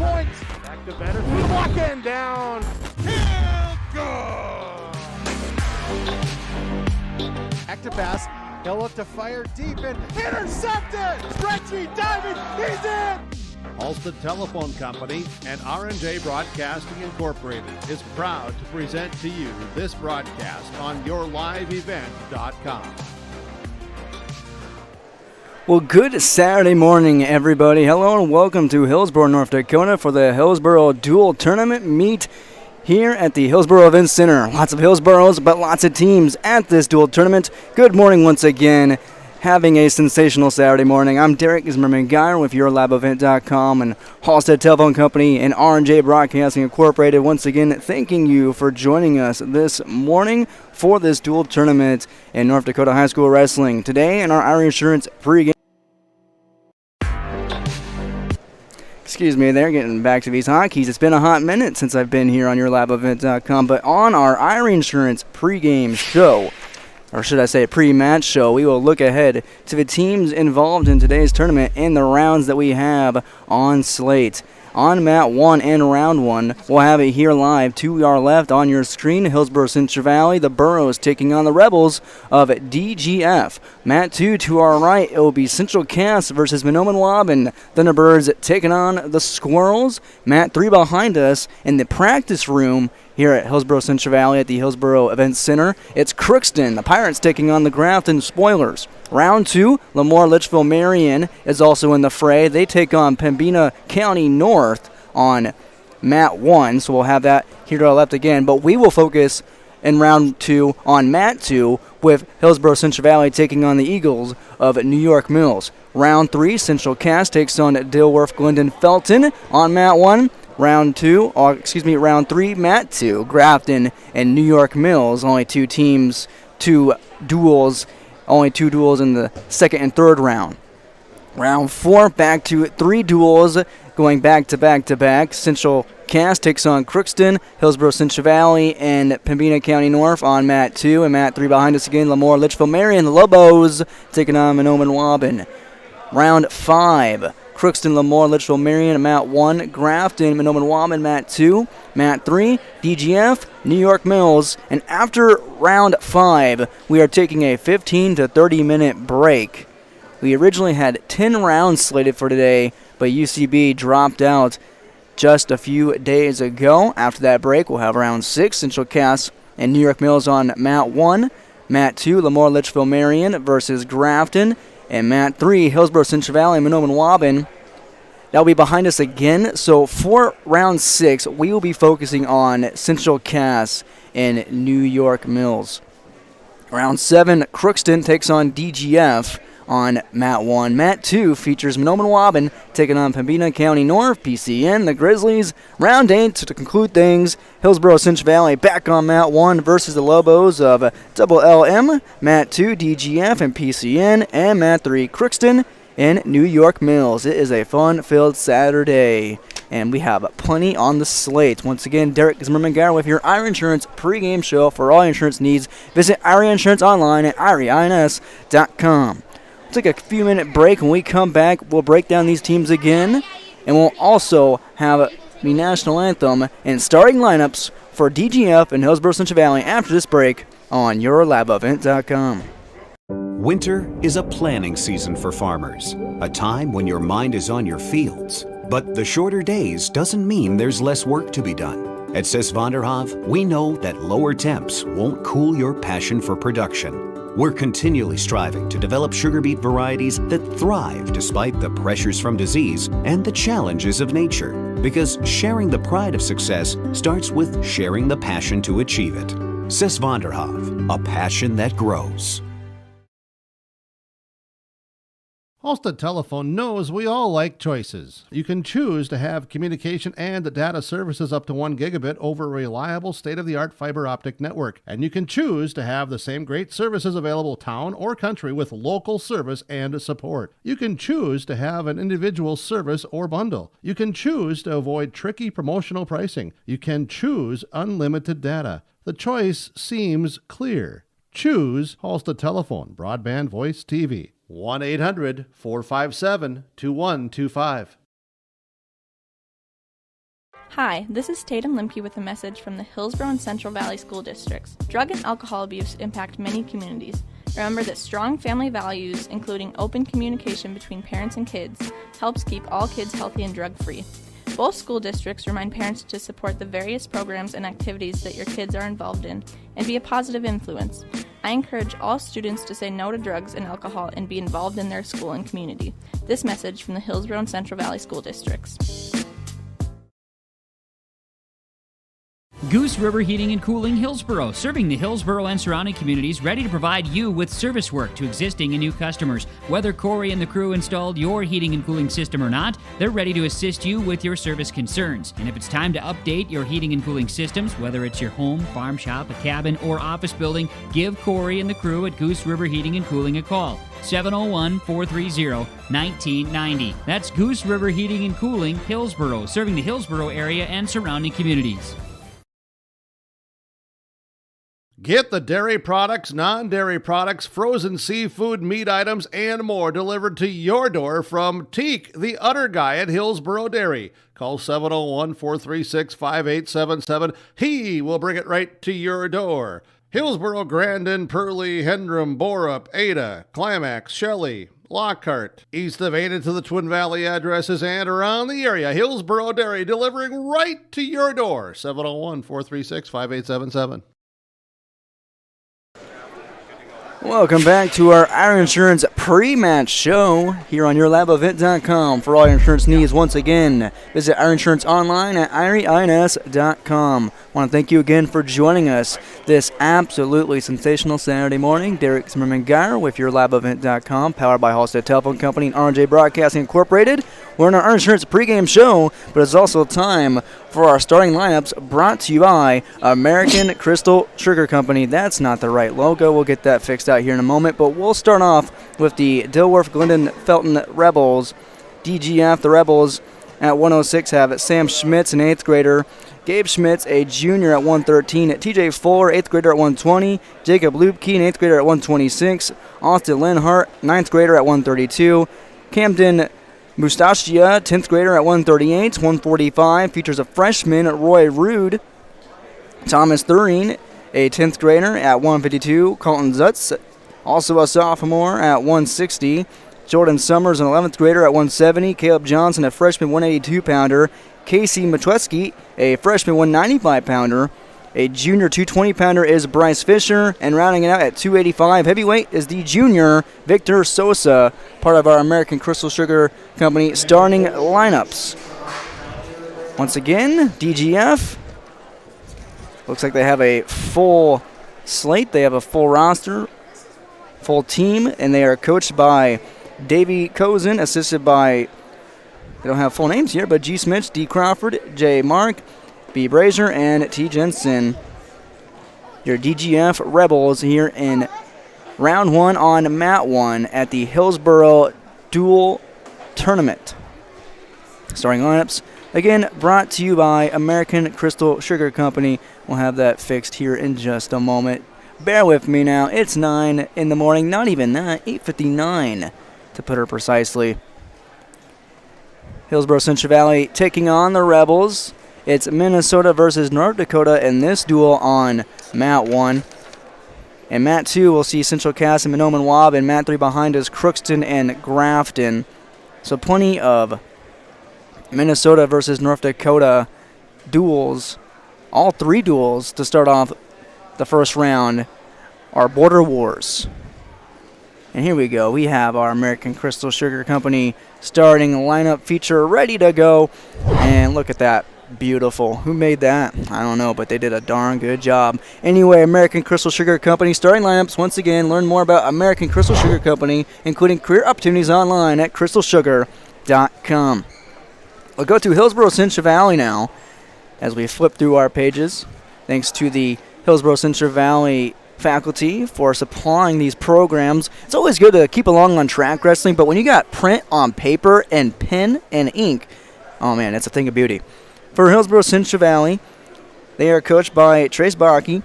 point. Back to better. Walk in down. Hill goal. Active pass. He'll look to fire deep and intercepted. Stretchy diving. He's in. Halstead Telephone Company and R&J Broadcasting Incorporated is proud to present to you this broadcast on yourliveevent.com. Well, good Saturday morning, everybody. Hello and welcome to Hillsboro, North Dakota for the Hillsboro Dual Tournament meet here at the Hillsboro Event Center. Lots of Hillsboros, but lots of teams at this dual tournament. Good morning once again. Having a sensational Saturday morning. I'm Derek Zimmerman-Geyer with yourliveevent.com and Halstead Telephone Company and R&J Broadcasting Incorporated. Once again, thanking you for joining us this morning for this dual tournament in North Dakota High School Wrestling. Today in our Ira Insurance pregame. Excuse me, they're getting back to these hotkeys. It's been a hot minute since I've been here on yourliveevent.com, but on our Ira Insurance pregame show, or should I say pre-match show, we will look ahead to the teams involved in today's tournament and the rounds that we have on slate. On mat 1 and round 1, we'll have it here live. To our left on your screen, Hillsboro Central Valley, the Burros taking on the Rebels of DGF. Mat 2 to our right, it will be Central Cass versus Minomenwab and Thunderbirds taking on the Squirrels. Mat 3 behind us in the practice room here at Hillsboro Central Valley at the Hillsboro Event Center. It's Crookston, the Pirates taking on the Grafton Spoilers. Round 2, Lemoore Litchfield Marion is also in the fray. They take on Pembina County North on mat 1, so we'll have that here to our left again. But we will focus in round 2 on mat 2 with Hillsboro Central Valley taking on the Eagles of New York Mills. Round 3, Central Cass takes on Dilworth Glendon Felton on mat 1. Round 3, mat 2, Grafton and New York Mills. Only two teams, only two duels in the second and third round. Round 4, back to 3 duels, going back to back to back. Central Cass takes on Crookston, Hillsboro Central Valley, and Pembina County North on mat 2. And mat 3 behind us again, Lemoore Litchfield Marion, the Lobos taking on Minomenwab. Round 5. Crookston, Lemoore, Litchfield, Marion, mat 1, Grafton, Minomenwab, mat 2, mat 3, DGF, New York Mills, and after round 5, we are taking a 15 to 30 minute break. We originally had 10 rounds slated for today, but UCB dropped out just a few days ago. After that break, we'll have round 6, Central Cass and New York Mills on mat 1, mat 2, Lemoore, Litchfield, Marion versus Grafton, and mat 3, Hillsboro Central Valley, Minomenwab. That'll be behind us again. So for round 6, we will be focusing on Central Cass and New York Mills. Round 7, Crookston takes on DGF on mat 1. Mat 2 features Minomenwab taking on Pembina County North, PCN, the Grizzlies. Round 8 to conclude things, Hillsboro Central Valley back on mat 1 versus the Lobos of LLM. Mat 2, DGF and PCN. And mat 3, Crookston and New York Mills. It is a fun-filled Saturday, and we have plenty on the slate. Once again, Derek Zimmerman-Geyer with your Ira Insurance pregame show. For all insurance needs, visit Ira Insurance online at iriins.com. We'll take a few-minute break. When we come back, we'll break down these teams again, and we'll also have the national anthem and starting lineups for DGF and Hillsboro Central Valley after this break on yourliveevent.com. Winter is a planning season for farmers, a time when your mind is on your fields. But the shorter days doesn't mean there's less work to be done. At Sis van der Hoef, we know that lower temps won't cool your passion for production. We're continually striving to develop sugar beet varieties that thrive despite the pressures from disease and the challenges of nature. Because sharing the pride of success starts with sharing the passion to achieve it. Sis van der Hoef, a passion that grows. Halstead Telephone knows we all like choices. You can choose to have communication and data services up to 1 gigabit over a reliable state-of-the-art fiber optic network. And you can choose to have the same great services available town or country with local service and support. You can choose to have an individual service or bundle. You can choose to avoid tricky promotional pricing. You can choose unlimited data. The choice seems clear. Choose Halstead Telephone, broadband voice TV. 1-800-457-2125. Hi, this is Tatum Limke with a message from the Hillsboro and Central Valley School Districts. Drug and alcohol abuse impact many communities. Remember that strong family values, including open communication between parents and kids, helps keep all kids healthy and drug-free. Both school districts remind parents to support the various programs and activities that your kids are involved in and be a positive influence. I encourage all students to say no to drugs and alcohol and be involved in their school and community. This message from the Hillsboro and Central Valley School Districts. Goose River Heating and Cooling Hillsboro, serving the Hillsboro and surrounding communities, ready to provide you with service work to existing and new customers. Whether Corey and the crew installed your heating and cooling system or not, they're ready to assist you with your service concerns. And if it's time to update your heating and cooling systems, whether it's your home, farm shop, a cabin, or office building, give Corey and the crew at Goose River Heating and Cooling a call. 701-430-1990. That's Goose River Heating and Cooling, Hillsboro, serving the Hillsboro area and surrounding communities. Get the dairy products, non-dairy products, frozen seafood, meat items, and more delivered to your door from Teak, the Udder Guy at Hillsboro Dairy. Call 701-436-5877. He will bring it right to your door. Hillsboro, Grandin, Purley, Hendrum, Borup, Ada, Climax, Shelley, Lockhart. East of Ada to the Twin Valley addresses and around the area. Hillsboro Dairy delivering right to your door. 701-436-5877. Welcome back to our Iron Insurance pre-match show here on YourLabEvent.com. For all your insurance needs, once again, visit Iron Insurance online at IRINS.com. I want to thank you again for joining us this absolutely sensational Saturday morning. Derek Zimmerman-Geyer with YourLabEvent.com, powered by Halstead Telephone Company and R&J Broadcasting Incorporated. We're in our Iron Insurance pregame show, but it's also time for our starting lineups brought to you by American Crystal Sugar Company. That's not the right logo. We'll get that fixed out here in a moment, but we'll start off with the Dilworth Glendon Felton Rebels. DGF, the Rebels, at 106 have Sam Schmitz, an 8th grader. Gabe Schmitz, a junior, at 113. TJ Fuller, 8th grader, at 120. Jacob Lubke, an 8th grader, at 126. Austin Linhart, 9th grader, at 132. Camden Mustachia, 10th grader, at 138. 145 features a freshman, Roy Rude. Thomas Thurine, a 10th grader, at 152. Colton Zutz, also a sophomore, at 160. Jordan Summers, an 11th grader, at 170. Caleb Johnson, a freshman 182-pounder. Casey Matweski, a freshman 195-pounder. A junior 220-pounder is Bryce Fisher. And rounding it out at 285 heavyweight is the junior Victor Sosa, part of our American Crystal Sugar Company starting lineups. Once again, DGF. Looks like they have a full slate. They have a full roster, full team, and they are coached by Davey Cozen, assisted by, they don't have full names here, but G. Smith, D. Crawford, J. Mark, B. Brazier, and T. Jensen. Your DGF Rebels here in round one on mat one at the Hillsboro Dual Tournament. Starting lineups, again, brought to you by American Crystal Sugar Company. We'll have that fixed here in just a moment. Bear with me now. It's 9 in the morning, not even that, 8:59 to put her precisely. Hillsboro Central Valley taking on the Rebels. It's Minnesota versus North Dakota in this duel on mat 1. In mat 2, we'll see Central Cass and Monoman Wab. In mat 3 behind us, Crookston and Grafton. So plenty of Minnesota versus North Dakota duels. All three duels to start off the first round are border wars. And here we go. We have our American Crystal Sugar Company starting lineup feature ready to go. And look at that. Beautiful. Who made that? I don't know, but they did a darn good job. Anyway, American Crystal Sugar Company starting lineups. Once again, learn more about American Crystal Sugar Company, including career opportunities online at crystalsugar.com. We'll go to Hillsboro Central Valley now as we flip through our pages. Thanks to the Hillsboro Central Valley faculty for supplying these programs. It's always good to keep along on track wrestling, but when you got print on paper and pen and ink, oh man, it's a thing of beauty. For Hillsboro Central Valley, they are coached by Trace Barkey.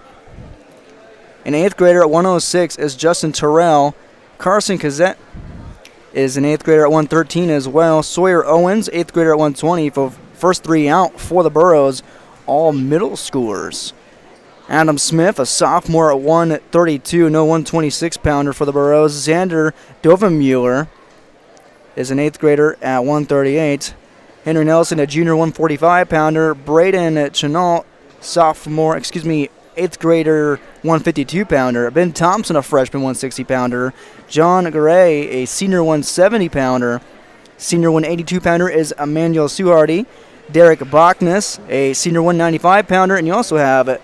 An 8th grader at 106 is Justin Terrell. Carson Kazette is an 8th grader at 113 as well. Sawyer Owens, 8th grader at 120 first three out for the Burros, all middle schoolers. Adam Smith, a sophomore at 132, no 126-pounder for the Burros. Xander Dovenmueller is an 8th grader at 138. Henry Nelson, a junior 145-pounder. Braden Chenault, 8th grader 152-pounder. Ben Thompson, a freshman 160-pounder. John Gray, a senior 170-pounder. Senior 182-pounder is Emmanuel Suhardy. Derek Bachnes, a senior 195-pounder. And you also have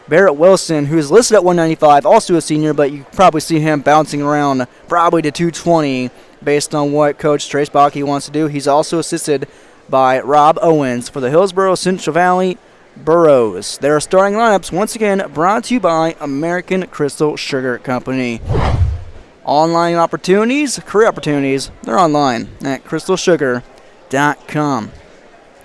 Barrett Wilson, who's listed at 195, also a senior, but you probably see him bouncing around probably to 220 based on what Coach Trace Bocke wants to do. He's also assisted by Rob Owens for the Hillsboro Central Valley Burros. Their starting lineups, once again, brought to you by American Crystal Sugar Company. Online opportunities, career opportunities, they're online at crystalsugar.com.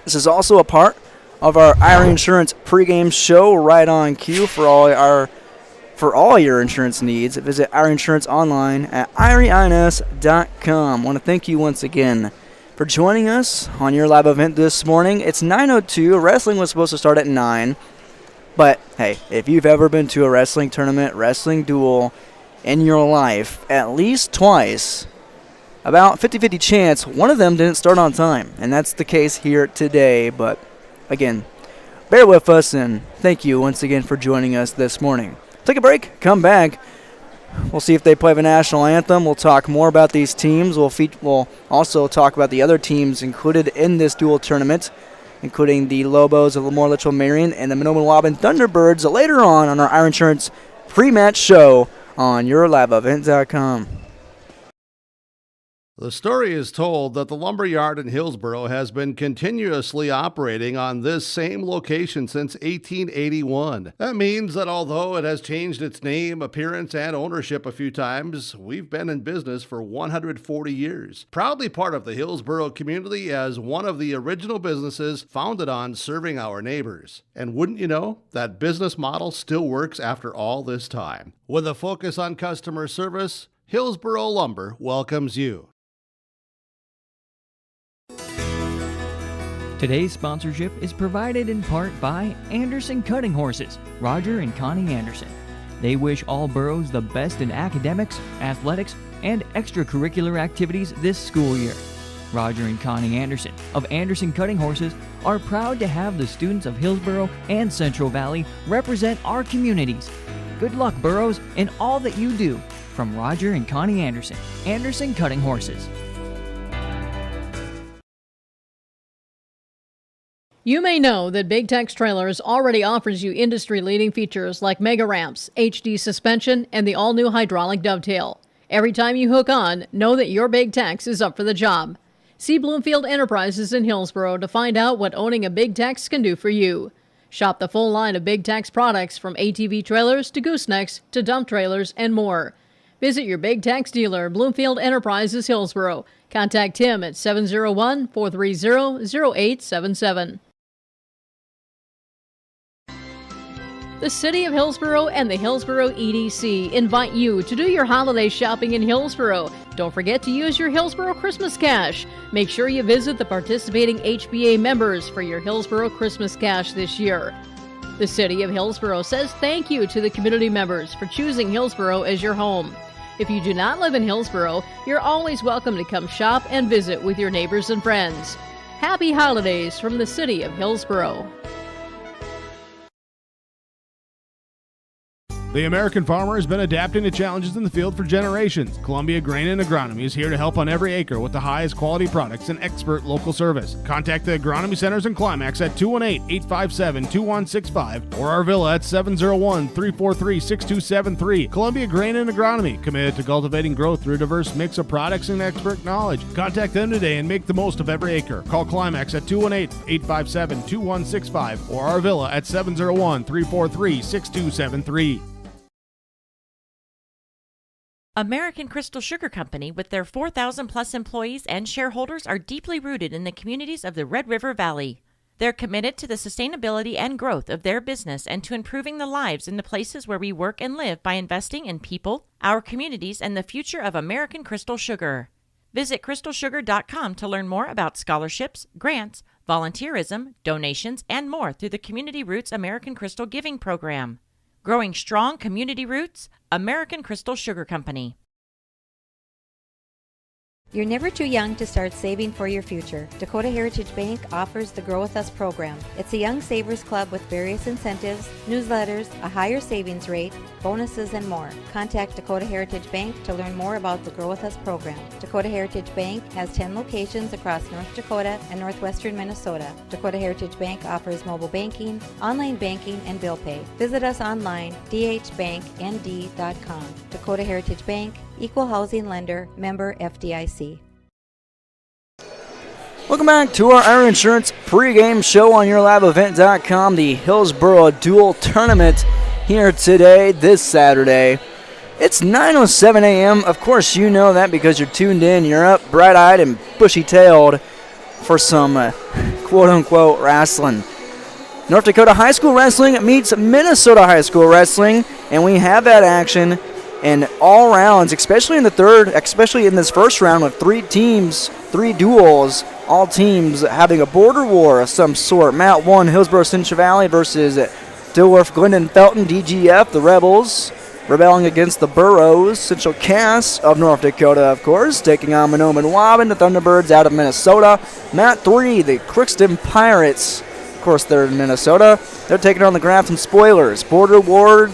This is also a part of our Irie Insurance pregame show, right on cue for all your insurance needs. Visit Irie Insurance online at irieins.com. I want to thank you once again for joining us on your live event this morning. It's 9:02. Wrestling was supposed to start at 9. But, hey, if you've ever been to a wrestling tournament, wrestling duel in your life, at least twice, about 50-50 chance one of them didn't start on time. And that's the case here today. But, again, bear with us, and thank you once again for joining us this morning. Take a break, come back. We'll see if they play the national anthem. We'll talk more about these teams. We'll also talk about the other teams included in this dual tournament, including the Lobos of Lemoore Litchfield Marion and the Monomowobbin Thunderbirds later on our Irie Insurance pre-match show on YourLiveEvent.com. The story is told that the lumberyard in Hillsboro has been continuously operating on this same location since 1881. That means that although it has changed its name, appearance, and ownership a few times, we've been in business for 140 years. Proudly part of the Hillsboro community as one of the original businesses founded on serving our neighbors. And wouldn't you know, that business model still works after all this time. With a focus on customer service, Hillsboro Lumber welcomes you. Today's sponsorship is provided in part by Anderson Cutting Horses, Roger and Connie Anderson. They wish all Burros the best in academics, athletics, and extracurricular activities this school year. Roger and Connie Anderson of Anderson Cutting Horses are proud to have the students of Hillsboro and Central Valley represent our communities. Good luck, Burros, in all that you do. From Roger and Connie Anderson, Anderson Cutting Horses. You may know that Big Tex Trailers already offers you industry-leading features like mega ramps, HD suspension, and the all-new hydraulic dovetail. Every time you hook on, know that your Big Tex is up for the job. See Bloomfield Enterprises in Hillsboro to find out what owning a Big Tex can do for you. Shop the full line of Big Tex products from ATV trailers to goosenecks to dump trailers and more. Visit your Big Tex dealer, Bloomfield Enterprises, Hillsboro. Contact him at 701-430-0877. The City of Hillsboro and the Hillsboro EDC invite you to do your holiday shopping in Hillsboro. Don't forget to use your Hillsboro Christmas Cash. Make sure you visit the participating HBA members for your Hillsboro Christmas Cash this year. The City of Hillsboro says thank you to the community members for choosing Hillsboro as your home. If you do not live in Hillsboro, you're always welcome to come shop and visit with your neighbors and friends. Happy holidays from the City of Hillsboro. The American farmer has been adapting to challenges in the field for generations. Columbia Grain and Agronomy is here to help on every acre with the highest quality products and expert local service. Contact the Agronomy Centers in Climax at 218-857-2165 or our villa at 701-343-6273. Columbia Grain and Agronomy, committed to cultivating growth through a diverse mix of products and expert knowledge. Contact them today and make the most of every acre. Call Climax at 218-857-2165 or our villa at 701-343-6273. American Crystal Sugar Company, with their 4,000-plus employees and shareholders, are deeply rooted in the communities of the Red River Valley. They're committed to the sustainability and growth of their business and to improving the lives in the places where we work and live by investing in people, our communities, and the future of American Crystal Sugar. Visit crystalsugar.com to learn more about scholarships, grants, volunteerism, donations, and more through the Community Roots American Crystal Giving Program. Growing strong community roots, American Crystal Sugar Company. You're never too young to start saving for your future. Dakota Heritage Bank offers the Grow With Us program. It's a young savers club with various incentives, newsletters, a higher savings rate, bonuses, and more. Contact Dakota Heritage Bank to learn more about the Grow With Us program. Dakota Heritage Bank has 10 locations across North Dakota and northwestern Minnesota. Dakota Heritage Bank offers mobile banking, online banking, and bill pay. Visit us online, dhbanknd.com. Dakota Heritage Bank, Equal Housing Lender, member FDIC. Welcome back to our Iron Insurance pregame show on YourLiveEvent.com. The Hillsboro Dual Tournament here today, this Saturday. It's 9:07 a.m. Of course, you know that because you're tuned in. You're up bright-eyed and bushy-tailed for some quote-unquote wrestling. North Dakota High School Wrestling meets Minnesota High School Wrestling, and we have that action in all rounds, especially in this first round with 3 teams, 3 duels, all teams having a border war of some sort. Mat 1, Hillsboro Central Valley versus Dilworth Glendon Felton, DGF, the Rebels, rebelling against the Burros, Central Cass of North Dakota, of course, taking on Mahnomen Waban, the Thunderbirds out of Minnesota. Mat 3, the Crookston Pirates, of course, they're in Minnesota. They're taking on the Grafton Spoilers. Border wars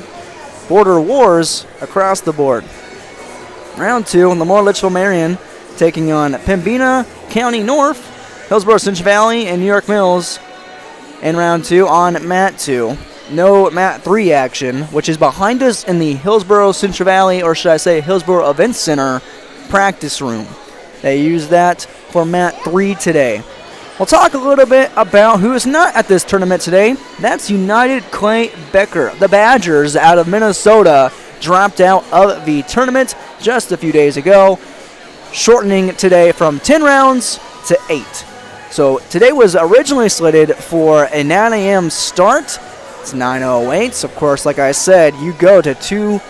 across the board. Round 2, Lemoore Litchfield Marion taking on Pembina County North, Hillsboro Central Valley, and New York Mills in round 2 on Mat 2. No Mat 3 action, which is behind us in the Hillsboro Central Valley, or should I say Hillsboro Event Center practice room. They use that for Mat 3 today. We'll talk a little bit about who is not at this tournament today. That's United Clay Becker. The Badgers out of Minnesota dropped out of the tournament just a few days ago, shortening today from 10 rounds to 8. So today was originally slated for a 9 a.m. start. It's 9:08. So of course, like I said, you go to 2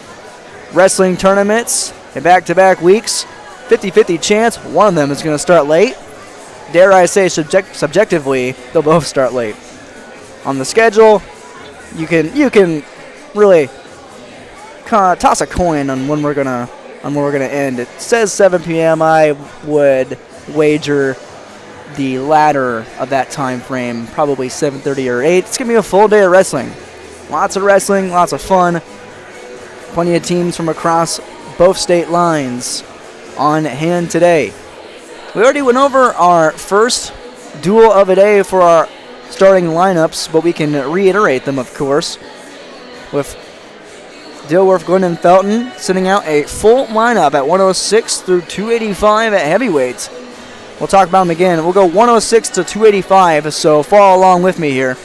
wrestling tournaments in back-to-back weeks, 50-50 chance one of them is going to start late. Dare I say, subjectively, they'll both start late. On the schedule, you can really toss a coin on when we're gonna end. It says 7 p.m. I would wager the latter of that time frame, probably 7:30 or 8. It's gonna be a full day of wrestling. Lots of wrestling, lots of fun. Plenty of teams from across both state lines on hand today. We already went over our first duel of the day for our starting lineups, but we can reiterate them, of course, with Dilworth Glendon Felton sending out a full lineup at 106 through 285 at heavyweight. We'll talk about them again. We'll go 106 to 285, so follow along with me here.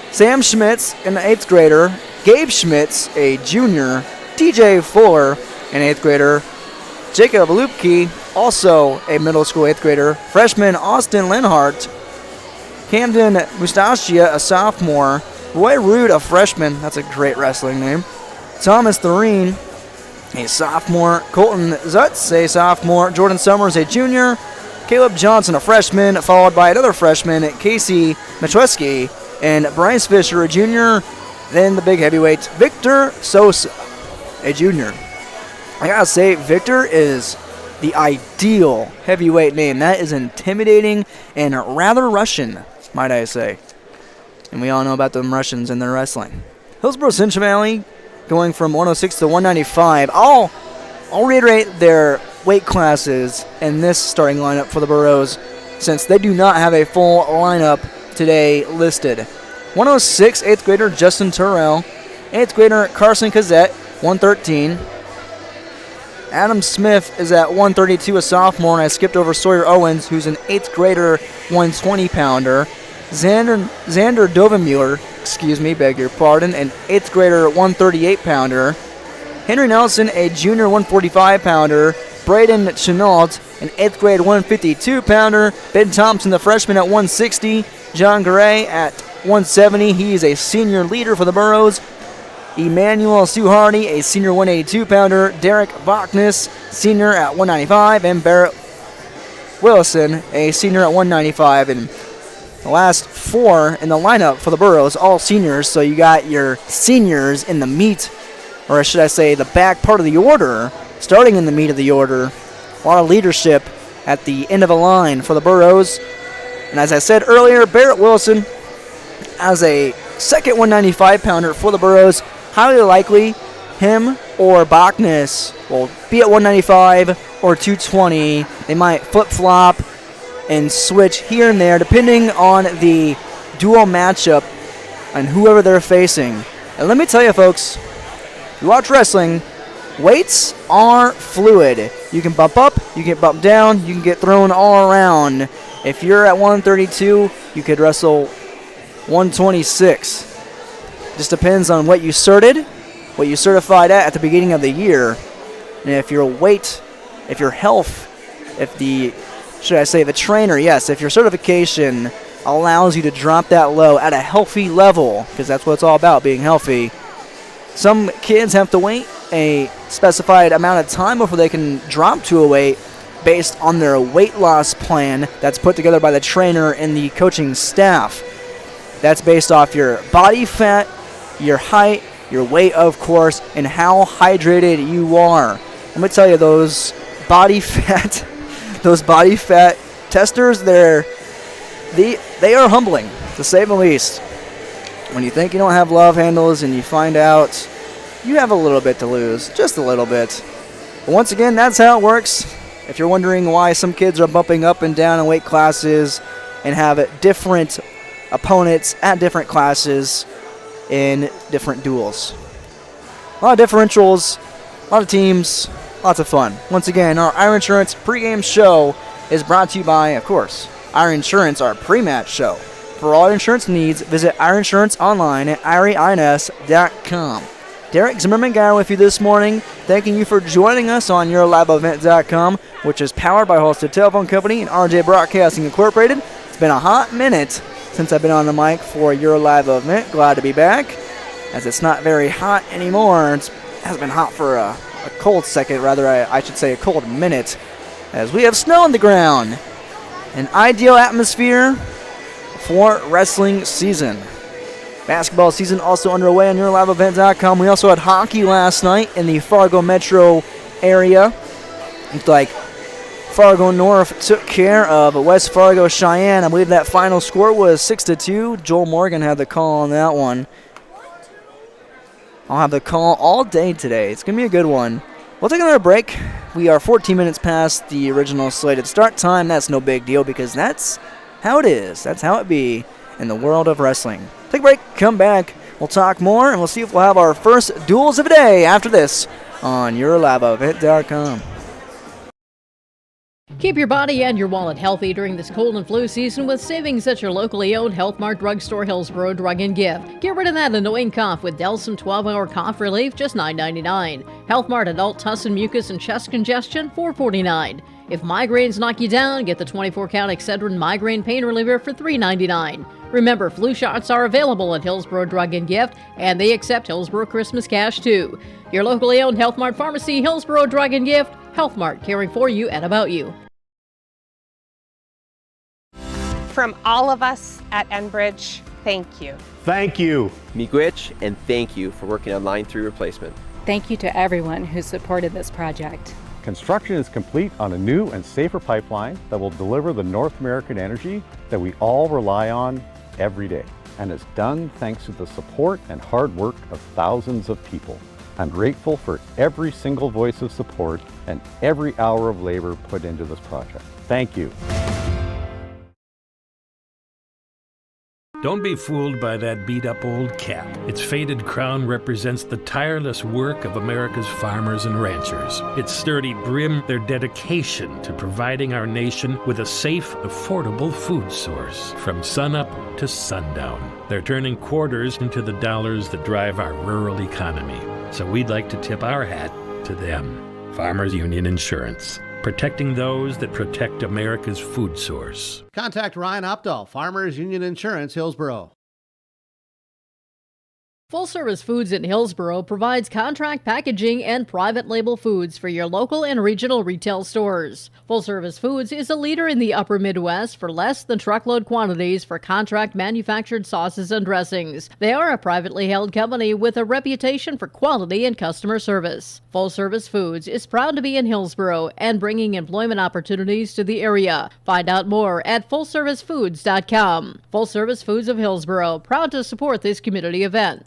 Sam Schmitz, an 8th grader. Gabe Schmitz, a junior. TJ Fuller, an 8th grader. Jacob Lupke, also a middle school 8th grader. Freshman Austin Linhart. Camden Mustachia, a sophomore. Roy Rude, a freshman. That's a great wrestling name. Thomas Thoreen, a sophomore. Colton Zutz, a sophomore. Jordan Summers, a junior. Caleb Johnson, a freshman, followed by another freshman, Casey Matweski, and Bryce Fisher, a junior. Then the big heavyweight, Victor Sosa, a junior. I gotta say, Victor is the ideal heavyweight name. That is intimidating and rather Russian, might I say. And we all know about them Russians and their wrestling. Hillsboro Central Valley going from 106 to 195. I'll reiterate their weight classes in this starting lineup for the Burros, since they do not have a full lineup today listed. 106, 8th grader Justin Terrell. 8th grader Carson Cazzette, 113. Adam Smith is at 132, a sophomore, and I skipped over Sawyer Owens, who's an 8th grader, 120-pounder. Xander Dovenmuller, beg your pardon, an 8th grader, 138-pounder. Henry Nelson, a junior, 145-pounder. Braden Chenault, an 8th grade, 152-pounder. Ben Thompson, the freshman, at 160. John Gray at 170. He is a senior leader for the Burros. Emmanuel Suhardy, a senior 182-pounder. Derek Bachnis, senior at 195. And Barrett Wilson, a senior at 195. And The last 4 in the lineup for the Burros, all seniors, so you got your seniors in the meat, or should I say the back part of the order, starting in the meat of the order. A lot of leadership at the end of the line for the Burros. And as I said earlier, Barrett Wilson as a second 195-pounder for the Burros. Highly likely him or Bachnes will be at 195 or 220. They might flip-flop and switch here and there depending on the dual matchup and whoever they're facing. And let me tell you, folks, you watch wrestling, weights are fluid. You can bump up, you can bump down, you can get thrown all around. If you're at 132, you could wrestle 126. Just depends on what you certified at the beginning of the year. And if your weight, if your health, if the trainer, yes, if your certification allows you to drop that low at a healthy level, because that's what it's all about, being healthy. Some kids have to wait a specified amount of time before they can drop to a weight based on their weight loss plan that's put together by the trainer and the coaching staff. That's based off your body fat, your height, your weight, of course, and how hydrated you are. Let me tell you, those body fat testers, they are humbling, to say the least. When you think you don't have love handles and you find out you have a little bit to lose, just a little bit. But once again, that's how it works. If you're wondering why some kids are bumping up and down in weight classes and have different opponents at different classes in different duels. A lot of differentials, a lot of teams, lots of fun. Once again, our Iron Insurance pregame show is brought to you by, of course, Iron Insurance, our pre-match show. For all insurance needs, visit Iron Insurance online at IRINS.com. Derek Zimmerman Guy with you this morning, thanking you for joining us on YourLiveEvent.com, which is powered by Halstead Telephone Company and RJ Broadcasting Incorporated. It's been a hot minute since I've been on the mic for Your Live Event. Glad to be back, as it's not very hot anymore. It has been hot for a cold second, rather I should say a cold minute, as we have snow on the ground. An ideal atmosphere for wrestling season. Basketball season also underway on YourLiveEvent.com. We also had hockey last night in the Fargo metro area. Looked like Fargo North took care of West Fargo Cheyenne. I believe that final score was 6-2. Joel Morgan had the call on that one. I'll have the call all day today. It's going to be a good one. We'll take another break. We are 14 minutes past the original slated start time. That's no big deal because that's how it is. That's how it be in the world of wrestling. Take a break, come back, we'll talk more, and we'll see if we'll have our first duels of the day after this on YourLiveEvent.com. Keep your body and your wallet healthy during this cold and flu season with savings at your locally owned Health Mart Drugstore Hillsboro Drug and Gift. Get rid of that annoying cough with Delsum 12-hour cough relief, just $9.99. Health Mart Adult Tussin Mucus and Chest Congestion, $4.49. If migraines knock you down, get the 24-count Excedrin Migraine Pain Reliever for $3.99. Remember, flu shots are available at Hillsboro Drug and Gift, and they accept Hillsboro Christmas cash, too. Your locally owned Health Mart Pharmacy, Hillsboro Drug and Gift, Health Mart, caring for you and about you. From all of us at Enbridge, thank you. Thank you. Miigwech, and thank you for working on Line 3 replacement. Thank you to everyone who supported this project. Construction is complete on a new and safer pipeline that will deliver the North American energy that we all rely on every day. And it's done thanks to the support and hard work of thousands of people. I'm grateful for every single voice of support and every hour of labor put into this project. Thank you. Don't be fooled by that beat-up old cap. Its faded crown represents the tireless work of America's farmers and ranchers. Its sturdy brim, their dedication to providing our nation with a safe, affordable food source from sunup to sundown. They're turning quarters into the dollars that drive our rural economy. So we'd like to tip our hat to them. Farmers Union Insurance. Protecting those that protect America's food source. Contact Ryan Opdahl, Farmers Union Insurance, Hillsboro. Full Service Foods in Hillsboro provides contract packaging and private label foods for your local and regional retail stores. Full Service Foods is a leader in the upper Midwest for less than truckload quantities for contract manufactured sauces and dressings. They are a privately held company with a reputation for quality and customer service. Full Service Foods is proud to be in Hillsboro and bringing employment opportunities to the area. Find out more at fullservicefoods.com. Full Service Foods of Hillsboro, proud to support this community event.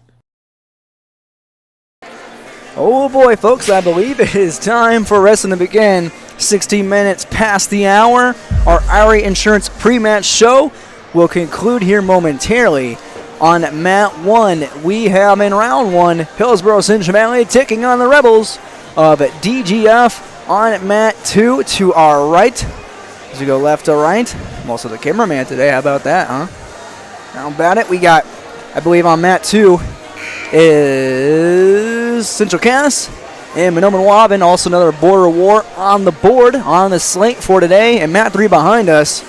Oh boy, folks, I believe it is time for wrestling to begin. 16 minutes past the hour. Our IRA Insurance pre-match show will conclude here momentarily. On mat 1, we have in round 1, Hillsboro Central Valley taking on the Rebels of DGF. On mat 2, to our right, as we go left to right. I'm also the cameraman today, how about that, huh? How about it? We got, I believe on mat 2, is Central Cass and Monoman Waban, also another border war on the board, on the slate for today. And mat 3 behind us,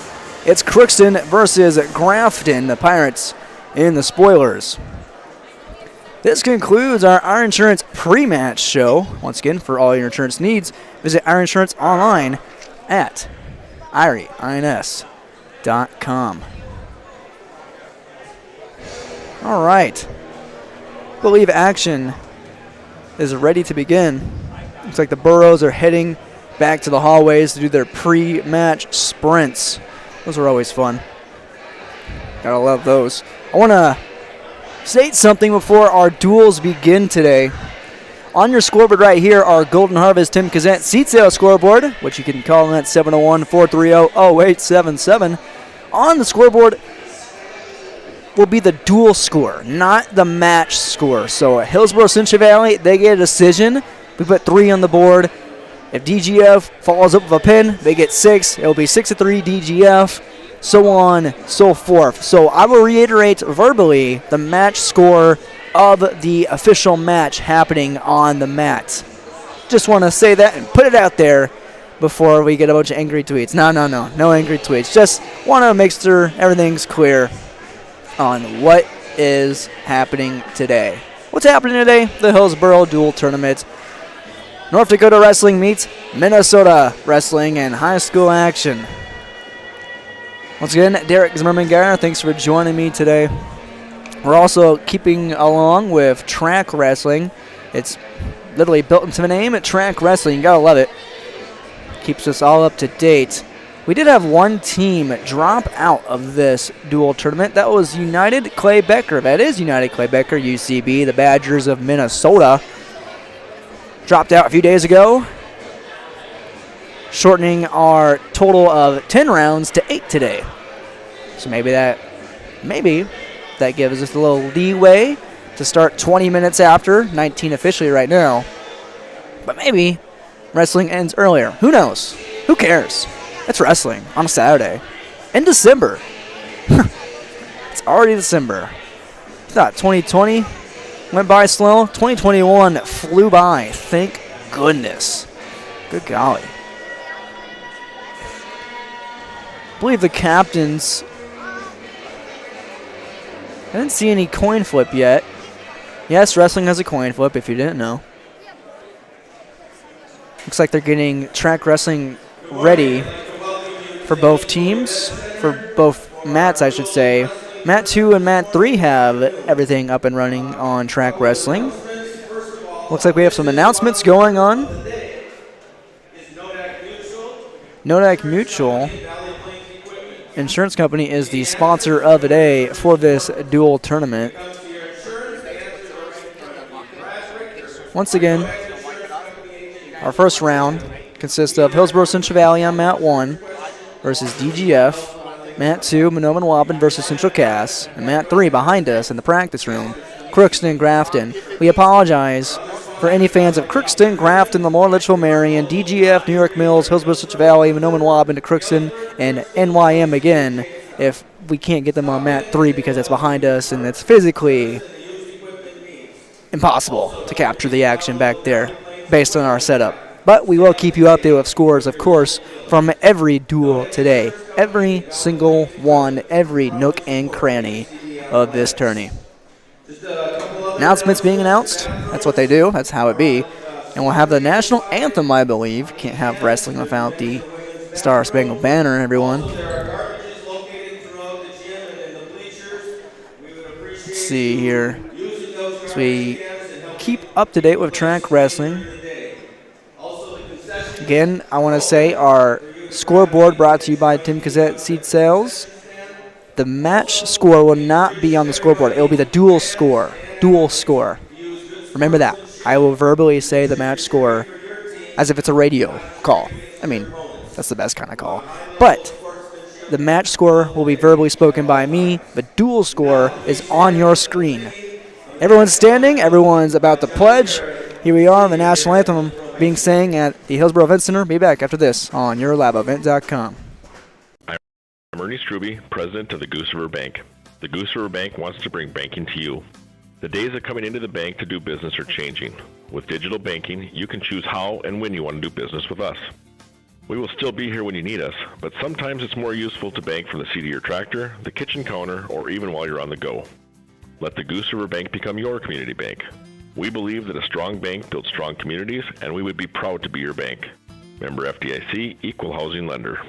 it's Crookston versus Grafton, the Pirates in the spoilers. This concludes our Insurance pre-match show. Once again, for all your insurance needs, visit Our Insurance online at IRINS.com. All right. I believe action is ready to begin. Looks like the Burros are heading back to the hallways to do their pre-match sprints. Those are always fun. Gotta love those. I want to state something before our duels begin today. On your scoreboard right here, our Golden Harvest Tim Kazant seat sale scoreboard, which you can call in at 701-430-0877. On the scoreboard will be the duel score, not the match score. So Hillsboro Central Valley, they get a decision. We put 3 on the board. If DGF follows up with a pin, they get 6. It will be 6-3 DGF, so on, so forth. So I will reiterate verbally the match score of the official match happening on the mat. Just want to say that and put it out there before we get a bunch of angry tweets. No angry tweets. Just want to make sure everything's clear on what is happening today. What's happening today? The Hillsboro Dual Tournament. North Dakota Wrestling meets Minnesota Wrestling and high school action. Once again, Derek Zimmerman-Garner, thanks for joining me today. We're also keeping along with track wrestling. It's literally built into the name, track wrestling. You gotta love it. Keeps us all up to date. We did have one team drop out of this dual tournament. That was United Clay Becker. That is United Clay Becker, UCB, the Badgers of Minnesota. Dropped out a few days ago, shortening our total of 10 rounds to 8 today. So maybe that gives us a little leeway to start 20 minutes after, 19 officially right now. But maybe wrestling ends earlier. Who knows? Who cares? It's wrestling on a Saturday in December. It's already December. I thought 2020 went by slow. 2021 flew by. Thank goodness. Good golly. I believe the captains. I didn't see any coin flip yet. Yes, wrestling has a coin flip if you didn't know. Looks like they're getting track wrestling ready for both teams, for both mats, I should say. Mat 2 and Mat 3 have everything up and running on track wrestling. Looks like we have some announcements going on. Nodak Mutual Insurance Company is the sponsor of the day for this dual tournament. Once again, our first round consists of Hillsboro Central Valley on Mat 1 versus DGF. Mat 2, Monoman Waban versus Central Cass. And Mat 3 behind us in the practice room, Crookston and Grafton. We apologize for any fans of Crookston, Grafton, Lemoore, Litchfield, Marion, DGF, New York Mills, Hillsboro Central Valley, Monoman Waban to Crookston, and NYM again if we can't get them on Mat 3 because it's behind us and it's physically impossible to capture the action back there based on our setup. But we will keep you updated with scores, of course, from every duel today. Every single one, every nook and cranny of this tourney. announcements being announced. That's what they do. That's how it be. And we'll have the national anthem, I believe. Can't have wrestling without the Star Spangled Banner, everyone. Let's see here. So we keep up to date with track wrestling. Again, I want to say our scoreboard brought to you by Tim Cassette Seed Sales. The match score will not be on the scoreboard. It will be the dual score. Dual score. Remember that. I will verbally say the match score as if it's a radio call. I mean, that's the best kind of call. But the match score will be verbally spoken by me. The dual score is on your screen. Everyone's standing. Everyone's about to pledge. Here we are, the national anthem being sang at the Hillsboro Event Center. Be back after this on YourLabEvent.com. I'm Ernie Struby, president of the Goose River Bank. The Goose River Bank wants to bring banking to you. The days of coming into the bank to do business are changing. With digital banking, you can choose how and when you want to do business with us. We will still be here when you need us, but sometimes it's more useful to bank from the seat of your tractor, the kitchen counter, or even while you're on the go. Let the Goose River Bank become your community bank. We believe that a strong bank builds strong communities, and we would be proud to be your bank. Member FDIC, Equal Housing Lender.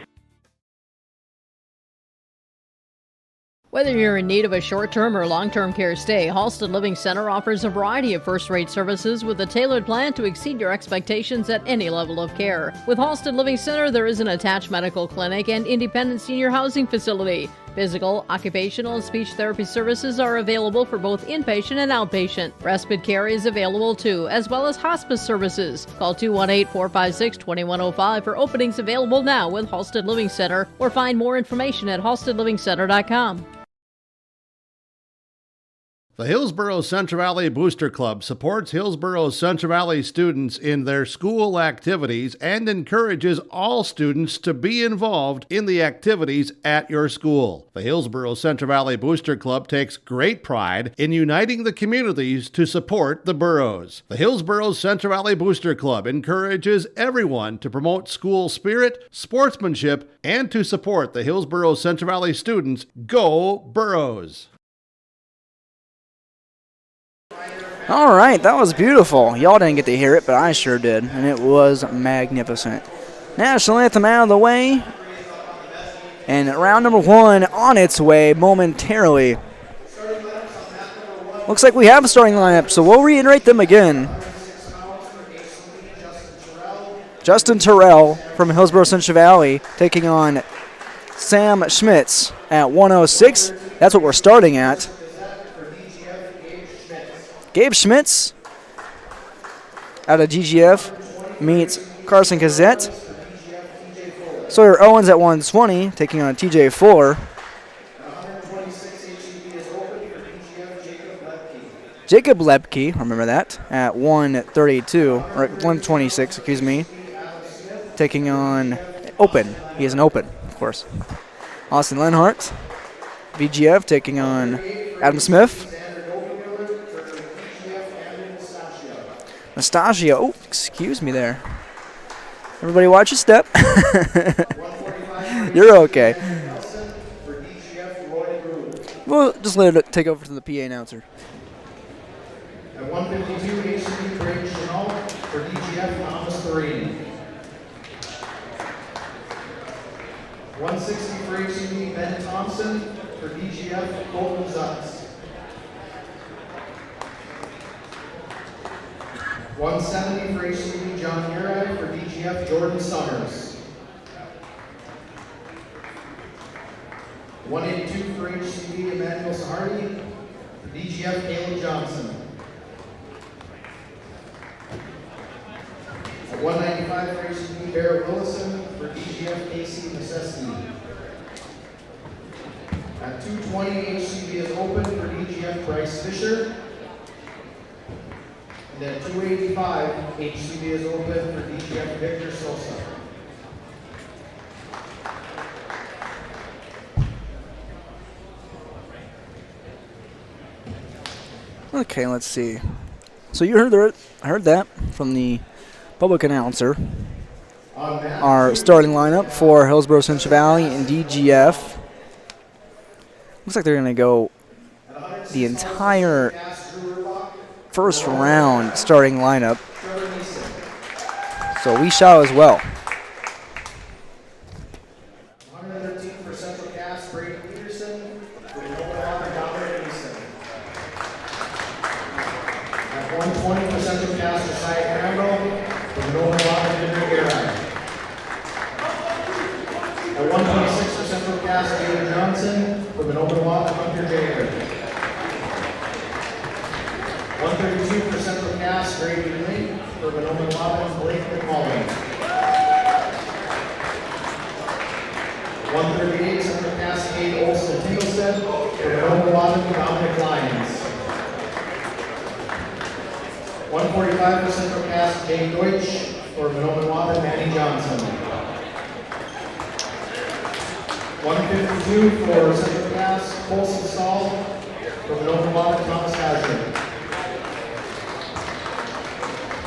Whether you're in need of a short-term or long-term care stay, Halsted Living Center offers a variety of first-rate services with a tailored plan to exceed your expectations at any level of care. With Halsted Living Center, there is an attached medical clinic and independent senior housing facility. Physical, occupational, and speech therapy services are available for both inpatient and outpatient. Respite care is available too, as well as hospice services. Call 218-456-2105 for openings available now with Halsted Living Center, or find more information at halstedlivingcenter.com. The Hillsboro Central Valley Booster Club supports Hillsboro Central Valley students in their school activities and encourages all students to be involved in the activities at your school. The Hillsboro Central Valley Booster Club takes great pride in uniting the communities to support the boroughs. The Hillsboro Central Valley Booster Club encourages everyone to promote school spirit, sportsmanship, and to support the Hillsboro Central Valley students. Go Boroughs! All right, that was beautiful. Y'all didn't get to hear it, but I sure did, and it was magnificent. National anthem out of the way, and round number one on its way momentarily. Looks like we have a starting lineup, so we'll reiterate them again. Justin Terrell from Hillsboro Central Valley taking on Sam Schmitz at 106. That's what we're starting at. Gabe Schmitz out of GGF meets Carson Cassette. Sawyer Owens at 120, taking on TJ Fuller. Jacob Lepke, remember that, at 132, or 126, excuse me, taking on Open. He is an Open, of course. Austin Lenhart, VGF, taking on Adam Smith. Nastasio, oh, excuse me there. Everybody watch your step. You're okay. We'll just let it take over to the PA announcer. At 152, HCB Craig Chenault for DGF Thomas Perrini. 160 for HCB Ben Thompson for DGF Colton Zutz. 170 for HCB John Uri for DGF Jordan Summers. 182 for HCB Emmanuel Sahardi for DGF Caleb Johnson. At 195 for HCB Barrett Willison for DGF Casey Necessity. At 220 HCB is open for DGF Bryce Fisher. And at 285, HCB is open for DGF Victor Sosa. Okay, let's see. So you heard that from the public announcer. Our starting lineup for Hillsboro Central Valley and DGF. Looks like they're going to go the entire first round starting lineup. So we shall as well. 113 for Central Cass, Brady Peterson. For Oklahoma, Dominic Easton. At 120 for Central Cass, Josiah Crandall. For Oklahoma, Henry Garai. At 126 for Central Cass, David Johnson. For Oklahoma, Hunter Jacob. 132 for Central Cass, Grady Lee. For Oklahoma, Blake McMullen. 138 Central Cass, Kate Olson Tinglestead. For Oklahoma, Dominic Lyons. 145 for Central Cass, Jay Deutsch. For Oklahoma, Manny Johnson. 152 for Central Cass, Colson Stahl. For Oklahoma, Thomas Hazard.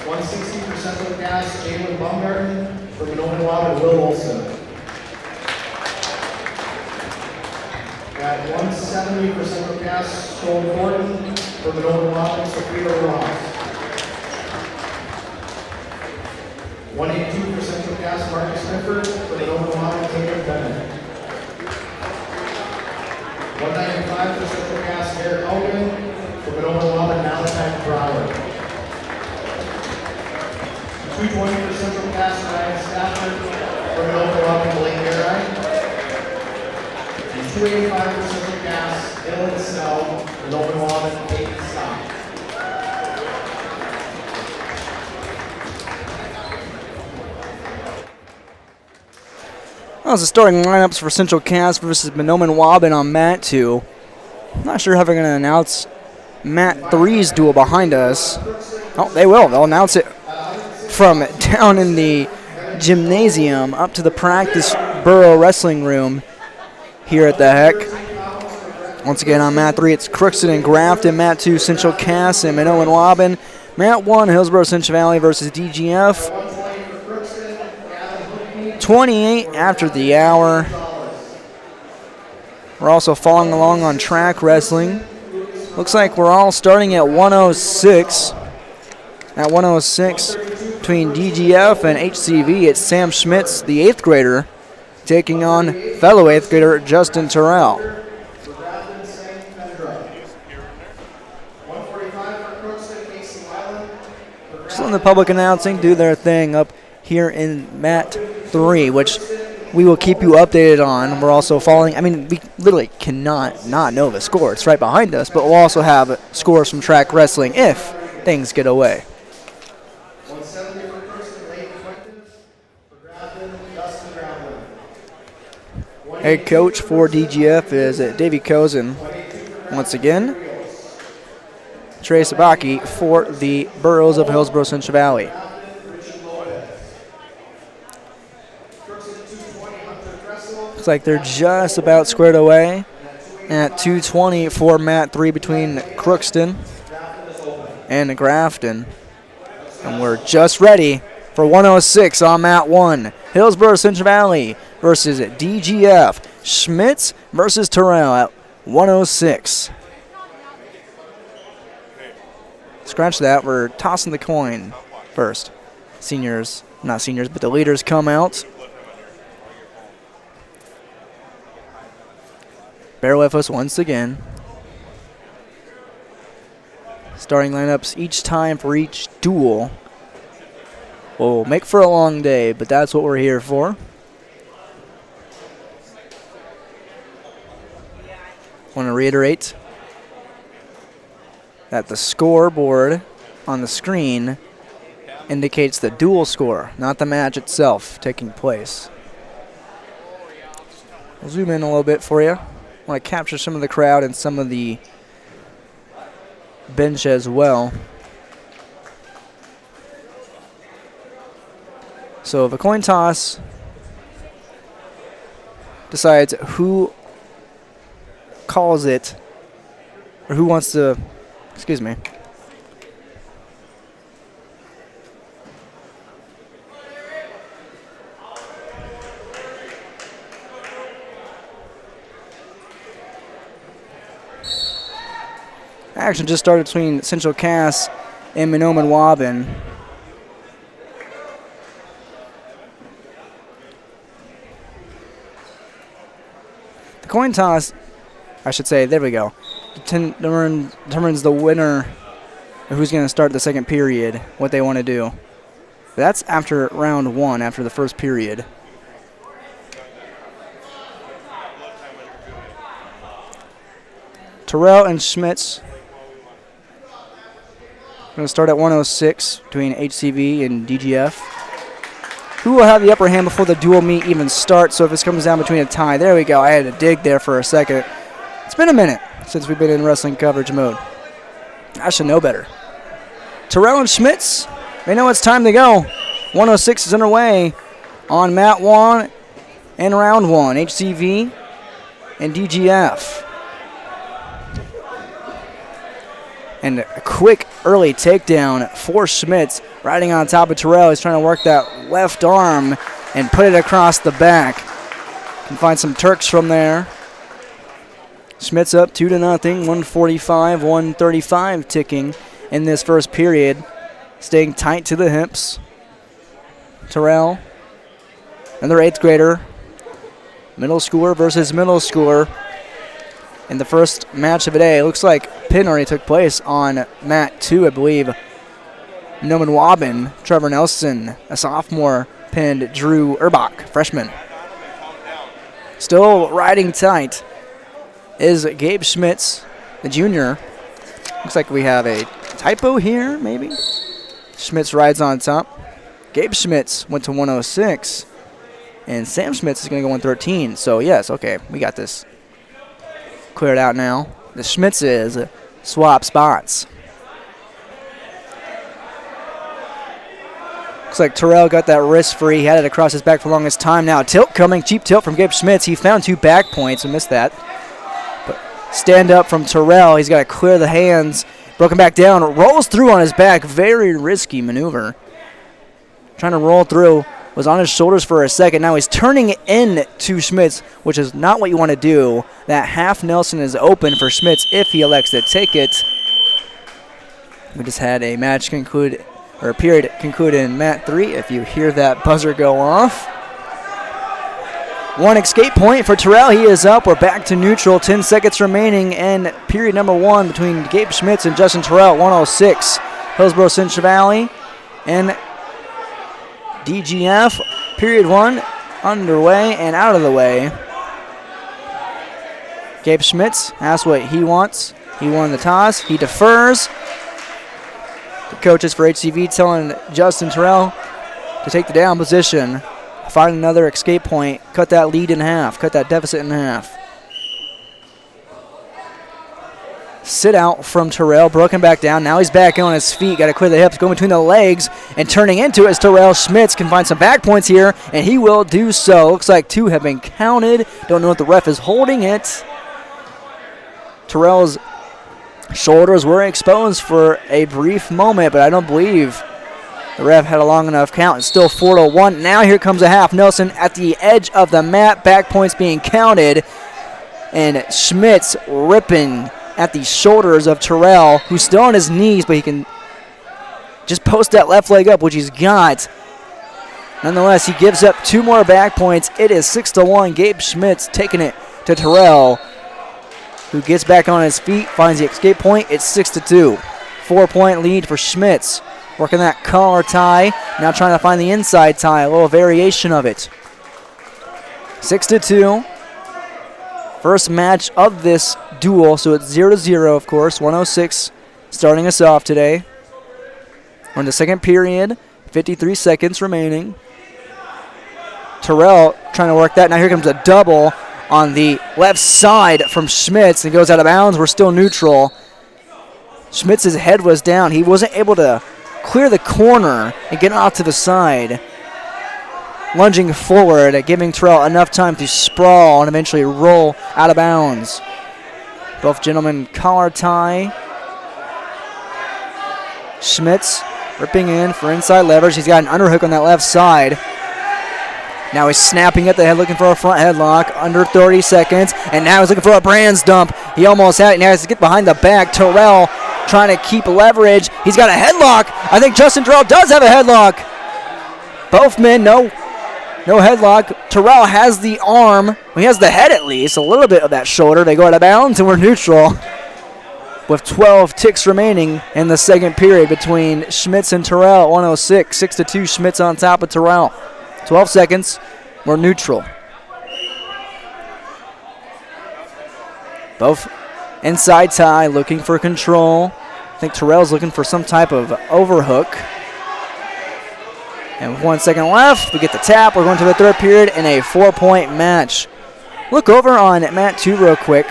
160 for Central Cass, Jalen Baumgarten. For Oklahoma, Will Olson. At 170 for Central Cass, Stone Gordon. For Oklahoma, Sophia Ross. 182 for Central Cass, Marcus Clifford. For Oklahoma, Caleb Bennett. 195 for Central Cass, Eric Hogan. For Oklahoma, Malachi Brower. 220 for Central Cass, Ryan Stafford. For Oklahoma, Blake Garai. And 285 for Central Cass, Dylan Snell. For Oklahoma, Kate Stock. That was the starting lineups for Central Cass versus Monoman Waubun on mat 2. Not sure how they're going to announce mat 3's duel behind us. Oh, they will. They'll announce it from down in the gymnasium up to the practice borough wrestling room here at the Heck. Once again on mat 3, it's Crookston and Grafton. Mat 2, Central Cass and Monoman Waubun. Mat 1, Hillsboro Central Valley versus DGF. 28 after the hour. We're also following along on track wrestling. Looks like we're all starting at 106. At 106 between DGF and HCV, it's Sam Schmitz, the 8th grader, taking on fellow 8th grader Justin Terrell. Just letting the public announcing do their thing up here in mat 3, which we will keep you updated on. We're also following, I mean, we literally cannot not know the score. It's right behind us, but we'll also have scores from track wrestling if things get away. Head coach for DGF is Davey Cozen once again. Trey Sabaki for the Boroughs of Hillsboro Central Valley. Looks like they're just about squared away at 220 for mat 3 between Crookston and Grafton. And we're just ready for 106 on mat 1. Hillsboro Central Valley versus DGF. Schmitz versus Terrell at 106. Scratch that. We're tossing the coin first. Seniors, not seniors, but the leaders come out. Bear with us once again. Starting lineups each time for each duel. Will make for a long day, but that's what we're here for. Want to reiterate that the scoreboard on the screen indicates the duel score, not the match itself taking place. We'll zoom in a little bit for you. I want to capture some of the crowd and some of the bench as well. So the coin toss decides who calls it, or who wants to, excuse me. action just started between Central Cass and Monoman Waubun. The coin toss, I should say, there we go, determines the winner, or who's going to start the second period, what they want to do. That's after round one, after the first period. Terrell and Schmitz going to start at 106 between HCV and DGF. Who will have the upper hand before the dual meet even starts? So if this comes down between a tie, there we go. I had to dig there for a second. It's been a minute since we've been in wrestling coverage mode. I should know better. Terrell and Schmitz, they know it's time to go. 106 is underway on mat 1 and round 1. HCV and DGF. And a quick early takedown for Schmitz. Riding on top of Terrell. He's trying to work that left arm and put it across the back. Can find some Turks from there. Schmitz up 2-0. 145, 135 ticking in this first period. Staying tight to the hips. Terrell, another 8th grader. Middle schooler versus middle schooler. In the first match of the day, it looks like pin already took place on mat 2, I believe. Noman Waubun, Trevor Nelson, a sophomore, pinned Drew Erbach, freshman. Still riding tight is Gabe Schmitz, the junior. Looks like we have a typo here, maybe. Schmitz rides on top. Gabe Schmitz went to 106, and Sam Schmitz is going to go 113. So, yes, okay, we got this cleared out now. The Schmitzes swap spots. Looks like Terrell got that wrist free. He had it across his back for the longest time now. Tilt coming, cheap tilt from Gabe Schmitz. He found 2 back points and missed that. But stand up from Terrell. He's got to clear the hands. Broken back down, rolls through on his back. Very risky maneuver. Trying to roll through. Was on his shoulders for a second. Now he's turning in to Schmitz, which is not what you want to do. That half Nelson is open for Schmitz if he elects to take it. We just had a match conclude, or a period conclude in mat 3. If you hear that buzzer go off. 1 escape point for Terrell. He is up. We're back to neutral. 10 seconds remaining. And period number 1 between Gabe Schmitz and Justin Terrell. 106. Hillsboro Central Valley. And DGF, period 1, underway and out of the way. Gabe Schmitz asks what he wants. He won the toss. He defers. The coaches for HCV telling Justin Terrell to take the down position, find another escape point, cut that lead in half, cut that deficit in half. Sit out from Terrell, broken back down. Now he's back on his feet. Got to clear the hips, going between the legs, and turning into it as Terrell Schmitz can find some back points here, and he will do so. Looks like 2 have been counted. Don't know if the ref is holding it. Terrell's shoulders were exposed for a brief moment, but I don't believe the ref had a long enough count. It's still 4-1. Now here comes a half. Nelson at the edge of the mat. Back points being counted, and Schmitz ripping at the shoulders of Terrell, who's still on his knees, but he can just post that left leg up, which he's got. Nonetheless, he gives up 2 more back points. It is 6-1. Gabe Schmitz taking it to Terrell, who gets back on his feet, finds the escape point. It's 6-2. 4-point lead for Schmitz. Working that collar tie. Now trying to find the inside tie, a little variation of it. 6-2. First match of this duel, so it's 0-0, of course. 106 starting us off today. We're in the second period, 53 seconds remaining. Terrell trying to work that. Now here comes a double on the left side from Schmitz. It goes out of bounds. We're still neutral. Schmitz's head was down. He wasn't able to clear the corner and get off to the side. Lunging forward, giving Terrell enough time to sprawl and eventually roll out of bounds. Both gentlemen collar tie. Schmitz ripping in for inside leverage. He's got an underhook on that left side. Now he's snapping at the head, looking for a front headlock. Under 30 seconds, and now he's looking for a Brands dump. He almost had it. Now he has to get behind the back. Terrell trying to keep leverage. He's got a headlock. I think Justin Terrell does have a headlock. Both men, no headlock. Terrell has the arm. Well, he has the head at least. A little bit of that shoulder. They go out of bounds, and we're neutral with 12 ticks remaining in the second period between Schmitz and Terrell. 106, 6-2. Schmitz on top of Terrell. 12 seconds. We're neutral. Both inside tie, looking for control. I think Terrell's looking for some type of overhook. And with 1 second left, we get the tap. We're going to the third period in a 4-point match. Look over on Mat 2 real quick.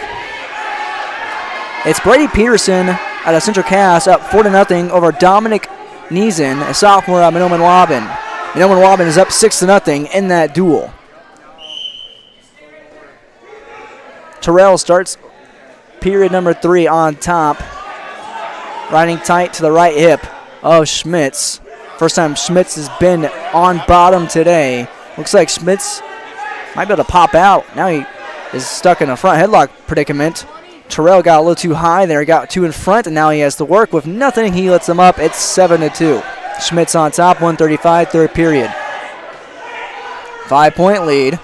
It's Brady Peterson out of Central Cass up 4-0 over Dominic Neeson, a sophomore out of Minoman Waubun. Minoman Waubun is up 6-0 in that duel. Terrell starts period number 3 on top, riding tight to the right hip of Schmitz. First time Schmitz has been on bottom today. Looks like Schmitz might be able to pop out. Now he is stuck in a front headlock predicament. Terrell got a little too high there. He got 2 in front, and now he has to work with nothing. He lets him up. It's 7-2. Schmitz on top, 1:35, third period. 5-point lead.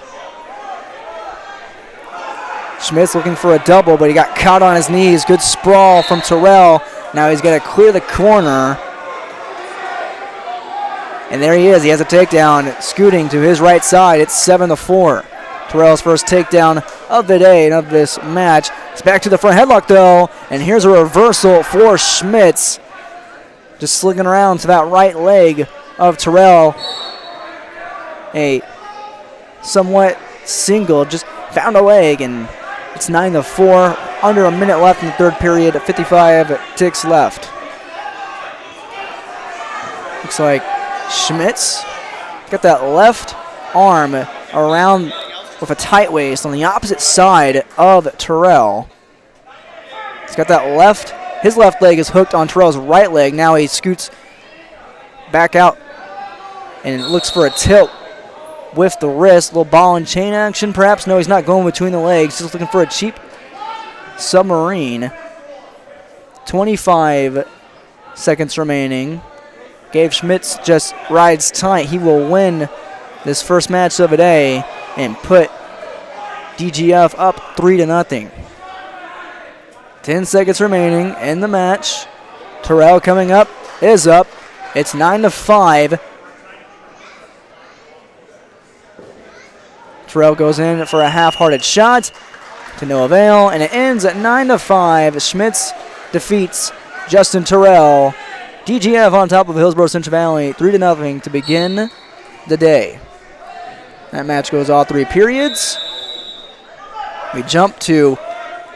Schmitz looking for a double, but he got caught on his knees. Good sprawl from Terrell. Now he's got to clear the corner. And there he is. He has a takedown, scooting to his right side. It's 7-4. Terrell's first takedown of the day and of this match. It's back to the front headlock, though. And here's a reversal for Schmitz. Just slinging around to that right leg of Terrell. A somewhat single, just found a leg, and it's 9-4. Under a minute left in the third period. 55 ticks left. Looks like Schmitz got that left arm around with a tight waist on the opposite side of Terrell. He's got that his left leg is hooked on Terrell's right leg. Now he scoots back out and looks for a tilt with the wrist. A little ball and chain action perhaps. No, he's not going between the legs. Just looking for a cheap submarine. 25 seconds remaining. Gabe Schmitz just rides tight. He will win this first match of the day and put DGF up 3-0. 10 seconds remaining in the match. Terrell coming up, is up. It's 9-5. Terrell goes in for a half-hearted shot to no avail, and it ends at 9-5. Schmitz defeats Justin Terrell. DGF on top of Hillsboro Central Valley, 3-0 to begin the day. That match goes all 3 periods. We jump to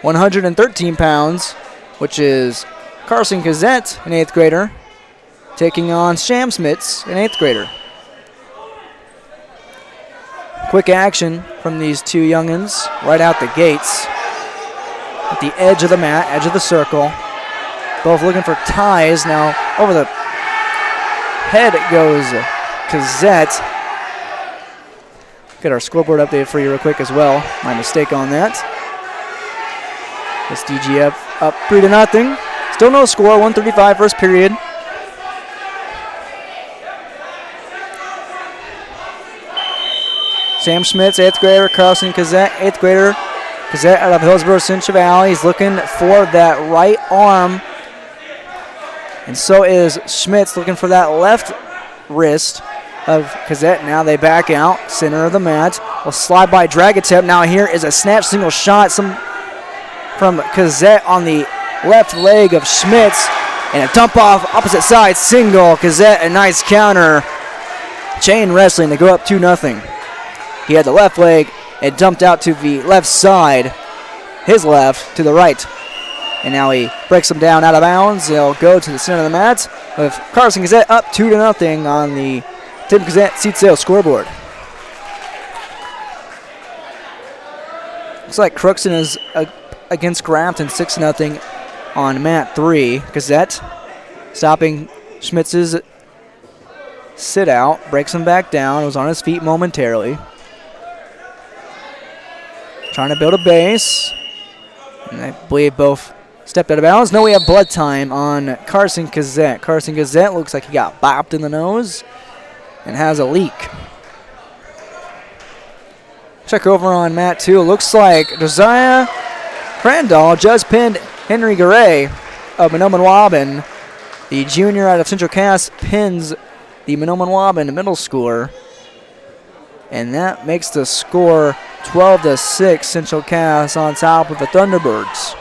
113 pounds, which is Carson Gazette, an 8th grader, taking on Sham Schmitz, an 8th grader. Quick action from these two youngins right out the gates. At the edge of the mat, edge of the circle. Both looking for ties. Now over the head goes Gazette. Get our scoreboard updated for you real quick as well. My mistake on that. This DGF up 3-0. Still no score, 1:35 first period. Sam Schmitz, 8th grader. Carlson Gazette, 8th grader. Gazette out of Hillsboro Central Valley. He's looking for that right arm. And so is Schmitz looking for that left wrist of Gazette. Now they back out, center of the mat. Will slide by, drag attempt. Now here is a snatch single shot from Gazette on the left leg of Schmitz. And a dump off opposite side single. Gazette, a nice counter. Chain wrestling to go up 2-0. He had the left leg. It dumped out to the left side. His left to the right. And now he breaks them down out of bounds. They'll go to the center of the mat with Carson Gazette up 2-0 on the Tim Gazette seat sale scoreboard. Looks like Crookston is against Grafton 6-0 on mat 3. Gazette stopping Schmitz's sit out, breaks him back down, was on his feet momentarily. Trying to build a base. And I believe both stepped out of bounds. No, we have blood time on Carson Gazette. Carson Gazette looks like he got bopped in the nose and has a leak. Check over on Mat 2. Looks like Josiah Crandall just pinned Henry Garay of Menominee-Waban. The junior out of Central Cass pins the Menominee-Waban middle schooler. And that makes the score 12-6, Central Cass on top of the Thunderbirds.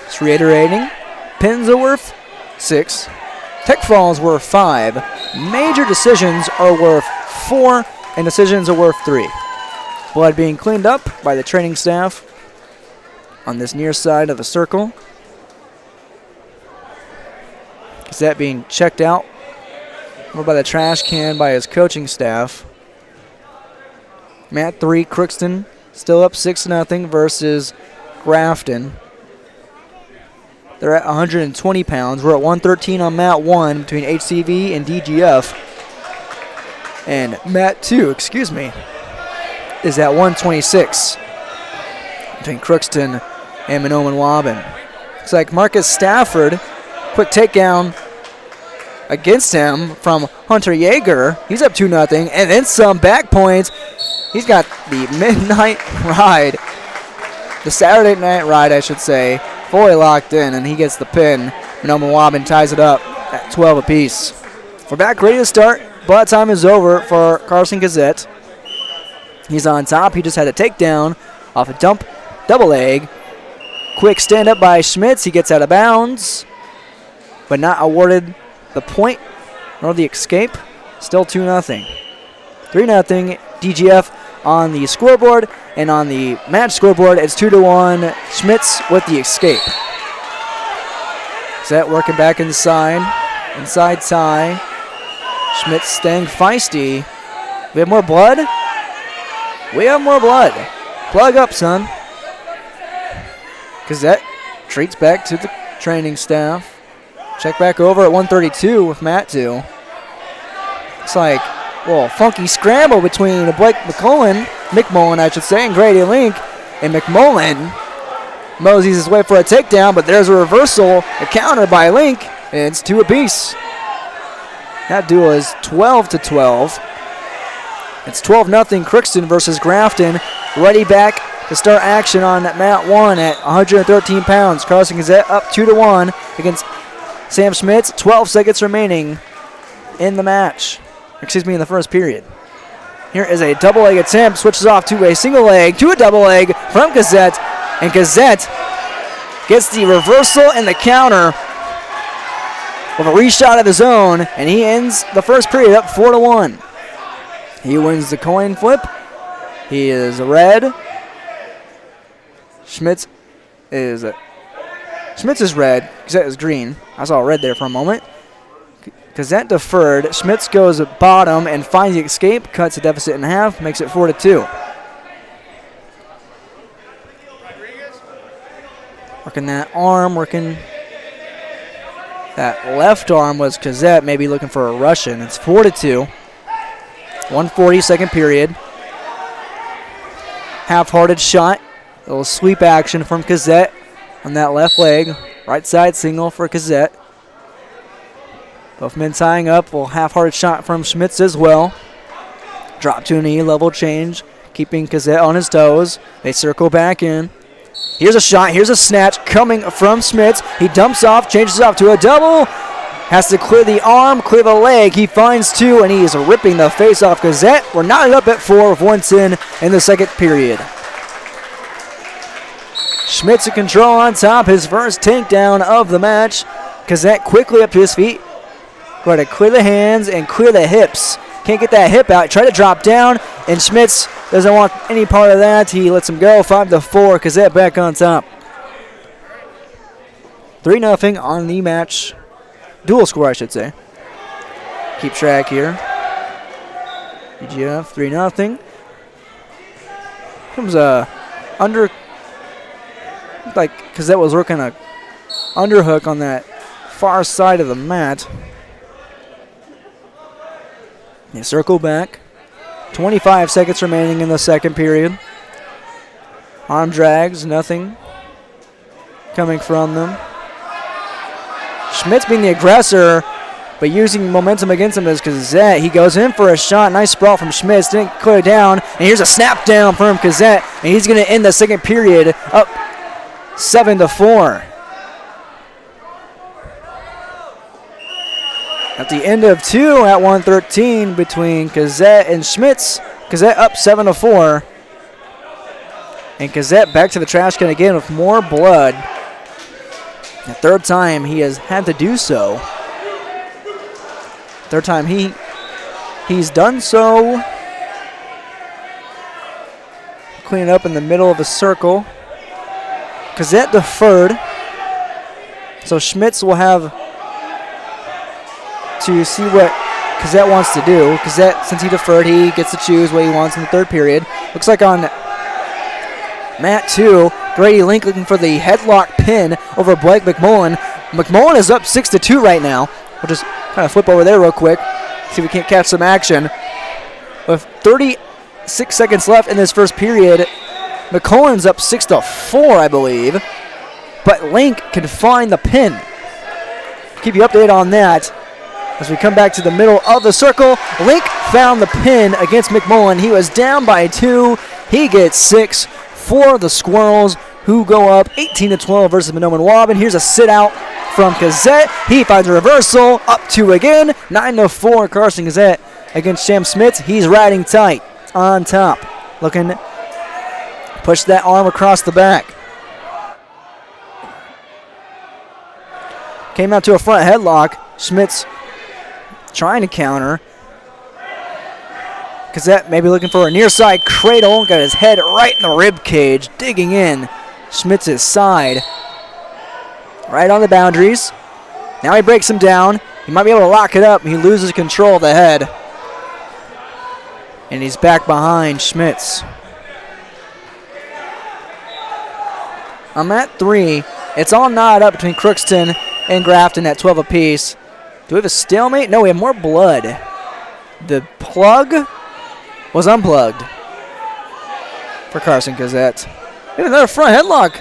Just reiterating, pins are worth 6. Tech falls worth 5. Major decisions are worth 4, and decisions are worth 3. Blood being cleaned up by the training staff on this near side of the circle. That being checked out over by the trash can by his coaching staff. Mat 3, Crookston still up 6-0 versus Grafton. They're at 120 pounds. We're at 113 on Mat 1 between HCV and DGF. And Mat 2, is at 126 between Crookston and Menominee-Waban. Looks like Marcus Stafford, quick takedown against him from Hunter Yeager. He's up 2-0, and then some back points. He's got the midnight ride, the Saturday night ride, I should say, fully locked in, and he gets the pin. Menominee-Waban ties it up at 12 apiece. We're back ready to start. Blood time is over for Carson Gazette. He's on top. He just had a takedown off a double leg. Quick stand up by Schmitz. He gets out of bounds, but not awarded the point nor the escape. Still 2-0. 3-0 DGF on the scoreboard, and on the match scoreboard it's 2-1 Schmitz with the escape. Set working back inside tie. Schmitz staying feisty. We have more blood? We have more blood. Plug up, son. Gazette treats back to the training staff. Check back over at 132 with Mat 2. Looks like a little funky scramble between Blake McMullen, and Grady Link. And McMullen moseys his way for a takedown, but there's a reversal, a counter by Link, and it's 2 apiece. That duel is 12-12. It's 12-0 Crookston versus Grafton. Ready back to start action on Mat 1 at 113 pounds. Carson Gazette up 2-1 against Sam Schmitz. 12 seconds remaining in the match. In the first period. Here is a double leg attempt. Switches off to a single leg to a double leg from Gazette. And Gazette gets the reversal and the counter with a reshot of his own. And he ends the first period up 4-1. He wins the coin flip. He is red. Schmitz is red. Gazette is green. I saw red there for a moment. Gazette deferred. Schmitz goes bottom and finds the escape. Cuts the deficit in half. Makes it 4-2. Working that arm. Working that left arm was Gazette. Maybe looking for a Russian. It's 4-2. 1:40 second period. Half-hearted shot. A little sweep action from Gazette on that left leg. Right side single for Gazette. Both men tying up. A half-hearted shot from Schmitz as well. Drop to a knee, level change, keeping Gazette on his toes. They circle back in. Here's a shot. Here's a snatch coming from Schmitz. He dumps off, changes off to a double. Has to clear the arm, clear the leg. He finds 2, and he is ripping the face off Gazette. We're knotted up at 4 with 1:10 in the second period. Schmitz in control on top. His first takedown of the match. Gazette quickly up to his feet. Going to clear the hands and clear the hips. Can't get that hip out. Try to drop down, and Schmitz doesn't want any part of that. He lets him go. 5-4. Gazette back on top. 3-0 on the match. Dual score, I should say. Keep track here. DGF 3-0. Comes under. Like Gazette was working a underhook on that far side of the mat. They circle back. 25 seconds remaining in the second period. Arm drags, nothing coming from them. Schmitz being the aggressor, but using momentum against him is Kazette. He goes in for a shot. Nice sprawl from Schmitz. Didn't clear it down. And here's a snap down from Kazette. And he's going to end the second period up 7-4. At the end of 2 at 1:13 between Kazette and Schmitz. Kazette up 7-4. And Kazette back to the trash can again with more blood. The third time he has had to do so. Third time he's done so. Clean it up in the middle of the circle. Kazette deferred. So Schmitz will have to see what Kazette wants to do. Kazette, since he deferred, he gets to choose what he wants in the third period. Looks like on mat 2, Grady Link looking for the headlock pin over Blake McMullen. McMullen is up 6-2 right now. We'll just kind of flip over there real quick, see if we can't catch some action. With 36 seconds left in this first period, McMullen's up 6-4, I believe. But Link can find the pin. Keep you updated on that. As we come back to the middle of the circle, Link found the pin against McMullen. He was down by 2. He gets 6 for the Squirrels, who go up 18-12 versus Monoman Waban. Here's a sit out from Kazette. He finds a reversal, up 2 again. 9-4 Carson Kazette against Sham Schmitz. He's riding tight on top. Looking, push that arm across the back. Came out to a front headlock. Schmitz trying to counter. Kazette maybe looking for a near side cradle. Got his head right in the rib cage, digging in Schmitz's side. Right on the boundaries. Now he breaks him down. He might be able to lock it up. He loses control of the head. And he's back behind Schmitz. On mat 3, it's all knotted up between Crookston and Grafton at 12 apiece. Do we have a stalemate? No, we have more blood. The plug was unplugged for Carson Kazette. We have another front headlock.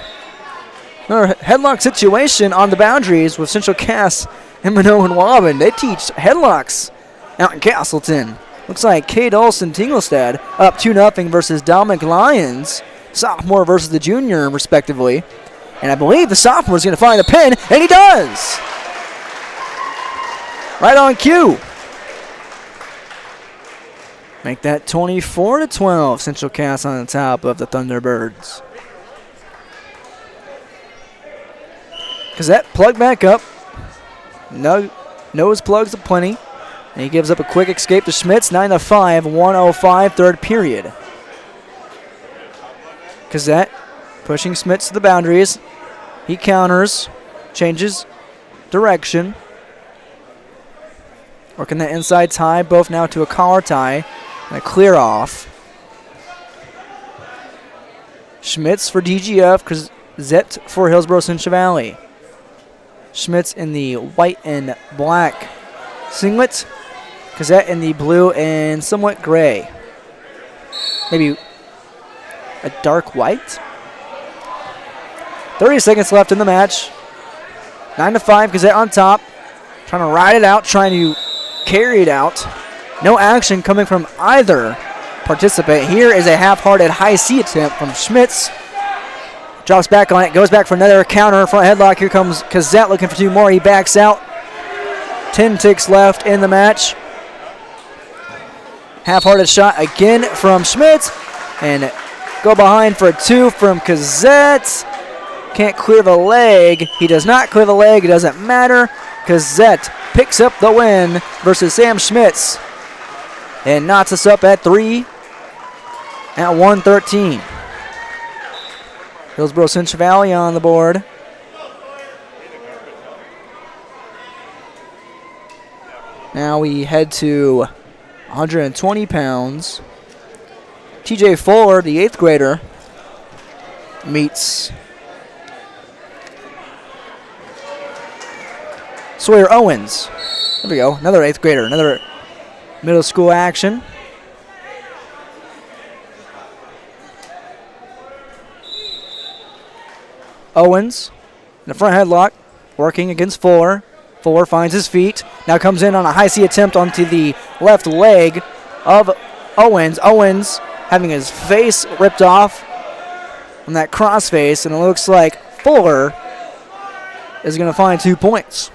Another headlock situation on the boundaries with Central Cass and Minoan Waban. They teach headlocks out in Castleton. Looks like Cade Olson Tinglestad up 2-0 versus Dominic Lyons, sophomore versus the junior, respectively. And I believe the sophomore is going to find the pin, and he does! Right on cue. Make that 24-12. Central Cass on the top of the Thunderbirds. Kazette plugged back up. Nose plugs aplenty. And he gives up a quick escape to Schmitz. 9-5, 1:05 third period. Kazette pushing Schmitz to the boundaries. He counters, changes direction. Working that inside tie, both now to a collar tie and a clear off. Schmitz for DGF, Kazette for Hillsboro Central Valley. Schmitz in the white and black singlet. Kazette in the blue and somewhat gray. Maybe a dark white. 30 seconds left in the match. 9-5, Kazette on top. Trying to ride it out, trying to carry it out. No action coming from either participant. Here is a half-hearted high C attempt from Schmitz. Drops back on it, goes back for another counter, front headlock. Here comes Kazette looking for 2 more. He backs out. 10 ticks left in the match. Half-hearted shot again from Schmitz. And go behind for 2 from Kazette. Can't clear the leg. He does not clear the leg. It doesn't matter. Kazette picks up the win versus Sam Schmitz. And knots us up at 3 at 1:13. Hillsboro Central Valley on the board. Now we head to 120 pounds. TJ Fuller, the 8th grader, meets Sawyer Owens. There we go, another 8th grader, another middle school action. Owens in the front headlock, working against Fuller. Fuller finds his feet. Now comes in on a high C attempt onto the left leg of Owens. Owens having his face ripped off on that crossface, and it looks like Fuller is going to find 2 points.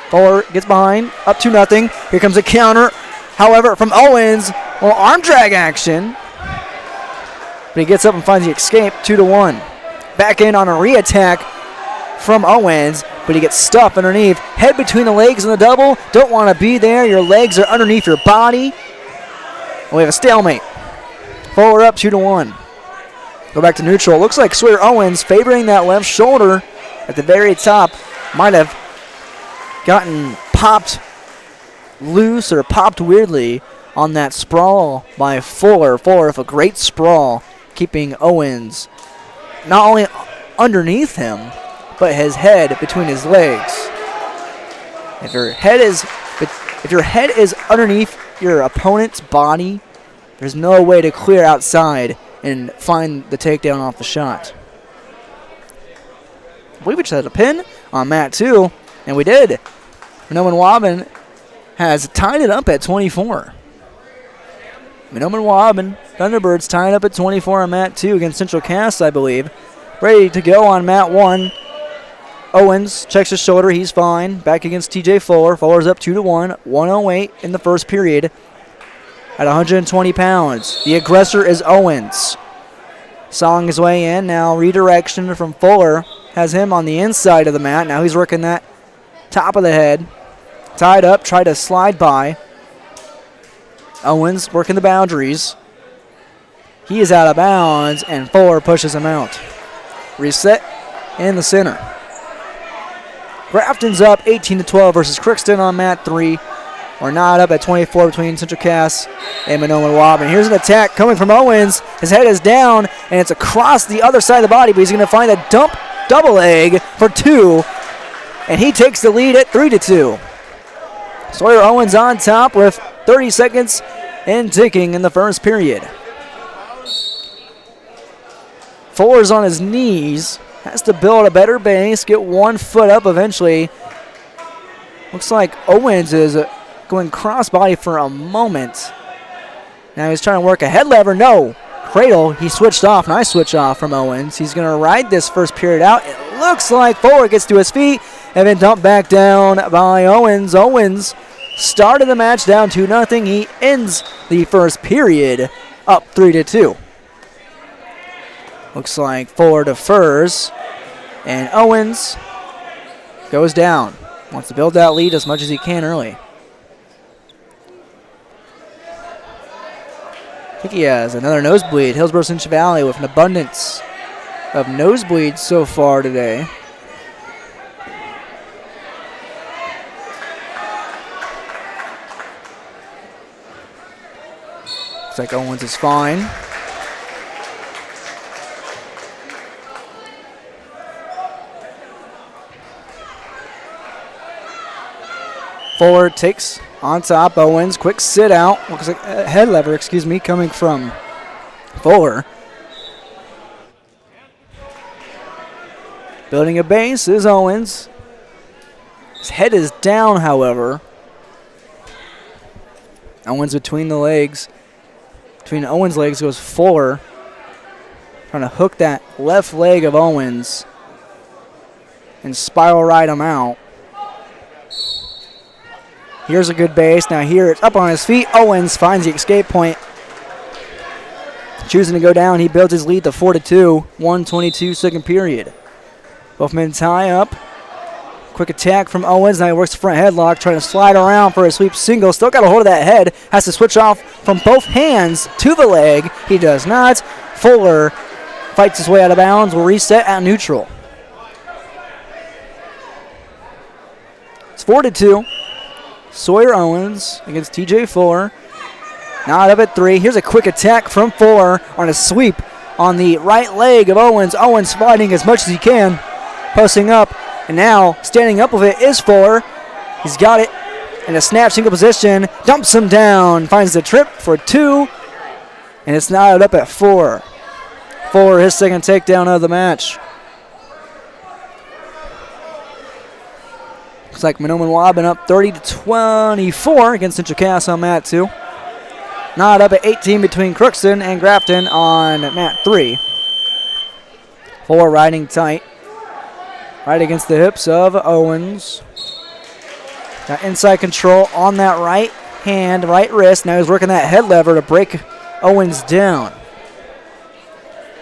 Fuller gets behind, up 2-0. Here comes a counter. However, from Owens, well, arm drag action. But he gets up and finds the escape, 2-1. Back in on a re-attack from Owens, but he gets stuffed underneath. Head between the legs in the double. Don't want to be there. Your legs are underneath your body. We have a stalemate. Fuller up 2-1. Go back to neutral. Looks like Sawyer Owens favoring that left shoulder at the very top. Might have gotten popped loose or popped weirdly on that sprawl by Fuller. Fuller with a great sprawl, keeping Owens not only underneath him, but his head between his legs. If your head is underneath your opponent's body, there's no way to clear outside and find the takedown off the shot. I believe we just had a pin on mat 2, and we did. Minoman Wabin has tied it up at 24. Minoman Wabin, Thunderbirds tied up at 24 on mat 2 against Central Cass, I believe. Ready to go on mat 1. Owens checks his shoulder. He's fine. Back against TJ Fuller. Fuller's up 2-1. 108 in the first period at 120 pounds. The aggressor is Owens. Sawing his way in. Now redirection from Fuller. Has him on the inside of the mat. Now he's working that top of the head. Tied up. Tried to slide by. Owens working the boundaries. He is out of bounds, and Fuller pushes him out. Reset in the center. Grafton's up 18-12 versus Crookston on mat 3. We're not up at 24 between Central Cass and Minoman Wabin. Here's an attack coming from Owens. His head is down, and it's across the other side of the body, but he's going to find a double leg for 2, and he takes the lead at 3-2. Sawyer Owens on top with 30 seconds and ticking in the first period. Fuller's on his knees. Has to build a better base, get 1 foot up eventually. Looks like Owens is going crossbody for a moment. Now he's trying to work a head lever. No. Cradle. He switched off. Nice switch off from Owens. He's going to ride this first period out. It looks like Fuller gets to his feet and then dumped back down by Owens. Owens started the match down 2-0. He ends the first period up 3-2. Looks like Fuller defers, and Owens goes down. Wants to build that lead as much as he can early. I think he has another nosebleed. Hillsboro Central Valley with an abundance of nosebleeds so far today. Looks like Owens is fine. Fuller takes on top. Owens, quick sit out. Looks like a head lever, coming from Fuller. Building a base is Owens. His head is down, however. Owens between the legs. Between Owens' legs goes Fuller. Trying to hook that left leg of Owens and spiral ride him out. Here's a good base. Now here it's up on his feet. Owens finds the escape point. Choosing to go down. He builds his lead to 4-2. 1:22 second period. Both men tie up. Quick attack from Owens. Now he works the front headlock. Trying to slide around for a sweep single. Still got a hold of that head. Has to switch off from both hands to the leg. He does not. Fuller fights his way out of bounds. Will reset at neutral. It's 4-2. Sawyer Owens against TJ Fuller. Now up at 3. Here's a quick attack from Fuller on a sweep on the right leg of Owens. Owens fighting as much as he can. Posting up. And now standing up with it is Fuller. He's got it in a snap single position. Dumps him down. Finds the trip for 2. And it's now up at 4. Fuller, his second takedown of the match. Looks like Monoman Wobbin up 30-24 against Central Cass on mat 2. Not up at 18 between Crookston and Grafton on mat 3. 4 riding tight. Right against the hips of Owens. Got inside control on that right hand, right wrist. Now he's working that head lever to break Owens down.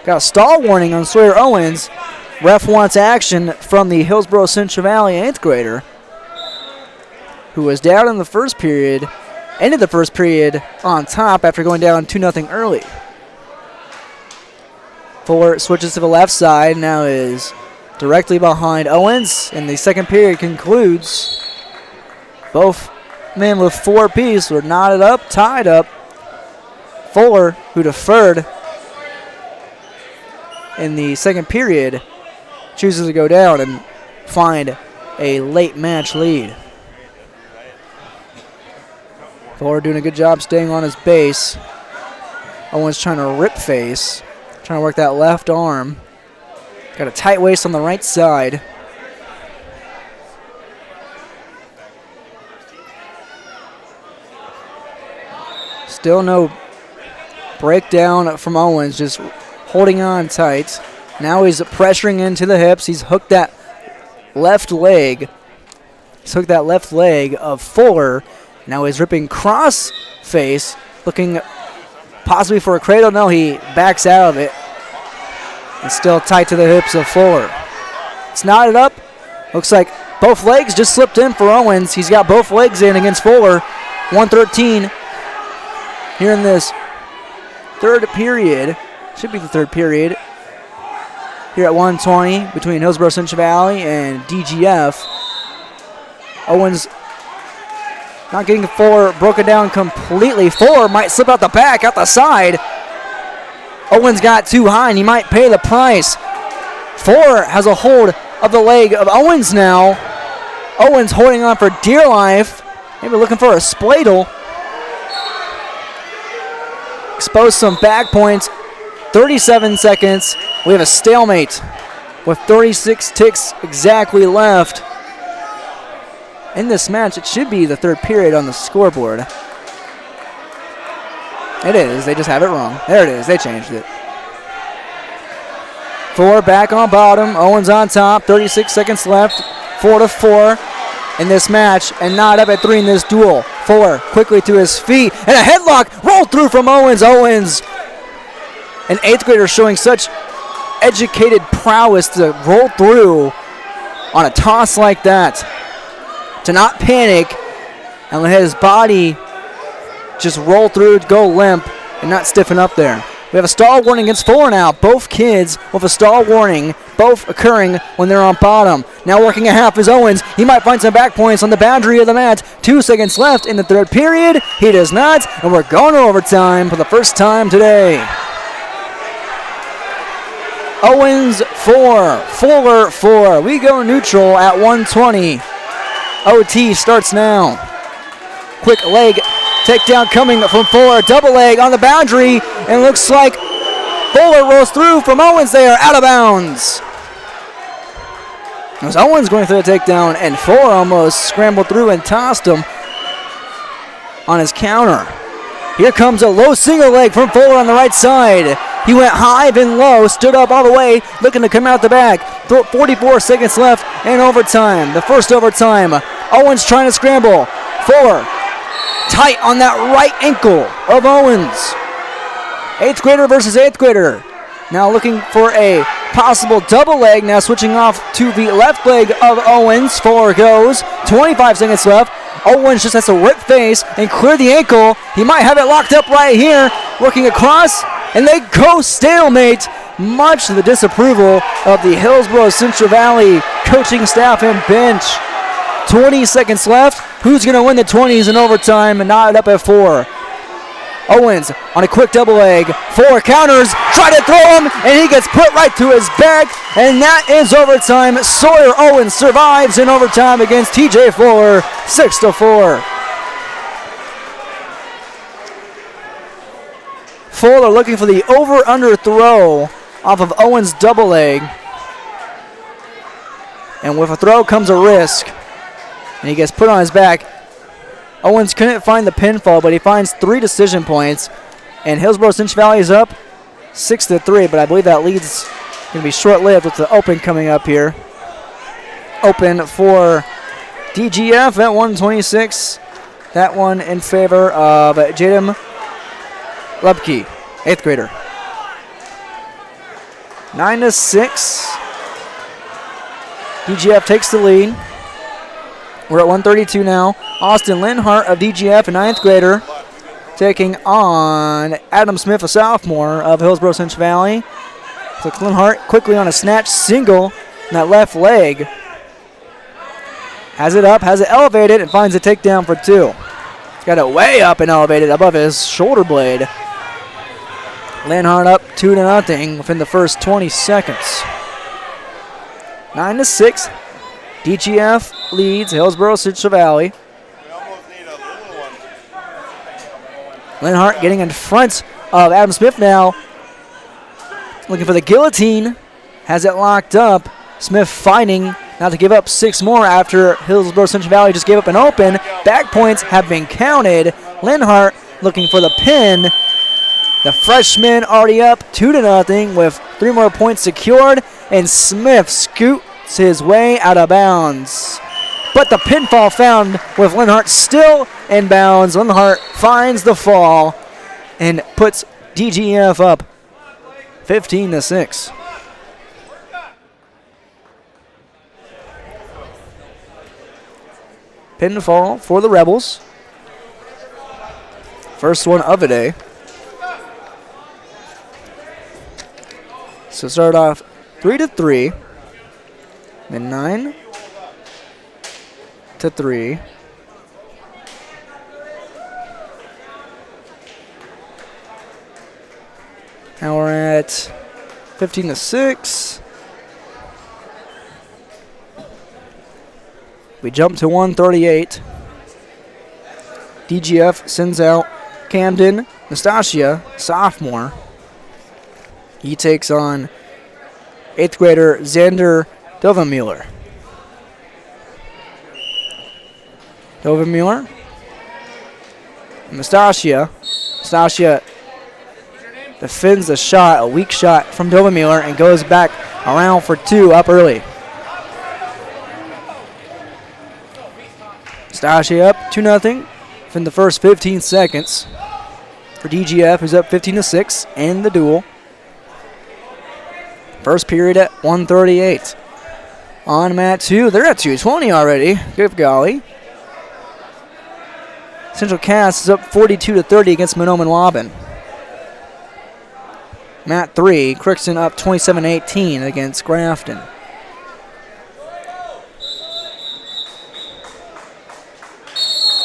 Got a stall warning on Sawyer Owens. Ref wants action from the Hillsboro Central Valley 8th grader, who was down in the first period, ended the first period on top after going down 2-0 early. Fuller switches to the left side, now is directly behind Owens, and the second period concludes. Both men with 4 apiece were knotted up, tied up. Fuller, who deferred in the second period, chooses to go down and find a late match lead. Fuller doing a good job staying on his base. Owens trying to rip face, trying to work that left arm. Got a tight waist on the right side. Still no breakdown from Owens, just holding on tight. Now he's pressuring into the hips. He's hooked that left leg. He's hooked that left leg of Fuller. Now he's ripping cross face, looking possibly for a cradle. No, he backs out of it. It's still tight to the hips of Fuller. It's knotted up. Looks like both legs just slipped in for Owens. He's got both legs in against Fuller. 1:13 here in this third period. Should be the third period. Here at 1:20 between Hillsboro Central Valley and DGF. Owens not getting Fuller broken down completely. Fuller might slip out the back, out the side. Owens got too high and he might pay the price. Fuller has a hold of the leg of Owens now. Owens holding on for dear life. Maybe looking for a spladle. Expose some back points. 37 seconds. We have a stalemate with 36 ticks exactly left. In this match, it should be the third period on the scoreboard. It is. They just have it wrong. There it is. They changed it. Fuller back on bottom. Owens on top. 36 seconds left. 4-4 in this match, and not up at 3 in this duel. Fuller quickly to his feet, and a headlock rolled through from Owens. Owens, an 8th grader showing such educated prowess to roll through on a toss like that. To not panic and let his body just roll through, go limp, and not stiffen up there. We have a stall warning against Fuller now. Both kids with a stall warning, both occurring when they're on bottom. Now working a half is Owens. He might find some back points on the boundary of the mat. 2 seconds left in the third period. He does not, and we're going to overtime for the first time today. Owens 4, Fuller 4. We go neutral at 1:20. OT starts now. Quick leg takedown coming from Fuller. Double leg on the boundary, and looks like Fuller rolls through from Owens there, out of bounds. It was Owens going through the takedown, and Fuller almost scrambled through and tossed him on his counter. Here comes a low single leg from Fuller on the right side. He went high, then low, stood up all the way, looking to come out the back. 44 seconds left in overtime. The first overtime. Owens trying to scramble. Fuller tight on that right ankle of Owens. 8th grader versus 8th grader. Now looking for a possible double leg. Now switching off to the left leg of Owens. Fuller goes. 25 seconds left. Owens just has to rip face and clear the ankle. He might have it locked up right here. Working across, and they go stalemate. Much to the disapproval of the Hillsboro Central Valley coaching staff and bench. 20 seconds left. Who's going to win the 20s in overtime and knotted up at 4? Owens on a quick double leg. Fuller counters, try to throw him, and he gets put right to his back, and that is overtime. Sawyer Owens survives in overtime against TJ Fuller, 6-4. Fuller looking for the over-under throw off of Owens' double leg. And with a throw comes a risk. and he gets put on his back. Owens couldn't find the pinfall, but he finds 3 decision points, and Hillsboro Central Valley is up 6-3, but I believe that lead's going to be short-lived with the open coming up here. Open for DGF at 126. That one in favor of Jadam Lubke, 8th grader. 9-6. DGF takes the lead. We're at 132 now. Austin Linhart of DGF, a 9th grader, taking on Adam Smith, a sophomore of Hillsboro Central Valley. So Linhart quickly on a snatch single in that left leg. Has it up, has it elevated, and finds a takedown for 2. He's got it way up and elevated above his shoulder blade. Linhart up 2-0 within the first 20 seconds. 9-6. DGF leads Hillsboro Central Valley. Linhart getting in front of Adam Smith now. Looking for the guillotine. Has it locked up. Smith fighting not to give up 6 more after Hillsboro Central Valley just gave up an open. Back points have been counted. Linhart looking for the pin. The freshman already up 2-0 with 3 more points secured. And Smith scoots his way out of bounds. But the pinfall found with Linhart still in bounds. Linhart finds the fall and puts DGF up 15-6. Pinfall for the Rebels. First one of the day. So start off 3-3. Then 9-3. Now we're at 15-6. We jump to 138. DGF sends out Camden Nastasia, sophomore. He takes on 8th grader Xander Dovenmuller. Dovenmuller. Nastasia defends a shot, a weak shot from Dovenmuller, and goes back around for 2 up early. Nastasia up 2-0 from the first 15 seconds for DGF, who's up 15-6 in the duel. First period at 138. On mat 2, they're at 220 already. Good golly. Central Cass is up 42-30 against Monoman Waban. Mat 3, Crookston up 27-18 against Grafton.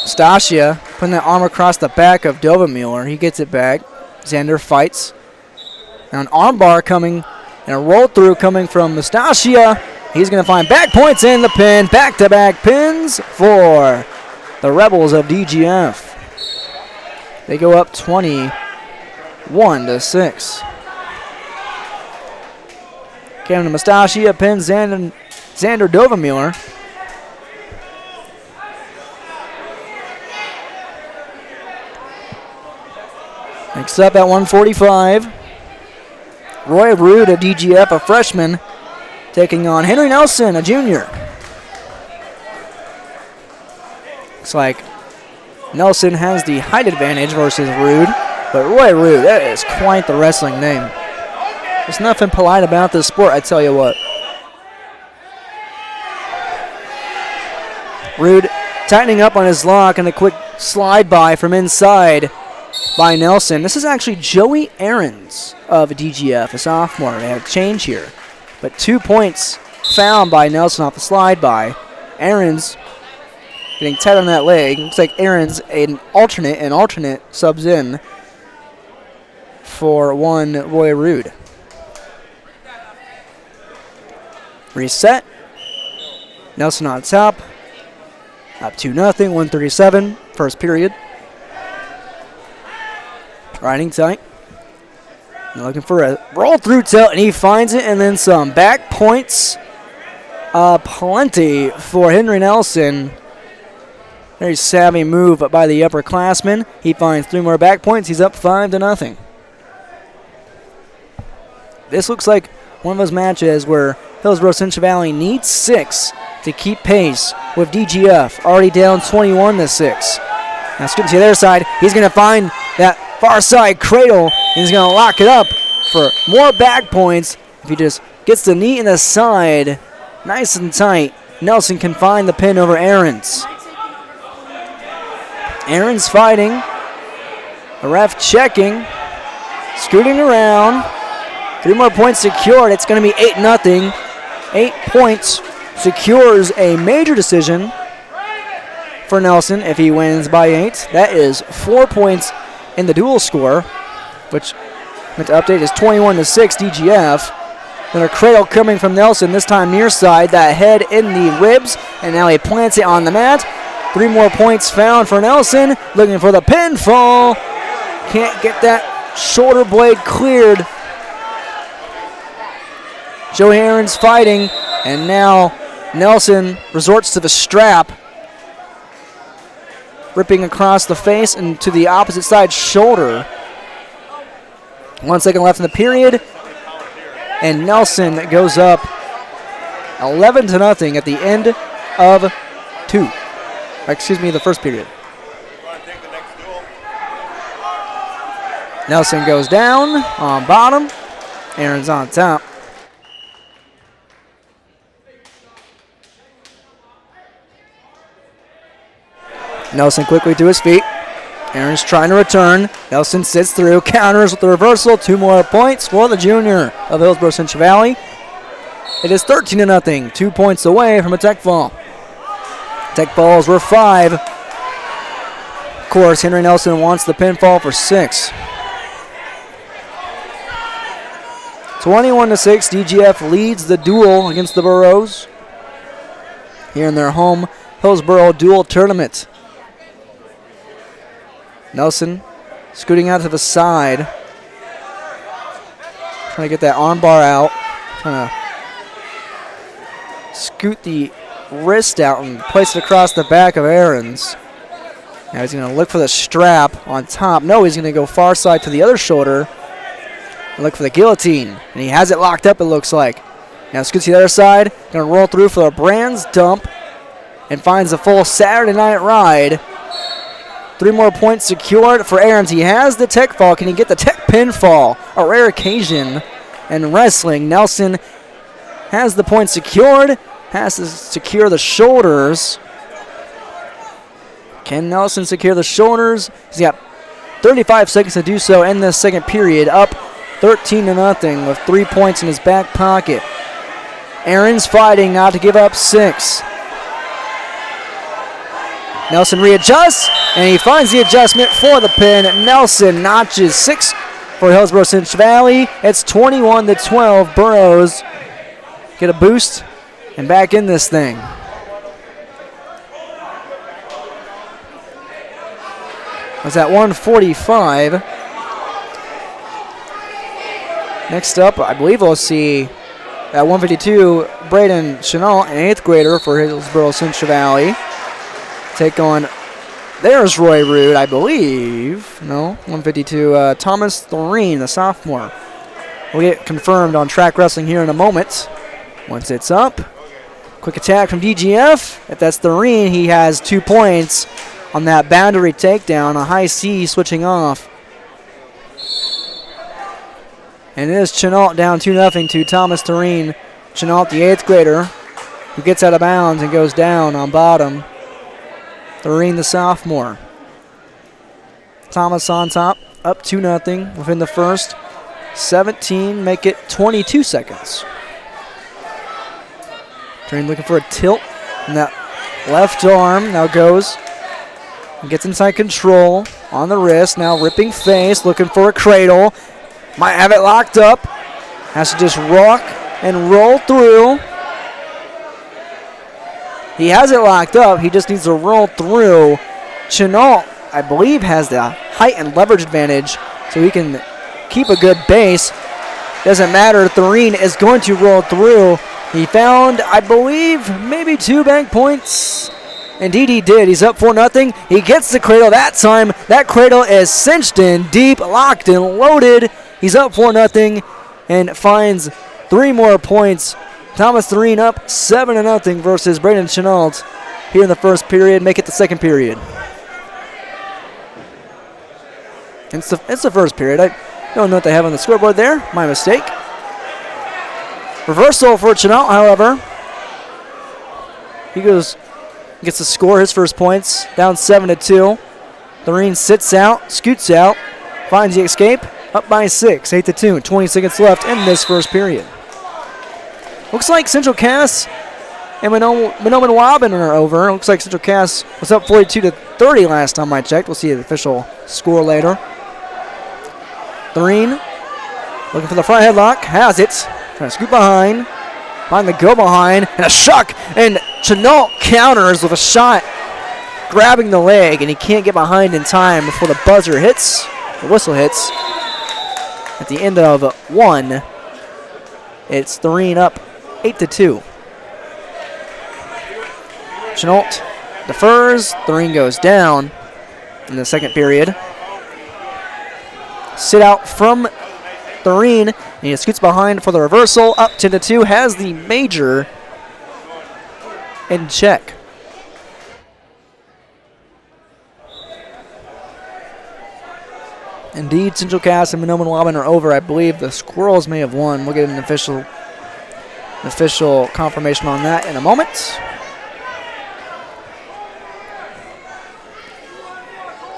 Stasia putting that arm across the back of Dovenmuller. He gets it back. Xander fights. Now an arm bar coming and a roll through coming from Nastasia. He's going to find back points in the pin. Back-to-back pins for the Rebels of DGF. They go up 21-6. Camden Nastasia pins Xander Dovenmuller. Next up at 145, Roy Rude of DGF, a freshman, taking on Henry Nelson, a junior. Looks like Nelson has the height advantage versus Rude, but Roy Rude, that is quite the wrestling name. There's nothing polite about this sport, I tell you what. Rude tightening up on his lock and a quick slide by from inside by Nelson. This is actually Joey Ahrens of DGF, a sophomore. They have a change here. But 2 points found by Nelson off the slide by. Ahrens getting tight on that leg. Looks like Ahrens an alternate subs in for one Roy Rude. Reset. Nelson on top. Up 2-0, 137, first period. Riding tight. Looking for a roll through tilt, and he finds it, and then some. Back points plenty for Henry Nelson. Very savvy move by the upperclassman. He finds 3 more back points. He's up 5-0. This looks like one of those matches where Hillsboro Central Valley needs 6 to keep pace with DGF, already down 21-6. Now scooping to the other side. He's going to find that far side cradle, and he's going to lock it up for more back points. If he just gets the knee in the side, nice and tight, Nelson can find the pin over Ahrens. Ahrens fighting. The ref checking. Scooting around. 3 more points secured. It's going to be 8-0. 8 points secures a major decision for Nelson if he wins by 8. That is 4 points in the dual score, which meant to update is 21-6 DGF. Then a cradle coming from Nelson, this time near side. That head in the ribs, and now he plants it on the mat. 3 more points found for Nelson. Looking for the pinfall. Can't get that shoulder blade cleared. Joey Ahrens fighting, and now Nelson resorts to the strap. Ripping across the face and to the opposite side shoulder. 1 second left in the period. And Nelson goes up 11-0 at the end of the first period. Nelson goes down on bottom. Ahrens on top. Nelson quickly to his feet. Ahrens trying to return. Nelson sits through, counters with the reversal. 2 more points for the junior of Hillsboro Central Valley. It is 13-0, 2 points away from a tech fall. Tech falls were 5. Of course, Henry Nelson wants the pinfall for 6. 21-6, DGF leads the duel against the Burros here in their home Hillsboro dual tournament. Nelson scooting out to the side. Trying to get that arm bar out. Trying to scoot the wrist out and place it across the back of Ahrens. Now he's going to look for the strap on top. No, he's going to go far side to the other shoulder and look for the guillotine. And he has it locked up, it looks like. Now scoots to the other side. Going to roll through for a Brands dump and finds a full Saturday night ride. 3 more points secured for Ahrens. He has the tech fall. Can he get the tech pinfall? A rare occasion in wrestling. Nelson has the point secured. Has to secure the shoulders. Can Nelson secure the shoulders? He's got 35 seconds to do so in the second period. Up 13-0 with 3 points in his back pocket. Ahrens fighting not to give up 6. Nelson readjusts, and he finds the adjustment for the pin. Nelson notches 6 for Hillsboro Central Valley. It's 21-12. Burros get a boost and back in this thing. It's at 145. Next up, I believe we'll see at 152, Braden Chenault, an 8th grader for Hillsboro Central Valley. Take on, there's Roy Rude, I believe. No, 152, Thomas Thoreen, the sophomore. We'll get confirmed on Track Wrestling here in a moment. Once it's up, quick attack from DGF. If that's Thoreen, he has 2 points on that boundary takedown. A high C switching off. And it is Chenault down 2-0 to Thomas Thoreen. Chenault, the 8th grader, who gets out of bounds and goes down on bottom. Thoreen, the sophomore. Thomas on top, up 2-0 within the first 17, make it 22 seconds. Thoreen looking for a tilt, and that left arm now goes and gets inside control on the wrist. Now ripping face, looking for a cradle. Might have it locked up. Has to just rock and roll through. He has it locked up. He just needs to roll through. Chenault, I believe, has the height and leverage advantage, so he can keep a good base. Doesn't matter. Thoreen is going to roll through. He found, I believe, maybe 2 bank points. Indeed he did. He's up 4-0. He gets the cradle that time. That cradle is cinched in deep, locked and loaded. He's up 4-0 and finds 3 more points. Thomas Thureen up 7-0 versus Braden Chenault here in the first period. Make it the second period. It's the first period. I don't know what they have on the scoreboard there. My mistake. Reversal for Chenault, however. He gets to score his first points, down 7-2. Thureen sits out, scoots out, finds the escape, up by 6, 8-2. 20 seconds left in this first period. Looks like Central Cass and Menominee-Waban are over. Looks like Central Cass was up 42-30 last time I checked. We'll see the official score later. Thureen looking for the front headlock, has it. Trying to scoot behind, find the go behind, and a shuck. And Chenault counters with a shot, grabbing the leg, and he can't get behind in time before the buzzer hits, the whistle hits. At the end of 1, it's Thureen up 8-2. Chenault defers, Thureen goes down in the second period. Sit out from Thureen, and he scoots behind for the reversal, up 10-2, has the major in check. Indeed, Central Cass and Menominee-Waban are over. I believe the Squirrels may have won. We'll get an official confirmation on that in a moment.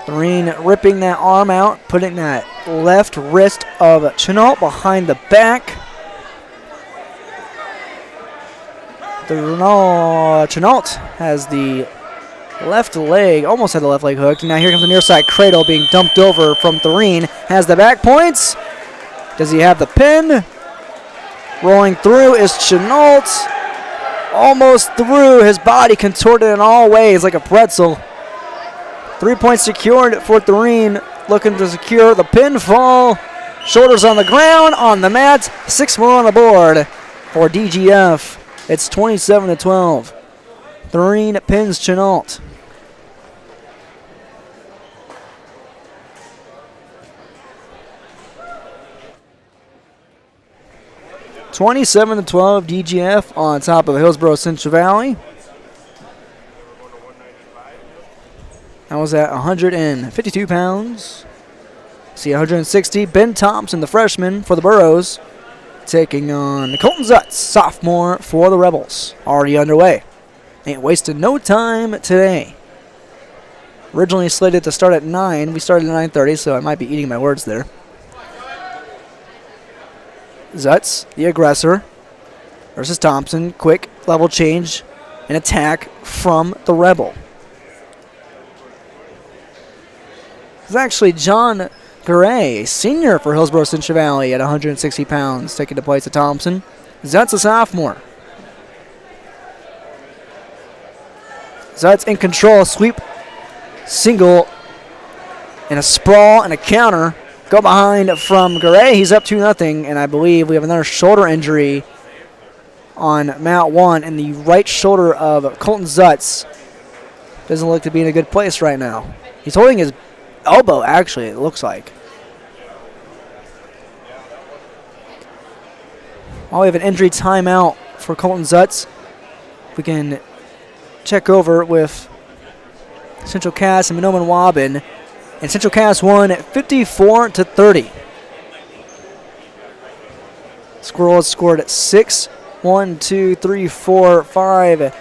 Thureen ripping that arm out, putting that left wrist of Chenault behind the back. Chenault has the left leg, almost had the left leg hooked. Now here comes the near side cradle being dumped over from Thureen. Has the back points. Does he have the pin? Rolling through is Chenault. Almost through, his body contorted in all ways like a pretzel. 3 points secured for Thureen, looking to secure the pinfall. Shoulders on the ground, on the mat. 6 more on the board for DGF. It's 27-12. Thureen pins Chenault. (27-12) DGF on top of Hillsboro Central Valley. That was at 152 pounds. See 160. Ben Thompson, the freshman for the Burros, taking on Colton Zutz, sophomore for the Rebels. Already underway. Ain't wasting no time today. Originally slated to start at 9. We started at 9:30, so I might be eating my words there. Zutz, the aggressor, versus Thompson. Quick level change and attack from the Rebel. It's actually John Gray, senior for Hillsboro Central Valley at 160 pounds, taking the place of Thompson. Zutz, a sophomore. Zutz in control, sweep, single, and a sprawl and a counter. Go behind from Gray. He's up 2-0, and I believe we have another shoulder injury on Mount 1, and the right shoulder of Colton Zutz doesn't look to be in a good place right now. He's holding his elbow, actually, it looks like. While we have an injury timeout for Colton Zutz, we can check over with Central Cass and Menominee-Waban. And Central Cass won 54-30. Squirrels scored at 6, 1, 2, 3, 4, 5,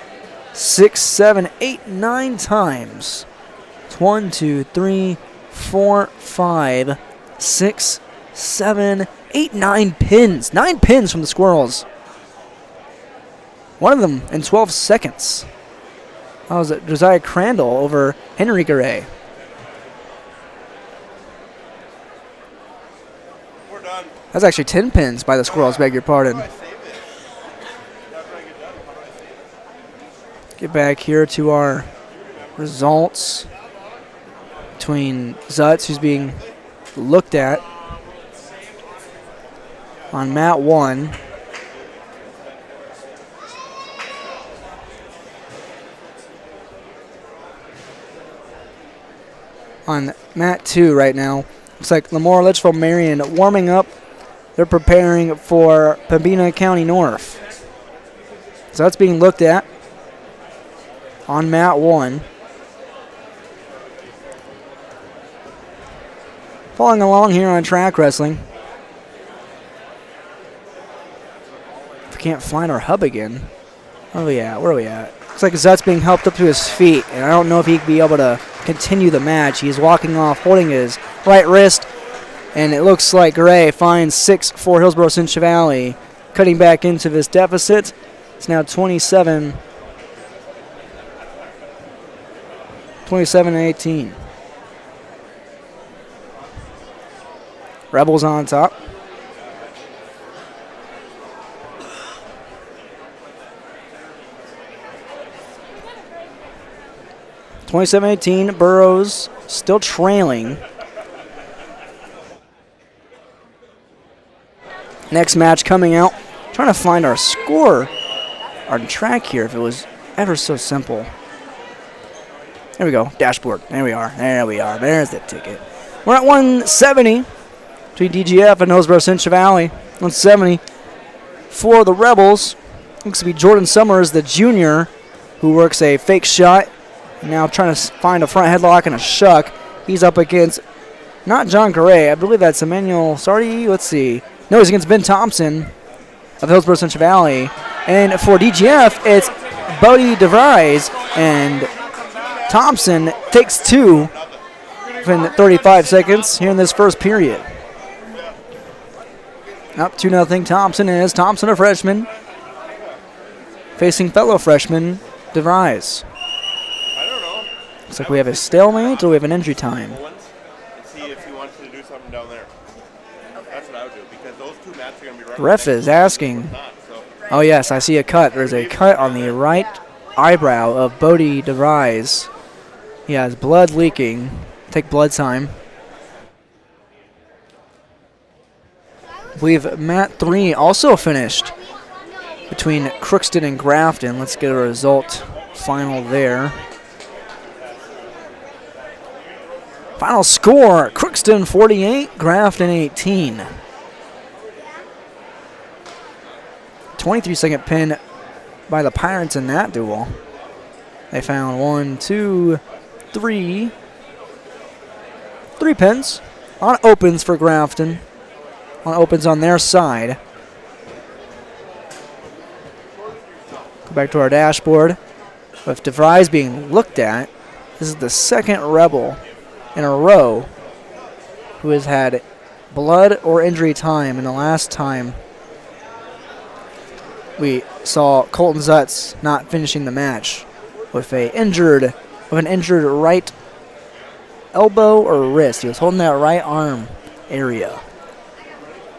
6, 7, 8, 9 times. It's 1, 2, 3, 4, 5, 6, 7, 8, 9 pins. 9 pins from the Squirrels. One of them in 12 seconds. That was Josiah Crandall over Henry Garay. That's actually 10 pins by the Squirrels, beg your pardon. Get back here to our results between Zutz, who's being looked at on mat 1. on mat 2 right now. Looks like Lemoore Litchfield Marion warming up. They're preparing for Pembina County North. So that's being looked at on mat 1. Following along here on track wrestling. If we can't find our hub again. Where are we at? Looks like Zut's being helped up to his feet, and I don't know if he'd be able to continue the match. He's walking off, holding his right wrist, and it looks like Gray finds 6 for Hillsboro Central Valley, cutting back into this deficit. It's now 27-18. Rebels on top. (27-18). Burroughs still trailing. Next match coming out. Trying to find our score on track here if it was ever so simple. There we go. Dashboard. There we are. There's the ticket. We're at 170 between DGF and Hillsboro Central Valley. 170 for the Rebels. Looks to be Jordan Summers, the junior, who works a fake shot. Now trying to find a front headlock and a shuck. He's up against not John Gray. I believe that's Emmanuel Sardi. Let's see. No, he's against Ben Thompson of Hillsboro Central Valley. And for DGF, it's Bodie DeVries. And Thompson takes 2 within 35 seconds here in this first period. Up 2-0 Thompson is. Thompson, a freshman, facing fellow freshman DeVries. Looks like we have a stalemate or we have an injury time. See if he wants to do something down there. That's what I would do because those 2 mats are going to be right. Ref is asking. Oh yes, I see a cut. There's a cut on the right eyebrow of Bodie DeVries. He has blood leaking. Take blood time. I believe mat 3 also finished between Crookston and Grafton. Let's get a result final there. Final score, Crookston 48, Grafton 18. 23-second pin by the Pirates in that duel. They found 3 pins on opens for Grafton. On opens on their side. Go back to our dashboard. With DeVries being looked at, this is the second Rebel in a row who has had blood or injury time, and the last time we saw Colton Zutz not finishing the match with an injured right elbow or wrist. He was holding that right arm area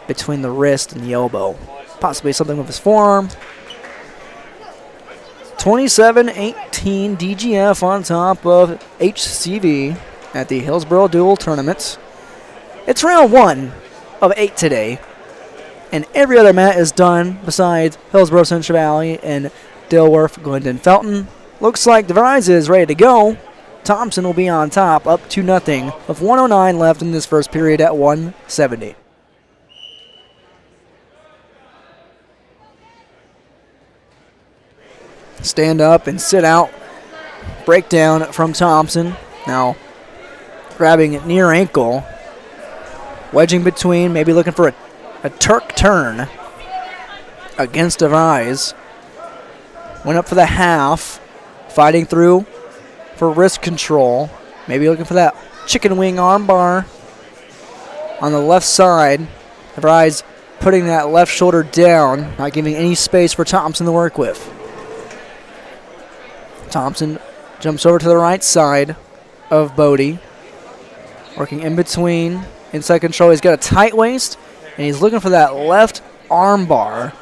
between the wrist and the elbow, possibly something with his forearm. 27-18 DGF on top of HCV at the Hillsboro Dual Tournament. It's round 1 of 8 today, and every other mat is done besides Hillsboro Central Valley and Dilworth Glendon Felton. Looks like DeVries is ready to go. Thompson will be on top, up 2-0, with 1:09 left in this first period at 170. Stand up and sit out. Breakdown from Thompson. Now grabbing near ankle. Wedging between, maybe looking for a Turk turn against DeVries. Went up for the half. Fighting through for wrist control. Maybe looking for that chicken wing arm bar on the left side. DeVries putting that left shoulder down, not giving any space for Thompson to work with. Thompson jumps over to the right side of Bodie. Working in between. Inside control. He's got a tight waist. And he's looking for that left arm bar.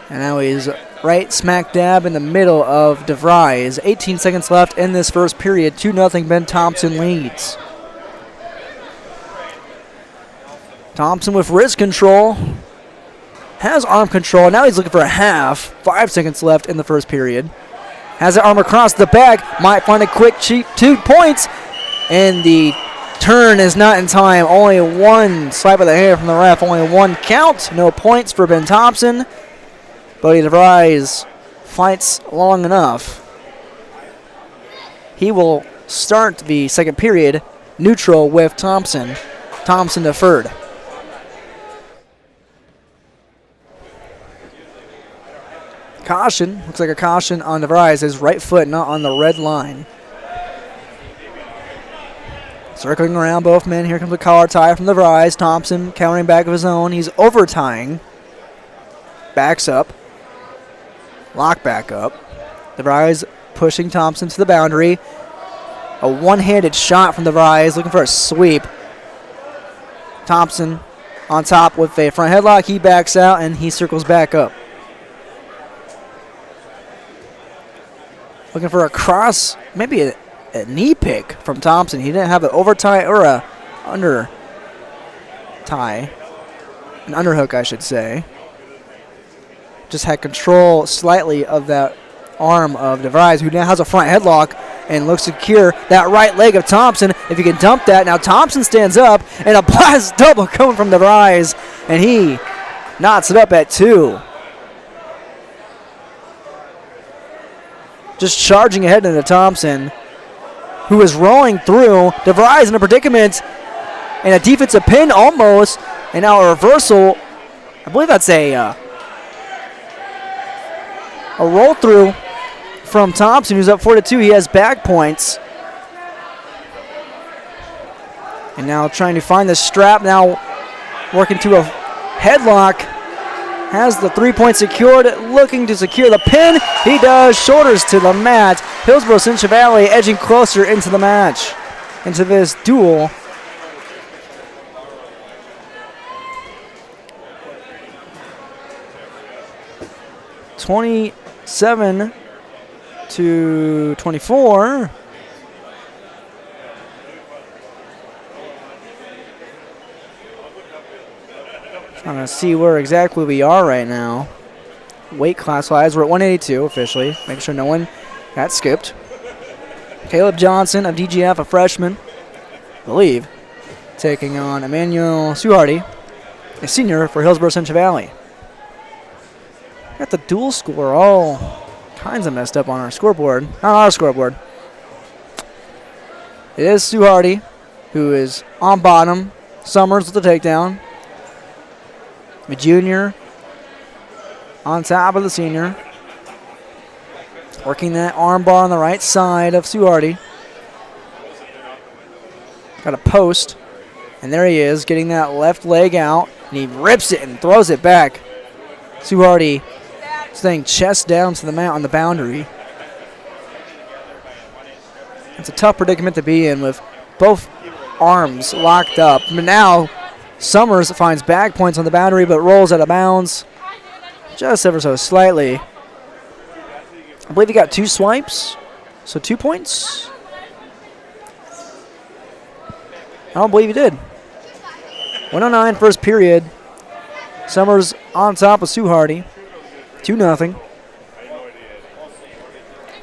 And now he's right smack dab in the middle of DeVries. 18 seconds left in this first period. 2-0 Ben Thompson leads. Thompson with wrist control. Has arm control. Now he's looking for a half. 5 seconds left in the first period. Has the arm across the back. Might find a quick cheap 2 points. And the turn is not in time. Only one swipe of the hand from the ref. Only one count. No points for Ben Thompson. Bodie DeVries fights long enough. He will start the second period neutral with Thompson. Thompson deferred. Caution. Looks like a caution on DeVries. His right foot not on the red line. Circling around both men. Here comes a collar tie from DeVries. Thompson countering back of his own. He's over tying. Backs up. Lock back up. DeVries pushing Thompson to the boundary. A one-handed shot from DeVries, looking for a sweep. Thompson on top with a front headlock. He backs out and he circles back up. Looking for a cross, maybe a knee pick from Thompson. He didn't have an over tie or a under tie. An underhook, I should say. Just had control slightly of that arm of DeVries, who now has a front headlock and looks to secure that right leg of Thompson. If you can dump that, now Thompson stands up, and a blast double coming from DeVries, and he knots it up at 2. Just charging ahead into Thompson, who is rolling through. DeVries in a predicament, and a defensive pin almost, and now a reversal. I believe that's a roll through from Thompson, who's up 4-2. He has back points. And now trying to find the strap, now working to a headlock. Has the 3 points secured, looking to secure the pin. He does, shoulders to the mat. Hillsboro Central Valley edging closer into the match, into this duel. (27-24). Trying to see where exactly we are right now. Weight class wise, we're at 182 officially. Making sure no one got skipped. Caleb Johnson of DGF, a freshman, I believe, taking on Emmanuel Suharty, a senior for Hillsboro Central Valley. Got the dual score all kinds of messed up on our scoreboard. Not our scoreboard. It is Suharty, who is on bottom. Summers with the takedown. The junior on top of the senior. Working that arm bar on the right side of Suharty. Got a post. And there he is, getting that left leg out. And he rips it and throws it back. Suharty staying chest down to the mat on the boundary. It's a tough predicament to be in with both arms locked up. But now Summers finds back points on the boundary, but rolls out of bounds just ever so slightly. I believe he got 2 swipes, so 2 points. I don't believe he did. 109 first period. Summers on top of Suharty. 2-0.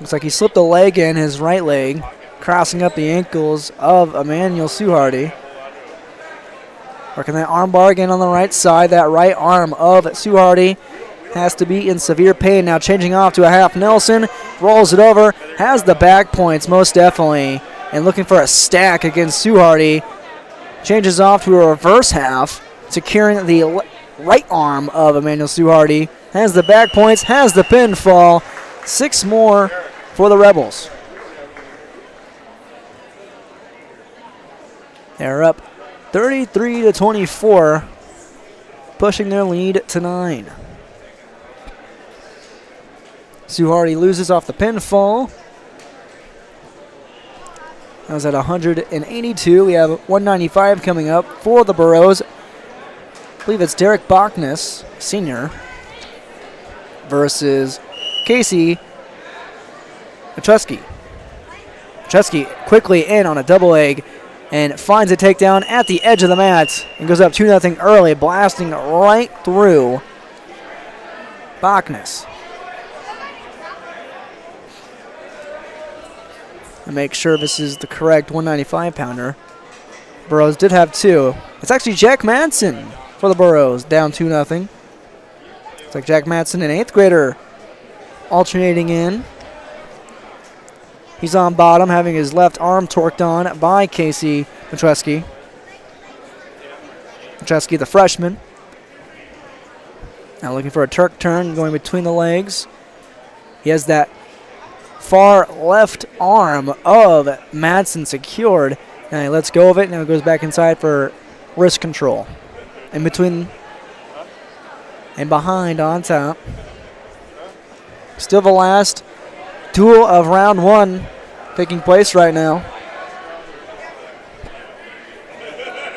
Looks like he slipped a leg in, his right leg, crossing up the ankles of Emmanuel Suharty. Working that arm bar again on the right side. That right arm of Suharty has to be in severe pain. Now changing off to a half Nelson. Rolls it over. Has the back points most definitely. And looking for a stack against Suharty. Changes off to a reverse half. Securing the right arm of Emmanuel Suharty. Has the back points. Has the pinfall. 6 more for the Rebels. They're up 33-24, pushing their lead to 9. Suharty loses off the pinfall. That was at 182. We have 195 coming up for the Burros. I believe it's Derek Bachnes, senior, versus Casey Petruski. Petruski quickly in on a double leg and finds a takedown at the edge of the mat and goes up 2-0 early, blasting right through Bachnes. And make sure this is the correct 195-pounder. Burrows did have 2. It's actually Jack Madsen for the Burrows, down 2-0. It's like Jack Madsen, an 8th grader, alternating in. He's on bottom, having his left arm torqued on by Casey Matreski. Matreski, the freshman. Now looking for a Turk turn, going between the legs. He has that far left arm of Madsen secured. Now he lets go of it. Now it goes back inside for wrist control. In between and behind on top. Still the last duel of round 1 taking place right now.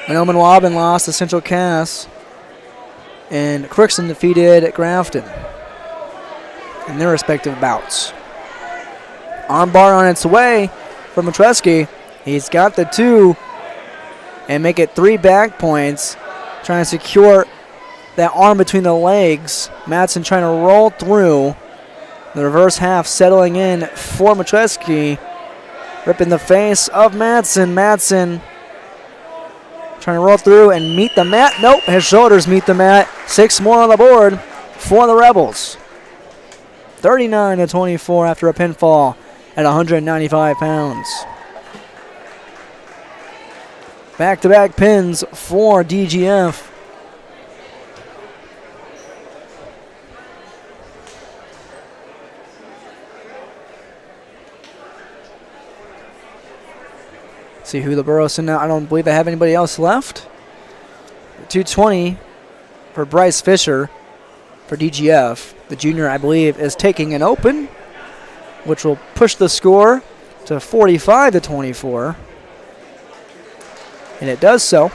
Monoman Wobbin lost to Central Cass. And Crookston defeated Grafton in their respective bouts. Armbar on its way from Matreski. He's got the 2 and make it 3 back points. Trying to secure that arm between the legs. Madsen trying to roll through. The reverse half settling in for Matreski. Ripping the face of Madsen. Madsen trying to roll through and meet the mat. Nope, his shoulders meet the mat. 6 more on the board for the Rebels. 39-24 after a pinfall at 195 pounds. Back-to-back pins for DGF. See who the Burrows send out. I don't believe they have anybody else left. 220 for Bryce Fisher for DGF. The junior, I believe, is taking an open, which will push the score to 45-24. And it does so.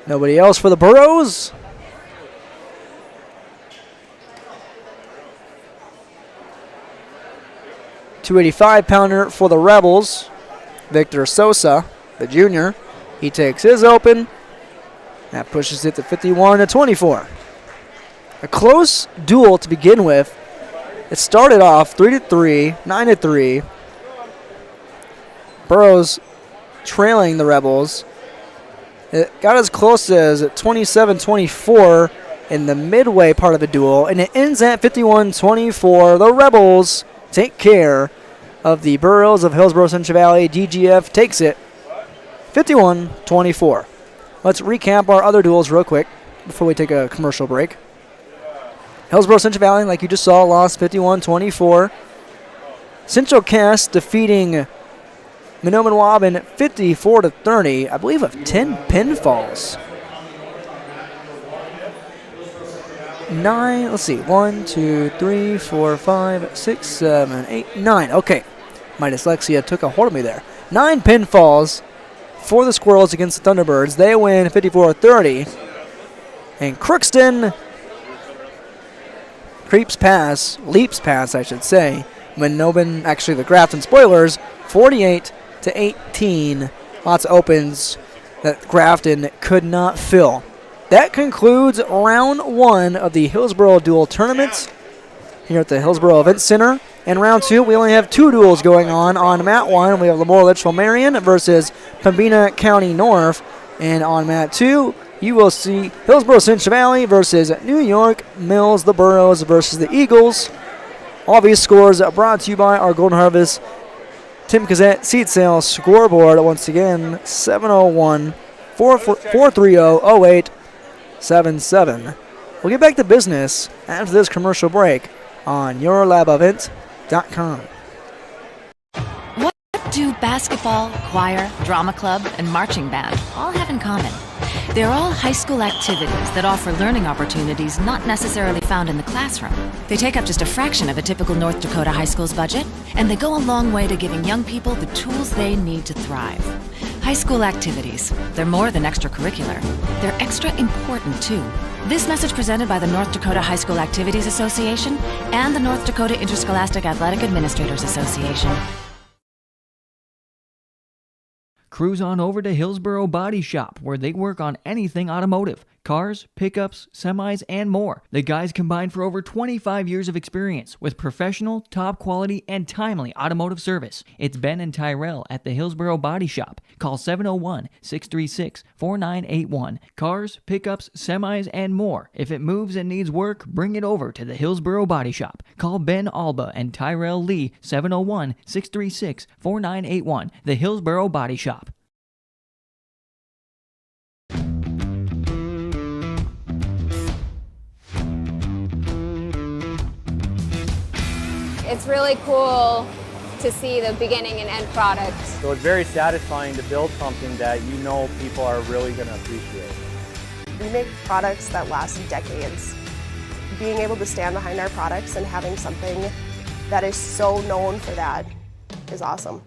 Nobody else for the Burrows. .285-pounder for the Rebels. Victor Sosa, the junior. He takes his open. That pushes it to 51-24. A close duel to begin with. It started off 3-3, 9-3. Burrows trailing the Rebels. It got as close as 27-24 in the midway part of the duel, and it ends at 51-24. The Rebels take care of the Burrows of Hillsboro Central Valley. DGF takes it 51-24. Let's recap our other duels real quick before we take a commercial break. Hillsboro Central Valley, like you just saw, lost 51-24. Central Cass defeating Monoman Wobbin 54-30, I believe of 10 pinfalls. 9, let's see, 1, 2, 3, 4, 5, 6, 7, 8, 9. Okay, my dyslexia took a hold of me there. 9 pinfalls for the Squirrels against the Thunderbirds. They win 54-30. And Crookston leaps past, I should say, Monoman, actually the Grafton Spoilers, 48-18. Lots of opens that Grafton could not fill. That concludes round 1 of the Hillsboro Duel Tournament here at the Hillsboro Event Center. In round 2, we only have 2 duels going on. On mat 1, we have Lamora Litchfield Marion versus Pembina County North. And on mat 2, you will see Hillsboro Central Valley versus New York Mills, the Burrows versus the Eagles. All these scores are brought to you by our Golden Harvest Tim Kazette Seed Sales Scoreboard. Once again, 701-430-0877. We'll get back to business after this commercial break on YourLabEvent.com. What do basketball, choir, drama club, and marching band all have in common? They're all high school activities that offer learning opportunities not necessarily found in the classroom. They take up just a fraction of a typical North Dakota high school's budget, and they go a long way to giving young people the tools they need to thrive. High school activities, they're more than extracurricular. They're extra important, too. This message presented by the North Dakota High School Activities Association and the North Dakota Interscholastic Athletic Administrators Association. Cruise on over to Hillsboro Body Shop, where they work on anything automotive. cars, pickups, semis, and more. The guys combine for over 25 years of experience with professional, top quality, and timely automotive service. It's Ben and Tyrell at the Hillsboro Body Shop. Call 701-636-4981. Cars, pickups, semis, and more. If it moves and needs work, bring it over to the Hillsboro Body Shop. Call Ben Alba and Tyrell Lee, 701-636-4981. The Hillsboro Body Shop. It's really cool to see the beginning and end product. So it's very satisfying to build something that you know people are really going to appreciate. We make products that last decades. Being able to stand behind our products and having something that is so known for that is awesome.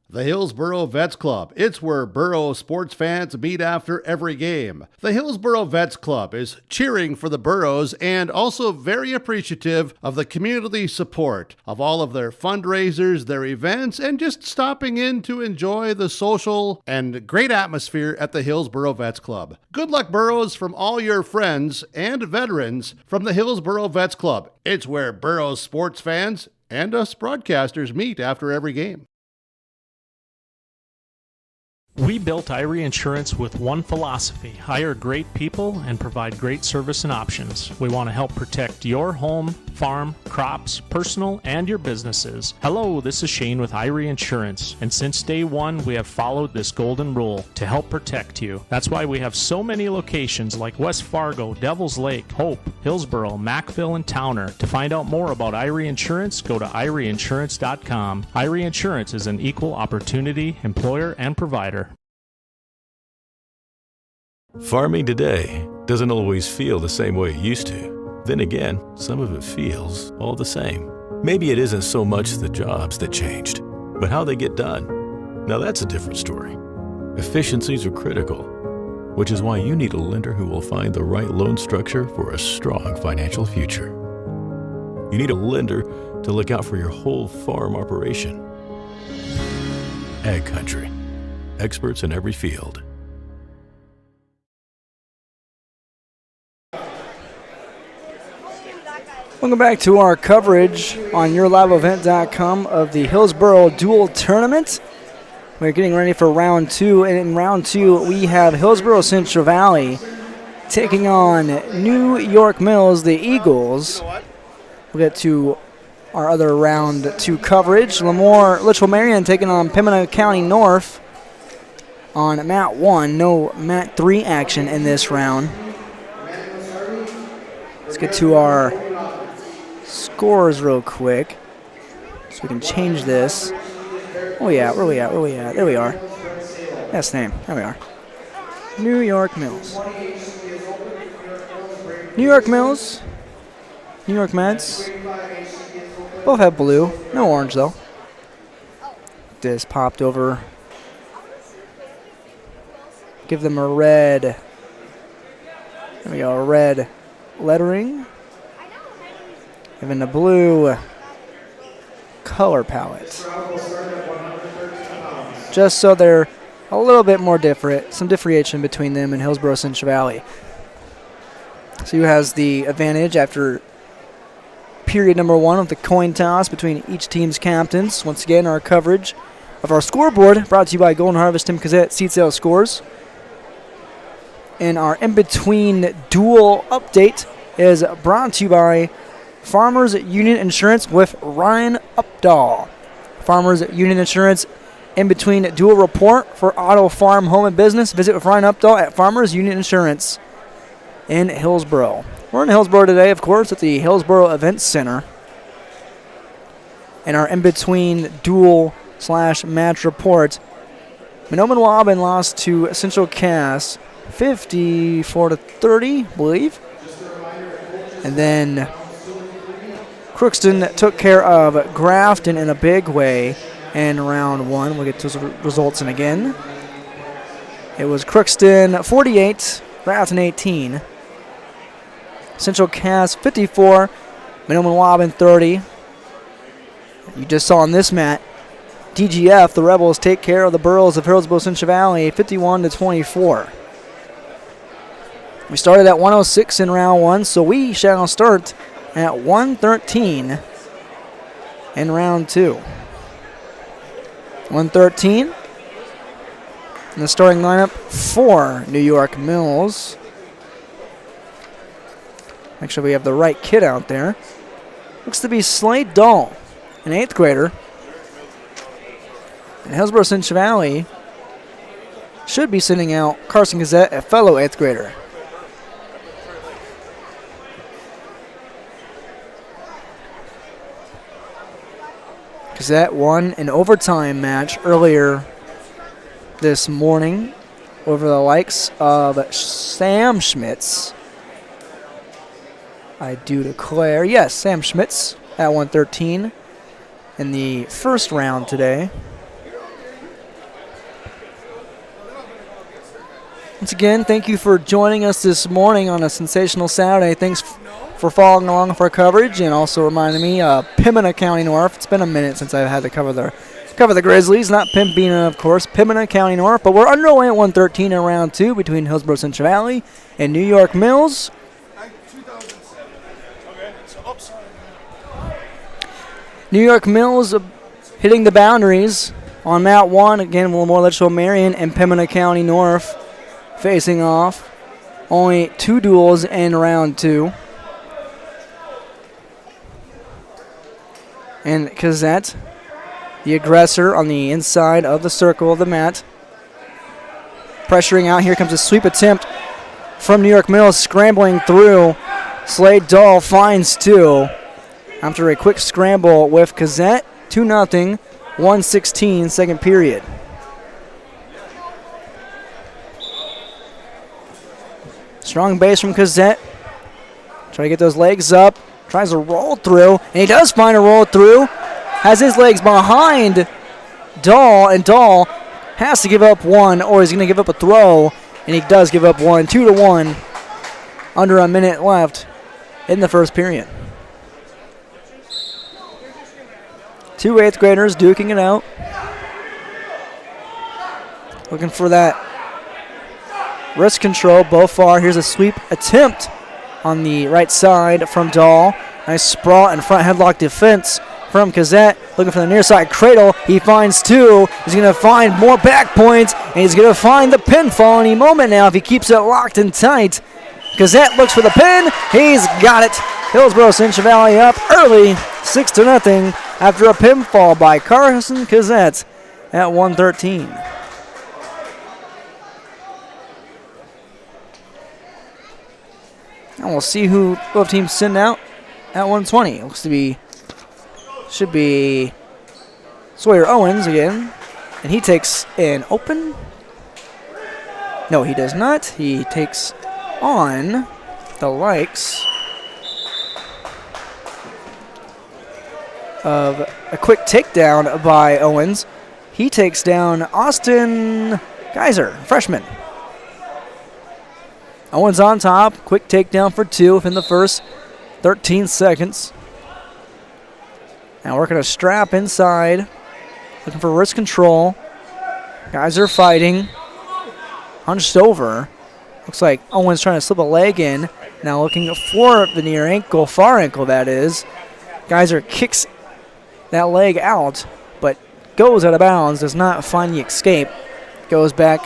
The Hillsboro Vets Club. It's where Boro sports fans meet after every game. The Hillsboro Vets Club is cheering for the Boros and also very appreciative of the community support of all of their fundraisers, their events, and just stopping in to enjoy the social and great atmosphere at the Hillsboro Vets Club. Good luck, Boros, from all your friends and veterans from the Hillsboro Vets Club. It's where Boro sports fans and us broadcasters meet after every game. We built Irie Insurance with one philosophy: hire great people and provide great service and options. We want to help protect your home, farm, crops, personal, and your businesses. Hello, this is Shane with Irie Insurance, and since day one, we have followed this golden rule to help protect you. That's why we have so many locations like West Fargo, Devils Lake, Hope, Hillsboro, Mackville, and Towner. To find out more about Irie Insurance, go to IrieInsurance.com. Irie Insurance is an equal opportunity employer and provider. Farming today doesn't always feel the same way it used to. Then again, some of it feels all the same. Maybe it isn't so much the jobs that changed, but how they get done. Now that's a different story. Efficiencies are critical, which is why you need a lender who will find the right loan structure for a strong financial future. You need a lender to look out for your whole farm operation. Ag Country. Experts in every field. Welcome back to our coverage on YourLiveEvent.com of the Hillsboro Dual Tournament. We're getting ready for round two, and in round two we have Hillsboro Central Valley taking on New York Mills, the Eagles. We'll get to our other round two coverage. Litchfield Marion taking on Pembina County North on mat 1. No mat 3 action in this round. Let's get to our scores real quick so we can change this. Oh yeah, where are we at? There we are. That's the name. There we are. New York Mills. New York Mills. New York Mets. Both have blue. No orange though. This popped over. Give them a red. There we go, a red lettering. Even the blue color palette. Just so they're a little bit more different, some differentiation between them and Hillsboro Central Valley. So who has the advantage after period number 1 of the coin toss between each team's captains. Once again, our coverage of our scoreboard brought to you by Golden Harvest, Tim Cassette, Seat Sales Scores. And our in-between dual update is brought to you by Farmers Union Insurance with Ryan Updahl. Farmers Union Insurance in-between dual report for auto, farm, home, and business. Visit with Ryan Updahl at Farmers Union Insurance in Hillsboro. We're in Hillsboro today, of course, at the Hillsboro Event Center. And our in-between dual/match report. Monoman-Waban lost to Central Cass 54-30, I believe. And then Crookston took care of Grafton in a big way in round 1. We'll get those results in again. It was Crookston 48, Grafton 18. Central Cass 54, Monoman-Waban 30. You just saw on this mat, DGF, the Rebels take care of the Burros of Hillsboro Central Valley 51-24. We started at 106 in round 1, so we shall start at 113 in round 2. 113. And the starting lineup for New York Mills. Make sure we have the right kid out there. Looks to be Slade Dahl, an 8th grader. And Hillsboro Central Valley should be sending out Carson Gazette, a fellow 8th grader. Gazette won an overtime match earlier this morning over the likes of Sam Schmitz. I do declare, yes, Sam Schmitz at 113 in the first round today. Once again, thank you for joining us this morning on a sensational Saturday. Thanks for following along with our coverage, and also reminding me, Pembina County North. It's been a minute since I've had to cover the Grizzlies, not Pembina, of course. Pembina County North, but we're underway at 113 in round 2 between Hillsboro Central Valley and New York Mills. New York Mills hitting the boundaries on mat 1. Again, Wilmore Litchfield Marion and Pembina County North facing off. Only 2 duels in round 2. And Kazette, the aggressor on the inside of the circle of the mat. Pressuring out. Here comes a sweep attempt from New York Mills, scrambling through. Slade Dahl finds 2. After a quick scramble with Kazette, 2-0, 1:16, second period. Strong base from Kazette. Try to get those legs up. Tries to roll through, and he does find a roll through. Has his legs behind Dahl, and Dahl has to give up 1, or he's going to give up a throw, and he does give up 1. 2-1, under a minute left in the first period. 2 8th graders duking it out. Looking for that wrist control. Both far. Here's a sweep attempt on the right side from Dahl. Nice sprawl and front headlock defense from Kazette. Looking for the near side cradle. He finds 2. He's going to find more back points, and he's going to find the pinfall any moment now if he keeps it locked and tight. Kazette looks for the pin. He's got it. Hillsboro Central Valley up early, 6-0 after a pinfall by Carson Kazette at 113. And we'll see who both teams send out at 120. Looks to be, should be Sawyer Owens again. And he takes an open. No, he does not. He takes on the likes of a quick takedown by Owens. He takes down Austin Geyser, freshman. Owens on top. Quick takedown for 2 within the first 13 seconds. Now working a strap inside. Looking for wrist control. Geyser fighting. Hunched over. Looks like Owens trying to slip a leg in. Now looking for the near ankle, far ankle that is. Geyser kicks that leg out, but goes out of bounds, does not find the escape. Goes back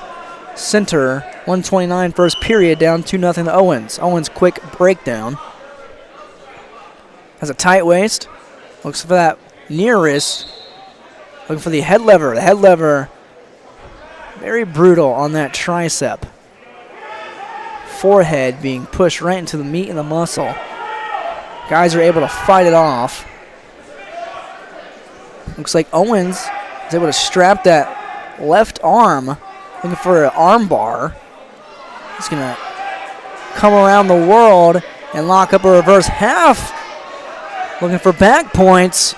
center, 129 first period, down 2-0 to Owens. Owens quick breakdown. Has a tight waist. Looks for that near wrist. Looking for the head lever. The head lever, very brutal on that tricep. Forehead being pushed right into the meat and the muscle. Guys are able to fight it off. Looks like Owens is able to strap that left arm, looking for an arm bar. He's going to come around the world and lock up a reverse half. Looking for back points.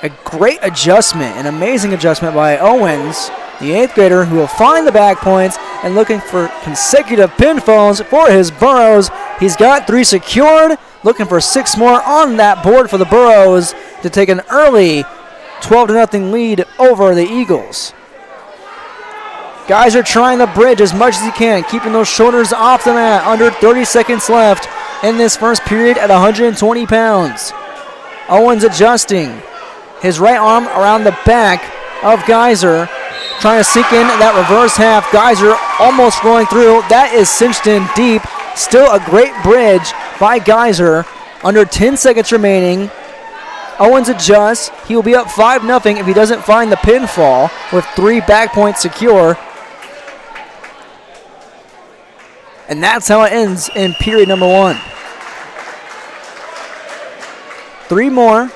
A great adjustment, an amazing adjustment by Owens, the 8th grader, who will find the back points and looking for consecutive pinfalls for his Burros. He's got 3 secured, looking for 6 more on that board for the Burros to take an early 12-0 lead over the Eagles. Guys are trying the bridge as much as he can, keeping those shoulders off the mat. Under 30 seconds left in this first period at 120 pounds. Owens adjusting his right arm around the back of Geyser, trying to sink in that reverse half. Geyser almost rolling through. That is cinched in deep. Still a great bridge by Geyser. Under 10 seconds remaining. Owens adjusts. He will be up 5-0 if he doesn't find the pinfall with 3 back points secure. And that's how it ends in period number 1. 3 more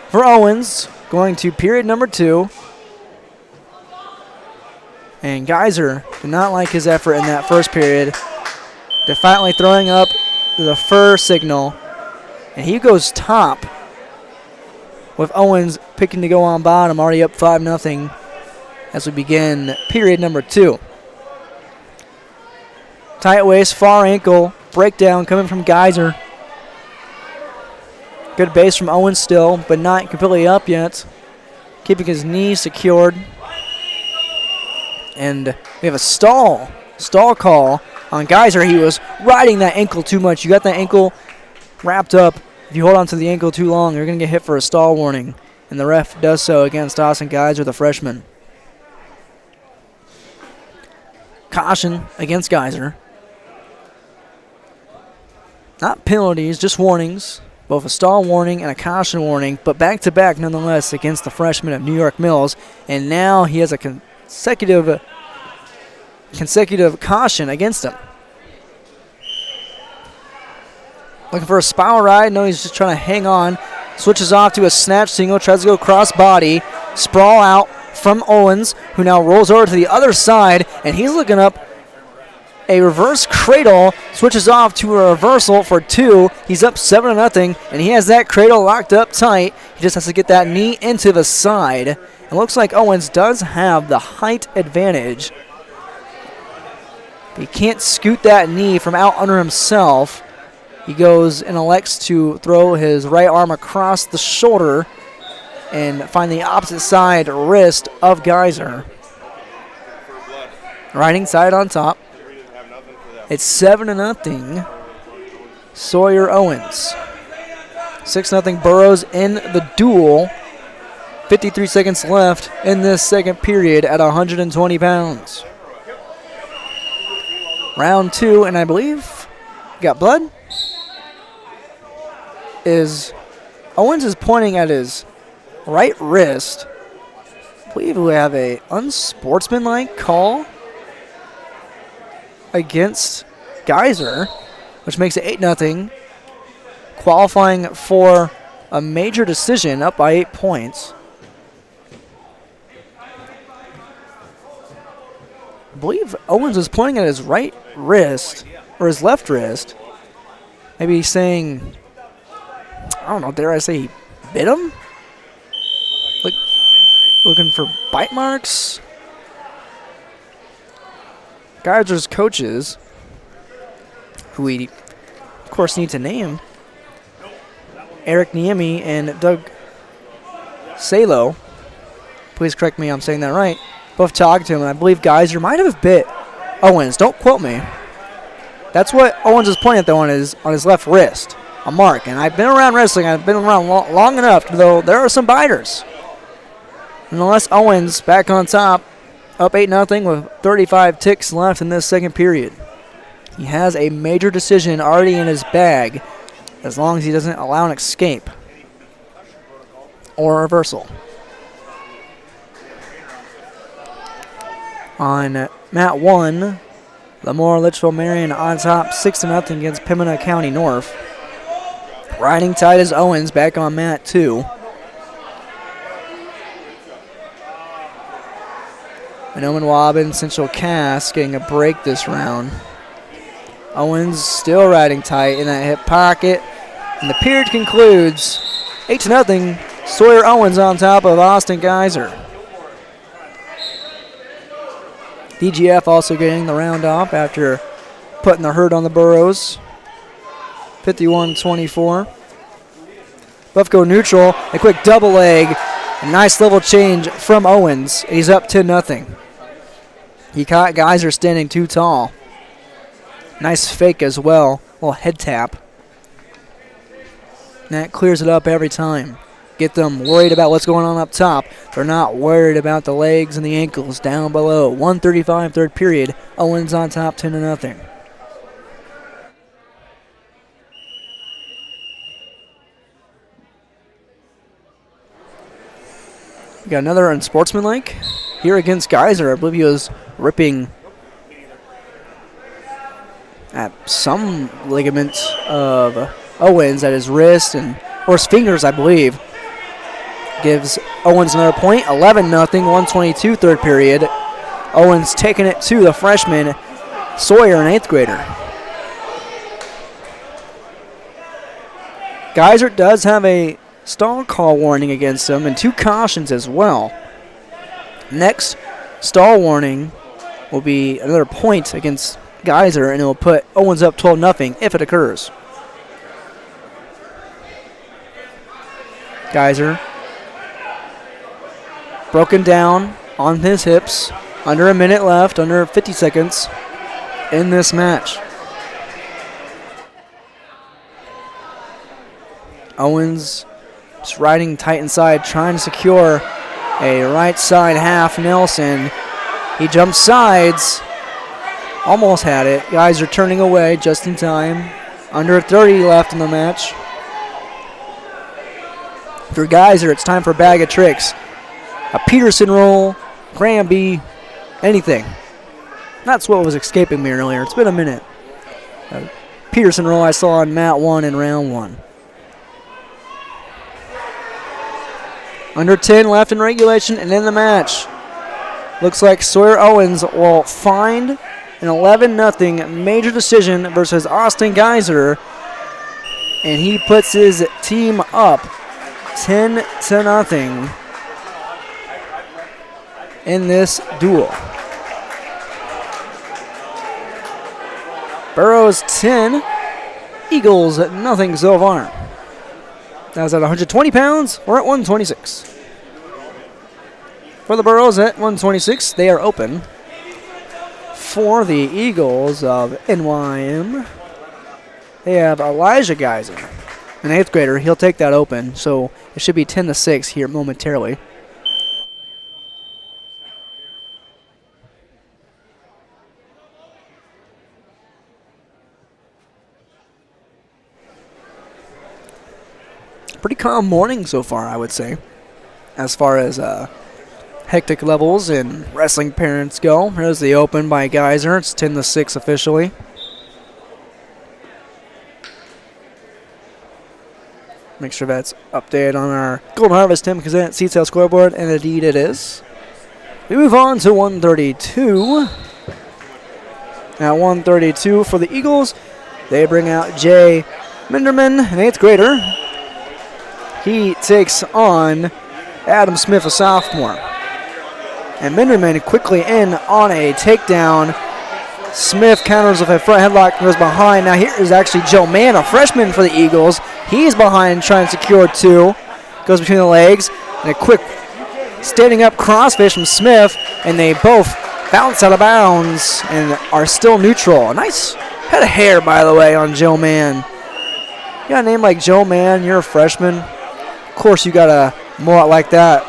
for Owens going to period number 2. And Geyser did not like his effort in that first period. Defiantly throwing up the fur signal. And he goes top with Owens picking to go on bottom, already up 5-0 as we begin period number 2. Tight waist, far ankle, breakdown coming from Geyser. Good base from Owens still, but not completely up yet. Keeping his knee secured. And we have a stall call on Geyser. He was riding that ankle too much. You got that ankle wrapped up. If you hold on to the ankle too long, you're going to get hit for a stall warning. And the ref does so against Austin Geyser, the freshman. Caution against Geyser. Not penalties, just warnings. Both a stall warning and a caution warning, but back-to-back nonetheless against the freshman of New York Mills. And now he has a consecutive caution against him. Looking for a spiral ride. No, he's just trying to hang on. Switches off to a snatch single. Tries to go cross body. Sprawl out from Owens, who now rolls over to the other side. And he's looking up a reverse cradle. Switches off to a reversal for 2. He's up 7-0. And he has that cradle locked up tight. He just has to get that knee into the side. It looks like Owens does have the height advantage. He can't scoot that knee from out under himself. He goes and elects to throw his right arm across the shoulder and find the opposite side wrist of Geyser. Riding side on top. It's 7-0. Sawyer Owens. 6-0 Burroughs in the duel. 53 seconds left in this second period at 120 pounds. Round 2, and I believe got blood. Owens is pointing at his right wrist. I believe we have a unsportsmanlike call against Geyser, which makes it 8-0, qualifying for a major decision, up by 8 points. I believe Owens is pointing at his right wrist, or his left wrist. Maybe he's saying, I don't know, dare I say he bit him? Looking for bite marks? Geyser's coaches, who we, of course, need to name, Eric Niemi and Doug Salo, please correct me, I'm saying that right, both talked to him, and I believe Geyser might have bit Owens. Don't quote me. That's what Owens is pointing at, though, on his left wrist, a mark. And I've been around wrestling. I've been around long enough, though there are some biters. Nonetheless, Owens back on top, up 8-0 with 35 ticks left in this second period. He has a major decision already in his bag, as long as he doesn't allow an escape or a reversal. On mat 1, Lemoore Litchfield Marion on top 6-0 against Pembina County North. Riding tight as Owens back on mat 2. Minoman Wabbin, Central Cass getting a break this round. Owens still riding tight in that hip pocket. And the period concludes 8-0. Sawyer Owens on top of Austin Geyser. DGF also getting the round off after putting the hurt on the Burros. 51-24. Buff go neutral. A quick double leg A nice level change from Owens. He's up 10-0. He caught Geyser standing too tall. Nice fake as well. Little head tap. And that clears it up every time. Get them worried about what's going on up top. They're not worried about the legs and the ankles down below. 1:35 third period. Owens on top 10-0. We got another unsportsmanlike here against Geyser. I believe he was ripping at some ligament of Owens at his wrist or his fingers, I believe. Gives Owens another point. 11-0, 1:22 third period. Owens taking it to the freshman Sawyer, an 8th grader. Geyser does have a stall call warning against him and 2 cautions as well. Next stall warning will be another point against Geyser, and it will put Owens up 12-0 if it occurs. Geyser broken down on his hips. Under a minute left, under 50 seconds in this match. Owens just riding tight inside, trying to secure a right side half Nelson. He jumps sides. Almost had it. Guys are turning away just in time. Under 30 left in the match. For Geyser, it's time for a bag of tricks. A Peterson roll, Granby, anything. That's what was escaping me earlier. It's been a minute. Peterson roll I saw on mat 1 in round 1. Under 10 left in regulation and in the match. Looks like Sawyer Owens will find an 11-0 major decision versus Austin Geyser. And he puts his team up 10-0 in this duel. Burrows 10, Eagles nothing so far. That was at 120 pounds. We're at 126. For the Burrows at 126, they are open. For the Eagles of NYM, they have Elijah Geyser, an 8th grader. He'll take that open, so it should be 10-6 here momentarily. Pretty calm morning so far, I would say, as far as hectic levels and wrestling parents go. Here's the open by Geyser. It's 10-6 officially. Make sure that's updated on our Golden Harvest Tim Kazan Seat scoreboard, and indeed it is. We move on to 132. At 132 for the Eagles, they bring out Jay Minderman, an 8th grader. He takes on Adam Smith, a sophomore. And Minderman quickly in on a takedown. Smith counters with a front headlock and goes behind. Now here is actually Joe Mann, a freshman for the Eagles. He's behind trying to secure 2. Goes between the legs. And a quick standing up crossface from Smith. And they both bounce out of bounds and are still neutral. A nice head of hair, by the way, on Joe Mann. You got a name like Joe Mann, you're a freshman. Of course you got a mullet like that.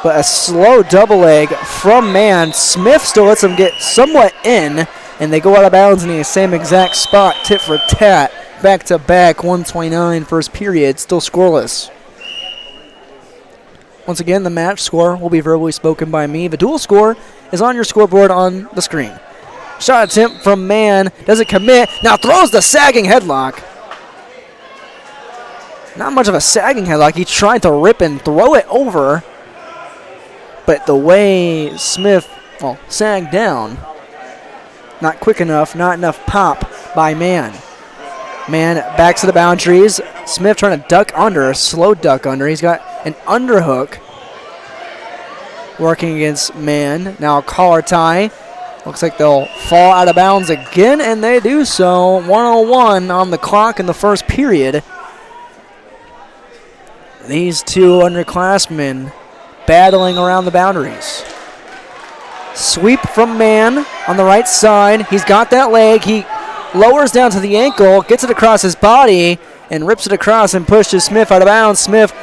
But a slow double leg from Mann. Smith still lets him get somewhat in. And they go out of bounds in the same exact spot. Tit for tat. Back to back. 129 first period. Still scoreless. Once again, the match score will be verbally spoken by me. The dual score is on your scoreboard on the screen. Shot attempt from Mann. Doesn't commit. Now throws the sagging headlock. Not much of a sagging headlock. He tried to rip and throw it over. But the way Smith, sagged down, not quick enough, not enough pop by Mann. Mann back to the boundaries. Smith trying to duck under, a slow duck under. He's got an underhook working against Mann. Now a collar tie. Looks like they'll fall out of bounds again, and they do so. 1:01 on the clock in the first period. These two underclassmen battling around the boundaries. Sweep from Mann on the right side. He's got that leg. He lowers down to the ankle, gets it across his body, and rips it across and pushes Smith out of bounds. Smith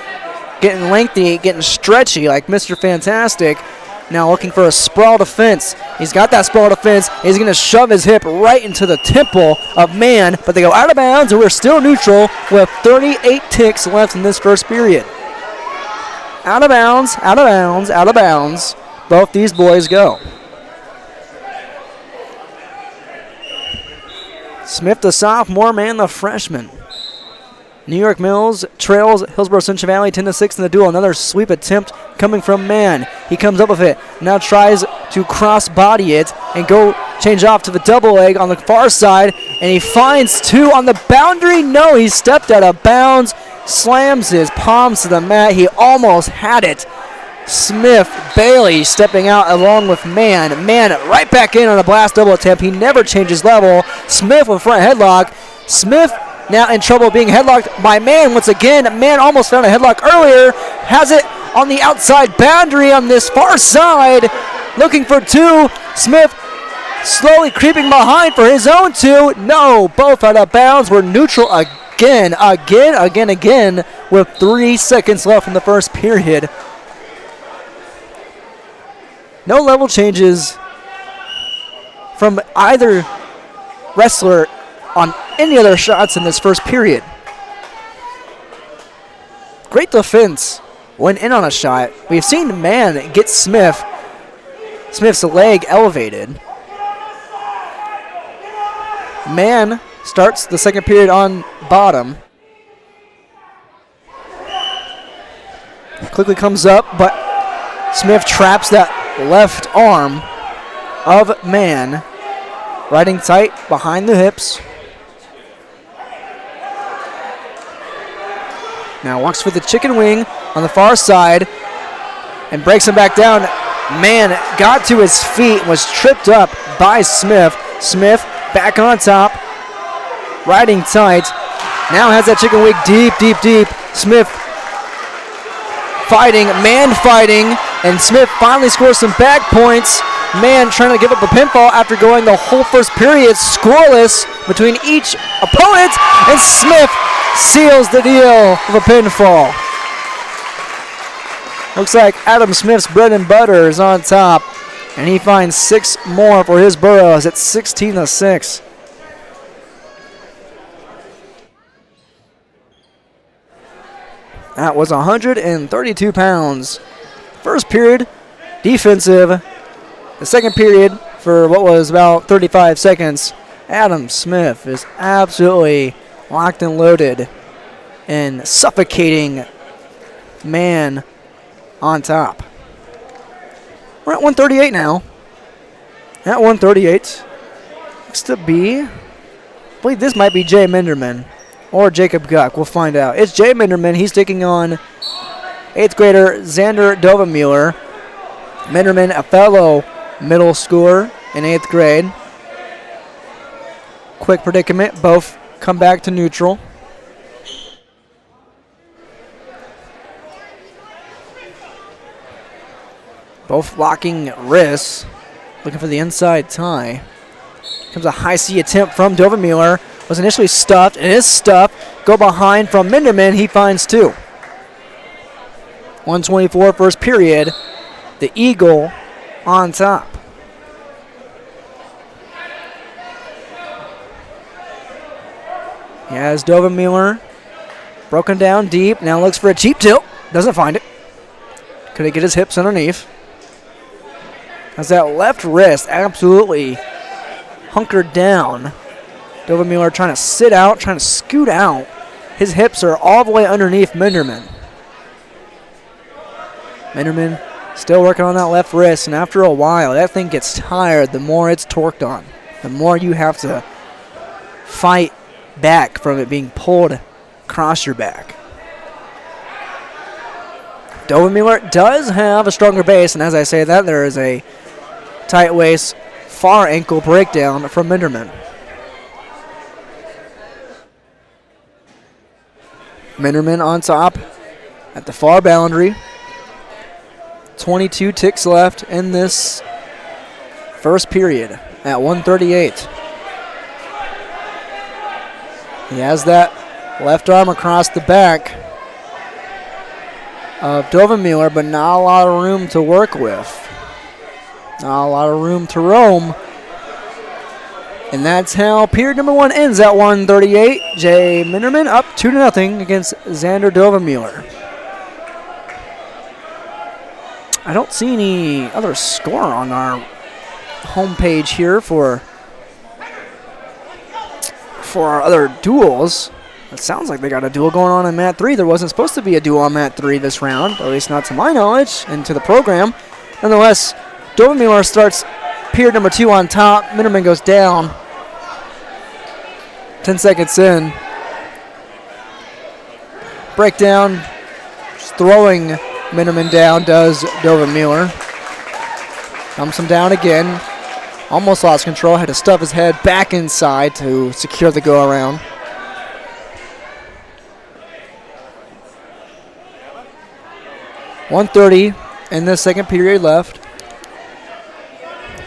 getting lengthy, getting stretchy like Mr. Fantastic. Now looking for a sprawl defense. He's got that sprawl defense. He's going to shove his hip right into the temple of Mann, but they go out of bounds, and we're still neutral with 38 ticks left in this first period. Out of bounds, out of bounds, out of bounds. Both these boys go. Smith the sophomore, Mann the freshman. New York Mills trails Hillsboro Central Valley 10-6 in the duel. Another sweep attempt coming from Mann. He comes up with it. Now tries to cross body it and go change off to the double leg on the far side. And he finds two on the boundary. No, he stepped out of bounds. Slams his palms to the mat. He almost had it. Smith, Bailey stepping out along with Mann. Mann right back in on a blast double attempt. He never changes level. Smith with front headlock. Smith now in trouble being headlocked by Mann once again. Mann almost found a headlock earlier. Has it on the outside boundary on this far side. Looking for two. Smith slowly creeping behind for his own two. No, both out of bounds. We're neutral again with 3 seconds left in the first period. No level changes from either wrestler on any other shots in this first period. Great defense when in on a shot. We've seen Mann get Smith's leg elevated. Mann starts the second period on bottom. Quickly comes up, but Smith traps that left arm of Mann, riding tight behind the hips. Now walks for the chicken wing on the far side and breaks him back down. Mann got to his feet and was tripped up by Smith. Smith back on top, riding tight. Now has that chicken wing deep. Smith fighting, Mann fighting, and Smith finally scores some back points. Mann trying to give up a pinfall after going the whole first period scoreless between each opponent, and Smith seals the deal with a pinfall. Looks like Adam Smith's bread and butter is on top, and he finds 6 more for his Burros at 16-6. That was 132 pounds. First period, defensive. The second period, for what was about 35 seconds, Adam Smith is absolutely locked and loaded and suffocating Mann on top. We're at 138 now. At 138. Looks to be, I believe this might be Jay Minderman or Jacob Guck. We'll find out. It's Jay Minderman. He's taking on 8th grader Xander Dovenmuller. Minderman, a fellow middle schooler in 8th grade. Quick predicament. Both come back to neutral. Both locking wrists. Looking for the inside tie. Comes a high C attempt from Dovenmuller. Was initially stuffed and is stuffed. Go behind from Minderman. He finds 2. 124 first period. The Eagle on top. He has Dovenmuller broken down deep. Now looks for a cheap tilt. Doesn't find it. Could he get his hips underneath? Has that left wrist absolutely hunkered down. Dovenmuller trying to sit out, trying to scoot out. His hips are all the way underneath Minderman. Minderman still working on that left wrist, and after a while, that thing gets tired the more it's torqued on. The more you have to fight back from it being pulled across your back. Dovenmuller does have a stronger base, and as I say that, there is a tight waist, far ankle breakdown from Minderman. Minderman on top at the far boundary. 22 ticks left in this first period at 1:38. He has that left arm across the back of Dovenmuller, but not a lot of room to work with. Not a lot of room to roam. And that's how period number 1 ends at 1:38. Jay Minderman up 2-0 against Xander Dovenmuller. I don't see any other score on our homepage here for our other duels. It sounds like they got a duel going on in mat 3. There wasn't supposed to be a duel on mat 3 this round, at least not to my knowledge, and to the program. Nonetheless, Dovenmuller starts period number 2 on top. Minderman goes down. 10 seconds in. Breakdown. Just throwing Minderman down does Dovenmuller. Dumps him down again. Almost lost control. Had to stuff his head back inside to secure the go-around. .130 in the second period left.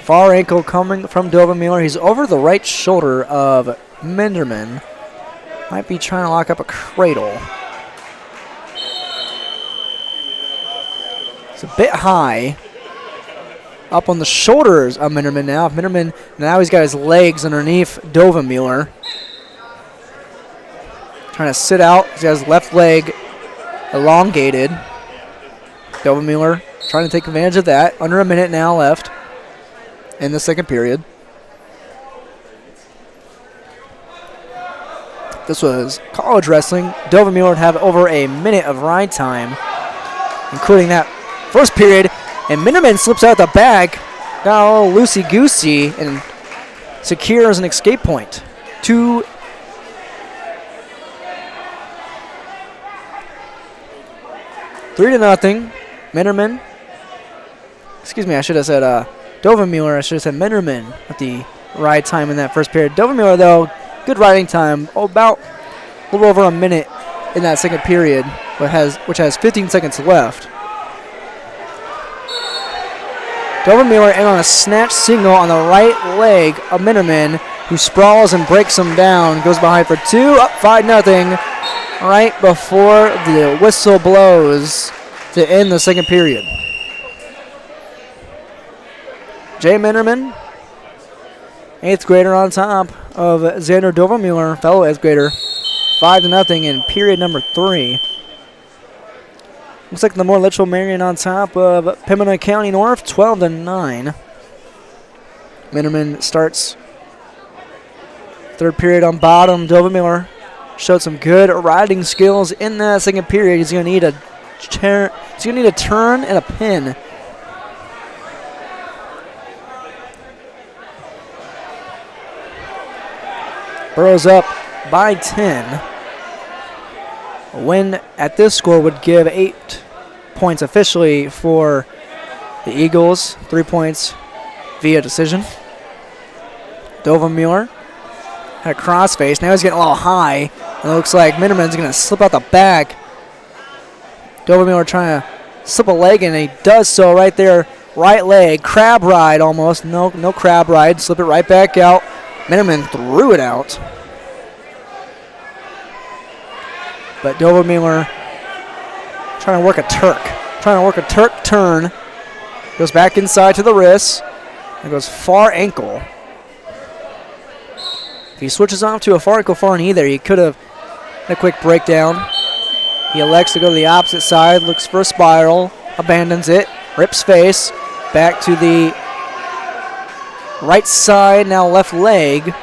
Far ankle coming from Dovenmuller. He's over the right shoulder of Minderman. Might be trying to lock up a cradle. It's a bit high. Up on the shoulders of Minderman now. Minderman, now he's got his legs underneath Dovenmuller. Trying to sit out. He's got his left leg elongated. Dovenmuller trying to take advantage of that. Under a minute now left in the second period. This was college wrestling. Dovenmuller would have over a minute of ride time, including that first period. And Minderman slips out the bag. Got a little loosey-goosey and secures an escape point. 3-0. Minderman. Excuse me, I should have said Dovenmuller. I should have said Minderman with the ride time in that first period. Dovenmuller, though, good riding time. About a little over a minute in that second period, which has 15 seconds left. Dovenmuller in on a snatch single on the right leg of Minderman, who sprawls and breaks him down. Goes behind for 2, up 5-0, right before the whistle blows to end the second period. Jay Minderman, 8th grader on top of Xander Dovenmuller, fellow 8th grader, 5-0 in period number 3. Looks like the more Litchfield Marion on top of Pembina County North, 12-9. Minderman starts third period on bottom. Dovenmuller showed some good riding skills in that second period. He's going to need a turn and a pin. Burrows up by 10. A win at this score would give 8 points officially for the Eagles. 3 points via decision. Dovenmuller had a crossface. Now he's getting a little high. It looks like Minderman's going to slip out the back. Dovenmuller trying to slip a leg, and he does so right there. Right leg, crab ride almost. No crab ride. Slip it right back out. Minderman threw it out. But Dovenmuller trying to work a Turk. Trying to work a Turk turn. Goes back inside to the wrist. And goes far ankle. If he switches off to a far ankle far knee there, he could have had a quick breakdown. He elects to go to the opposite side. Looks for a spiral. Abandons it. Rips face. Back to the right side, now left leg.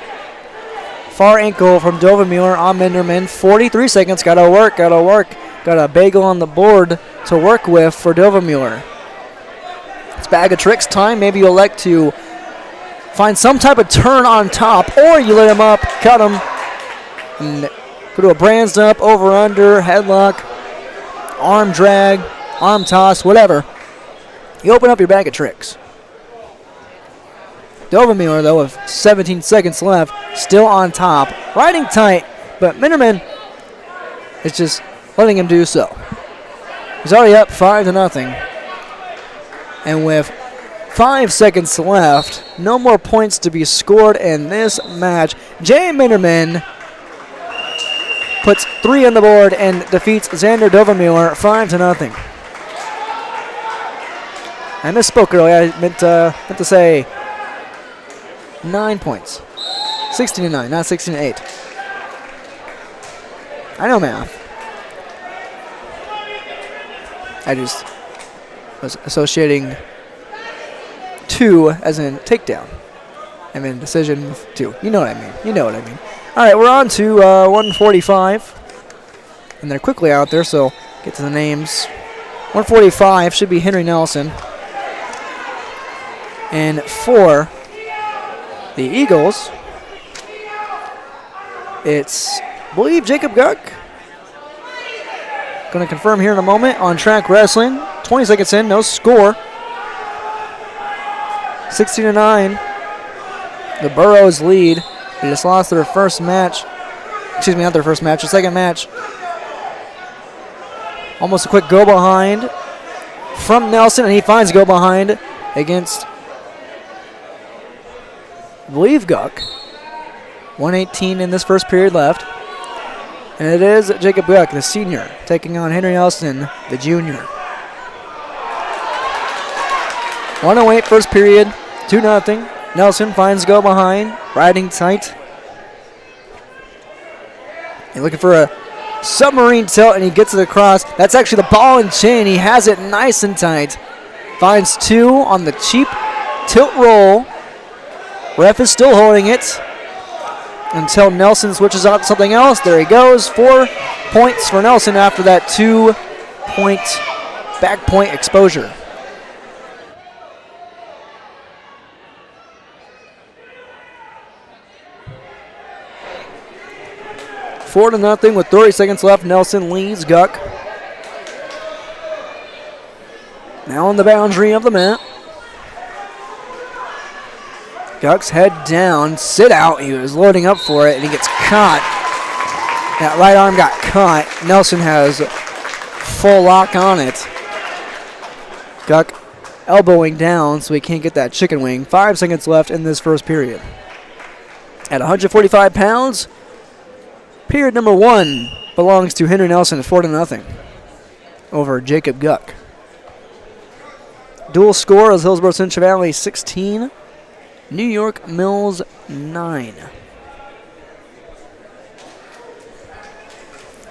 Far ankle from Dovenmuller on Minderman. 43 seconds. Gotta work. Got a bagel on the board to work with for Dovenmuller. It's bag of tricks time. Maybe you elect to find some type of turn on top, or you let him up, cut him, and go to a brands up, over, under, headlock, arm drag, arm toss, whatever. You open up your bag of tricks. Dovenmuller, though, with 17 seconds left, still on top. Riding tight, but Minderman is just letting him do so. He's already up 5-0. And with 5 seconds left, no more points to be scored in this match. Jay Minderman puts 3 on the board and defeats Xander Dovermuller 5-0. I misspoke earlier. I meant to say 9 points. 16-9, not 16-8. I know math. I just was associating 2 as in takedown. I mean decision with 2. You know what I mean. You know what I mean. All right, we're on to 145. And they're quickly out there, so get to the names. 145 should be Henry Nelson. And for the Eagles, it's, I believe, Jacob Guck. Going to confirm here in a moment on Track Wrestling. 20 seconds in, no score. 16-9. The Burros lead. They just lost their first match. Excuse me, not their first match, their second match. Almost a quick go behind from Nelson, and he finds go behind against, I believe, Guck. 1:18 in this first period left. And it is Jacob Guck, the senior, taking on Henry Nelson, the junior. 1:08 first period, 2-0. Nelson finds go behind, riding tight. And looking for a submarine tilt, and he gets it across. That's actually the ball and chain. He has it nice and tight. Finds 2 on the cheap tilt roll. Ref is still holding it until Nelson switches out to something else. There he goes. 4 points for Nelson after that 2-point back point exposure. Four to nothing with 30 seconds left. Nelson leads Guck. Now on the boundary of the mat. Guck's head down, sit out. He was loading up for it, and he gets caught. That right arm got caught. Nelson has full lock on it. Guck elbowing down so he can't get that chicken wing. 5 seconds left in this first period. At 145 pounds, period number 1 belongs to Henry Nelson at 4-0 over Jacob Guck. Dual score is Hillsboro Central Valley 16, New York Mills 9.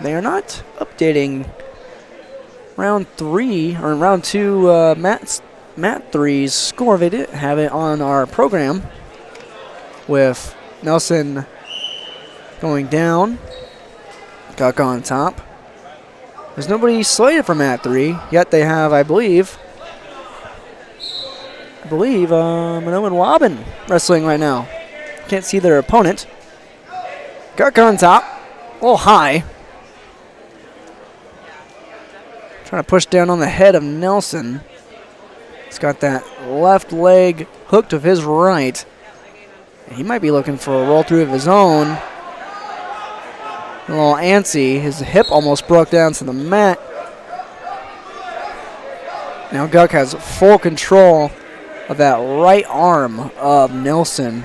They are not updating round 3 or round 2 Matt 3's score. They did have it on our program with Nelson going down, Guck on top. There's nobody slated for Mat 3, yet they have, I believe, Mano and Wobbin wrestling right now. Can't see their opponent. Guck on top, a little high. Trying to push down on the head of Nelson. He's got that left leg hooked of his right. He might be looking for a roll through of his own. A little antsy. His hip almost broke down to the mat. Now Guck has full control of that right arm of Nelson,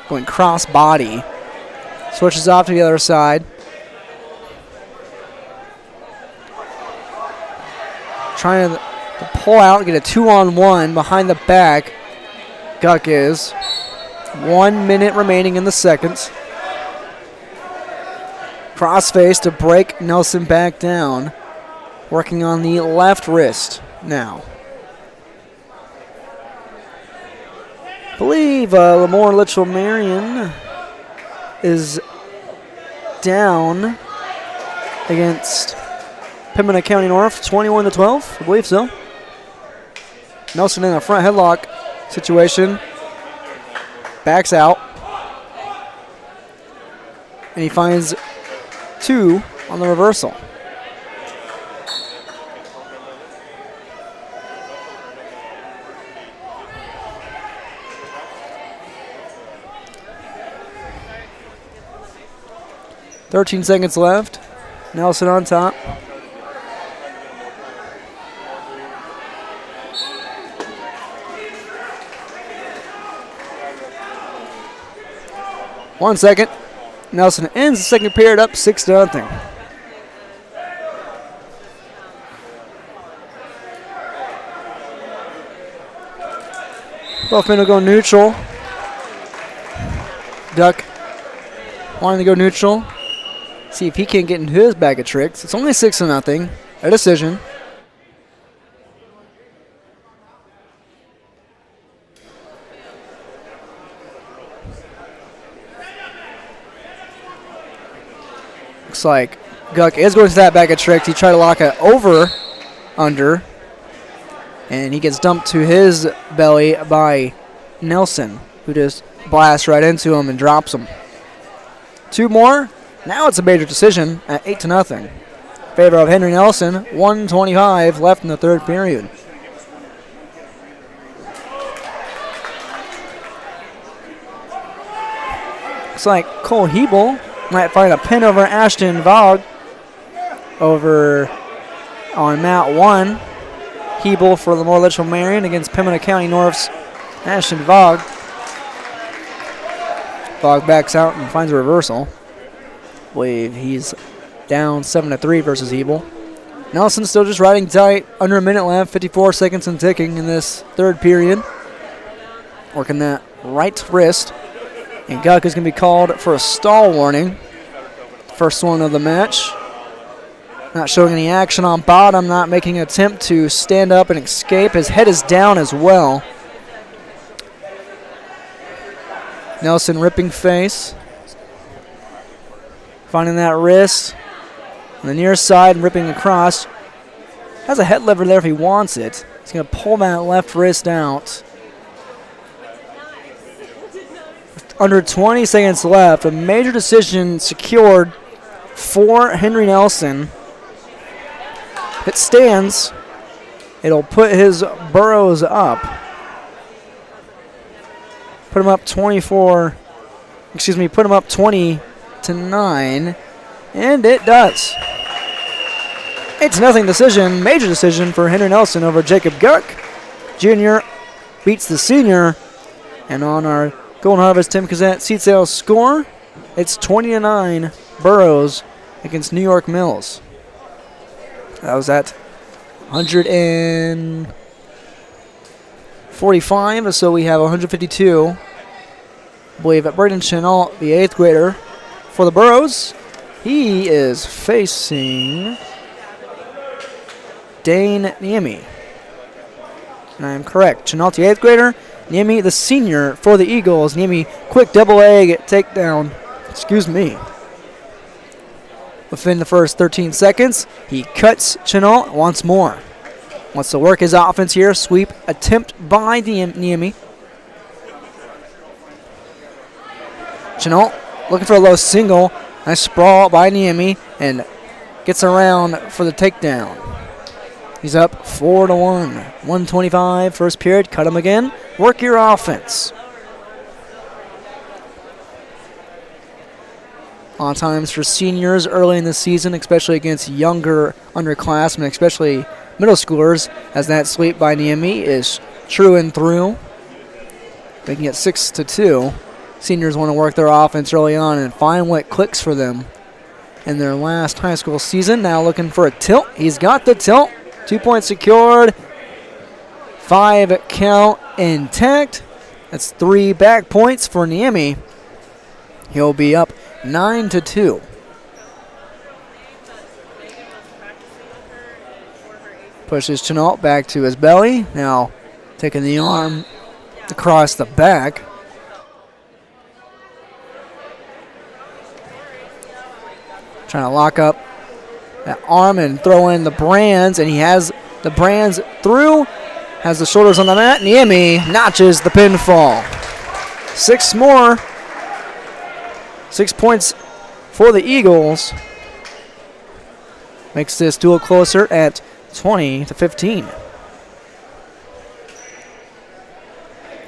going cross body. Switches off to the other side. Trying to pull out and get a 2-on-1 behind the back. Guck is. 1 minute remaining in the second. Crossface to break Nelson back down. Working on the left wrist now. I believe Lamore Litchell Marion is down against Pembina County North, 21-12. I believe so. Nelson in a front headlock situation. Backs out. And he finds 2 on the reversal. .13 seconds left. Nelson on top. 1 second. Nelson ends the second period up 6-0. Both men will go neutral. Duck wanting to go neutral. See if he can get into his bag of tricks. It's only 6-0. A decision. Looks like Guck is going to that bag of tricks. He tried to lock it over, under, and he gets dumped to his belly by Nelson, who just blasts right into him and drops him. 2 more. Now it's a major decision at 8-0. In favor of Henry Nelson. 1:25 left in the third period. Looks like Cole Hebel might find a pin over Ashton Vogt over on mat 1. Hebel for Lemoore Litchfield Marion against Pembina County North's Ashton Vogt. Vogt backs out and finds a reversal. I believe he's down 7-3 versus Hebel. Nelson still just riding tight. Under a minute left, 54 seconds and ticking in this third period. Working that right wrist. And Guck is going to be called for a stall warning. First one of the match. Not showing any action on bottom, not making an attempt to stand up and escape. His head is down as well. Nelson ripping face. Finding that wrist. On the near side and ripping across. Has a head lever there if he wants it. He's going to pull that left wrist out. Under 20 seconds left. A major decision secured for Henry Nelson. If it stands, it'll put his Burrows up. Put him up 20-9. And it does. It's nothing decision, major decision for Henry Nelson over Jacob Guck. Junior beats the senior. And on our Golden Harvest Tim Kazette seat sales score, it's 20-9 Burrows against New York Mills. That was at 145, so we have 152. I believe at Braden Chenault, the 8th grader, for the Burrows. He is facing Dane Niemi. And I am correct. Chenault, the 8th grader. Niemi, the senior, for the Eagles. Niemi, quick double leg takedown. Excuse me. Within the first 13 seconds, he cuts Chenault once more. Wants to work his offense here. Sweep attempt by Niemi. Chenault looking for a low single. Nice sprawl by Niemi and gets around for the takedown. He's up 4-1. 1:25 first period. Cut him again. Work your offense. On times for seniors early in the season, especially against younger underclassmen, especially middle schoolers, as that sweep by Niemi is true and through. Making it 6-2. Seniors want to work their offense early on and find what clicks for them in their last high school season. Now looking for a tilt. He's got the tilt. 2 points secured. 5 count intact. That's 3 back points for Niemi. He'll be up 9-2. Pushes Chenault back to his belly. Now taking the arm across the back. Trying to lock up that arm and throw in the brands, and he has the brands through. Has the shoulders on the mat. Niemi notches the pinfall. 6 more. 6 points for the Eagles. Makes this duel closer at 20-15.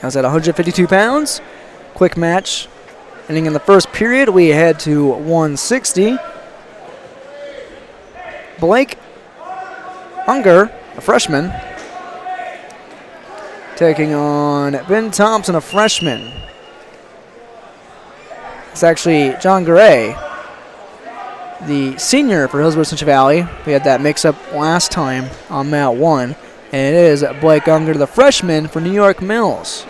That's at 152 pounds. Quick match. Ending in the first period, we head to 160. Blake Unger, a freshman, taking on Ben Thompson, a freshman. It's actually John Garay, the senior for Hillsboro Central Valley. We had that mix-up last time on mat 1. And it is Blake Unger, the freshman for New York Mills.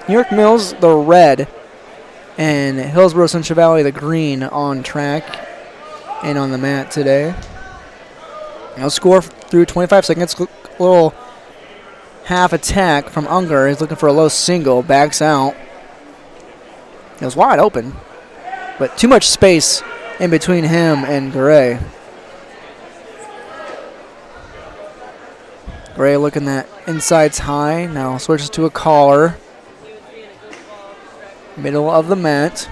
New York Mills, the red, and Hillsboro Central Valley, the green, on track and on the mat today. No score through 25 seconds. A little half attack from Unger. He's looking for a low single. Backs out. It was wide open, but too much space in between him and Garay. Garay looking that inside's high. Now switches to a collar. Middle of the mat.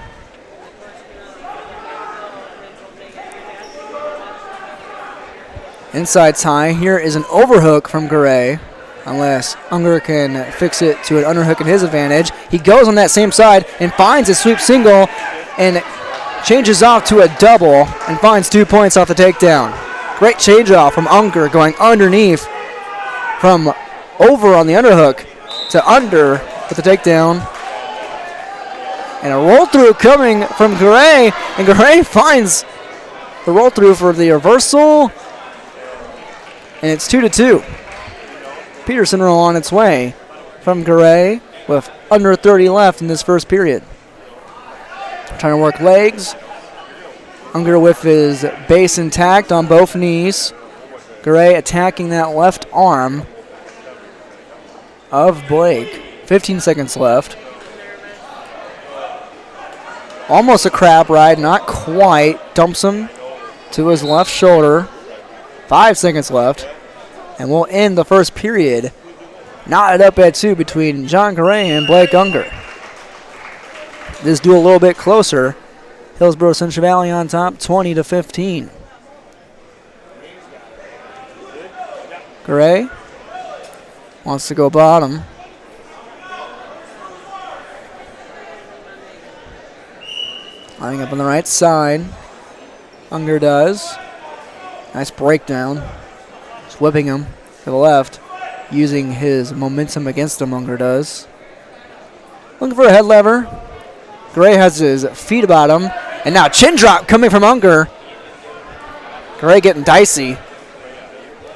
Inside's high. Here is an overhook from Garay, unless Unger can fix it to an underhook in his advantage. He goes on that same side and finds a sweep single and changes off to a double and finds 2 points off the takedown. Great change off from Unger, going underneath from over on the underhook to under with the takedown. And a roll through coming from Garay, and Garay finds the roll through for the reversal, and it's 2-2. Peterson roll on its way from Garay with under 30 left in this first period. Trying to work legs. Unger with his base intact on both knees. Garay attacking that left arm of Blake. 15 seconds left. Almost a crab ride, not quite. Dumps him to his left shoulder. 5 seconds left. And we'll end the first period knotted up at 2 between John Garay and Blake Unger. This duel a little bit closer. Hillsboro Central Valley on top, 20-15. Garay wants to go bottom. Lining up on the right side. Unger does. Nice breakdown. Just whipping him to the left. Using his momentum against him, Unger does. Looking for a head lever. Garay has his feet about him. And now chin drop coming from Unger. Garay getting dicey.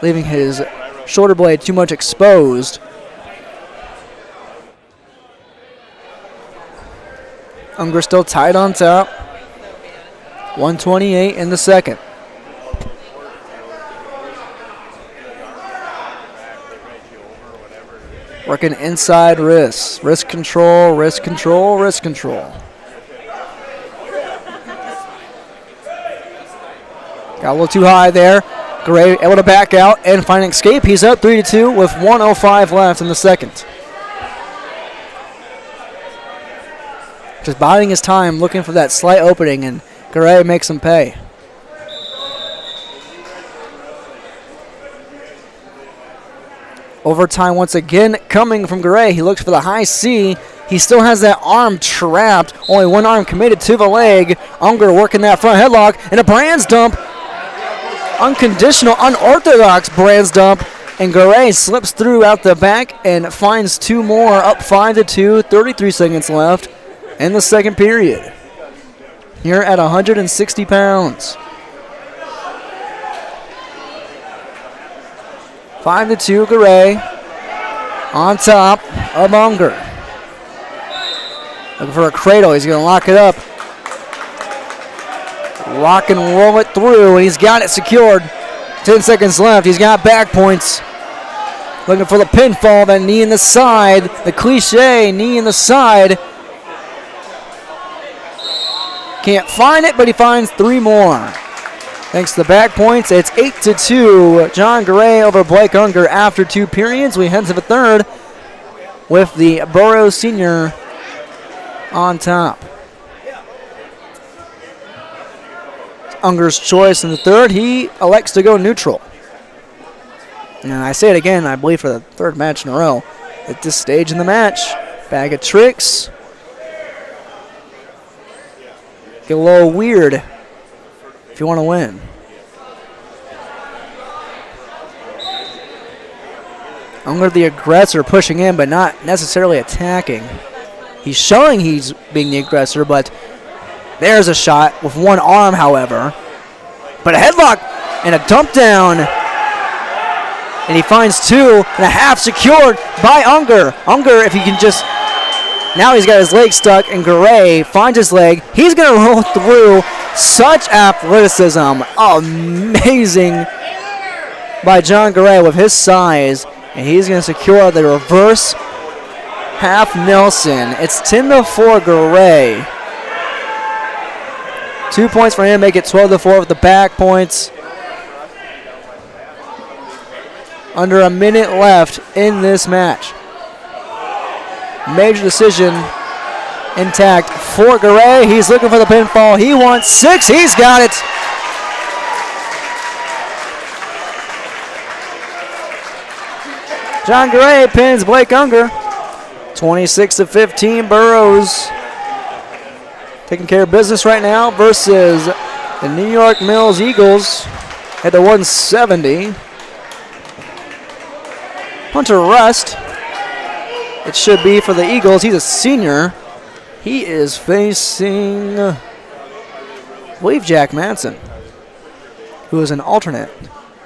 Leaving his shoulder blade too much exposed. Unger still tied on top. 1:28 in the second. Working inside wrists. Wrist control, wrist control, wrist control. Got a little too high there. Garay able to back out and find an escape. He's up 3-2 with 1:05 left in the second. Just biding his time, looking for that slight opening, and Garay makes him pay. Overtime once again coming from Garay. He looks for the high C. He still has that arm trapped. Only one arm committed to the leg. Unger working that front headlock, and a Brands dump. Unconditional, unorthodox Brands dump. And Garay slips through out the back and finds 2 more, up 5-2, 33 seconds left in the second period. Here at 160 pounds. 5-2, Garay on top of Unger. Looking for a cradle. He's going to lock it up. Lock and roll it through, and he's got it secured. 10 seconds left. He's got back points. Looking for the pinfall, that knee in the side. The cliche knee in the side. Can't find it, but he finds 3 more. Thanks to the back points, it's 8-2. John Garay over Blake Unger after 2 periods. We head to the third with the Borough Senior on top. Unger's choice in the third. He elects to go neutral. And I say it again, I believe for the 3rd match in a row. At this stage in the match, bag of tricks. Get a little weird if you want to win. Unger the aggressor, pushing in but not necessarily attacking. He's showing he's being the aggressor, but there's a shot with one arm, however. But a headlock and a dump down. And he finds 2.5 secured by Unger. Unger, if he can just... Now he's got his leg stuck, and Garay finds his leg. He's going to roll through. Such athleticism. Amazing by John Garay with his size. And he's going to secure the reverse half Nelson. It's 10-4 Garay. 2 points for him, make it 12-4 with the back points. Under a minute left in this match. Major decision intact for Garay. He's looking for the pinfall. He wants 6. He's got it. John Garay pins Blake Unger. 26-15 Burroughs. Taking care of business right now versus the New York Mills Eagles at the 170. Hunter Rust. It should be for the Eagles. He's a senior. He is facing, I believe, Jack Manson, who is an alternate.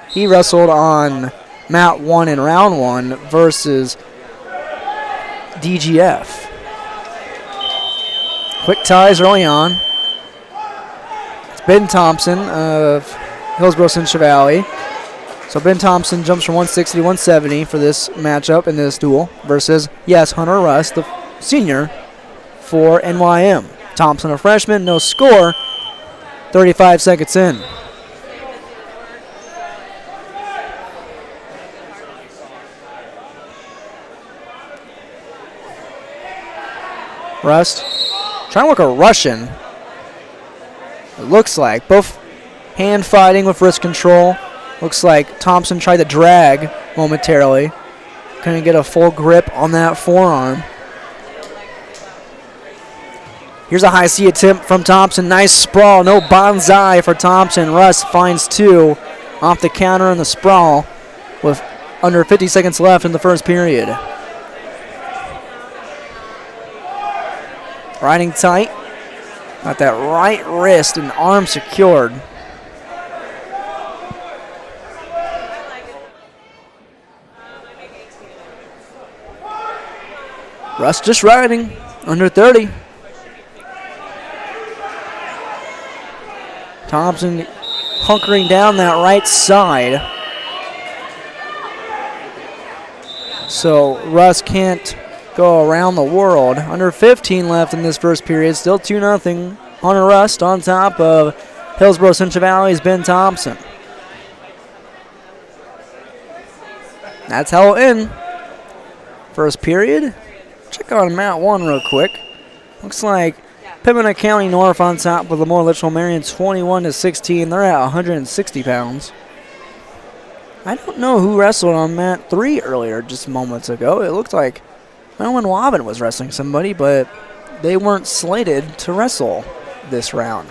He wrestled on mat 1 in round 1 versus DGF. Quick ties early on. It's Ben Thompson of Hillsboro Central Valley. So Ben Thompson jumps from 160 to 170 for this matchup in this duel versus, yes, Hunter Rust, the senior for NYM. Thompson, a freshman, no score, 35 seconds in. Rust trying to work a Russian. It looks like both hand fighting with wrist control. Looks like Thompson tried to drag momentarily. Couldn't get a full grip on that forearm. Here's a high C attempt from Thompson. Nice sprawl. No bonsai for Thompson. Russ finds 2 off the counter and the sprawl with under 50 seconds left in the first period. Riding tight. Got that right wrist and arm secured. Russ just riding, under 30. Thompson hunkering down that right side. So Russ can't go around the world. Under 15 left in this first period. Still 2-0. Hunter Rust on top of Hillsboro Central Valley's Ben Thompson. That's how it'll end. First period. Check on mat 1 real quick. Looks like Pembina County North on top with Lemoore Litchfield Marion 21-16. They're at 160 pounds. I don't know who wrestled on mat 3 earlier, just moments ago. It looked like Owen Wobbin was wrestling somebody, but they weren't slated to wrestle this round.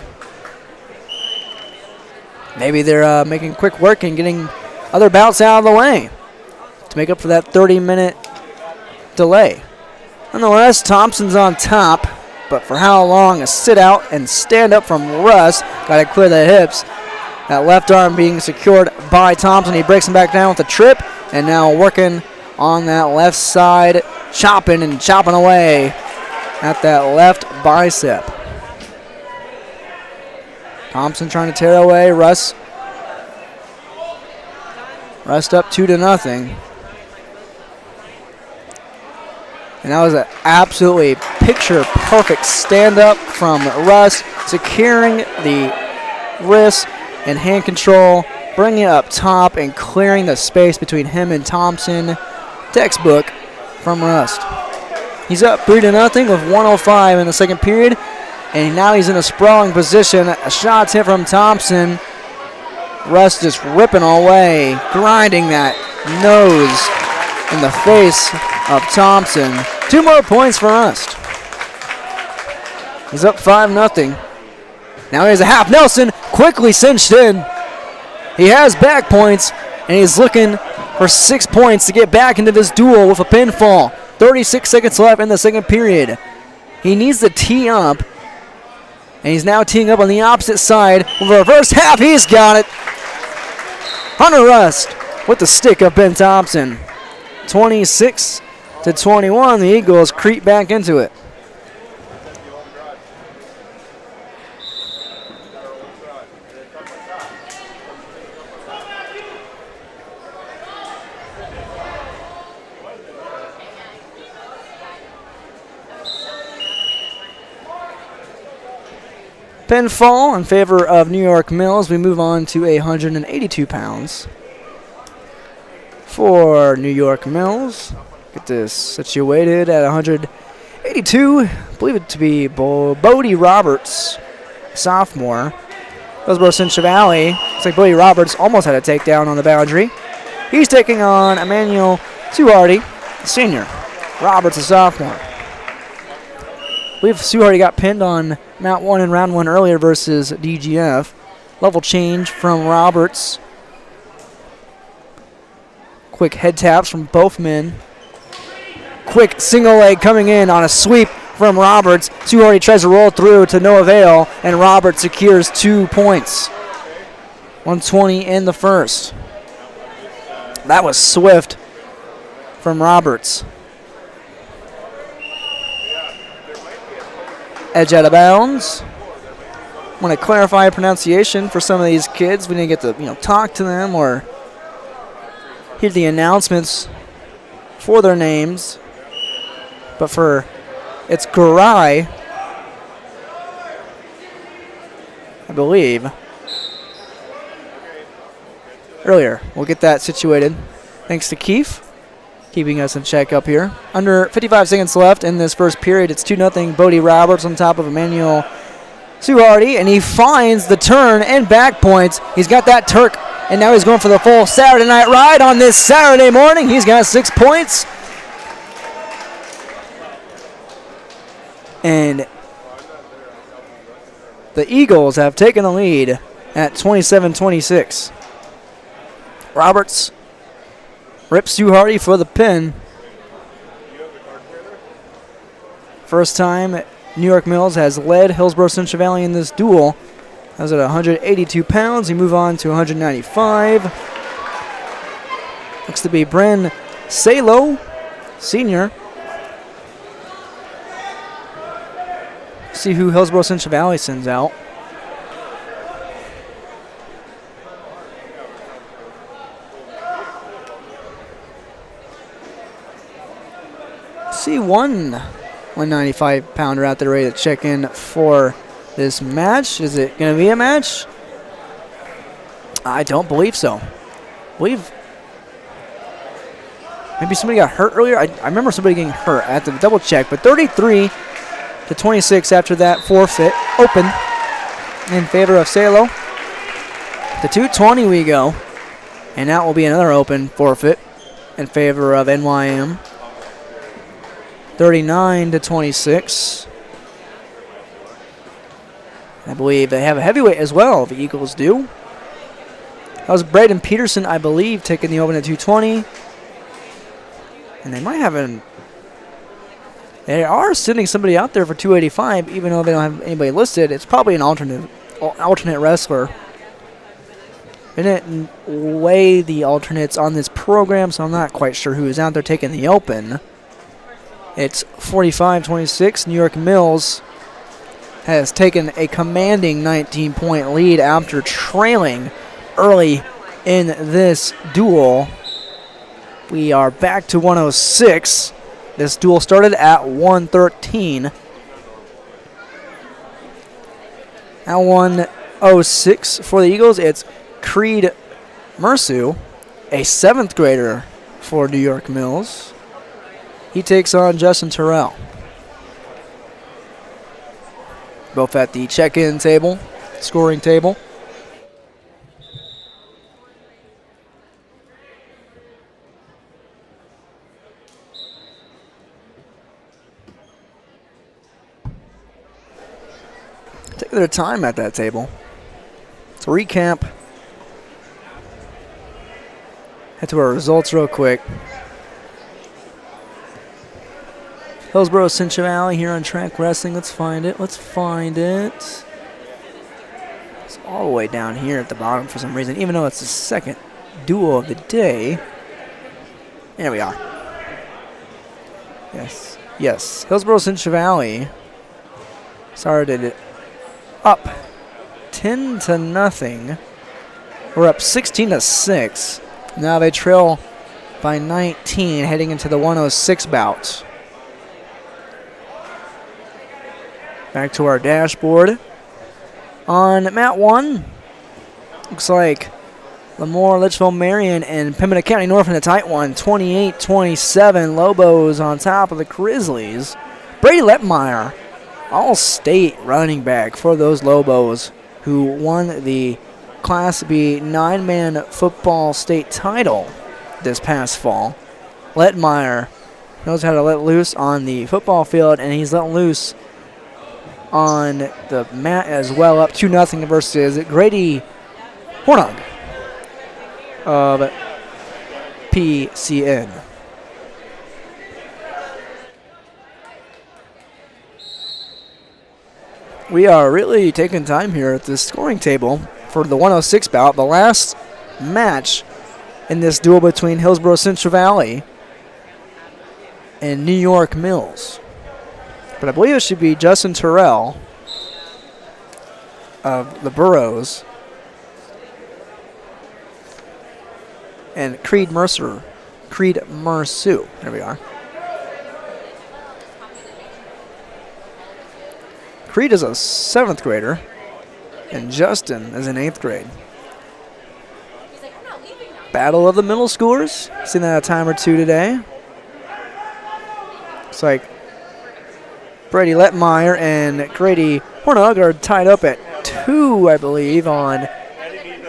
Maybe they're making quick work and getting other bouts out of the way to make up for that 30-minute delay. Nonetheless, Thompson's on top, but for how long? A sit out and stand up from Russ. Got to clear the hips. That left arm being secured by Thompson. He breaks him back down with a trip, and now working on that left side, chopping away at that left bicep. Thompson trying to tear away. Russ up 2-0. And that was an absolutely picture-perfect stand-up from Russ, securing the wrist and hand control, bringing it up top and clearing the space between him and Thompson. Textbook from Rust. He's up 3-0 with 1:05 in the second period, and now he's in a sprawling position. A shot's hit from Thompson. Rust just ripping away, grinding that nose in the face of Thompson. 2 more points for Rust. He's up 5-0. Now he has a half Nelson, quickly cinched in. He has back points, and he's looking for 6 points to get back into this duel with a pinfall. 36 seconds left in the second period. He needs to tee up. And he's now teeing up on the opposite side. Reverse half, he's got it. Hunter Rust with the stick of Ben Thompson. 26-21, the Eagles creep back into it. Pinfall in favor of New York Mills. We move on to 182 pounds for New York Mills. Get this situated at 182. I believe it to be Bodie Roberts, sophomore. Hillsboro Central Valley. Looks like Bodie Roberts almost had a takedown on the boundary. He's taking on Emmanuel Suharty, senior. Roberts, a sophomore. I believe Suharty got pinned on Mount 1 in round 1 earlier versus DGF. Level change from Roberts. Quick head taps from both men. Quick single leg coming in on a sweep from Roberts. Suharty tries to roll through to no avail, and Roberts secures 2 points. 120 in the first. That was swift from Roberts. Edge out of bounds. Want to clarify pronunciation for some of these kids. We didn't get to talk to them or hear the announcements for their names. But it's Garai, I believe. Earlier, we'll get that situated. Thanks to Keefe, keeping us in check up here. Under 55 seconds left in this first period. It's 2-0 Bodie Roberts on top of Emmanuel Suharty, and he finds the turn and back points. He's got that Turk, and now he's going for the full Saturday night ride on this Saturday morning. He's got 6 points. And the Eagles have taken the lead at 27-26. Roberts rips Suharty for the pin. First time New York Mills has led Hillsboro Central Valley in this duel. That was at 182 pounds. We move on to 195. Looks to be Bren Salo, senior. See who Hillsboro Central Valley sends out. See one 195-pounder out there ready to check in for this match. Is it going to be a match? I don't believe so. Maybe somebody got hurt earlier. I remember somebody getting hurt. I have to double check. But 33-26 after that forfeit. Open in favor of Salo. To 220 we go. And that will be another open forfeit in favor of NYM. 39-26. I believe they have a heavyweight as well, the Eagles do. That was Braden Peterson, I believe, taking the open at 220. And they might have they are sending somebody out there for 285, even though they don't have anybody listed. It's probably an alternate wrestler. They didn't weigh the alternates on this program, so I'm not quite sure who is out there taking the open. It's 45-26. New York Mills has taken a commanding 19-point lead after trailing early in this duel. We are back to 106. This duel started at 113. At 106 for the Eagles, it's Creed Mersu, a 7th grader for New York Mills. He takes on Justin Terrell. Both at the check-in table, scoring table. Take their time at that table. To recap, head to our results real quick. Hillsboro Central Valley here on track wrestling. Let's find it. It's all the way down here at the bottom for some reason, even though it's the second duel of the day. There we are. Yes. Hillsboro Central Valley started it up 10-0. We're up 16-6. Now they trail by 19 heading into the 106 bout. Back to our dashboard. On mat 1, looks like Lemoore, Litchfield, Marion, and Pembina County North in the tight one. 28-27. Lobos on top of the Grizzlies. Brady Lettmeyer, all-state running back for those Lobos, who won the Class B 9-man football state title this past fall. Lettmeyer knows how to let loose on the football field, and he's letting loose on the mat as well, up 2-0 versus Grady Hornog of PCN. We are really taking time here at the scoring table for the 106 bout, the last match in this duel between Hillsboro Central Valley and New York Mills. But I believe it should be Justin Terrell of the Burros and Creed Mercer. There we are. Creed is a 7th grader, and Justin is in 8th grade. Battle of the middle schoolers. Seen that a time or two today. Looks like Brady Lettmeyer and Grady Hornog are tied up at 2, I believe, on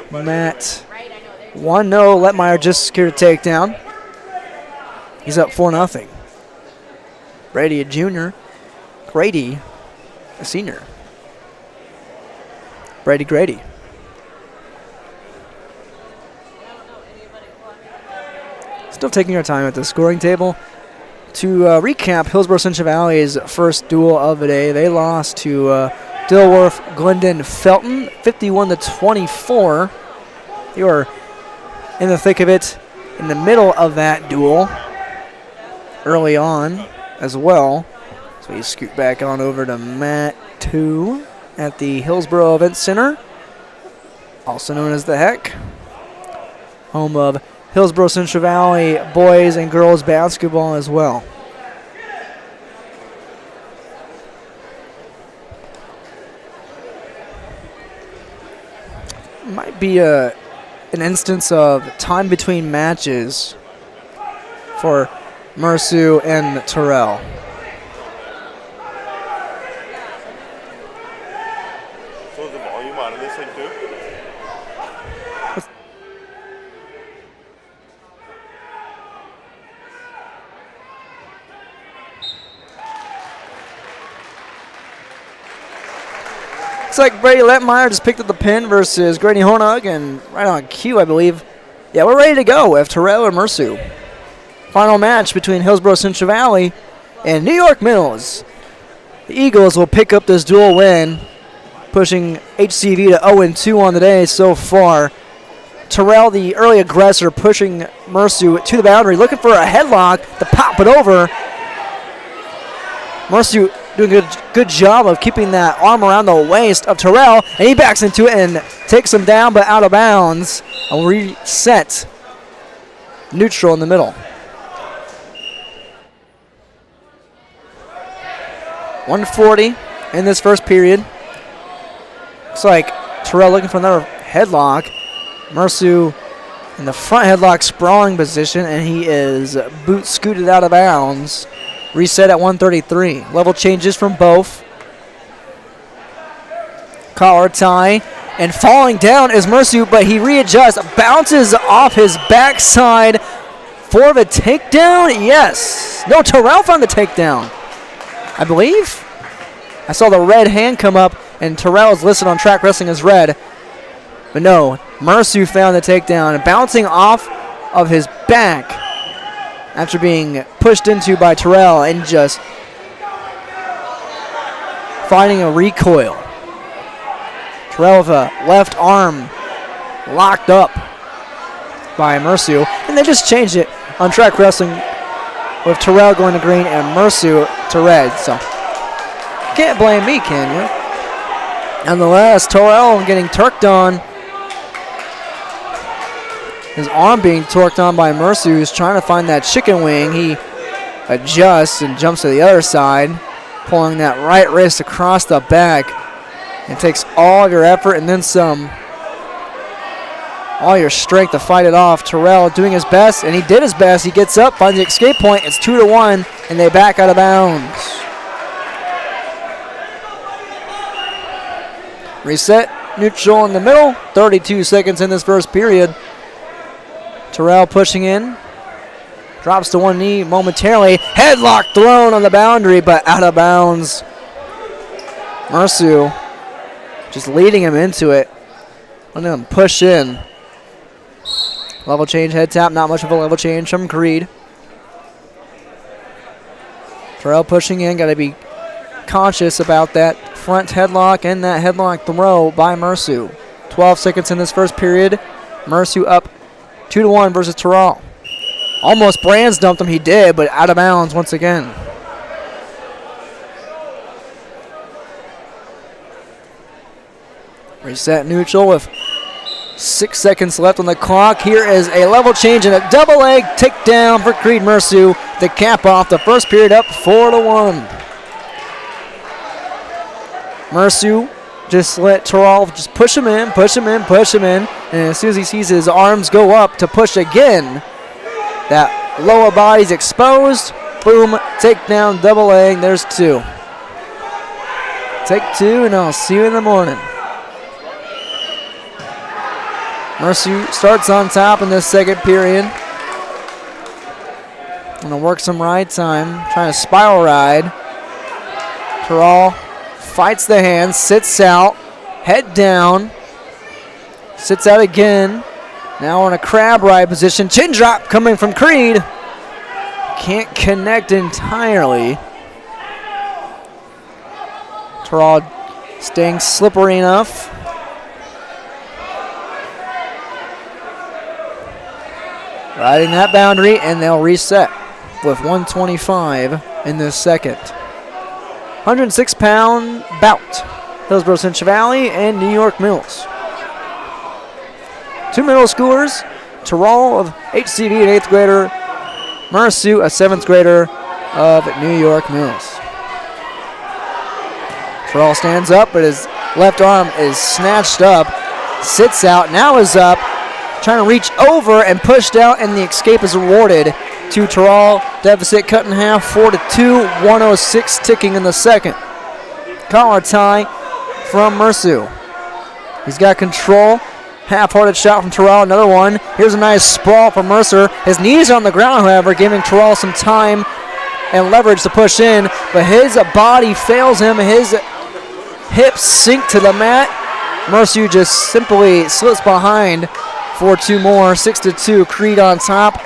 mat 1. No, Lettmeyer just secured a takedown. He's up 4-0. Brady, a junior. Grady, a senior. Grady. Still taking our time at the scoring table. To recap Hillsboro Central Valley's first duel of the day, they lost to Dilworth Glendon Felton, 51-24. They were in the thick of it in the middle of that duel early on as well. So you scoot back on over to mat 2 at the Hillsboro Event Center, also known as the Heck, home of Hillsboro Central Valley boys and girls basketball as well. Might be an instance of time between matches for Mersu and Terrell. So is the volume on in this thing too? Looks like Brady Lettmeyer just picked up the pin versus Grady Hornog, and right on cue, I believe. Yeah, we're ready to go with Terrell and Mersu. Final match between Hillsboro Central Valley and New York Mills. The Eagles will pick up this dual win, pushing HCV to 0-2 on the day so far. Terrell, the early aggressor, pushing Mersu to the boundary, looking for a headlock to pop it over. Mersu doing a good job of keeping that arm around the waist of Terrell, and he backs into it and takes him down but out of bounds. A reset neutral in the middle. 1:40 in this first period. Looks like Terrell looking for another headlock. Mersu in the front headlock sprawling position, and he is boot scooted out of bounds. Reset at 133. Level changes from both. Collar tie. And falling down is Mersu, but he readjusts. Bounces off his backside for the takedown. Yes. No, Terrell found the takedown, I believe. I saw the red hand come up, and Terrell is listed on Track Wrestling as red. But no, Mersu found the takedown, bouncing off of his back after being pushed into by Terrell and just finding a recoil. Terrell with a left arm locked up by Mercier, and they just changed it on track wrestling with Terrell going to green and Mercier to red. So can't blame me, can you? Nonetheless, Terrell getting turked on. His arm being torqued on by Mercier, who's trying to find that chicken wing. He adjusts and jumps to the other side, pulling that right wrist across the back. It takes all of your effort and then some, all your strength to fight it off. Terrell doing his best, and he did his best. He gets up, finds the escape point. It's 2-1, and they back out of bounds. Reset, neutral in the middle. 32 seconds in this first period. Terrell pushing in. Drops to one knee momentarily. Headlock thrown on the boundary, but out of bounds. Mercier just leading him into it. Letting him push in. Level change, head tap. Not much of a level change from Creed. Terrell pushing in. Got to be conscious about that front headlock and that headlock throw by Mercier. 12 seconds in this first period. Mercier up 2-1 versus Terrell. Almost Brands dumped him. He did, but out of bounds once again. Reset neutral with 6 seconds left on the clock. Here is a level change and a double leg takedown for Creed Mercier to cap off the first period up 4-1. Mercier just let Terrell just push him in, push him in, push him in. And as soon as he sees his arms go up to push again, that lower body's exposed. Boom, takedown, double leg. There's two. Take two, and I'll see you in the morning. Mercier starts on top in this second period. Gonna work some ride time, trying to spiral ride. Terrell fights the hand, sits out, head down, sits out again. Now in a crab ride position, chin drop coming from Creed. Can't connect entirely. Terrell staying slippery enough. Riding that boundary, and they'll reset with 125 in this second. 106-pound bout. Hillsboro Central Valley and New York Mills. Two middle schoolers, Terrell of HCV, an 8th grader, Mercier, a 7th grader of New York Mills. Terrell stands up, but his left arm is snatched up, sits out, now is up, trying to reach over and pushed out, and the escape is awarded to Terrell. Deficit cut in half, 4-2, 106 ticking in the second. Collar tie from Mercier. He's got control. Half-hearted shot from Terrell, another one. Here's a nice sprawl from Mercier. His knees are on the ground, however, giving Terrell some time and leverage to push in, but his body fails him. His hips sink to the mat. Mercier just simply slips behind for two more. 6-2, Creed on top.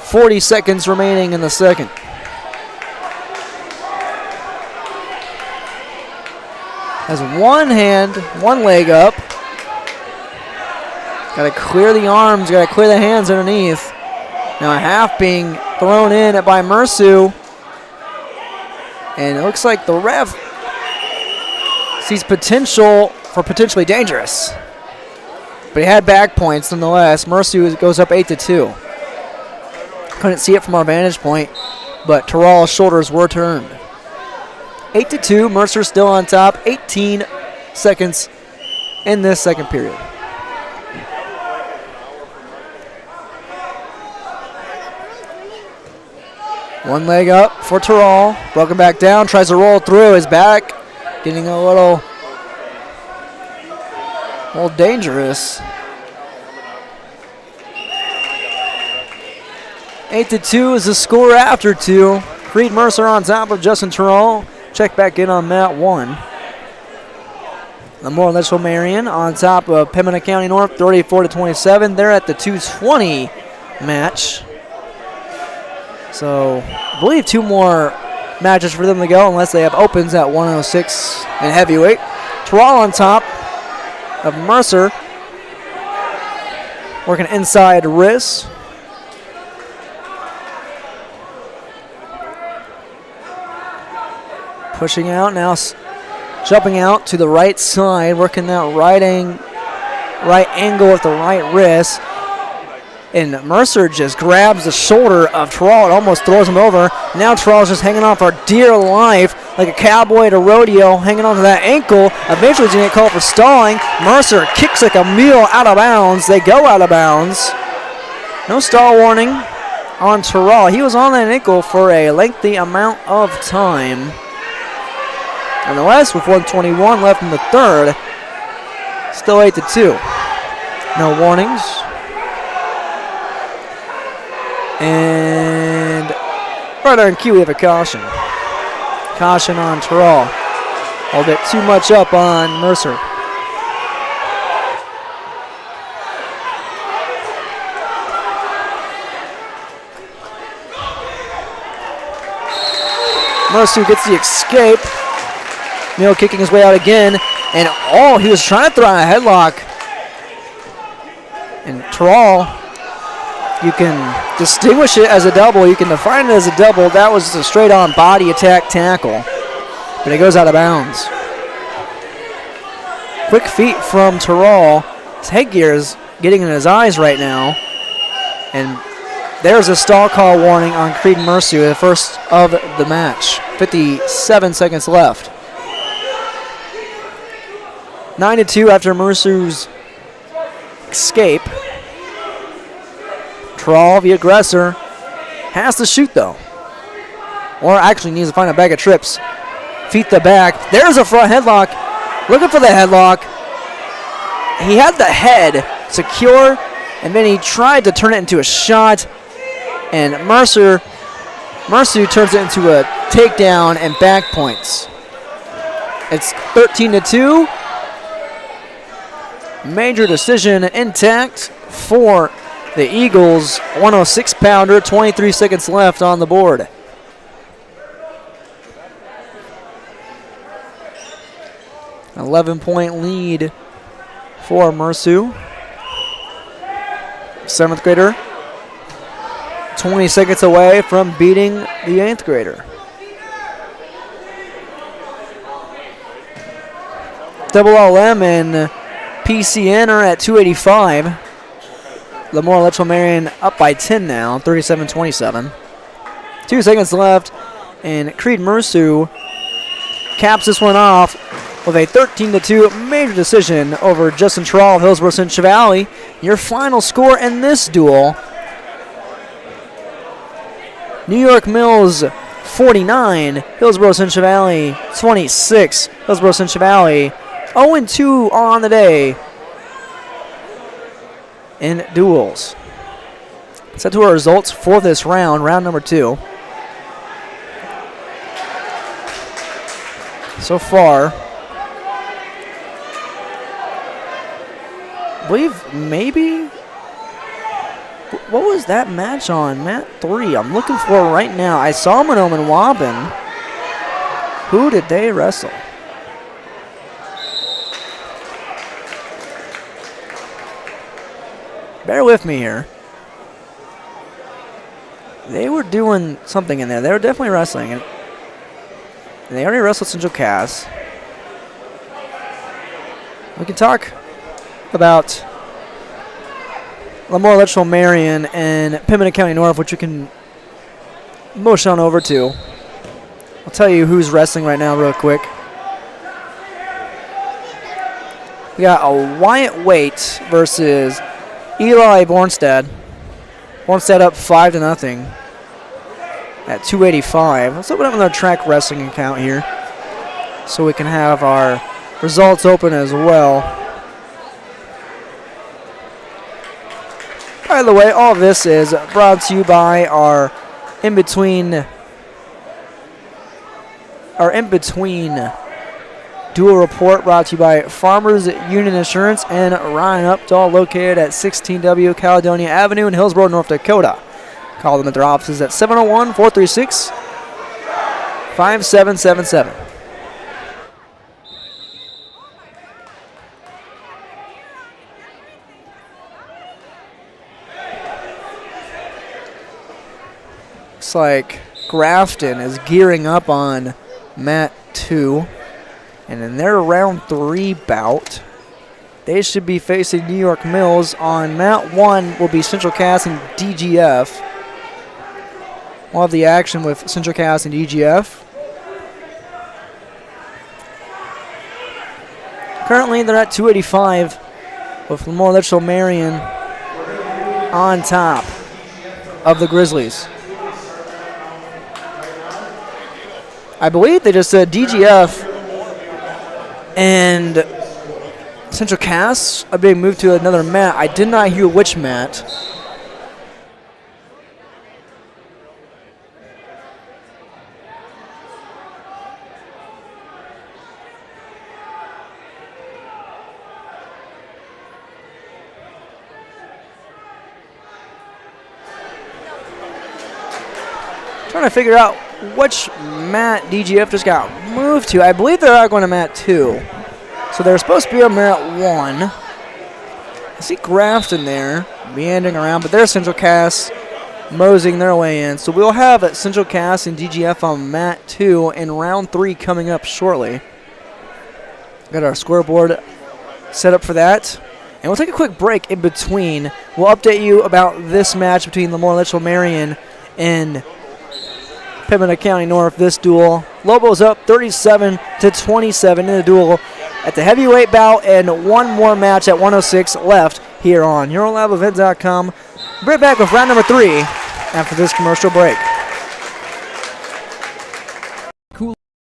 40 seconds remaining in the second. Has one hand, one leg up. Got to clear the arms, got to clear the hands underneath. Now a half being thrown in by Mercier. And it looks like the ref sees potential for potentially dangerous. But he had back points nonetheless. Mercier goes up 8-2. Couldn't see it from our vantage point, but Terrell's shoulders were turned. 8-2, Mercier still on top. 18 seconds in this second period. One leg up for Terrell. Broken back down, tries to roll through. His back getting a little dangerous. 8-2 is the score after two. Creed Mercier on top of Justin Terrell. Check back in on mat 1. Lamore Litchfield Marion on top of Pembina County North, 34-27. They're at the 220 match. So I believe two more matches for them to go unless they have opens at 106 in heavyweight. Terrell on top of Mercer. Working inside wrist. Pushing out now, jumping out to the right side, working that right angle with the right wrist. And Mercer just grabs the shoulder of Terrell and almost throws him over. Now Terrell's just hanging on for dear life like a cowboy at a rodeo, hanging on to that ankle. Eventually he's going to get called for stalling. Mercer kicks like a mule out of bounds. They go out of bounds. No stall warning on Terrell. He was on that ankle for a lengthy amount of time. Nonetheless, with 1:21 left in the third, still 8-2. No warnings. And right on cue, we have a caution. Caution on Terrell. A little bit too much up on Mercer. Mercer gets the escape. Neal kicking his way out again. And he was trying to throw a headlock. And Terrell, you can distinguish it as a double. You can define it as a double. That was just a straight-on body attack tackle. But it goes out of bounds. Quick feet from Terrell. His headgear is getting in his eyes right now. And there's a stall call warning on Creed Mercer, the first of the match. 57 seconds left. 9-2 after Mercer's escape. Terrell, the aggressor, has to shoot though. Or actually needs to find a bag of trips. Feet the back. There's a front headlock. Looking for the headlock. He had the head secure, and then he tried to turn it into a shot. And Mercer turns it into a takedown and back points. It's 13-2. Major decision intact for the Eagles. 106-pounder, 23 seconds left on the board. An 11-point lead for Mercer. 7th grader, 20 seconds away from beating the 8th grader. Double LM and PCN are at 285. Lamar Letchell-Marion up by 10 now, 37-27. 2 seconds left, and Creed Mercer caps this one off with a 13-2 major decision over Justin Terrell of Hillsboro Central Valley. Your final score in this duel: New York Mills 49, Hillsboro Central Valley 26. Hillsboro Central Valley 0-2 on the day in duels. Set to our results for this round number 2. So far, I believe maybe, what was that match on? Mat 3. I'm looking for it right now. I saw Monome and Waubun. Who did they wrestle? Bear with me here. They were doing something in there. They were definitely wrestling. And they already wrestled Central Cass. We can talk about Lamar Letchell-Marion and Pembina County North, which you can motion on over to. I'll tell you who's wrestling right now real quick. We got a Wyatt Waite versus Eli Bornstead. Bornstead up 5-0 at 285. Let's open up another track wrestling account here so we can have our results open as well. By the way, all of this is brought to you by our in-between dual report, brought to you by Farmers Union Insurance and Ryan Updahl, located at 16W Caledonia Avenue in Hillsboro, North Dakota. Call them at their offices at 701-436-5800 5-7-7-7. Looks like Grafton is gearing up on mat 2. And in their round 3 bout, they should be facing New York Mills. On mat 1 will be Central Cass and DGF. We'll have the action with Central Cass and DGF. Currently, they're at 285 with Lamore Litchfield Marion on top of the Grizzlies. I believe they just said DGF and Central Cass are being moved to another mat. I did not hear which mat. Trying to figure out which mat DGF just got moved to. I believe they're all going to mat 2. So they're supposed to be on mat 1. I see Grafton there meandering around, but there's Central Cass moseying their way in. So we'll have Central Cass and DGF on mat 2 in round 3 coming up shortly. Got our scoreboard set up for that. And we'll take a quick break in between. We'll update you about this match between Lamore Litchfield Marion and Pembina County North. This duel, Lobos up 37-27 in the duel at the heavyweight bout, and one more match at 106 left here on EuroLabEvent.com. We're back with round number 3 after this commercial break.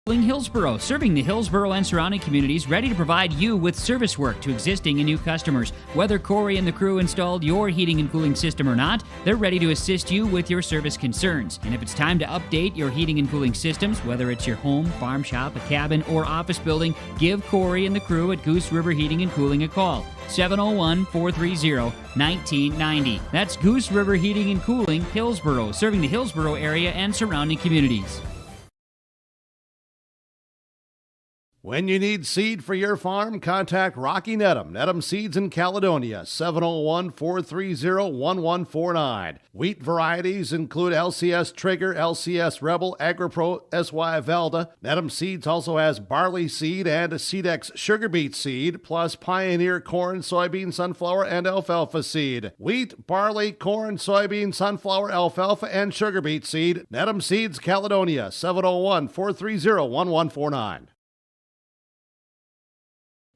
Hillsboro, serving the Hillsboro and surrounding communities, ready to provide you with service work to existing and new customers. Whether Corey and the crew installed your heating and cooling system or not, they're ready to assist you with your service concerns. And if it's time to update your heating and cooling systems, whether it's your home, farm shop, a cabin, or office building, give Corey and the crew at Goose River Heating and Cooling a call. 701-430-1990. That's Goose River Heating and Cooling, Hillsboro, serving the Hillsboro area and surrounding communities. When you need seed for your farm, contact Rocky Nedham. Nedham Seeds in Caledonia, 701-430-1149. Wheat varieties include LCS Trigger, LCS Rebel, AgriPro, SY Velda. Nedham Seeds also has barley seed and Seedex sugar beet seed, plus Pioneer corn, soybean, sunflower, and alfalfa seed. Wheat, barley, corn, soybean, sunflower, alfalfa, and sugar beet seed. Nedham Seeds, Caledonia, 701-430-1149.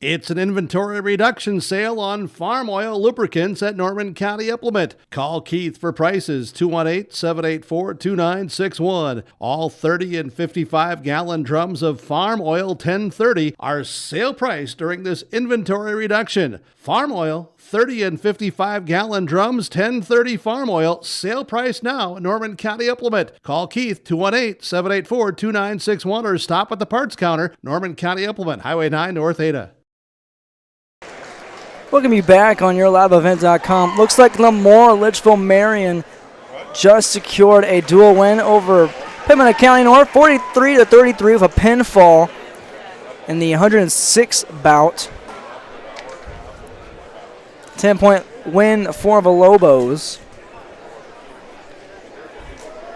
It's an inventory reduction sale on farm oil lubricants at Norman County Implement. Call Keith for prices, 218-784-2961. All 30 and 55-gallon drums of farm oil 1030 are sale price during this inventory reduction. Farm oil, 30 and 55-gallon drums, 1030 farm oil, sale price now at Norman County Implement. Call Keith, 218-784-2961, or stop at the parts counter, Norman County Implement, Highway 9, North Ada. Welcome you back on YourLabEvent.com. Looks like Lamore Litchfield Marion just secured a dual win over Pembina County North, 43-33 with a pinfall in the 106 bout. 10-point win for the Lobos.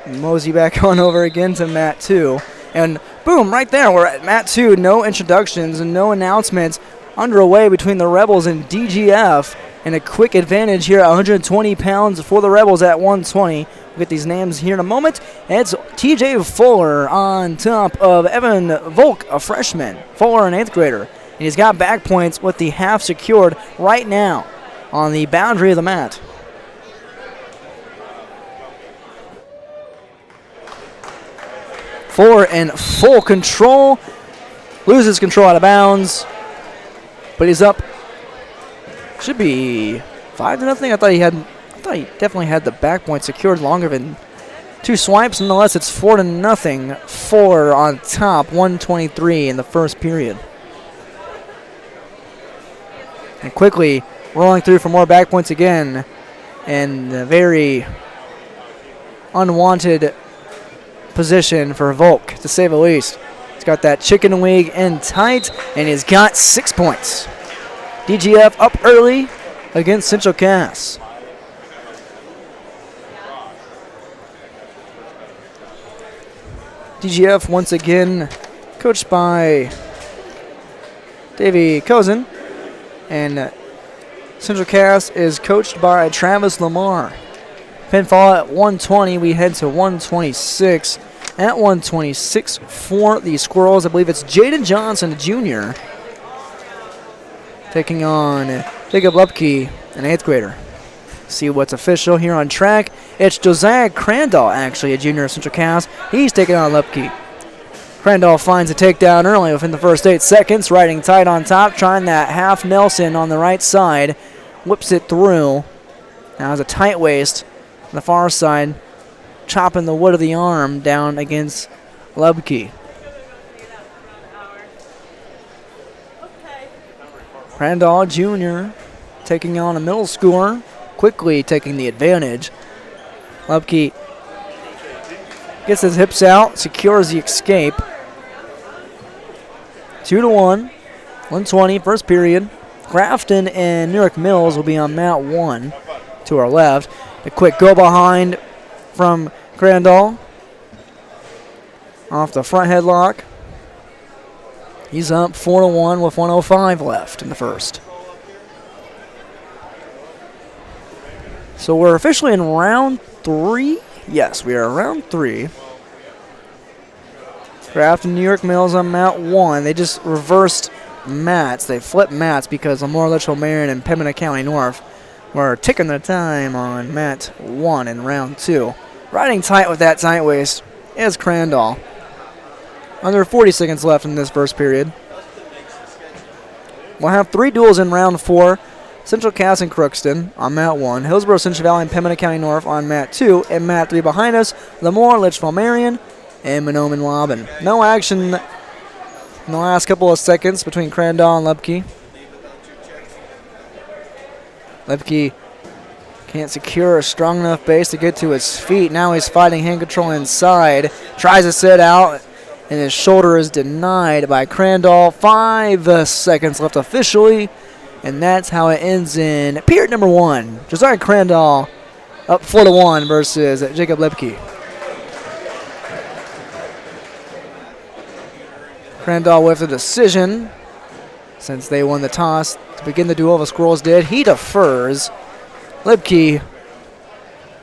Mosey back on over again to mat 2. And boom, right there, we're at mat 2. No introductions and no announcements underway between the Rebels and DGF, and a quick advantage here at 120 pounds for the Rebels at 120. We'll get these names here in a moment. And it's TJ Fuller on top of Evan Volk, a freshman. Fuller, an 8th grader. And he's got back points with the half secured right now on the boundary of the mat. Fuller in full control. Loses control out of bounds. But he's up. Should be 5-0. I thought he definitely had the back point secured longer than 2 swipes. Nonetheless, it's 4-0. Fuller on top, 123 in the first period. And quickly rolling through for more back points again. And a very unwanted position for Volk, to say the least. He's got that chicken wing in tight, and he's got 6 points. DGF up early against Central Cass. DGF once again coached by Davey Cozen, and Central Cass is coached by Travis Lamar. Pinfall at 120, we head to 126. At 126 for the Squirrels, I believe it's Jaden Johnson, Jr., taking on Jacob Lepke, an 8th grader. See what's official here on track. It's Josiah Crandall, actually, a junior of Central Cass. He's taking on Lepke. Crandall finds a takedown early within the first 8 seconds, riding tight on top, trying that half Nelson on the right side. Whips it through. Now has a tight waist on the far side, chopping the wood of the arm down against Lepke. Crandall Jr. taking on a middle schooler, quickly taking the advantage. Lepke gets his hips out, secures the escape. 2-1, 120, first period. Grafton and New York Mills will be on mat 1 to our left. A quick go behind from Crandall. Off the front headlock. He's up 4-1 with 1:05 left in the first. So we're officially in round 3. Yes, we are in round 3. Grafton, New York Mills on mat 1. They just reversed mats. They flipped mats because Lamar, Litchfield, Marion, and Pembina County North were taking their time on mat 1 in round 2. Riding tight with that tight waist is Crandall. Under 40 seconds left in this first period. We'll have 3 duels in round 4. Central Cass and Crookston on mat 1. Hillsboro, Central Valley, and Pembina County North on mat 2. And mat 3 behind us, Lemoore, Litchfield, Marion, and Mahnomen Waubun. No action in the last couple of seconds between Crandall and Lepke. Lepke can't secure a strong enough base to get to his feet. Now he's fighting hand control inside. Tries to sit out, and his shoulder is denied by Crandall. 5 seconds left officially, and that's how it ends in period number 1. Josiah Crandall up 4-1 versus Jacob Lepke. Crandall with a decision, since they won the toss to begin the duel. The Squirrels did. He defers. Lepke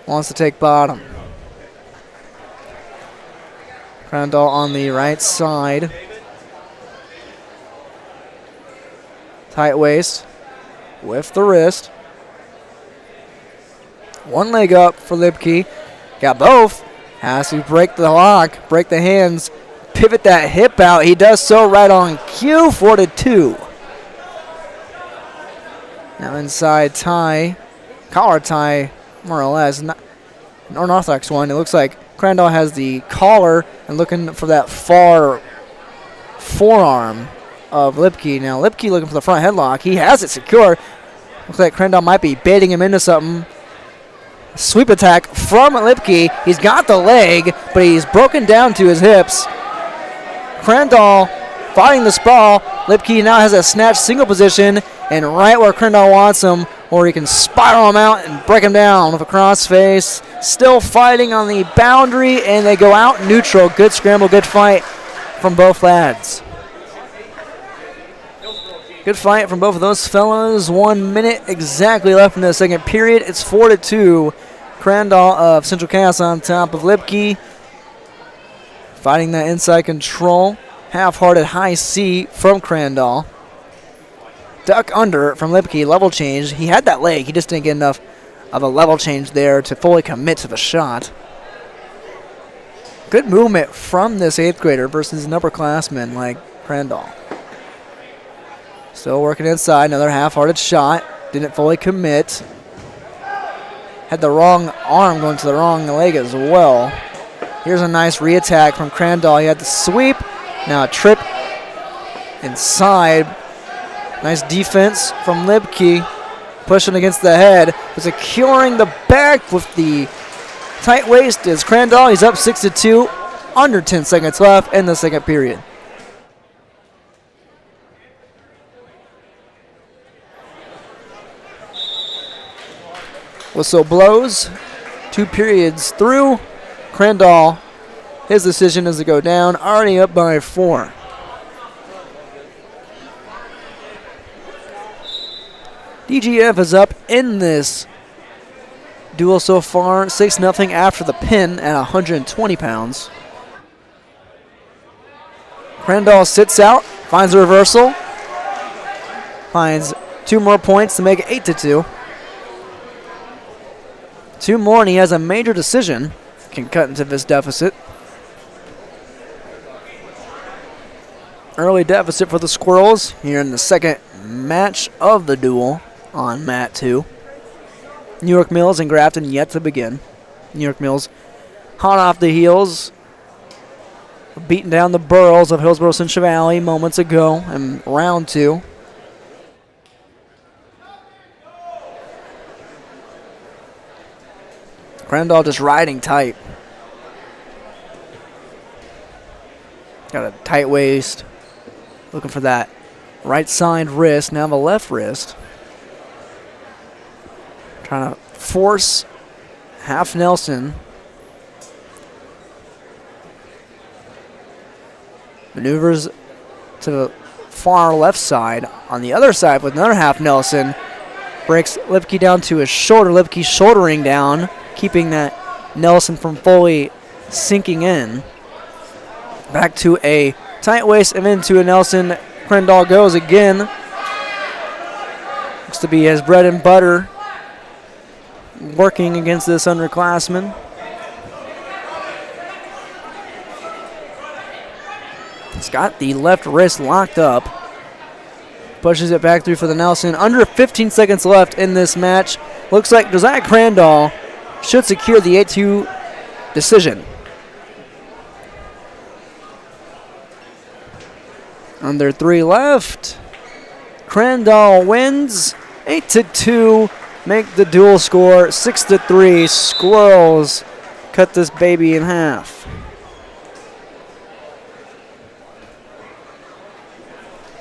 wants to take bottom. Crandall on the right side. Tight waist with the wrist. One leg up for Lepke. Got both. Has to break the lock, break the hands, pivot that hip out. He does so right on cue. 4-2. Now inside tie. Collar tie, more or less. Not an unorthodox one. It looks like Crandall has the collar and looking for that far forearm of Lepke. Now Lepke looking for the front headlock. He has it secure. Looks like Crandall might be baiting him into something. Sweep attack from Lepke. He's got the leg, but he's broken down to his hips. Crandall fighting the sprawl. Lepke now has a snatch single position, and right where Crandall wants him, or he can spiral him out and break him down with a crossface. Still fighting on the boundary, and they go out neutral. Good scramble, good fight from both lads. Good fight from both of those fellas. 1 minute exactly left in the second period. It's 4-2. Crandall of Central Cass on top of Lepke. Fighting that inside control. Half-hearted high C from Crandall. Duck under from Lepke. Level change. He had that leg. He just didn't get enough of a level change there to fully commit to the shot. Good movement from this 8th grader versus an upperclassman like Crandall. Still working inside. Another half-hearted shot. Didn't fully commit. Had the wrong arm going to the wrong leg as well. Here's a nice re-attack from Crandall. He had the sweep. Now a trip inside. Nice defense from Lepke. Pushing against the head. But securing the back with the tight waist is Crandall. He's up 6-2. under 10 seconds left in the second period. Whistle blows. 2 periods through. Crandall, his decision is to go down, already up by 4. DGF is up in this duel so far, 6-0 after the pin at 120 pounds. Crandall sits out, finds a reversal, finds 2 more points to make it 8-2. 2 more and he has a major decision, can cut into this deficit. Early deficit for the Squirrels here in the second match of the duel on mat 2. New York Mills and Grafton yet to begin. New York Mills hot off the heels, beating down the Burls of Hillsboro Central Valley moments ago in round 2. Crandall just riding tight. Got a tight waist. Looking for that right side wrist, now the left wrist. Trying to force half Nelson. Maneuvers to the far left side. On the other side with another half Nelson. Breaks Lipke down to his shoulder. Lipke shouldering down, keeping that Nelson from fully sinking in. Back to a tight waist and into a Nelson. Crandall goes again. Looks to be his bread and butter working against this underclassman. He's got the left wrist locked up. Pushes it back through for the Nelson. Under 15 seconds left in this match. Looks like Josiah Crandall should secure the 8-2 decision. Under 3 left. Crandall wins 8-2. Make the dual score 6-3. Squirrels cut this baby in half.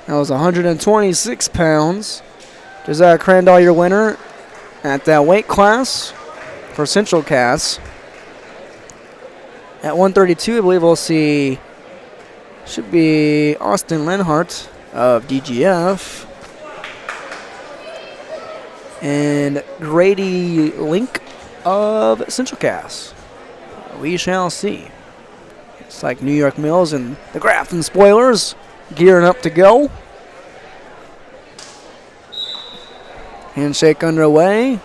That was 126 pounds. Josiah Crandall, your winner at that weight class for Central Cass. At 132, I believe we'll see, should be Austin Lenhart of DGF. And Grady Link of Central Cass. We shall see. It's like New York Mills and the Grafton Spoilers gearing up to go. Handshake underway.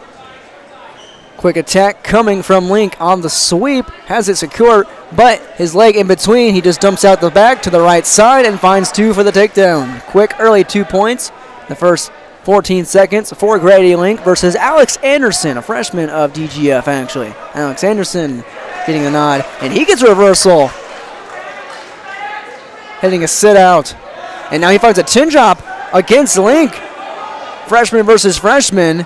Quick attack coming from Link on the sweep. Has it secured, but his leg in between. He just dumps out the back to the right side and finds 2 for the takedown. Quick early 2 points. The first 14 seconds for Grady Link versus Alex Anderson, a freshman of DGF actually. Alex Anderson getting the nod, and he gets a reversal. Hitting a sit out. And now he finds a chin drop against Link. Freshman versus freshman.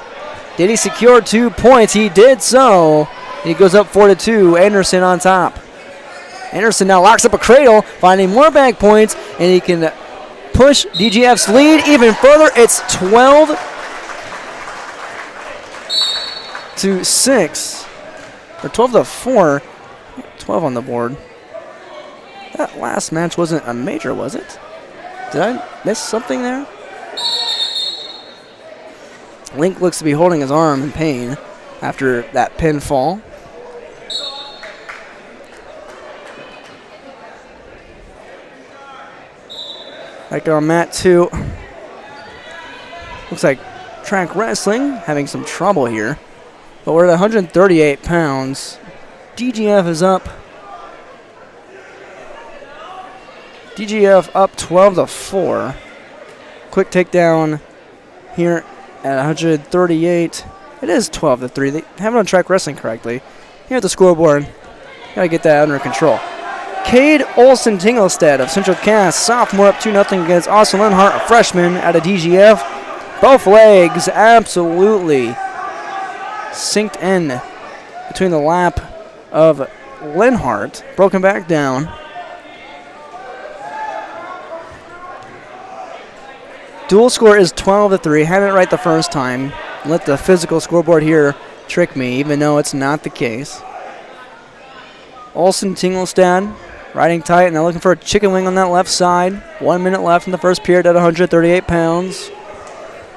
Did he secure 2 points? He did so. He goes up 4-2. Anderson on top. Anderson now locks up a cradle, finding more back points, and he can push DGF's lead even further. It's 12-6. Or 12-4. 12 on the board. That last match wasn't a major, was it? Did I miss something there? Link looks to be holding his arm in pain after that pinfall. Back on mat 2. Looks like track wrestling having some trouble here. But we're at 138 pounds. DGF is up. DGF up 12-4. Quick takedown here at 138. It is 12-3. They have it on track wrestling correctly. Here at the scoreboard. Gotta get that under control. Cade Olson Tinglestead of Central Cass, sophomore, up 2-0 against Austin Lenhart, a freshman out of DGF. Both legs absolutely synced in between the lap of Lenhart. Broken back down. Dual score is 12-3. Had it right the first time. Let the physical scoreboard here trick me, even though it's not the case. Olsen Tingelstad riding tight, and they're looking for a chicken wing on that left side. 1 minute left in the first period at 138 pounds.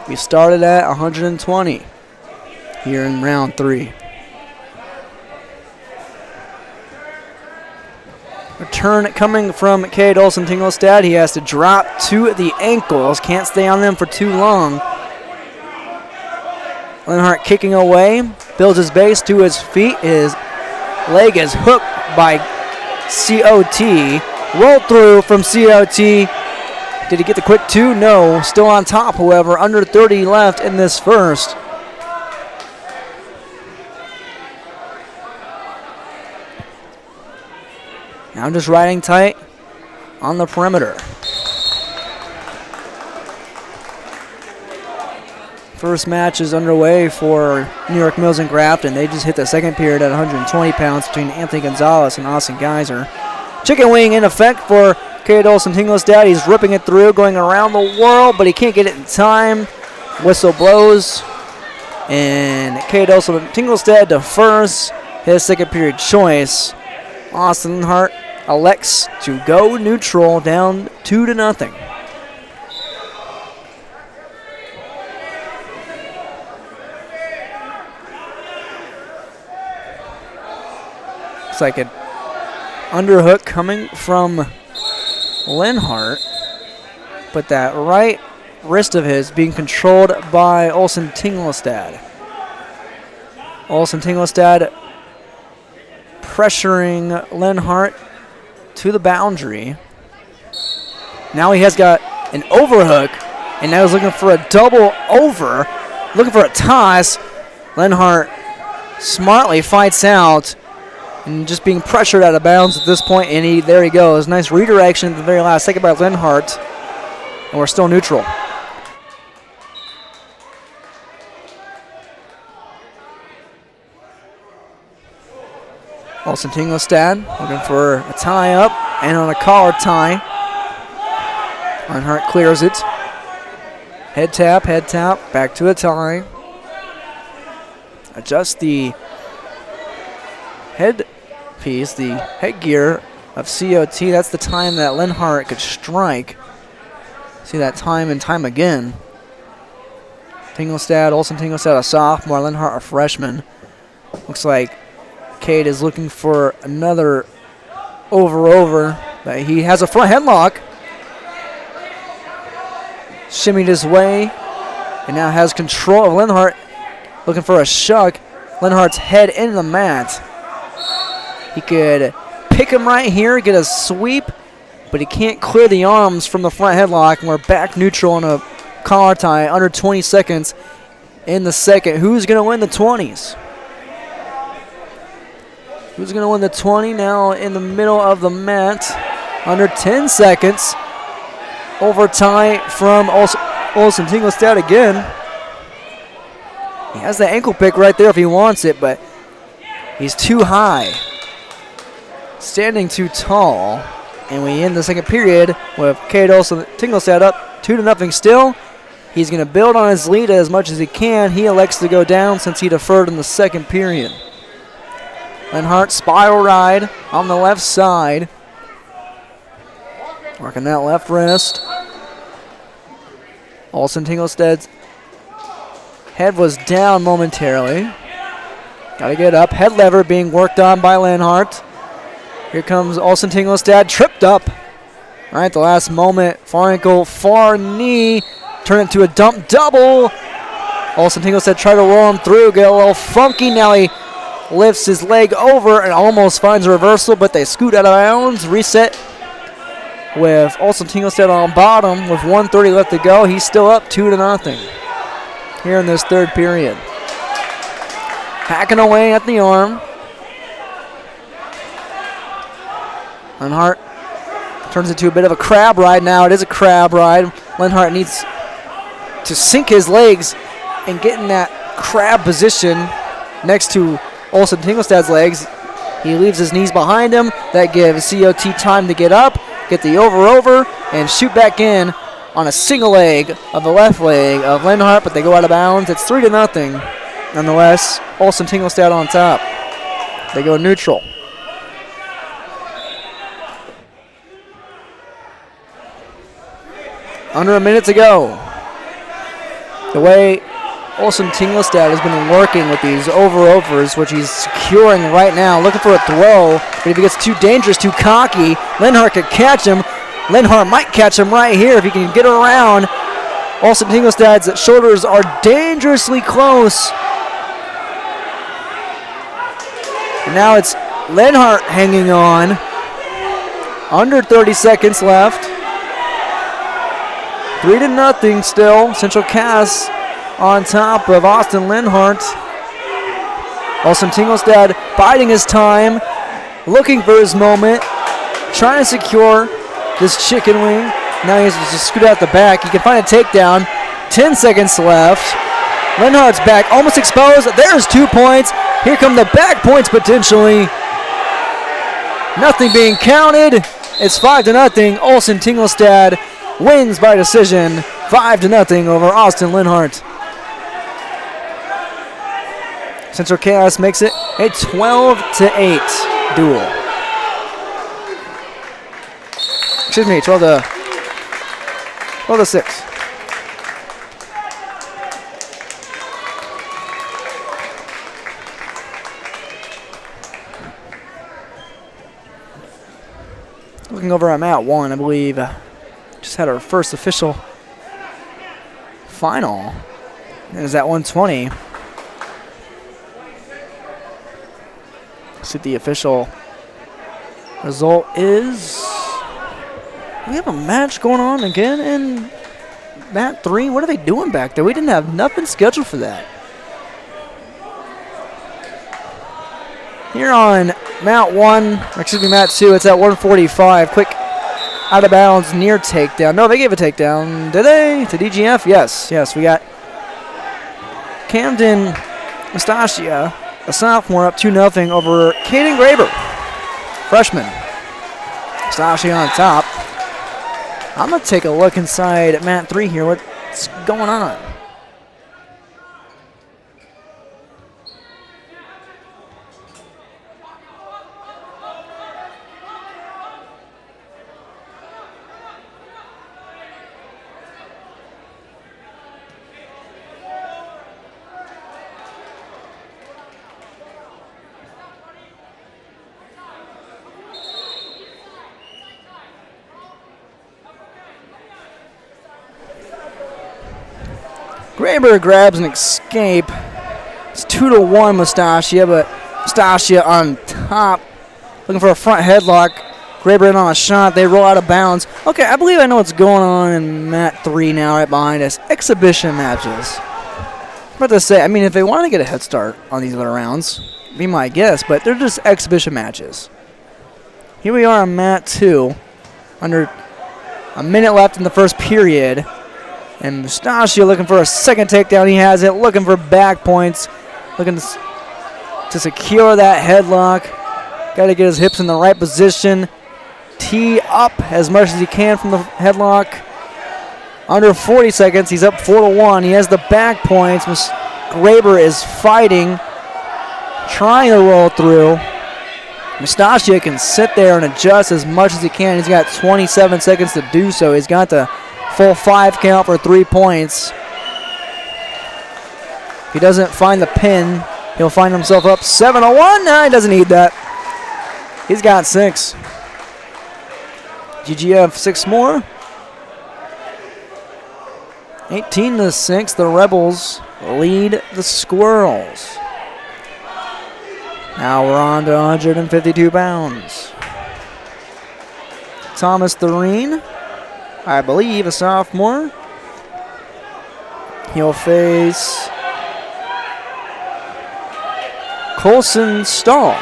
We started at 120 here in round 3. Return coming from Cade Olsen Tingelstad. He has to drop to the ankles. Can't stay on them for too long. Lenhart kicking away. Builds his base to his feet. His leg is hooked by COT. Rolled through from COT. Did he get the quick 2? No. Still on top, however. Under 30 left in this first. Now just riding tight on the perimeter. First match is underway for New York Mills and Grafton. They just hit the second period at 120 pounds between Anthony Gonzalez and Austin Geyser. Chicken wing in effect for Cade Olsen Tingelstad. He's ripping it through, going around the world, but he can't get it in time. Whistle blows. And Cade Olsen Tingelstad defers his second period choice. Austin Hart elects to go neutral, down 2-0. Looks like an underhook coming from Lenhart, but that right wrist of his being controlled by Olsen Tingelstad. Olsen Tingelstad pressuring Lenhart to the boundary. Now he has got an overhook, and now he's looking for a double over, looking for a toss. Lenhart smartly fights out and just being pressured out of bounds at this point, and there he goes. Nice redirection at the very last second by Lenhart, and we're still neutral. Olsen Tingelstad looking for a tie up and on a collar tie. Lenhart clears it. Head tap, back to a tie. Adjust the headpiece, the headgear of COT. That's the time that Lenhart could strike. See that time and time again. Tingelstad, Olsen Tingelstad, a sophomore, Lenhart, a freshman. Looks like Cade is looking for another over, but he has a front headlock. Shimmied his way and now has control of Lenhart, looking for a shuck. Lenhart's head in the mat. He could pick him right here, get a sweep, but he can't clear the arms from the front headlock, and we're back neutral on a collar tie, under 20 seconds in the second. Who's going to win the 20s? Who's going to win the 20 now in the middle of the mat? Under 10 seconds. Overtime from Olsen Tingelstad again. He has the ankle pick right there if he wants it, but he's too high. Standing too tall. And we end the second period with Cade Olsen Tingelstad up 2-0 still. He's going to build on his lead as much as he can. He elects to go down since he deferred in the second period. Lenhart spiral ride on the left side. Working that left wrist. Olsen Tingelstad's head was down momentarily. Got to get up. Head lever being worked on by Lenhart. Here comes Olsen Tingelstad, tripped up. Right at the last moment. Far ankle, far knee. Turn it to a dump double. Olsen Tingelstad tried to roll him through. Get a little funky. Now he lifts his leg over and almost finds a reversal, but they scoot out of bounds. Reset with Olsen Tingelstad on bottom with 1:30 left to go. He's still up 2-0 here in this third period. Hacking away at the arm. Lenhart turns into a bit of a crab ride now. It is a crab ride. Lenhart needs to sink his legs and get in that crab position next to Olsen Tingelstad's legs. He leaves his knees behind him. That gives COT time to get up, get the over, and shoot back in on a single leg of the left leg of Lenhart, but they go out of bounds. It's 3-0. Nonetheless, Olsen Tingelstad on top. They go neutral. Under a minute to go. The way Olsen Tingelstad has been working with these overs, which he's securing right now, looking for a throw, but if he gets too dangerous, too cocky, Lenhart could catch him. Lenhart might catch him right here if he can get around. Olsen Tingelstad's shoulders are dangerously close. And now it's Lenhart hanging on. Under 30 seconds left. 3-0 still. Central Cass on top of Austin Lenhart. Olsen Tingelstad biding his time, looking for his moment, trying to secure this chicken wing. Now he has to just scoot out the back. He can find a takedown. 10 seconds left. Lenhart's back, almost exposed. There's 2 points. Here come the back points potentially. Nothing being counted. It's 5-0. Olsen Tingelstad wins by decision. 5-0 over Austin Lenhart. Central Chaos makes it a 12-8 duel. Excuse me, 12-6. Looking over at Mat 1, I believe just had our first official final. It was at 120. See what the official result is. We have a match going on again in Mat 3. What are they doing back there? We didn't have nothing scheduled for that. Here on Mat 2, it's at 145. Quick out of bounds near takedown. No, they gave a takedown. Did they? To DGF? Yes. Yes, we got Camden Nastasia, a sophomore, up 2-0 over Kaden Graber, freshman. Nastasia on top. I'm going to take a look inside at Mat 3 here. What's going on? Graber grabs an escape. It's 2-1 Mustasia, but Mustasia on top. Looking for a front headlock. Graber in on a shot. They roll out of bounds. Okay, I believe I know what's going on in Mat 3 now, right behind us. Exhibition matches. I'm about to say, I mean, if they want to get a head start on these other rounds, be my guess, but they're just exhibition matches. Here we are on Mat 2. Under a minute left in the first period. And Mustasia looking for a second takedown. He has it. Looking for back points. Looking to secure that headlock. Got to get his hips in the right position. Tee up as much as he can from the headlock. Under 40 seconds. He's up 4-1. He has the back points. Graber is fighting. Trying to roll through. Mustasia can sit there and adjust as much as he can. He's got 27 seconds to do so. He's got the full 5 count for 3 points. If he doesn't find the pin, he'll find himself up 7-1. No, he doesn't need that. He's got 6. GGF 6 more. 18-6. The Rebels lead the Squirrels. Now we're on to 152 pounds. Thomas Thureen, I believe a sophomore. He'll face Colson Stahl.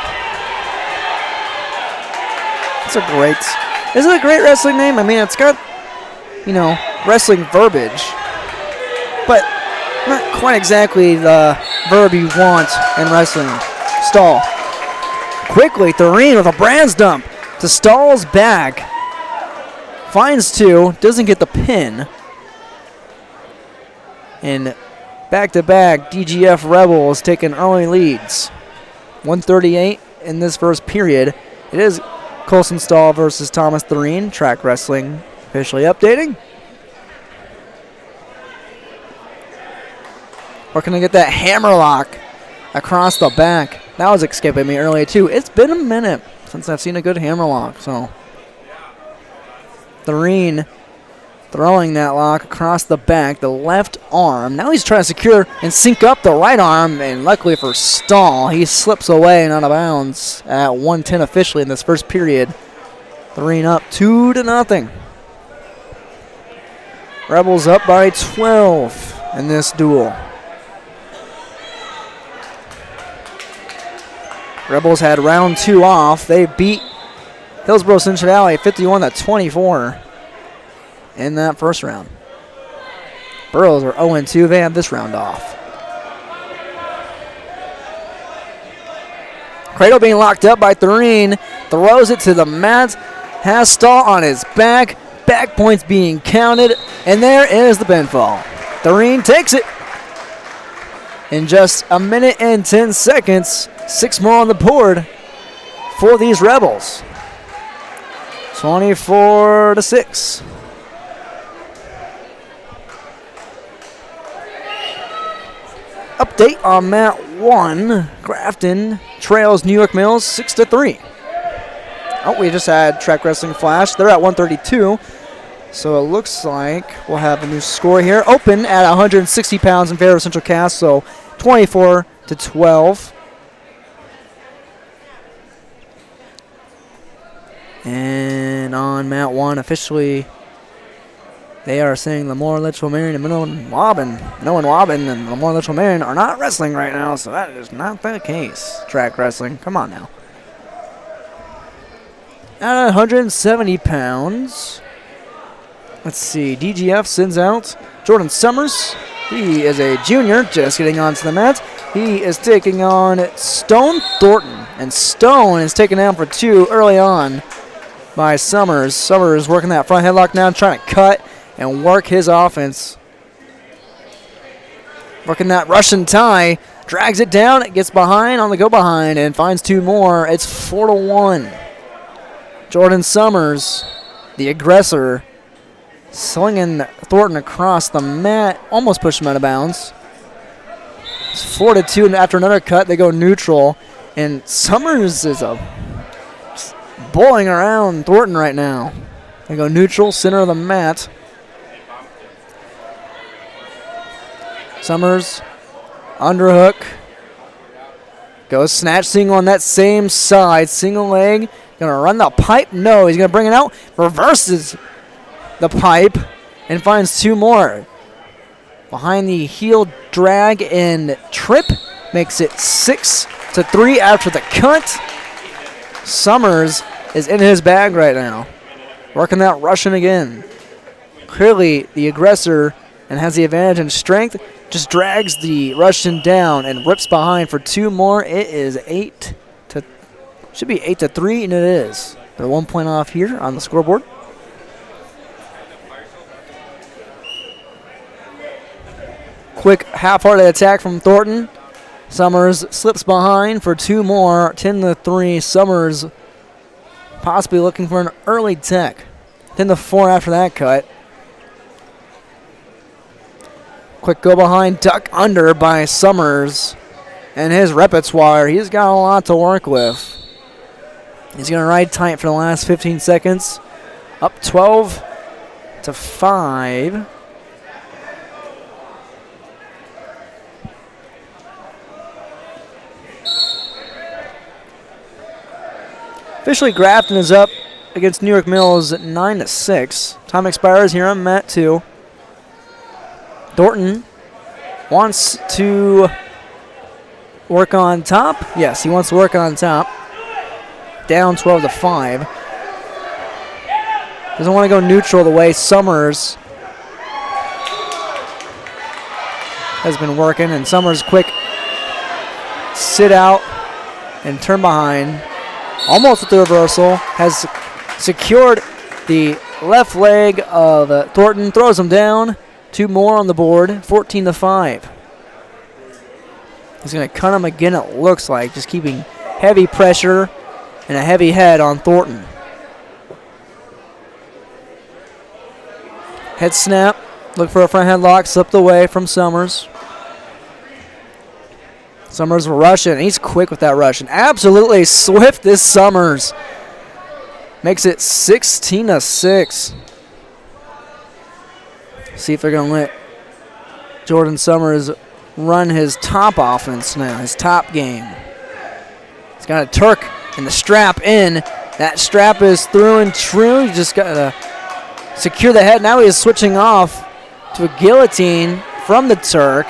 Isn't it a great wrestling name? I mean, it's got, wrestling verbiage, but not quite exactly the verb you want in wrestling. Stahl. quickly. Thureen with a Brands dump to Stahl's back. Finds two, doesn't get the pin. And back-to-back DGF Rebels taking early leads. 138 in this first period. It is Colson Stahl versus Thomas Thureen. Track wrestling officially updating. We're going to get that hammerlock across the back. That was escaping me earlier too. It's been a minute since I've seen a good hammerlock. So Thureen throwing that lock across the back, the left arm. Now he's trying to secure and sync up the right arm, and luckily for Stahl, he slips away and out of bounds at 1:10 officially in this first period. Thureen up 2-0. Rebels up by 12 in this duel. Rebels had round 2 off. They beat Hillsboro Central Valley 51-24 in that first round. Burrows are 0-2. They have this round off. Cradle being locked up by Thureen. Throws it to the mat. Has Stahl on his back. Back points being counted. And there is the pinfall. Thureen takes it. In just a minute and 10 seconds, 6 more on the board for these Rebels. 24-6. Update on mat 1. Grafton trails New York Mills 6-3. Oh, we just had track wrestling flash. They're at 132. So it looks like we'll have a new score here. Open at 160 pounds in favor of Central Cass, so 24-12. And on mat 1, officially, they are saying Lamore Litchfield Marion and Minoan Wobbin. Minoan Wobbin and Lamore Litchfield Marion are not wrestling right now, so that is not the case. Track wrestling, come on now. At 170 pounds. Let's see, DGF sends out Jordan Summers. He is a junior, just getting onto the mat. He is taking on Stone Thornton, and Stone is taken down for 2 early on by Summers. Summers working that front headlock now, trying to cut and work his offense. Working that Russian tie, drags it down, it gets behind on the go behind, and finds 2 more. It's 4-1. Jordan Summers, the aggressor, slinging Thornton across the mat, almost pushed him out of bounds. It's 4-2, and after another cut, they go neutral. And Summers is bowling around Thornton right now. They go neutral, center of the mat. Summers, underhook. Goes snatch single on that same side. Single leg. Gonna run the pipe? No, he's gonna bring it out. Reverses the pipe and finds 2 more. Behind the heel drag and trip. Makes it 6-3 after the cut. Summers is in his bag right now. Working that Russian again. Clearly the aggressor and has the advantage in strength. Just drags the Russian down and rips behind for 2 more. It is 8-3, and it is. They're 1 point off here on the scoreboard. Quick half-hearted attack from Thornton. Summers slips behind for 2 more. 10-3. Summers possibly looking for an early tech. 10-4 after that cut. Quick go behind, duck under by Summers. And his repertoire, he's got a lot to work with. He's going to ride tight for the last 15 seconds. Up 12-5. Officially, Grafton is up against New York Mills at 9-6. Time expires here on mat 2. Thornton wants to work on top. Yes, he wants to work on top. Down 12-5. Doesn't want to go neutral the way Summers has been working. And Summers quick sit out and turn behind. almost with the reversal, has secured the left leg of Thornton, throws him down. 2 more on the board, 14-5. He's going to cut him again, it looks like, just keeping heavy pressure and a heavy head on Thornton. Head snap, look for a front headlock, slipped away from Summers. Summers rushing, he's quick with that rush, and absolutely swift this Summers. Makes it 16-6. See if they're going to let Jordan Summers run his top offense now, his top game. He's got a Turk and the strap in. That strap is through and true. You just got to secure the head. Now he is switching off to a guillotine from the Turk.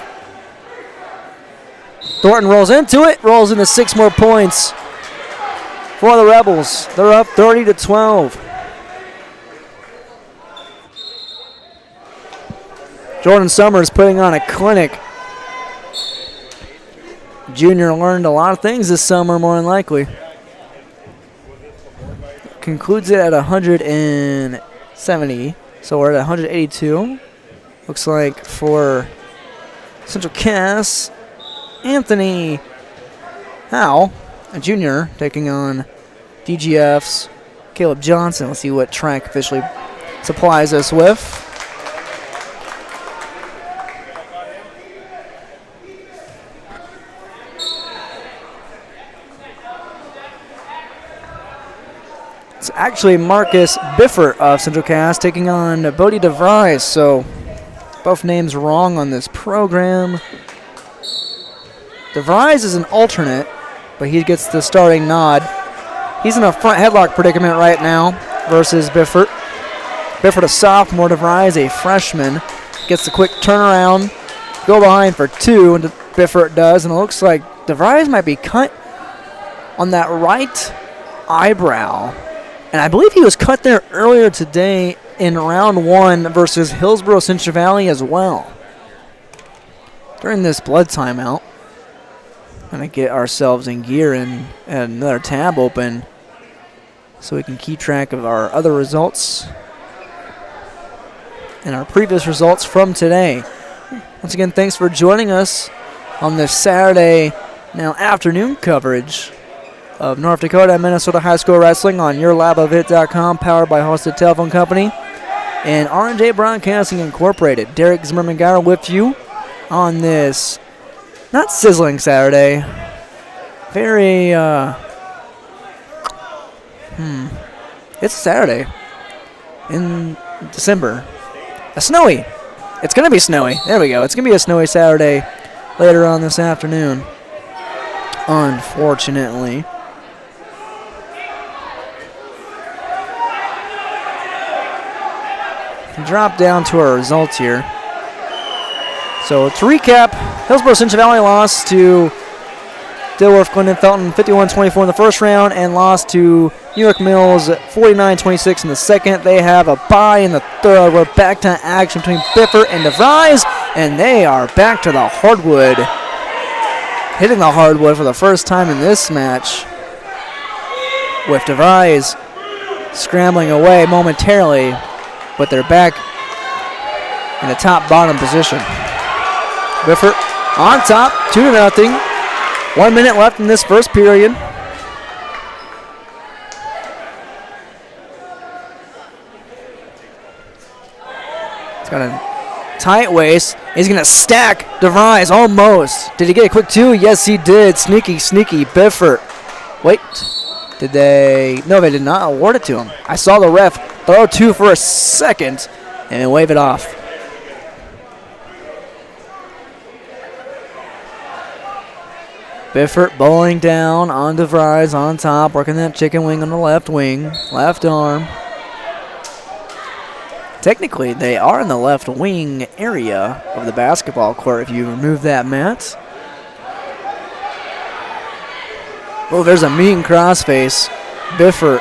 Thornton rolls into it, rolls into 6 more points for the Rebels. They're up 30-12. Jordan Summers putting on a clinic. Junior learned a lot of things this summer, more than likely. Concludes it at 170. So we're at 182. Looks like for Central Cass, Anthony Howe, a junior, taking on DGF's Caleb Johnson. Let's see what track officially supplies us with. It's actually Marcus Biffert of Central Cass taking on Bodie DeVries, so both names wrong on this program. DeVries is an alternate, but he gets the starting nod. He's in a front headlock predicament right now versus Biffert. Biffert a sophomore, DeVries a freshman. Gets the quick turnaround, go behind for 2, and Biffert does, and it looks like DeVries might be cut on that right eyebrow. And I believe he was cut there earlier today in round 1 versus Hillsboro Central Valley as well. During this blood timeout, going to get ourselves in gear and another tab open so we can keep track of our other results and our previous results from today. Once again, thanks for joining us on this Saturday, now afternoon coverage of North Dakota and Minnesota High School Wrestling on YourLabOfIt.com, powered by Hosted Telephone Company and R&J Broadcasting Incorporated. Derek Zimmerman-Gauer with you on this not sizzling Saturday. Very, it's Saturday in December. It's going to be snowy. There we go. It's going to be a snowy Saturday later on this afternoon, unfortunately. Drop down to our results here. So to recap, Hillsboro Central Valley lost to Dilworth Glendon Felton 51-24 in the first round and lost to New York Mills 49-26 in the second. They have a bye in the third. We're back to action between Biffert and DeVries, and they are back to the hardwood. Hitting the hardwood for the first time in this match, with DeVries scrambling away momentarily, but they're back in the top-bottom position. Biffert on top, 2-0. 1 minute left in this first period. He's got a tight waist. He's going to stack DeVries almost. Did he get a quick 2? Yes, he did. Sneaky Biffert. Wait. Did they? No, they did not award it to him. I saw the ref throw 2 for a second and then wave it off. Biffert bowling down on DeVries on top, working that chicken wing on the left wing, left arm. Technically, they are in the left wing area of the basketball court if you remove that mat. Oh, there's a mean crossface. Biffert,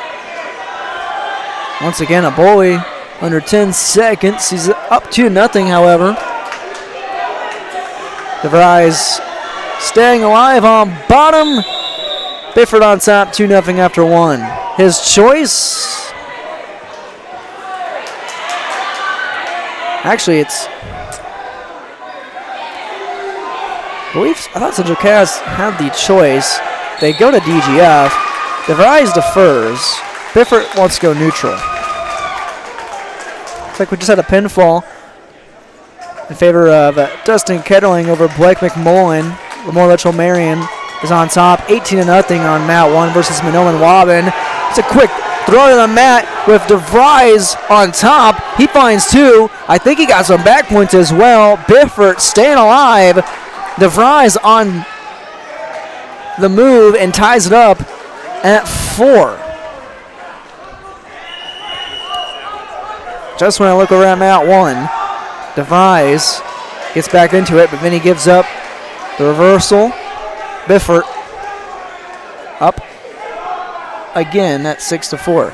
once again, a bully under 10 seconds. He's up 2-0, however. DeVries staying alive on bottom. Bifford on top, 2-0 after 1. His choice. Actually, I thought Central Cass had the choice. They go to DGF. DeVries defers. Bifford wants to go neutral. Looks like we just had a pinfall in favor of Dustin Kettling over Blake McMullen. Lamore Litchell Marion is on top, 18-0 on mat 1 versus Minoan Wobbin. It's a quick throw to the mat with DeVries on top. He finds 2. I think he got some back points as well. Bifford staying alive. DeVries on the move and ties it up at 4. Just when I look over at mat 1, DeVries gets back into it, but then he gives up the reversal. Bifford up again at 6-4.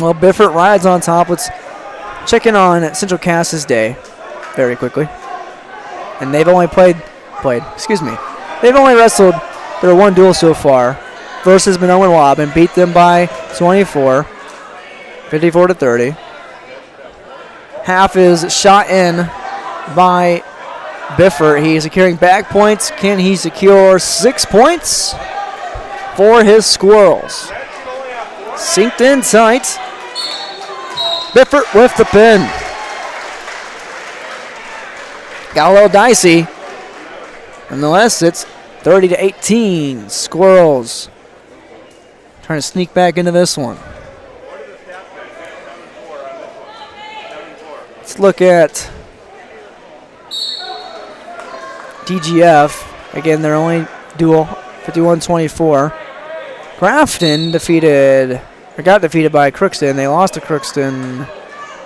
Well, Bifford rides on top. Let's check in on Central Cass's day very quickly. And they've only they've only wrestled their 1 duel so far versus Minoan Wobbin, beat them by 24, 54-30. Half is shot in by Bifford. He's securing back points. Can he secure 6 points for his Squirrels? Synced in tight. Bifford with the pin. Got a little dicey. Nonetheless, it's 30-18. Squirrels trying to sneak back into this one. Let's look at DGF. Again, their only duel, 51-24. Grafton got defeated by Crookston. They lost to Crookston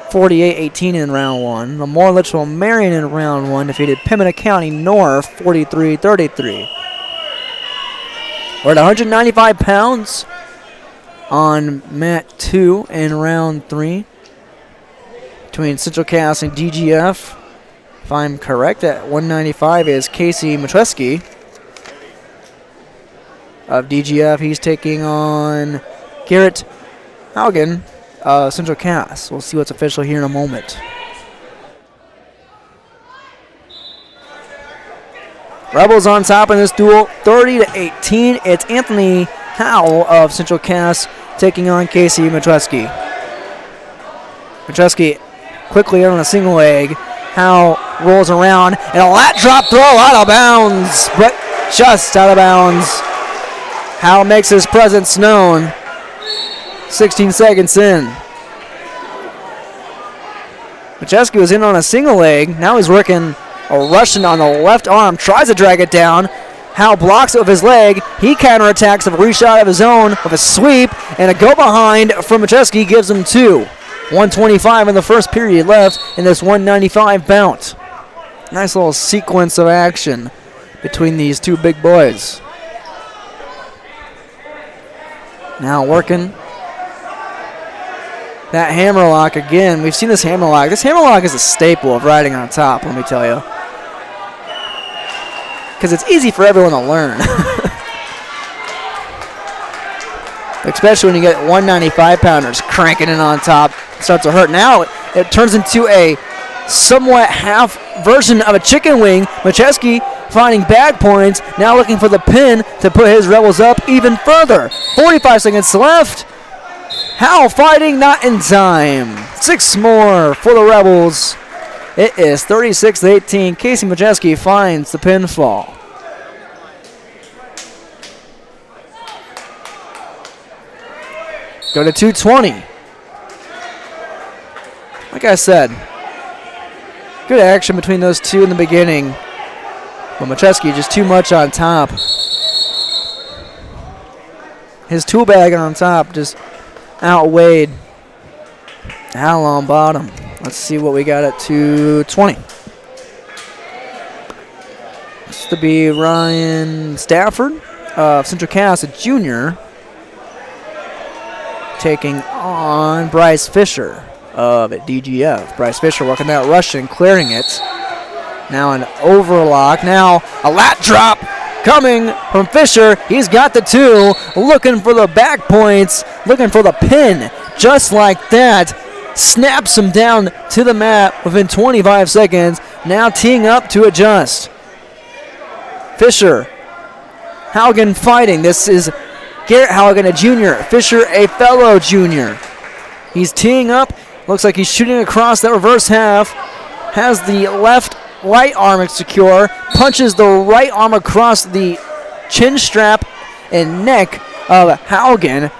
48-18 in round 1. Lamore Litchfield Marion in round 1 defeated Pembina County North 43-33. We're at 195 pounds on mat 2 in round 3 between Central Cass and DGF. If I'm correct, at 195 is Casey Matreski of DGF. He's taking on Garrett Haugen, Central Cass. We'll see what's official here in a moment. Rebels on top in this duel, 30-18. It's Anthony Howell of Central Cass taking on Casey Matreski. Matreski quickly on a single leg. Howell rolls around and a lat drop throw out of bounds, but just out of bounds. Howell makes his presence known. 16 seconds in. Matreski was in on a single leg. Now he's working a Russian on the left arm. Tries to drag it down. Howell blocks it with his leg. He counterattacks a reshot of his own with a sweep. And a go behind from Matreski gives him 2. 1:25 in the first period left in this 195 bout. Nice little sequence of action between these two big boys. Now working that hammerlock again. We've seen this hammerlock. This hammerlock is a staple of riding on top, let me tell you. Because it's easy for everyone to learn. Especially when you get 195-pounders cranking in on top. It starts to hurt. Now it turns into a somewhat half version of a chicken wing. Matreski finding back points. Now looking for the pin to put his Rebels up even further. 45 seconds left. Howell fighting, not in time. 6 more for the Rebels. It is 36-18. Casey Matreski finds the pinfall. Go to 220. Like I said, good action between those two in the beginning. But Matreski just too much on top. His tool bag on top just outweighed Howell on bottom. Let's see what we got at 220. This to be Ryan Stafford of Central Cass, a junior, taking on Bryce Fisher of DGF. Bryce Fisher working that Russian, clearing it. Now an overlock. Now a lat drop coming from Fisher. He's got the 2. Looking for the back points. Looking for the pin. Just like that. Snaps him down to the mat within 25 seconds. Now teeing up to adjust. Fisher. Haugen fighting. This is Garrett Haugen, a junior. Fisher, a fellow junior. He's teeing up. Looks like he's shooting across that reverse half. Has the left right arm secure. Punches the right arm across the chin strap and neck of Haugen.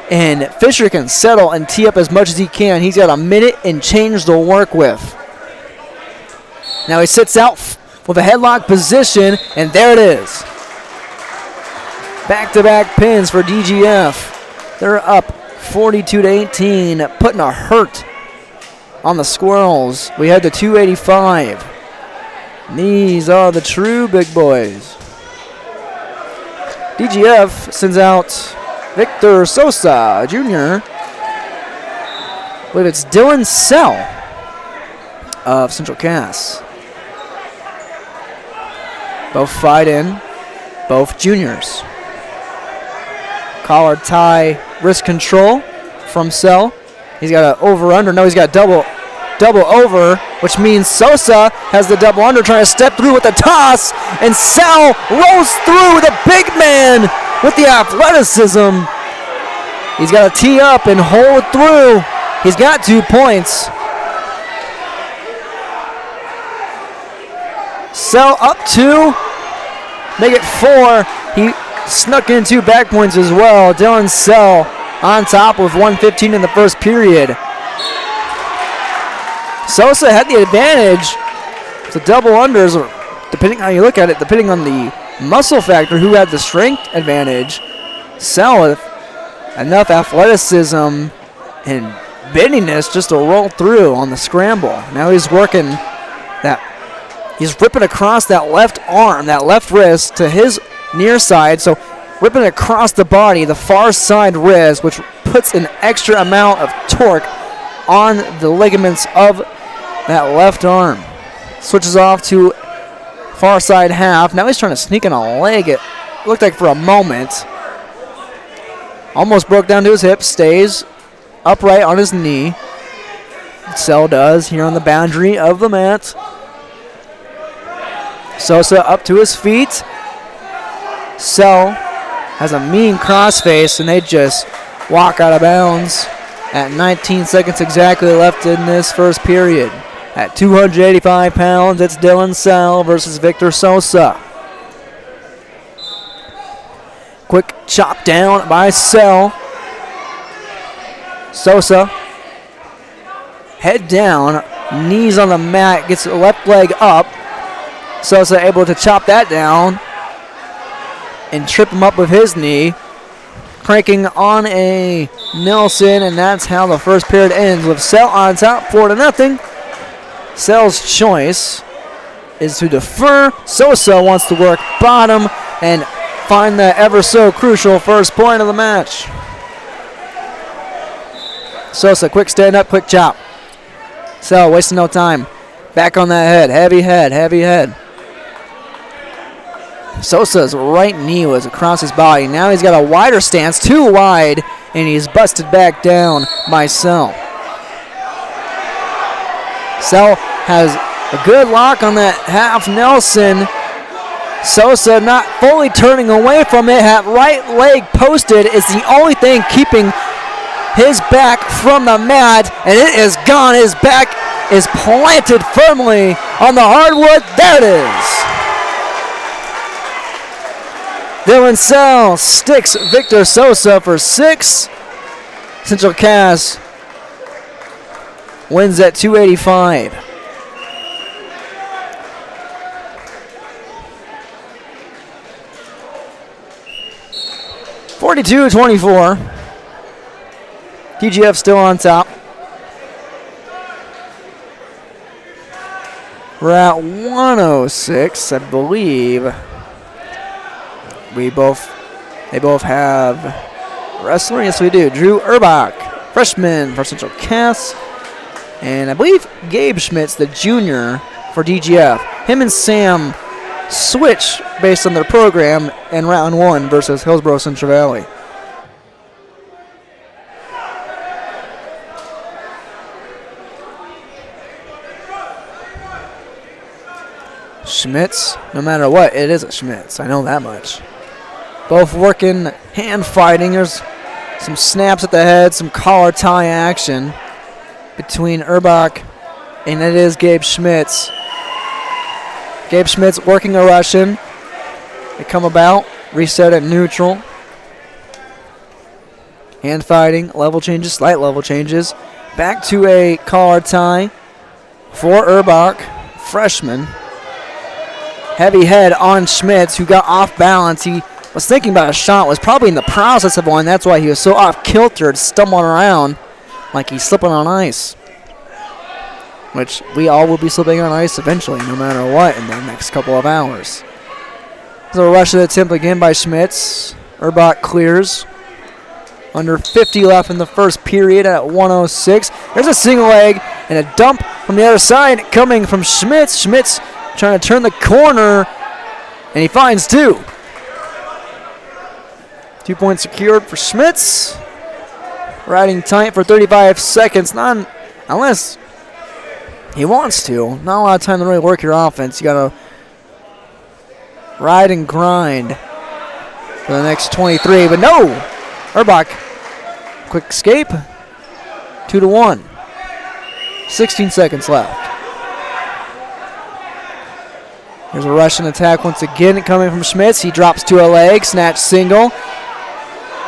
And Fisher can settle and tee up as much as he can. He's got a minute and change to work with. Now he sits out with a headlock position, and there it is. Back-to-back pins for DGF. They're up 42-18, putting a hurt on the Squirrels. We had the 285. These are the true big boys. DGF sends out Victor Sosa, Jr. I believe it's Dylan Sell of Central Cass. Both fight in, both juniors. Collar tie wrist control from Sell. He's got an over-under. No, he's got double over, which means Sosa has the double under, trying to step through with a toss, and Sell rolls through with a big man with the athleticism. He's got to tee up and hold through. He's got 2 points. Sell up 2, make it 4. He snuck in 2 back points as well. Dylan Sell on top with 1:15 in the first period. Sosa had the advantage. The double unders, depending how you look at it, depending on the muscle factor, who had the strength advantage. Sell with enough athleticism and bendiness just to roll through on the scramble. Now he's working that. He's ripping across that left arm, that left wrist to his near side. So ripping across the body, the far side wrist, which puts an extra amount of torque on the ligaments of that left arm. Switches off to far side half. Now he's trying to sneak in a leg. It looked like for a moment. Almost broke down to his hip. Stays upright on his knee. Sell does here on the boundary of the mat. Sosa up to his feet. Sell has a mean crossface, and they just walk out of bounds at 19 seconds exactly left in this first period. At 285 pounds, it's Dylan Sell versus Victor Sosa. Quick chop down by Sell. Sosa, head down, knees on the mat, gets the left leg up. Sosa able to chop that down and trip him up with his knee. Cranking on a Nelson, and that's how the first period ends with Sell on top 4-0. Sell's choice is to defer. Sosa wants to work bottom and find that ever so crucial first point of the match. Sosa, quick stand up, quick chop. Sell wasting no time. Back on that head, heavy head, heavy head. Sosa's right knee was across his body. Now he's got a wider stance, too wide, and he's busted back down by Sell. Sell has a good lock on that half Nelson. Sosa not fully turning away from it. That right leg posted is the only thing keeping his back from the mat, and it is gone. His back is planted firmly on the hardwood. There it is. Dylan Sell sticks Victor Sosa for 6. Central Cass wins at 285. (42-24). DGF still on top. We're at 106, I believe. They both have wrestler. Yes, we do. Drew Urbach, freshman for Central Cass. And I believe Gabe Schmitz, the junior for DGF, him and Sam switch based on their program in round 1 versus Hillsboro Central Valley. Schmitz, no matter what, it is a Schmitz. I know that much. Both working, hand fighting. There's some snaps at the head, some collar tie action between Erbach and it is Gabe Schmitz. Gabe Schmitz working a Russian. They come about, reset at neutral. Hand fighting, level changes, slight level changes. Back to a collar tie for Erbach, freshman. Heavy head on Schmitz, who got off balance. He was thinking about a shot, was probably in the process of one. That's why he was so off kilter, stumbling around like he's slipping on ice. Which we all will be slipping on ice eventually, no matter what, in the next couple of hours. So a Russian attempt again by Schmitz. Erbach clears. Under 50 left in the first period at 1:06. There's a single leg and a dump from the other side coming from Schmitz. Schmitz trying to turn the corner, and he finds 2. 2 points secured for Schmitz. Riding tight for 35 seconds, not unless he wants to. Not a lot of time to really work your offense. You got to ride and grind for the next 23, but no! Erbach, quick escape, 2-1. 16 seconds left. There's a Russian attack once again coming from Schmitz. He drops to a leg, snatch single.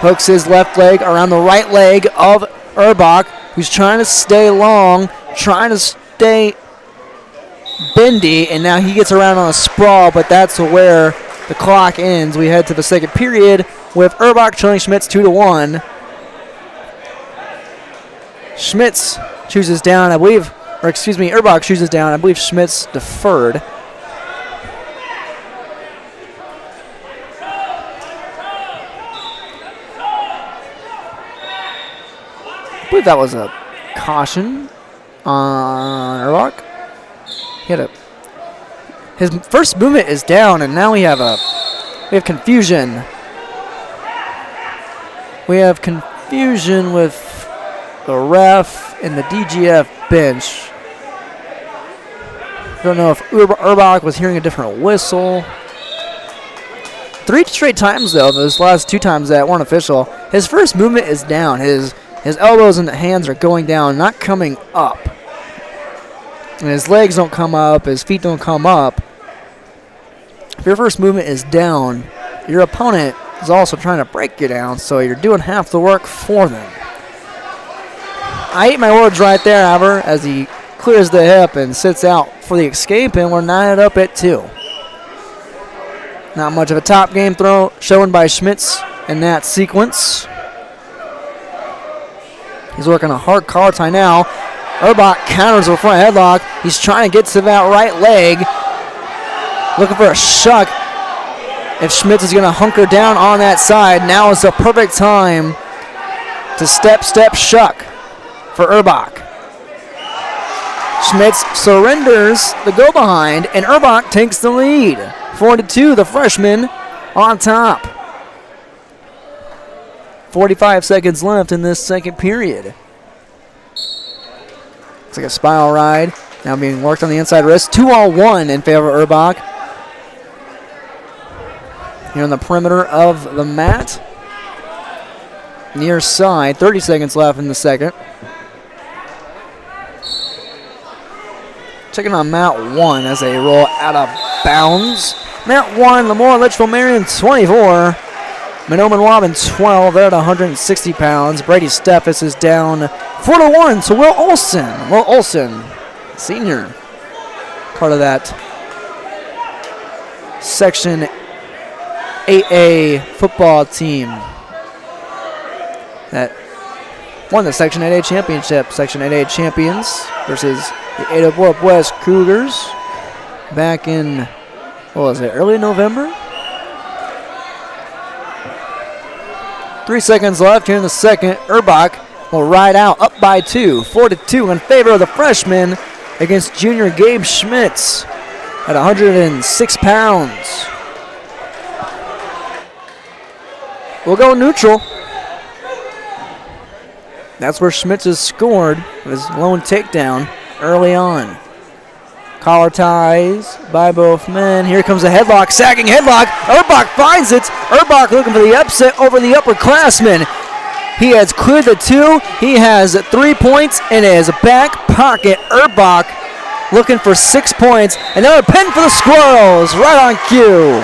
Hooks his left leg around the right leg of Erbach, who's trying to stay long, trying to stay bendy, and now he gets around on a sprawl, but that's where the clock ends. We head to the second period with Erbach trailing Schmitz 2-1. Schmitz chooses down, I believe, or excuse me, Erbach chooses down. I believe Schmitz deferred. I believe that was a caution on Erbach. His first movement is down, and now we have confusion. We have confusion with the ref and the DGF bench. I don't know if Erbach was hearing a different whistle. 3 straight times, though, those last 2 times that weren't official, his first movement is down. His elbows and hands are going down, not coming up. And his legs don't come up, his feet don't come up. If your first movement is down, your opponent is also trying to break you down, so you're doing half the work for them. I ate my words right there, however, as he clears the hip and sits out for the escape, and we're 9 up at 2. Not much of a top game throw shown by Schmitz in that sequence. He's working a hard collar tie now. Erbach counters with a front headlock. He's trying to get to that right leg. Looking for a shuck. If Schmitz is going to hunker down on that side, now is the perfect time to step shuck for Erbach. Schmitz surrenders the go behind, and Erbach takes the lead. 4-2, the freshman on top. 45 seconds left in this second period. Looks like a spiral ride. Now being worked on the inside wrist. 2-1 in favor of Erbach. Here on the perimeter of the mat. Near side. 30 seconds left in the second. Checking on mat 1 as they roll out of bounds. Mat 1, Lemoore Litchfield Marion 24. Manoman Wobbin 12, they're at 160 pounds. Brady Steffes is down 4-1 to Will Olson. Will Olson, senior, part of that Section 8A football team that won the Section 8A championship. Section 8A champions versus the Ada Borup West Cougars back in, what was it, early November? 3 seconds left here in the second. Erbach will ride out up by 2, 4-2 in favor of the freshman against junior Gabe Schmitz at 106 pounds. We'll go neutral. That's where Schmitz has scored with his lone takedown early on. Collar ties by both men. Here comes a headlock, sagging headlock. Urbach finds it. Urbach looking for the upset over the upperclassman. He has cleared the 2. He has 3 points in his back pocket. Urbach looking for 6 points. Another pin for the Squirrels, right on cue.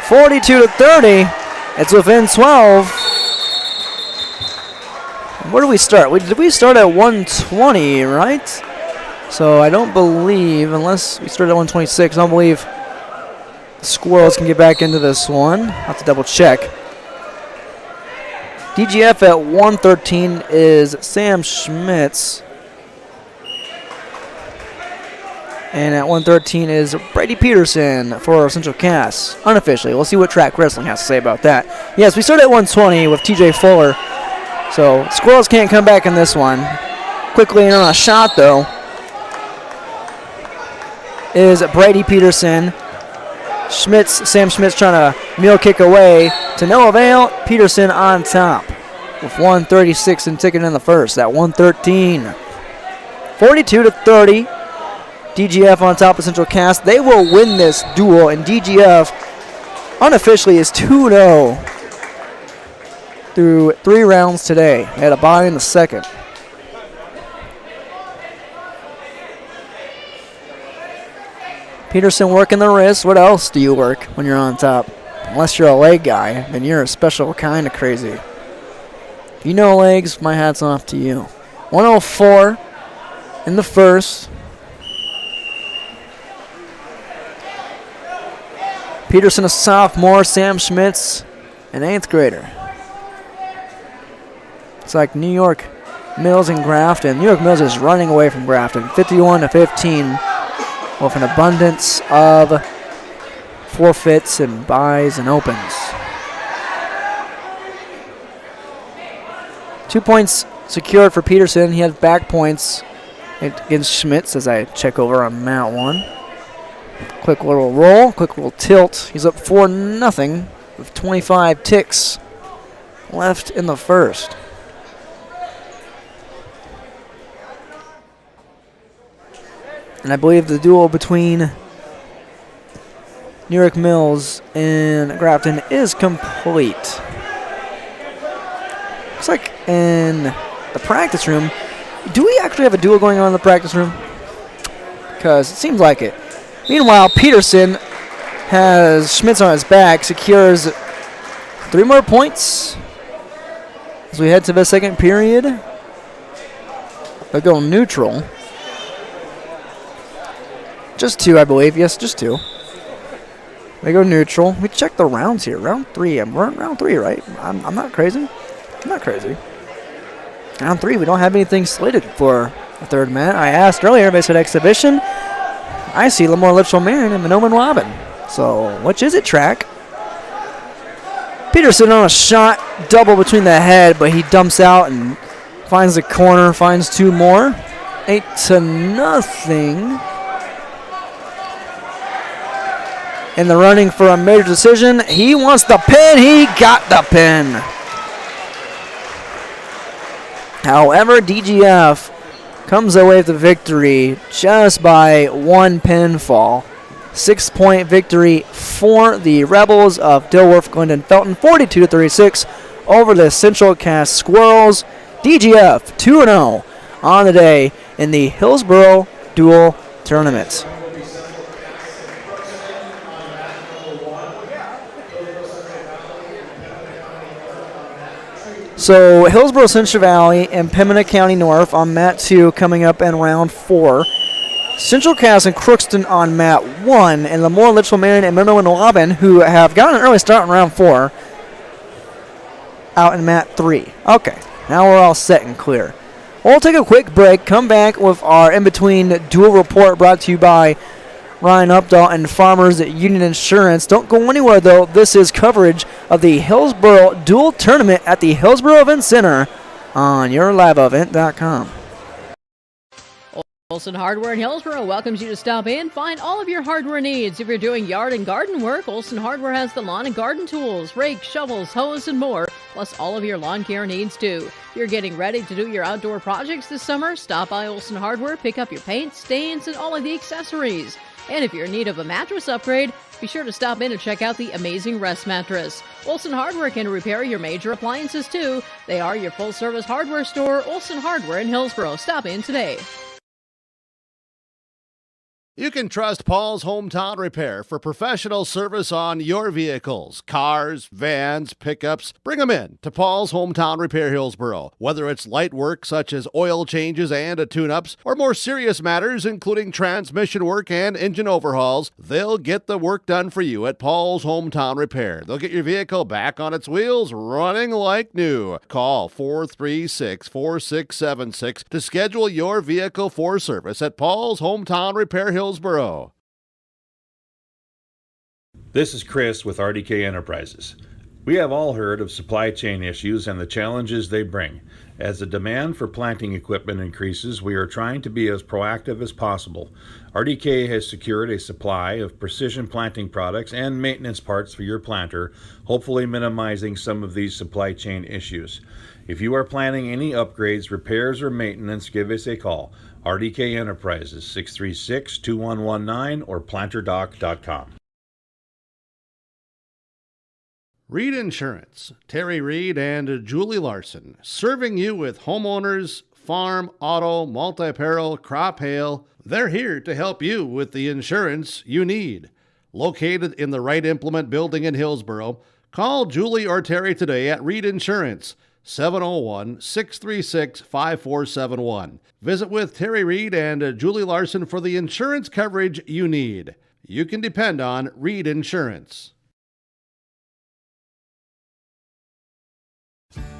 (42-30). It's within 12. Where do we start? Did we start at 120, right? So I don't believe, unless we started at 126, I don't believe the Squirrels can get back into this one. I'll have to double check. DGF at 113 is Sam Schmitz. And at 113 is Brady Peterson for Central Cass. Unofficially. We'll see what Track Wrestling has to say about that. Yes, we started at 120 with TJ Fuller. So Squirrels can't come back in this one. Quickly in on a shot, though, is Brady Peterson. Sam Schmitz trying to mule kick away to no avail. Peterson on top with 136 and ticking in the first at 113. 42-30. DGF on top of Central Cass. They will win this duel, and DGF unofficially is 2-0 through 3 rounds today. They had a bye in the second. Peterson working the wrist. What else do you work when you're on top? Unless you're a leg guy, then you're a special kind of crazy. If you know legs, my hat's off to you. 104 in the first. Peterson a sophomore, Sam Schmitz an 8th grader. It's like New York Mills and Grafton. New York Mills is running away from Grafton, 51-15, with an abundance of forfeits and buys and opens. 2 points secured for Peterson. He had back points against Schmitz as I check over on mat 1. Quick little roll, quick little tilt. He's up 4-0 with 25 ticks left in the first. And I believe the duel between New York Mills and Grafton is complete. Looks like in the practice room, do we actually have a duel going on in the practice room? Because it seems like it. Meanwhile, Peterson has Schmitz on his back, secures 3 more points as we head to the second period. They'll go neutral. Just 2, I believe. Yes, just 2. They go neutral. We check the rounds here. Round 3. We're in round 3, right? I'm not crazy. I'm not crazy. Round 3, we don't have anything slated for the third mat. I asked earlier, they said exhibition. I see Lamore Litchfield-Marion and Monoman Wobbin. So, which is it, Track? Peterson on a shot, double between the head, but he dumps out and finds the corner, finds 2 more. 8-0. In the running for a major decision. He wants the pin. He got the pin. However, DGF comes away with the victory just by 1 pinfall. 6-point victory for the Rebels of Dilworth, Glendon, Felton, 42-36 over the Central Cass Squirrels. DGF 2-0 on the day in the Hillsboro Dual Tournament. So Hillsboro, Central Valley, and Pembina County North on mat 2 coming up in round 4. Central Cass and Crookston on mat 1, and Lamore, Litchfield-Marion, and Monoman Wobbin, who have gotten an early start in round 4, out in mat 3. Okay, now we're all set and clear. We'll take a quick break, come back with our in-between dual report brought to you by Ryan Updahl and Farmers Union Insurance. Don't go anywhere, though. This is coverage of the Hillsboro Dual Tournament at the Hillsboro Event Center on yourliveevent.com. Olson Hardware in Hillsboro welcomes you to stop in. Find all of your hardware needs. If you're doing yard and garden work, Olson Hardware has the lawn and garden tools, rakes, shovels, hose, and more, plus all of your lawn care needs too. If you're getting ready to do your outdoor projects this summer, stop by Olson Hardware, pick up your paint, stains, and all of the accessories. And if you're in need of a mattress upgrade, be sure to stop in and check out the amazing Rest Mattress. Olson Hardware can repair your major appliances too. They are your full-service hardware store, Olson Hardware in Hillsboro. Stop in today. You can trust Paul's Hometown Repair for professional service on your vehicles, cars, vans, pickups. Bring them in to Paul's Hometown Repair Hillsboro. Whether it's light work such as oil changes and tune-ups, or more serious matters including transmission work and engine overhauls, they'll get the work done for you at Paul's Hometown Repair. They'll get your vehicle back on its wheels, running like new. Call 436-4676 to schedule your vehicle for service at Paul's Hometown Repair Hillsboro. This is Chris with RDK Enterprises. We have all heard of supply chain issues and the challenges they bring. As the demand for planting equipment increases, we are trying to be as proactive as possible. RDK has secured a supply of precision planting products and maintenance parts for your planter, hopefully minimizing some of these supply chain issues. If you are planning any upgrades, repairs, or maintenance, give us a call. RDK Enterprises, 636-2119 or planterdoc.com. Reed Insurance, Terry Reed and Julie Larson, serving you with homeowners, farm, auto, multi-peril, crop hail. They're here to help you with the insurance you need. Located in the Wright Implement Building in Hillsboro, call Julie or Terry today at Reed Insurance, 701-636-5471. Visit with Terry Reed and Julie Larson for the insurance coverage you need. You can depend on Reed Insurance.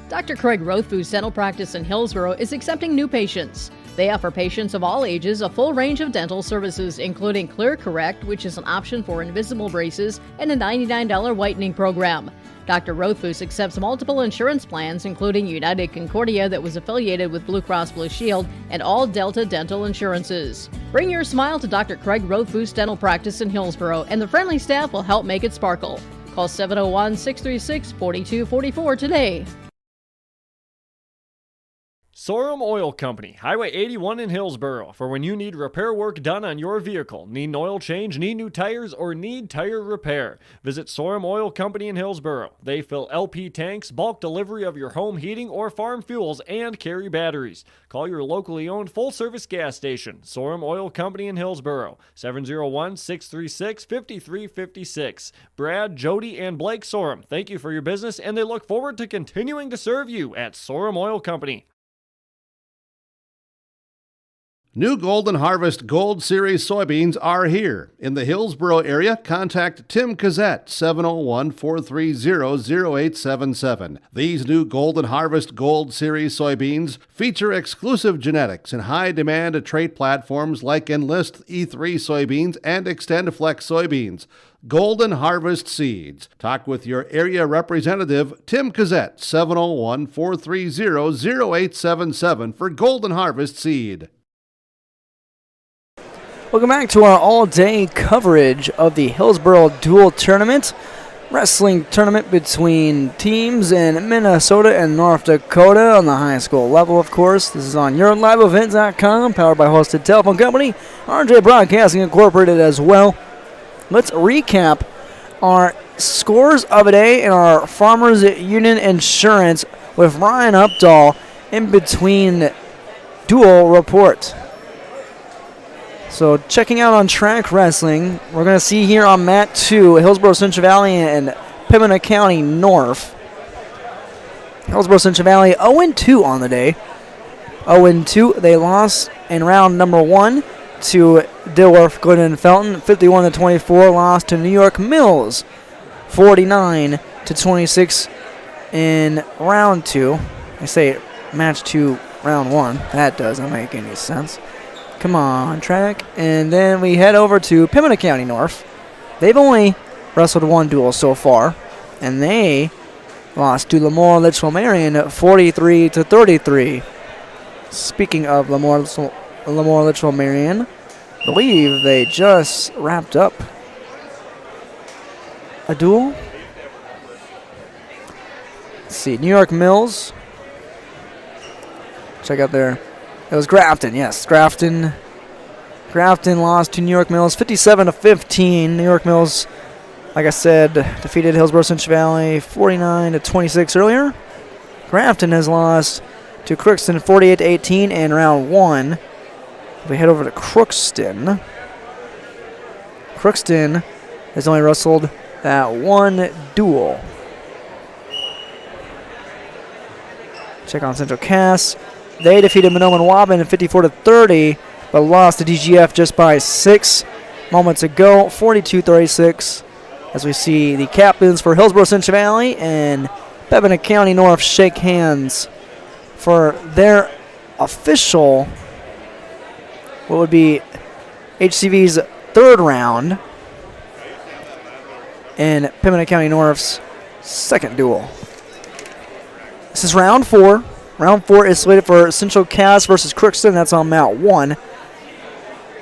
Dr. Craig Rothfuss Dental Practice in Hillsboro is accepting new patients. They offer patients of all ages a full range of dental services, including Clear Correct, which is an option for invisible braces, and a $99 whitening program. Dr. Rothfuss accepts multiple insurance plans, including United Concordia that was affiliated with Blue Cross Blue Shield and all Delta dental insurances. Bring your smile to Dr. Craig Rothfuss Dental Practice in Hillsboro, and the friendly staff will help make it sparkle. Call 701-636-4244 today. Sorum Oil Company, Highway 81 in Hillsboro, for when you need repair work done on your vehicle, need an oil change, need new tires, or need tire repair. Visit Sorum Oil Company in Hillsboro. They fill LP tanks, bulk delivery of your home heating or farm fuels, and carry batteries. Call your locally owned full-service gas station, Sorum Oil Company in Hillsboro, 701-636-5356. Brad, Jody, and Blake Sorum, thank you for your business, and they look forward to continuing to serve you at Sorum Oil Company. New Golden Harvest Gold Series soybeans are here. In the Hillsboro area, contact Tim Cassette, 701-430-0877. These new Golden Harvest Gold Series soybeans feature exclusive genetics and high-demand trait platforms like Enlist E3 soybeans and XtendFlex soybeans. Golden Harvest Seeds. Talk with your area representative, Tim Cassette, 701-430-0877 for Golden Harvest Seed. Welcome back to our all-day coverage of the Hillsboro Dual Tournament. Wrestling tournament between teams in Minnesota and North Dakota on the high school level, of course. This is on yourliveevent.com, powered by Hosted Telephone Company, RJ Broadcasting Incorporated as well. Let's recap our scores of the day in our Farmers Union Insurance with Ryan Updahl in between dual reports. So checking out on track wrestling, we're going to see here on mat 2, Hillsboro Central Valley and Pembina County North. Hillsboro Central Valley 0-2 on the day. 0-2, they lost in round number 1 to Dilworth Glidden Felton, 51-24, lost to New York Mills, 49-26 in round 2. I say match 2, round 1. That doesn't make any sense. Come on, track. And then we head over to Pembina County North. They've only wrestled one duel so far, and they lost to Lemoore Litchfield Marion 43-33. Speaking of Lemoore Litchfield Marion, I believe they just wrapped up a duel. Let's see, New York Mills. Check out there. It was Grafton, yes. Grafton lost to New York Mills 57-15. New York Mills, like I said, defeated Hillsboro Central Valley 49-26 earlier. Grafton has lost to Crookston 48-18 in round 1. We head over to Crookston. Crookston has only wrestled that one duel. Check on Central Cass. They defeated Monoman Waban 54-30, but lost to DGF just by 6 moments ago, 42-36. As we see the captains for Hillsboro Central Valley and Pembina County North shake hands for their official, what would be HCV's 3rd round and Pembina County North's 2nd duel. This is round 4. Round 4 is slated for Central Cass versus Crookston. That's on Mat 1.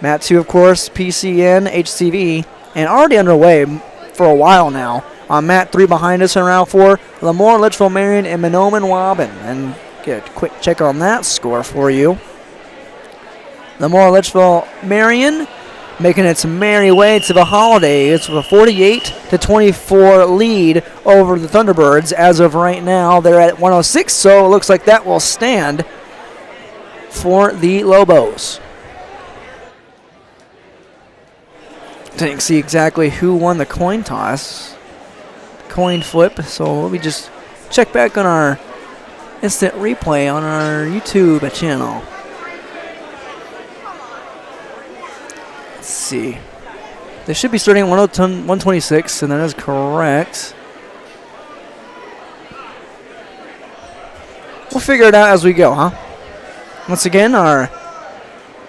Mat 2, of course, PCN, HCV, and already underway for a while now. On Mat 3 behind us in round 4, Lemoore Litchfield Marion and Monoman Waban. And get a quick check on that score for you. Lemoore Litchfield Marion making its merry way to the holidays with a 48-24 lead over the Thunderbirds. As of right now, they're at 106, so it looks like that will stand for the Lobos. Didn't see exactly who won the coin toss, coin flip, so let me just check back on our instant replay on our YouTube channel. Let's see. They should be starting at 126, and that is correct. We'll figure it out as we go, huh? Once again, our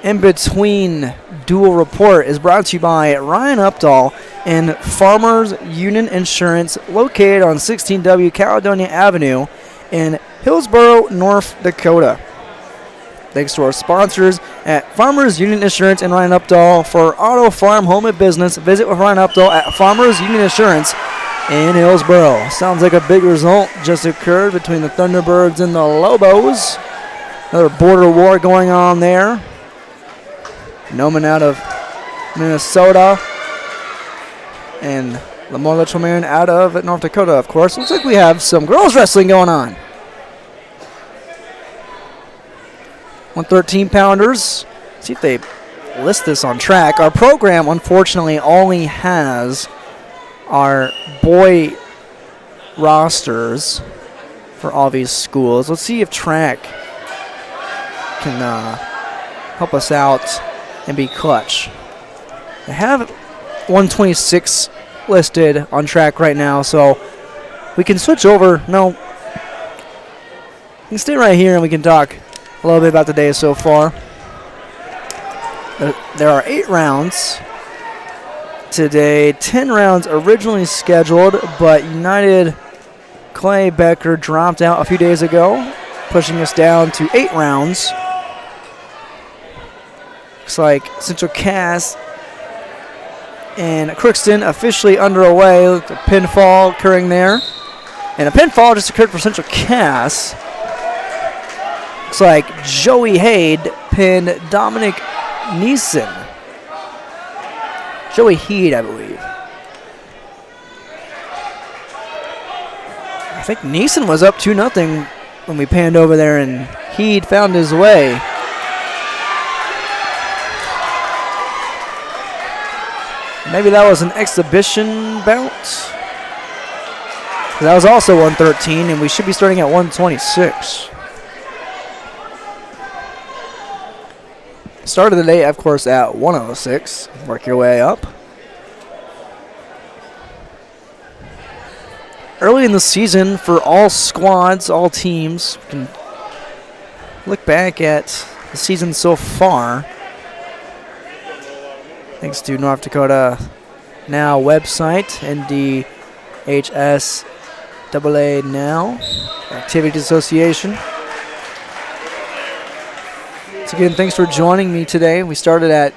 in-between dual report is brought to you by Ryan Updahl and Farmers Union Insurance, located on 16W Caledonia Avenue in Hillsboro, North Dakota. Thanks to our sponsors at Farmers Union Insurance and Ryan Updahl for auto, farm, home, and business. Visit with Ryan Updahl at Farmers Union Insurance in Hillsboro. Sounds like a big result just occurred between the Thunderbirds and the Lobos. Another border war going on there. Noman out of Minnesota and Lemoore Litchfield Marion out of North Dakota, of course. Looks like we have some girls wrestling going on. 113-pounders. See if they list this on track. Our program, unfortunately, only has our boy rosters for all these schools. Let's see if track can help us out and be clutch. They have 126 listed on track right now, so we can switch over. No, we can stay right here and we can talk a little bit about the day so far. There are 8 rounds today. 10 rounds originally scheduled, but United Clay Becker dropped out a few days ago, pushing us down to 8 rounds. Looks like Central Cass and Crookston officially underway. A pinfall occurring there. And a pinfall just occurred for Central Cass. Looks like Joey Haid pinned Dominic Neeson. Joey Heed, I believe. I think Neeson was up 2-0 when we panned over there, and Heed found his way. Maybe that was an exhibition bout. That was also 113, and we should be starting at 126. Start of the day, of course, at 106. Work your way up. Early in the season, for all squads, all teams, you can look back at the season so far. Thanks to North Dakota Now website, NDHSAA Now Activities Association. So again, thanks for joining me today. We started at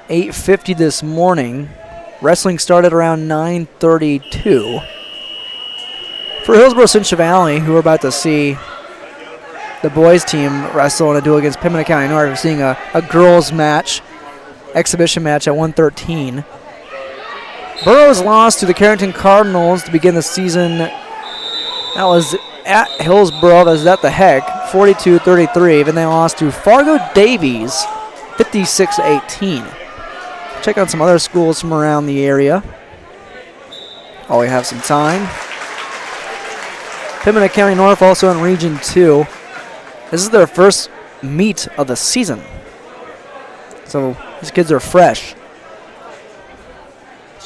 8:50 this morning. Wrestling started around 9:32. For Hillsboro Central Valley, who we're about to see the boys team wrestle in a duel against Pembina County North, we're seeing a girls match, exhibition match at 1:13. Burroughs lost to the Carrington Cardinals to begin the season. That was at Hillsboro. That was at the Heck, 42-33. Then they lost to Fargo Davies, 56-18. Check out some other schools from around the area while we have some time. Pembina County North also in Region 2. This is their first meet of the season. So these kids are fresh.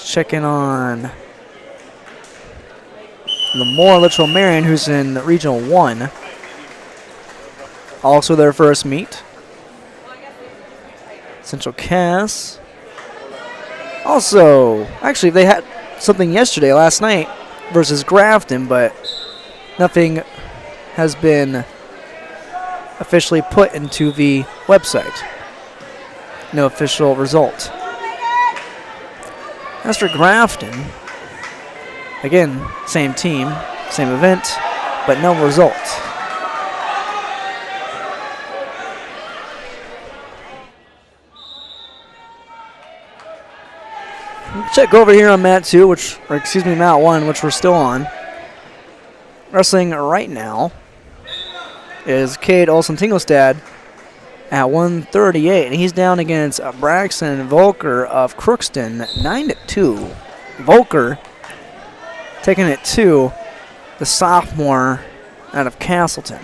Checking on Lemoore Litchfield Marion, who's in Regional 1. Also their first meet. Central Cass. Also, actually, they had something last night, versus Grafton, but nothing has been officially put into the website. No official result. As for Grafton, again, same team, same event, but no result. Check over here on Mat 2, Mat 1, which we're still on. Wrestling right now is Cade Olsen-Tingelstad at 138. He's down against Braxton Volker of Crookston, 9-2. Volker taking it to the sophomore out of Castleton.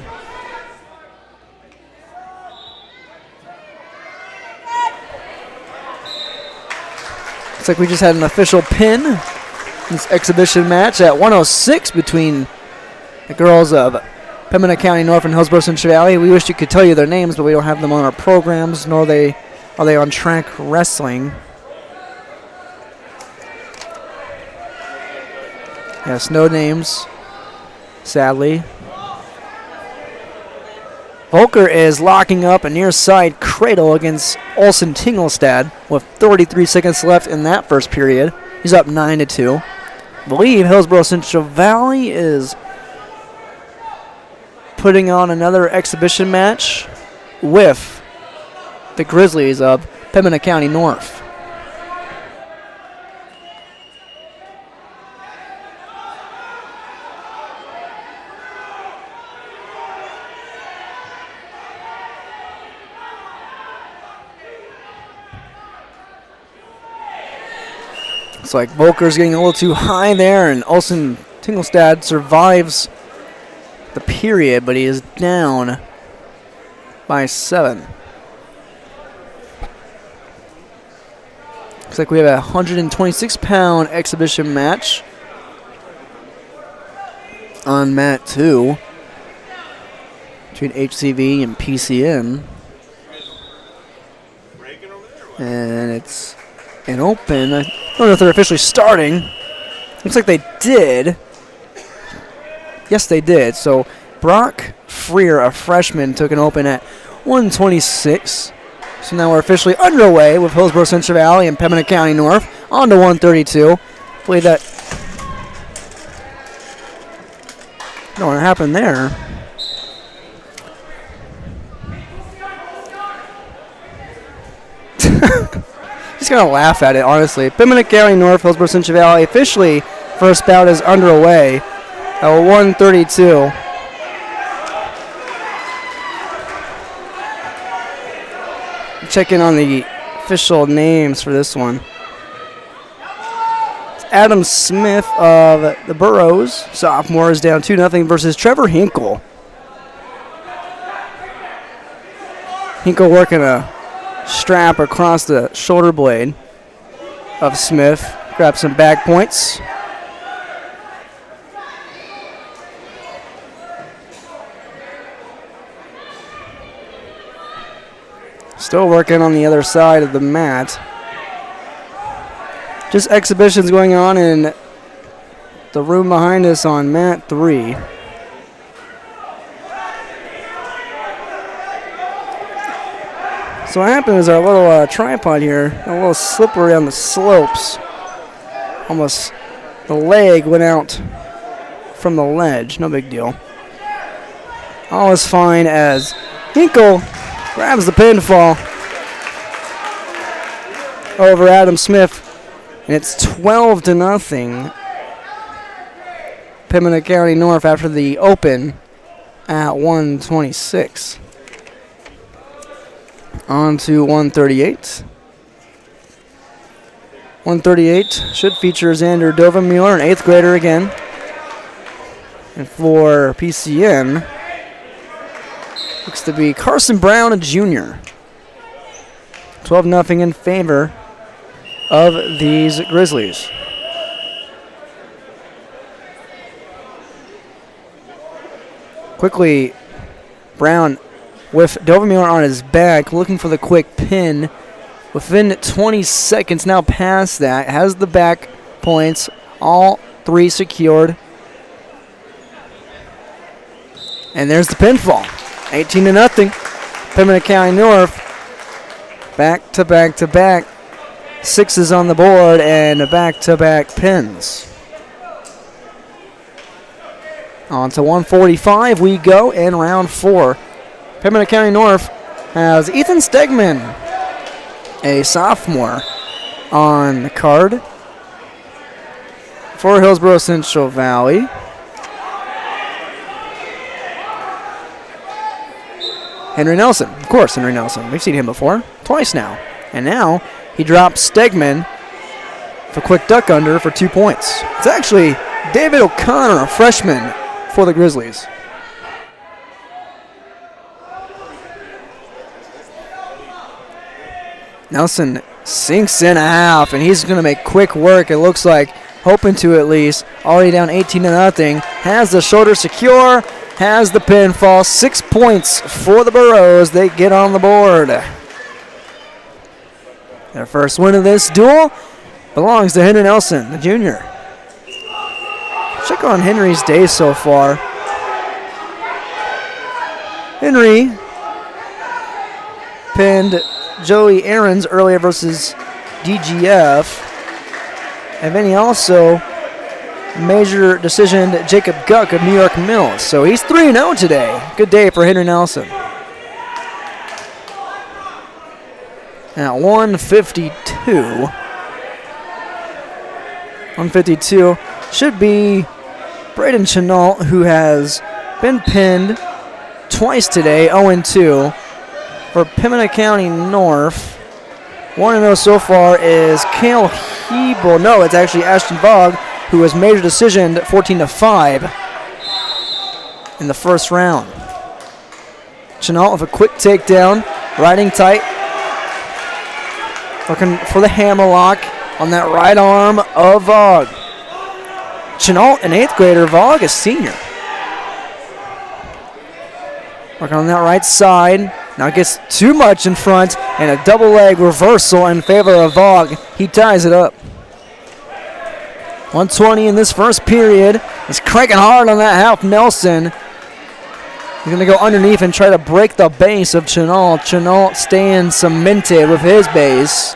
Looks like we just had an official pin in this exhibition match at 106 between the girls of Pembina County North and Hillsboro Central Valley. We wish we could tell you their names, but we don't have them on our programs, nor are they on track wrestling. Yes, no names, sadly. Volker is locking up a near side cradle against Olsen Tingelstad with 33 seconds left in that first period. He's up 9-2. I believe Hillsboro Central Valley is putting on another exhibition match with the Grizzlies of Pembina County North. Looks like Volker's getting a little too high there, and Olsen Tingelstad survives the period, but he is down by 7. Looks like we have a 126-pound exhibition match on Mat 2 between HCV and PCN. And it's an open. I don't know if they're officially starting. Looks like they did. Yes, they did. So Brock Freer, a freshman, took an open at 126. So now we're officially underway with Hillsboro Central Valley and Pembina County North on to 132. Believe that. Don't know what happened there. Just gonna laugh at it, honestly. Pembina County North, Hillsboro Central Valley. Officially, first bout is underway at 132. Check in on the official names for this one. It's Adam Smith of the Burrows, sophomore, is down 2-0 versus Trevor Hinkle. Hinkle working a strap across the shoulder blade of Smith. Grab some back points. Still working on the other side of the mat. Just exhibitions going on in the room behind us on mat 3. So what happened is our little tripod here, a little slippery on the slopes. Almost the leg went out from the ledge. No big deal. All is fine as Hinkle grabs the pinfall over Adam Smith. And it's 12-0. Pembina County North after the open at 126. On to 138. 138 should feature Xander Dovermuller, an 8th grader again. And for PCN, looks to be Carson Brown, a junior. 12-0 in favor of these Grizzlies. Quickly, Brown with Dovermuller on his back, looking for the quick pin. Within 20 seconds, now past that, has the back points, all 3 secured. And there's the pinfall, 18-0. Pembina County North, back to back to back. 6s on the board and back-to-back pins. On to 145 we go in round 4. Pembina County North has Ethan Stegman, a sophomore, on the card for Hillsboro Central Valley. Henry Nelson, of course, Henry Nelson. We've seen him before, twice now. And now he drops Stegman for quick duck under for 2 points. It's actually David O'Connor, a freshman for the Grizzlies. Nelson sinks in a half, and he's going to make quick work, it looks like, hoping to at least. Already down 18-0. Has the shoulder secure, has the pinfall. 6 points for the Burros. They get on the board. Their first win of this duel belongs to Henry Nelson, the junior. Check on Henry's day so far. Henry pinned Joey Aarons earlier versus DGF. And then he also major decisioned Jacob Guck of New York Mills. So he's 3-0 today. Good day for Henry Nelson. At 152 should be Braden Chenault, who has been pinned twice today, 0-2. For Pembina County North, 1-0 so far is Cale Hebel. No, it's actually Ashton Vogt, who was major decisioned 14-5 in the first round. Chenault with a quick takedown, riding tight. Looking for the hammerlock on that right arm of Vogt. Chenault, an 8th grader. Vogt, a senior. Working on that right side. Now gets too much in front, and a double leg reversal in favor of Vogt. He ties it up. 120 in this first period. He's cranking hard on that half Nelson. He's going to go underneath and try to break the base of Chenault. Chenault staying cemented with his base.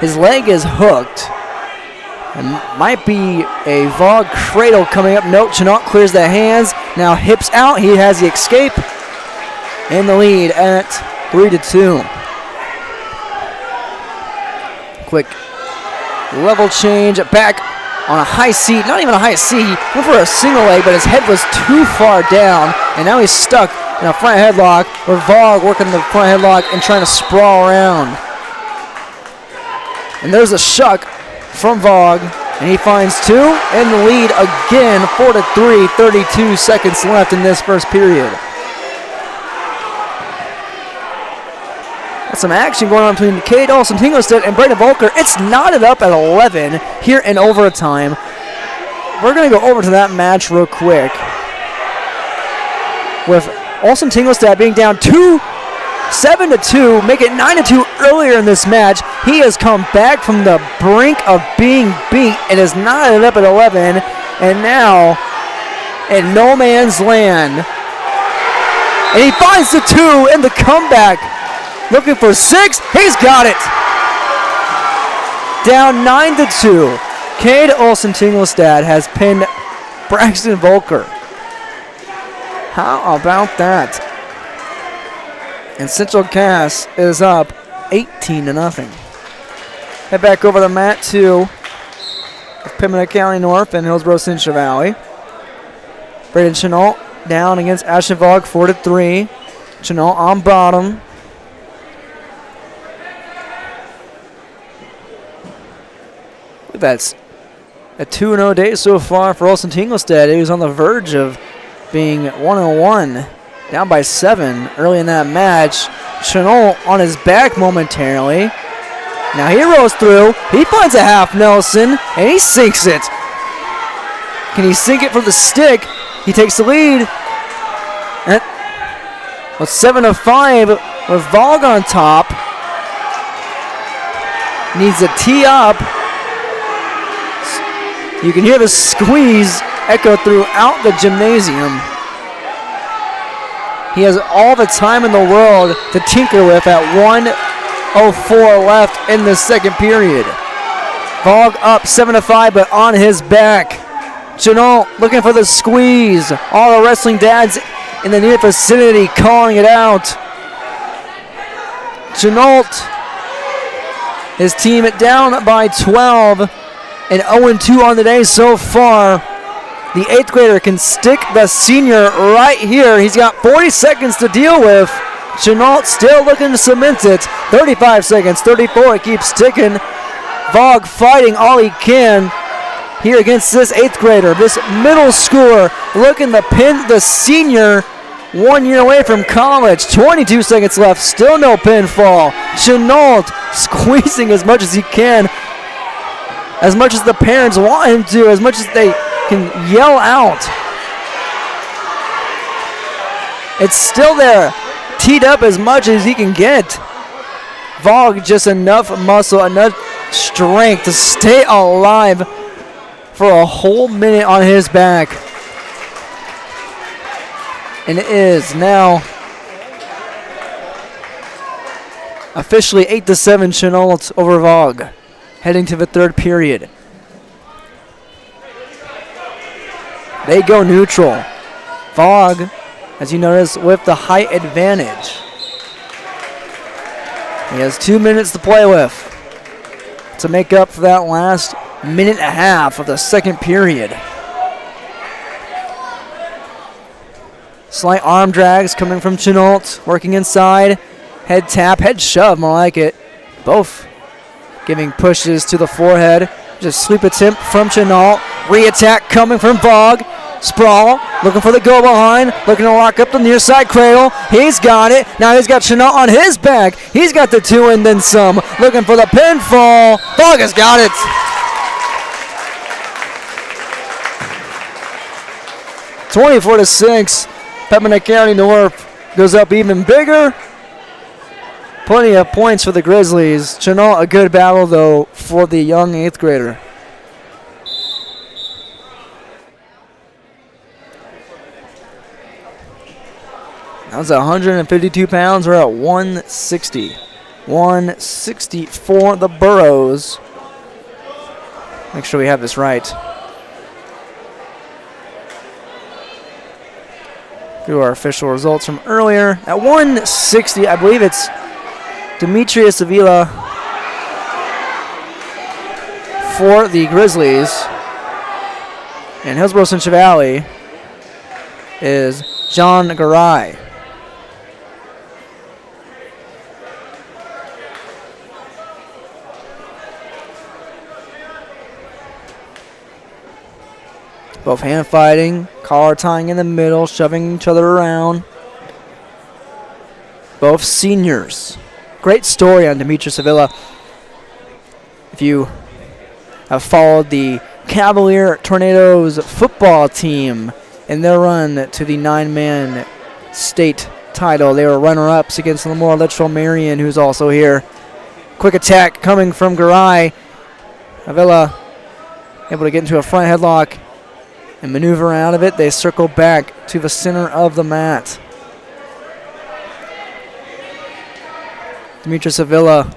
His leg is hooked. And might be a Vogt cradle coming up. Nope, Chenault clears the hands. Now hips out. He has the escape. In the lead at 3-2. Quick level change. Back on a high seat. Not even a high seat. Went for a single leg, but his head was too far down. And now he's stuck in a front headlock with Vogt working the front headlock and trying to sprawl around. And there's a shuck from Vogt. And he finds 2 in the lead again. 4-3. 32 seconds left in this first period. Some action going on between Cade Olsen-Tinglestead and Brandon Volker. It's knotted up at 11 here in overtime. We're going to go over to that match real quick. With Olsen-Tinglestead being down 2 7-2, make it 9-2 earlier in this match. He has come back from the brink of being beat and is knotted up at 11. And now, in no man's land, and he finds the 2 in the comeback. Looking for 6. He's got it. Down 9-2. Cade Olsen-Tingelstad has pinned Braxton Volker. How about that? And Central Cass is up 18-0. Head back over the mat to Pembina County North and Hillsboro Central Valley. Braden Chenault down against Ashton Vog, 4-3. Chenault on bottom. That's a 2-0 day so far for Olsen-Tingelstad. He was on the verge of being 1-1, down by 7 early in that match. Chenault on his back momentarily. Now he rolls through. He finds a half Nelson, and he sinks it. Can he sink it for the stick? He takes the lead. And with 7-5 with Vog on top. Needs a tee up. You can hear the squeeze echo throughout the gymnasium. He has all the time in the world to tinker with at 1:04 left in the second period. Vog up 7-5, but on his back. Chenault looking for the squeeze. All the wrestling dads in the near vicinity calling it out. Chenault, his team down by 12 and 0-2 on the day so far. The 8th grader can stick the senior right here. He's got 40 seconds to deal with. Chenault still looking to cement it. 35 seconds, 34, it keeps ticking. Vog fighting all he can here against this 8th grader, this middle schooler, looking to pin the senior 1 year away from college. 22 seconds left, still no pinfall. Chenault squeezing as much as he can, as much as the parents want him to, as much as they can yell out. It's still there, teed up as much as he can get. Vog just enough muscle, enough strength to stay alive for a whole minute on his back. And it is now officially 8-7 Chenault over Vog, heading to the third period. They go neutral. Vog, as you notice, with the height advantage. He has 2 minutes to play with to make up for that last minute and a half of the second period. Slight arm drags coming from Chenault, working inside. Head tap, head shove, more like it. Both giving pushes to the forehead. Just sweep attempt from Chenault. Re-attack coming from Vog. Sprawl, looking for the go behind, looking to lock up the near side cradle. He's got it. Now he's got Chenault on his back. He's got the 2 and then some. Looking for the pinfall. Vog has got it. (24-6). Pembina County North goes up even bigger. Plenty of points for the Grizzlies. Chenault, a good battle though for the young 8th grader. That was 152 pounds. We're at 160. 160 for the Burros. Make sure we have this right. Through our official results from earlier. At 160, I believe it's Demetrius Avila for the Grizzlies. And Hillsboro Central Valley is John Garay. Both hand fighting, collar tying in the middle, shoving each other around. Both seniors. Great story on Demetrius Avila. If you have followed the Cavalier Tornadoes football team in their run to the 9-man state title. They were runner-ups against Lemoore Litchfield Marion, who's also here. Quick attack coming from Garay. Avila able to get into a front headlock and maneuver out of it. They circle back to the center of the mat. Demetrius Avila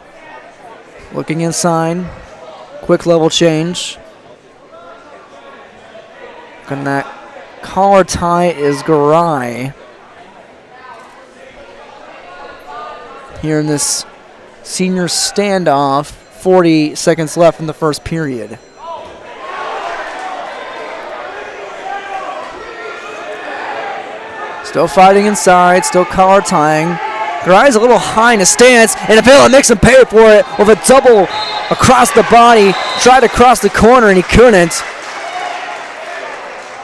looking inside. Quick level change. And that collar tie is Garay. Here in this senior standoff, 40 seconds left in the first period. Still fighting inside, still collar tying. Garay's a little high in a stance, and Avila makes him pay for it with a double across the body. Tried to cross the corner, and he couldn't.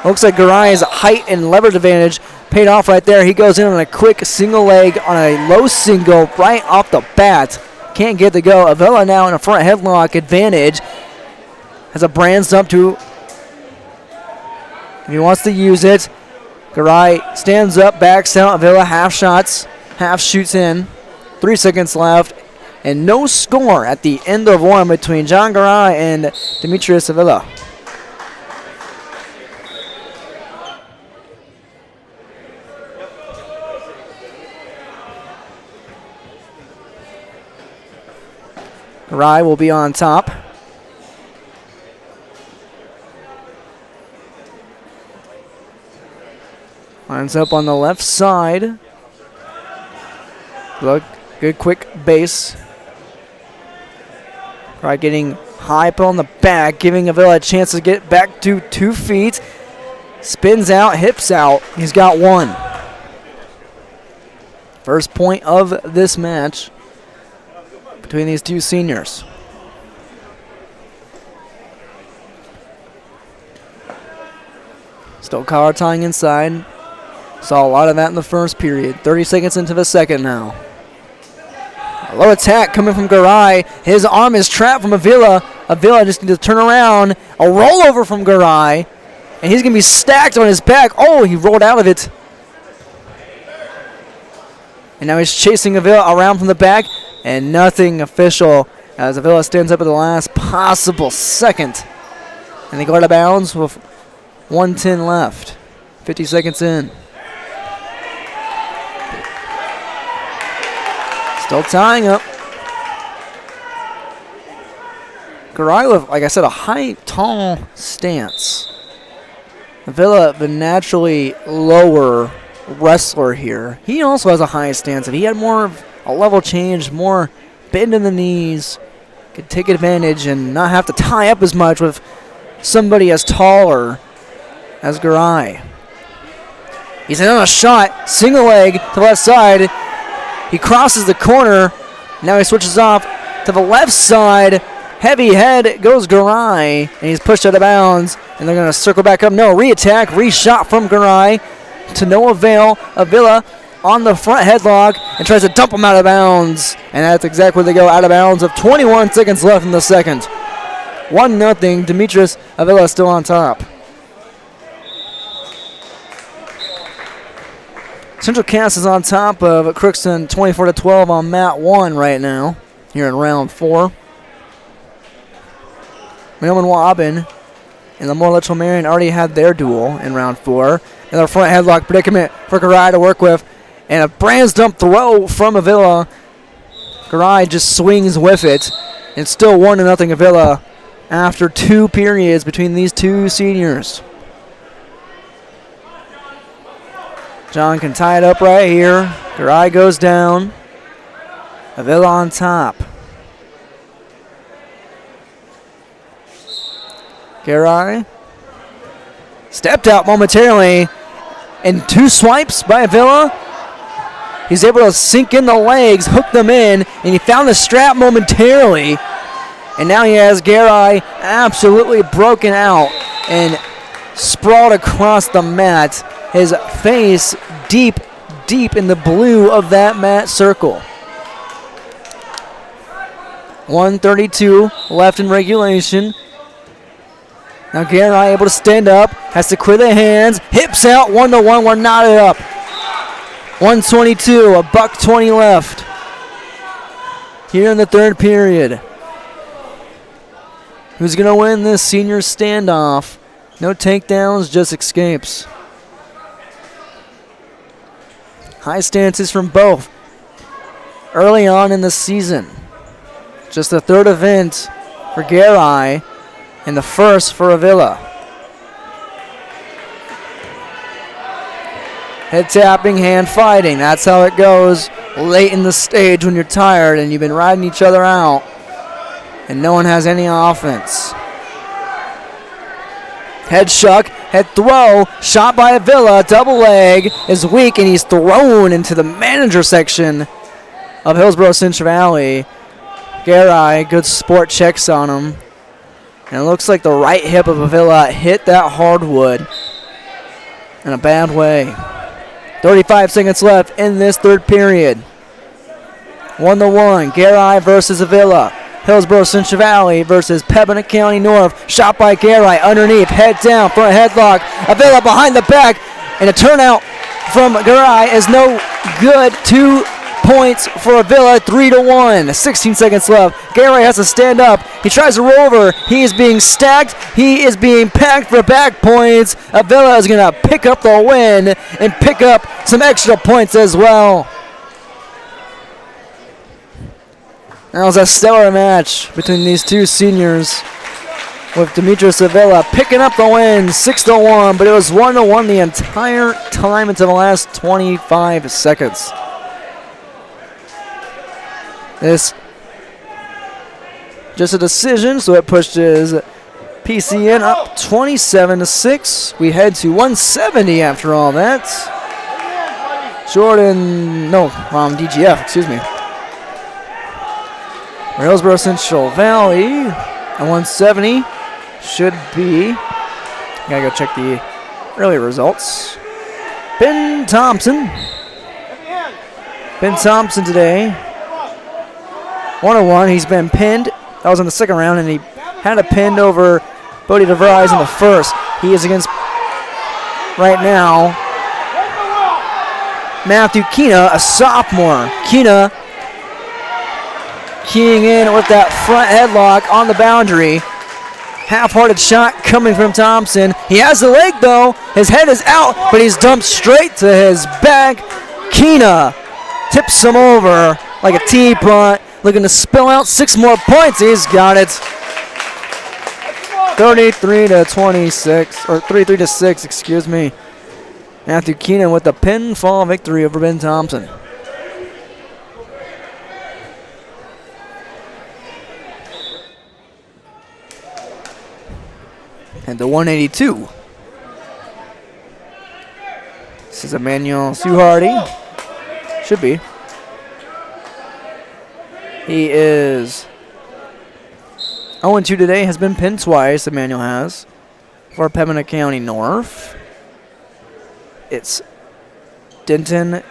Looks like Garay's height and leverage advantage paid off right there. He goes in on a quick single leg on a low single right off the bat. Can't get the go. Avila now in a front headlock advantage. Has a brand stump to. If he wants to use it. Garay stands up, backs out. Avila half shots, half shoots in. 3 seconds left. And no score at the end of one between John Garay and Demetrius Avila. Garay will be on top. Lines up on the left side. Look, good quick base. Garay getting high up on the back, giving Avila a chance to get back to 2 feet. Spins out, hips out. He's got one. First point of this match between these two seniors. Still collar tying inside. Saw a lot of that in the first period. 30 seconds into the second now. A low attack coming from Garay. His arm is trapped from Avila. Avila just needs to turn around. A rollover from Garay. And he's going to be stacked on his back. Oh, he rolled out of it. And now he's chasing Avila around from the back. And nothing official as Avila stands up at the last possible second. And they go out of bounds with 1:10 left. 50 seconds in. Still tying up. Garay with, like I said, a high, tall stance. Avila, the naturally lower wrestler here. He also has a high stance. If he had more of a level change, more bend in the knees, could take advantage and not have to tie up as much with somebody as taller as Garay. He's in on a shot, single leg to the left side. He crosses the corner. Now he switches off to the left side. Heavy head goes Garay, and he's pushed out of bounds. And they're going to circle back up. No, re-attack, re-shot from Garay to no avail. Avila on the front headlock and tries to dump him out of bounds. And that's exactly where they go, out of bounds of 21 seconds left in the second. 1-0. Demetrius Avila still on top. Central Cass is on top of Crookston 24-12 on mat 1 right now, here in round 4. Maryland Waubun and Lemoore Litchfield Marion already had their duel in round 4. Another front headlock predicament for Garay to work with. And a brand stump throw from Avila. Garay just swings with it. And still 1-0 Avila after 2 periods between these two seniors. John can tie it up right here. Garay goes down. Avila on top. Garay stepped out momentarily. And 2 swipes by Avila. He's able to sink in the legs, hook them in, and he found the strap momentarily. And now he has Garay absolutely broken out and sprawled across the mat. His face deep, deep in the blue of that mat circle. 1:32 left in regulation. Now Garay able to stand up, has to clear the hands, hips out, 1-1, we're knotted up. 1:22, a $1:20 left here in the third period. Who's going to win this senior standoff? No takedowns, just escapes. High stances from both early on in the season. Just the third event for Garai and the first for Avila. Head tapping, hand fighting. That's how it goes late in the stage when you're tired and you've been riding each other out and no one has any offense. Head shuck, head throw, shot by Avila, double leg is weak and he's thrown into the manager section of Hillsboro Central Valley. Garai, good sport, checks on him. And it looks like the right hip of Avila hit that hardwood in a bad way. 35 seconds left in this third period. 1-1, Garai versus Avila. Hillsboro Central Valley versus Pembina County North. Shot by Garai underneath, head down, front headlock. Avila behind the back, and a turnout from Garai is no good. 2 points for Avila, 3-1. 16 seconds left. Garai has to stand up. He tries to roll over. He is being stacked. He is being packed for back points. Avila is going to pick up the win and pick up some extra points as well. That was a stellar match between these two seniors, with Demetrius Avila picking up the win, 6-1, but it was 1-1 the entire time until the last 25 seconds. This just a decision, so it pushes PCN up 27-6. We head to 170 after all that. DGF, excuse me. Hillsboro Central Valley at 170 should be. Gotta go check the early results. Ben Thompson today. 1-1. He's been pinned. That was in the second round, and he had a pin over Bodie DeVries in the first. He is against right now Matthew Kina, a sophomore. Kina keying in with that front headlock on the boundary. Half-hearted shot coming from Thompson. He has the leg though. His head is out, but he's dumped straight to his back. Kina tips him over like a teapot, looking to spill out 6 more points. He's got it. 33-26, or 33-6, excuse me. Matthew Keenan with the pinfall victory over Ben Thompson. And the 182. This is Emmanuel Suhardy. Should be. He is 0-2 today, has been pinned twice, Emmanuel has, for Pembina County North. It's Denton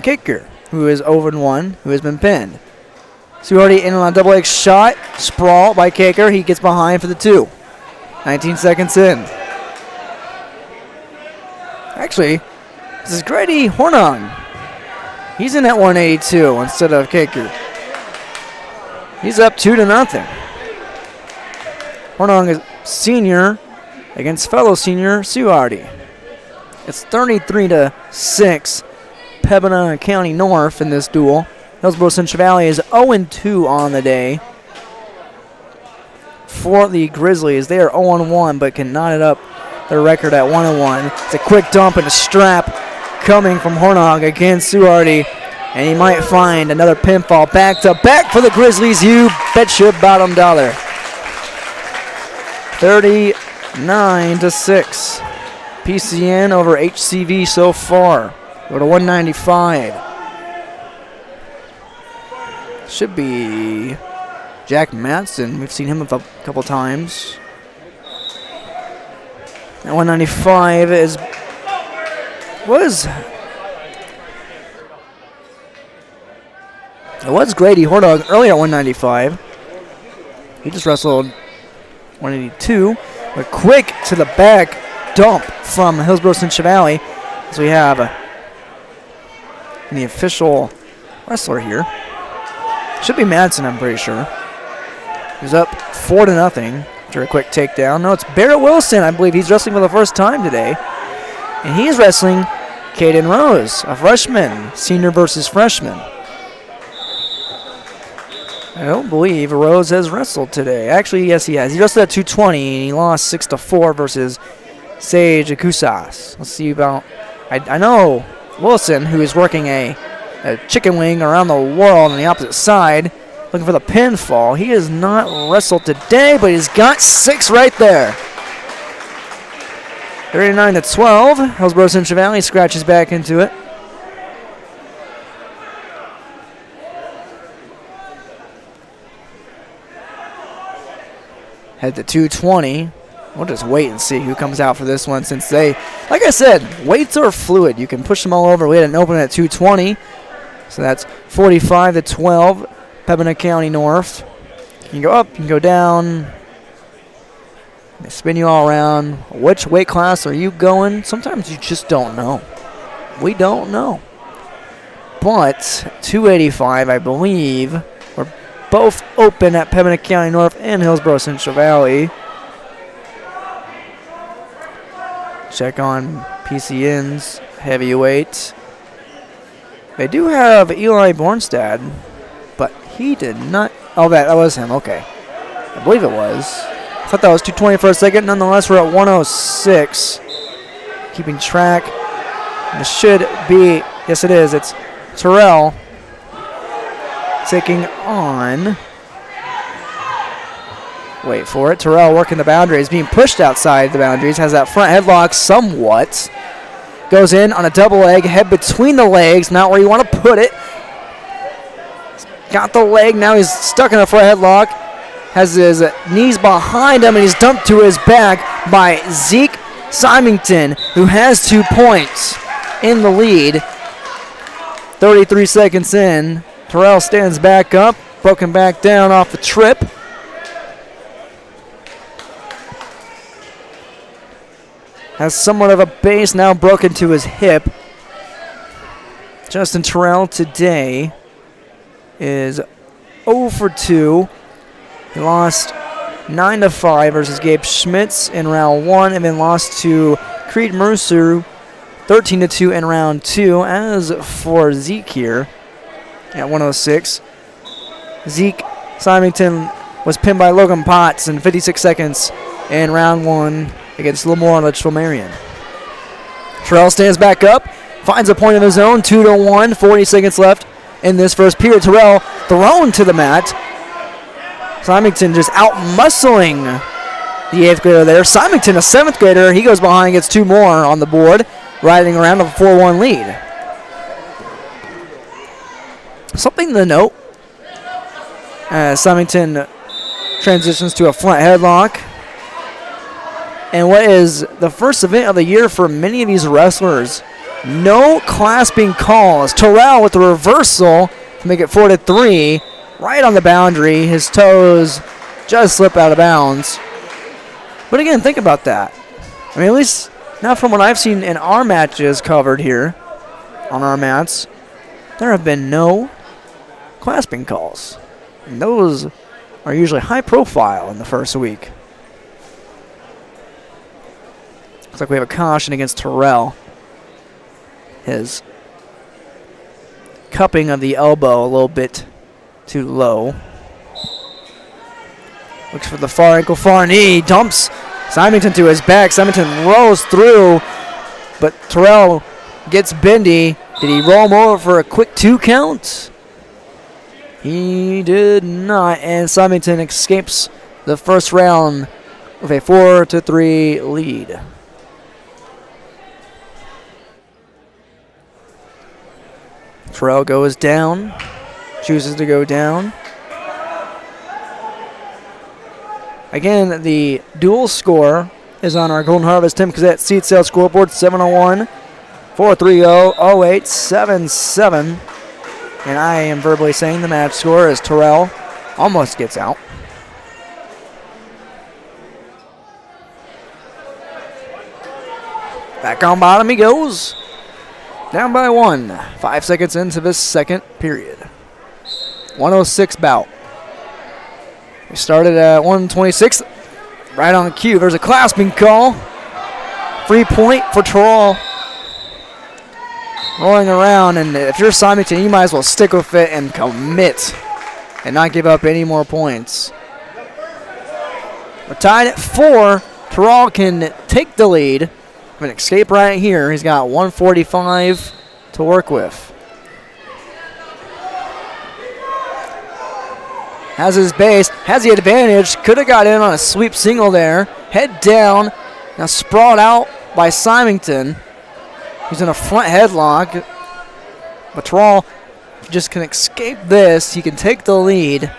Kicker, who is 0-1, who has been pinned. Suhardy in on a double leg shot, sprawl by Kicker. He gets behind for the 2. 19 seconds in. Actually, this is Grady Hornung. He's in at 182 instead of Kicker. He's up 2-0. Hornung is senior against fellow senior Suhardy. It's 33-6. Pembina County North in this duel. Hillsboro Central Valley is 0-2 on the day. For the Grizzlies, they are 0-1, but can knot it up their record at 1-1. It's a quick dump and a strap coming from Hornog against Suhardy, and he might find another pinfall back-to-back for the Grizzlies. You bet your bottom dollar. 39-6. PCN over HCV so far. Go to 195. Should be Jack Matson. We've seen him a couple times. At 195 it was Grady Hornog earlier at 195. He just wrestled 182. But quick to the back dump from Hillsboro Central Valley. So we have the official wrestler here. Should be Madsen, I'm pretty sure. He's up 4-0 after a quick takedown. No, it's Barrett Wilson. I believe he's wrestling for the first time today. And he's wrestling Caden Rose, a freshman, senior versus freshman. I don't believe Rose has wrestled today. Actually, yes, he has. He wrestled at 220, and he lost 6-4 versus Sage Akusas. Let's see about... I know Wilson, who is working a chicken wing around the world on the opposite side, looking for the pinfall. He has not wrestled today, but he's got 6 right there. 39-12. Hillsboro Central Valley scratches back into it. Head to 220. We'll just wait and see who comes out for this one since they, like I said, weights are fluid. You can push them all over. We had an opening at 220. So that's 45-12. Pembina County North. You can go up, you can go down. They spin you all around. Which weight class are you going? Sometimes you just don't know. We don't know. But 285, I believe, we're both open at Pembina County North and Hillsboro Central Valley. Check on PCN's heavyweight. They do have Eli Bornstad, but he did not. Oh, that was him. Okay. I believe it was. I thought that was 220 for a second. Nonetheless, we're at 106. Keeping track. And it should be, yes, it is. It's Terrell taking on. Wait for it. Terrell working the boundaries, being pushed outside the boundaries. Has that front headlock somewhat. Goes in on a double leg, head between the legs. Not where you want to put it. Got the leg. Now he's stuck in a front headlock. Has his knees behind him, and he's dumped to his back by Zeke Symington, who has 2 points in the lead. 33 seconds in. Terrell stands back up, broken back down off the trip. Has somewhat of a base now broken to his hip. Justin Terrell today is 0 for 2. He lost 9-5 versus Gabe Schmitz in round 1, and then lost to Creed Mercer 13-2 in round 2. As for Zeke here at 106, Zeke Symington was pinned by Logan Potts in 56 seconds in round 1 against Lemoore and Litchfield Marion. Terrell stands back up, finds a point of his own, 2-1, 40 seconds left in this first period. Terrell thrown to the mat. Symington just out-muscling the 8th grader there. Symington, a 7th grader, he goes behind, gets 2 more on the board, riding around with a 4-1 lead. Something to note, as Symington transitions to a front headlock. And what is the first event of the year for many of these wrestlers, no clasping calls. Terrell with the reversal to make it 4-3, right on the boundary. His toes just slip out of bounds. But again, think about that. I mean, at least not from what I've seen in our matches covered here on our mats, there have been no clasping calls. And those are usually high profile in the first week. Looks like we have a caution against Terrell. His cupping of the elbow a little bit too low. Looks for the far ankle, far knee. Dumps Symington to his back. Symington rolls through, but Terrell gets bendy. Did he roll him over for a quick 2 count? He did not, and Symington escapes the first round with a 4-3 lead. Terrell goes down, chooses to go down. Again, the dual score is on our Golden Harvest Tim Cassette seat sale scoreboard, 701 430 0877. And I am verbally saying the match score as Terrell almost gets out. Back on bottom he goes. Down by 1. 5 seconds into this second period. 106 bout. We started at 126. Right on cue. There's a clasping call. Free point for Terrell. Rolling around, and if you're Symington, you might as well stick with it and commit and not give up any more points. We're tied at 4. Terrell can take the lead. An escape right here. He's got 145 to work with. Has his base, has the advantage. Could have got in on a sweep single there. Head down. Now sprawled out by Symington. He's in a front headlock. But Terrell just can escape this. He can take the lead.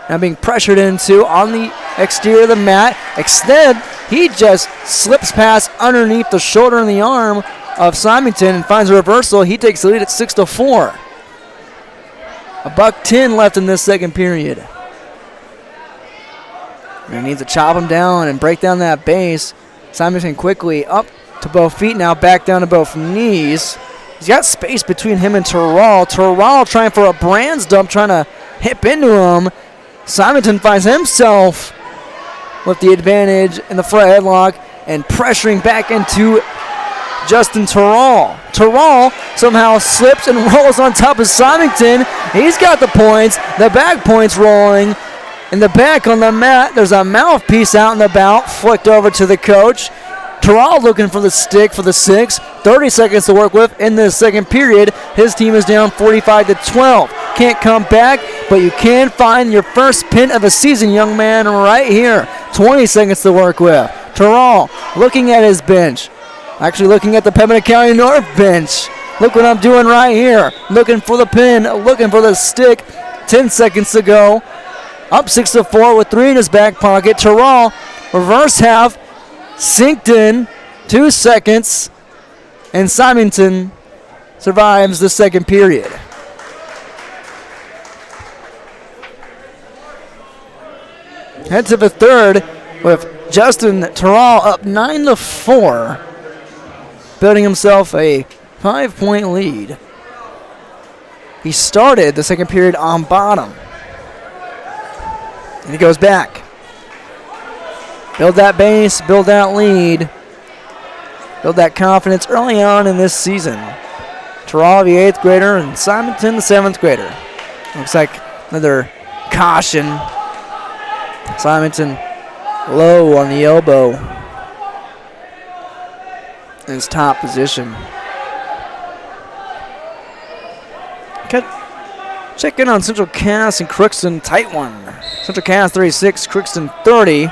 Now being pressured into on the exterior of the mat. Instead, he just slips past underneath the shoulder and the arm of Symington and finds a reversal. He takes the lead at 6-4. $1:10 left in this second period. And he needs to chop him down and break down that base. Symington quickly up to both feet, now back down to both knees. He's got space between him and Terrell. Terrell trying for a Brands dump, trying to hip into him. Symington finds himself with the advantage in the front headlock and pressuring back into Justin Terrell. Terrell somehow slips and rolls on top of Symington. He's got the points. The back points rolling. In the back on the mat, there's a mouthpiece out and about, flicked over to the coach. Terrell looking for the stick for the 6. 30 seconds to work with in the second period. His team is down 45-12. Can't come back, but you can find your first pin of the season, young man, right here. 20 seconds to work with. Terrell looking at his bench. Actually looking at the Pembina County North bench. Look what I'm doing right here. Looking for the pin, looking for the stick. 10 seconds to go. Up 6-4 with 3 in his back pocket. Terrell, reverse half, sinked in, 2 seconds, and Symington survives the second period. Head to the third with Justin Terrell up 9-4, building himself a 5-point lead. He started the second period on bottom. And he goes back. Build that base, build that lead, build that confidence early on in this season. Terrell, the 8th grader, and Symington, the 7th grader. Looks like another caution. Symington low on the elbow in his top position. Check in on Central Cass and Crookston, tight one. Central Cass 36, Crookston 30.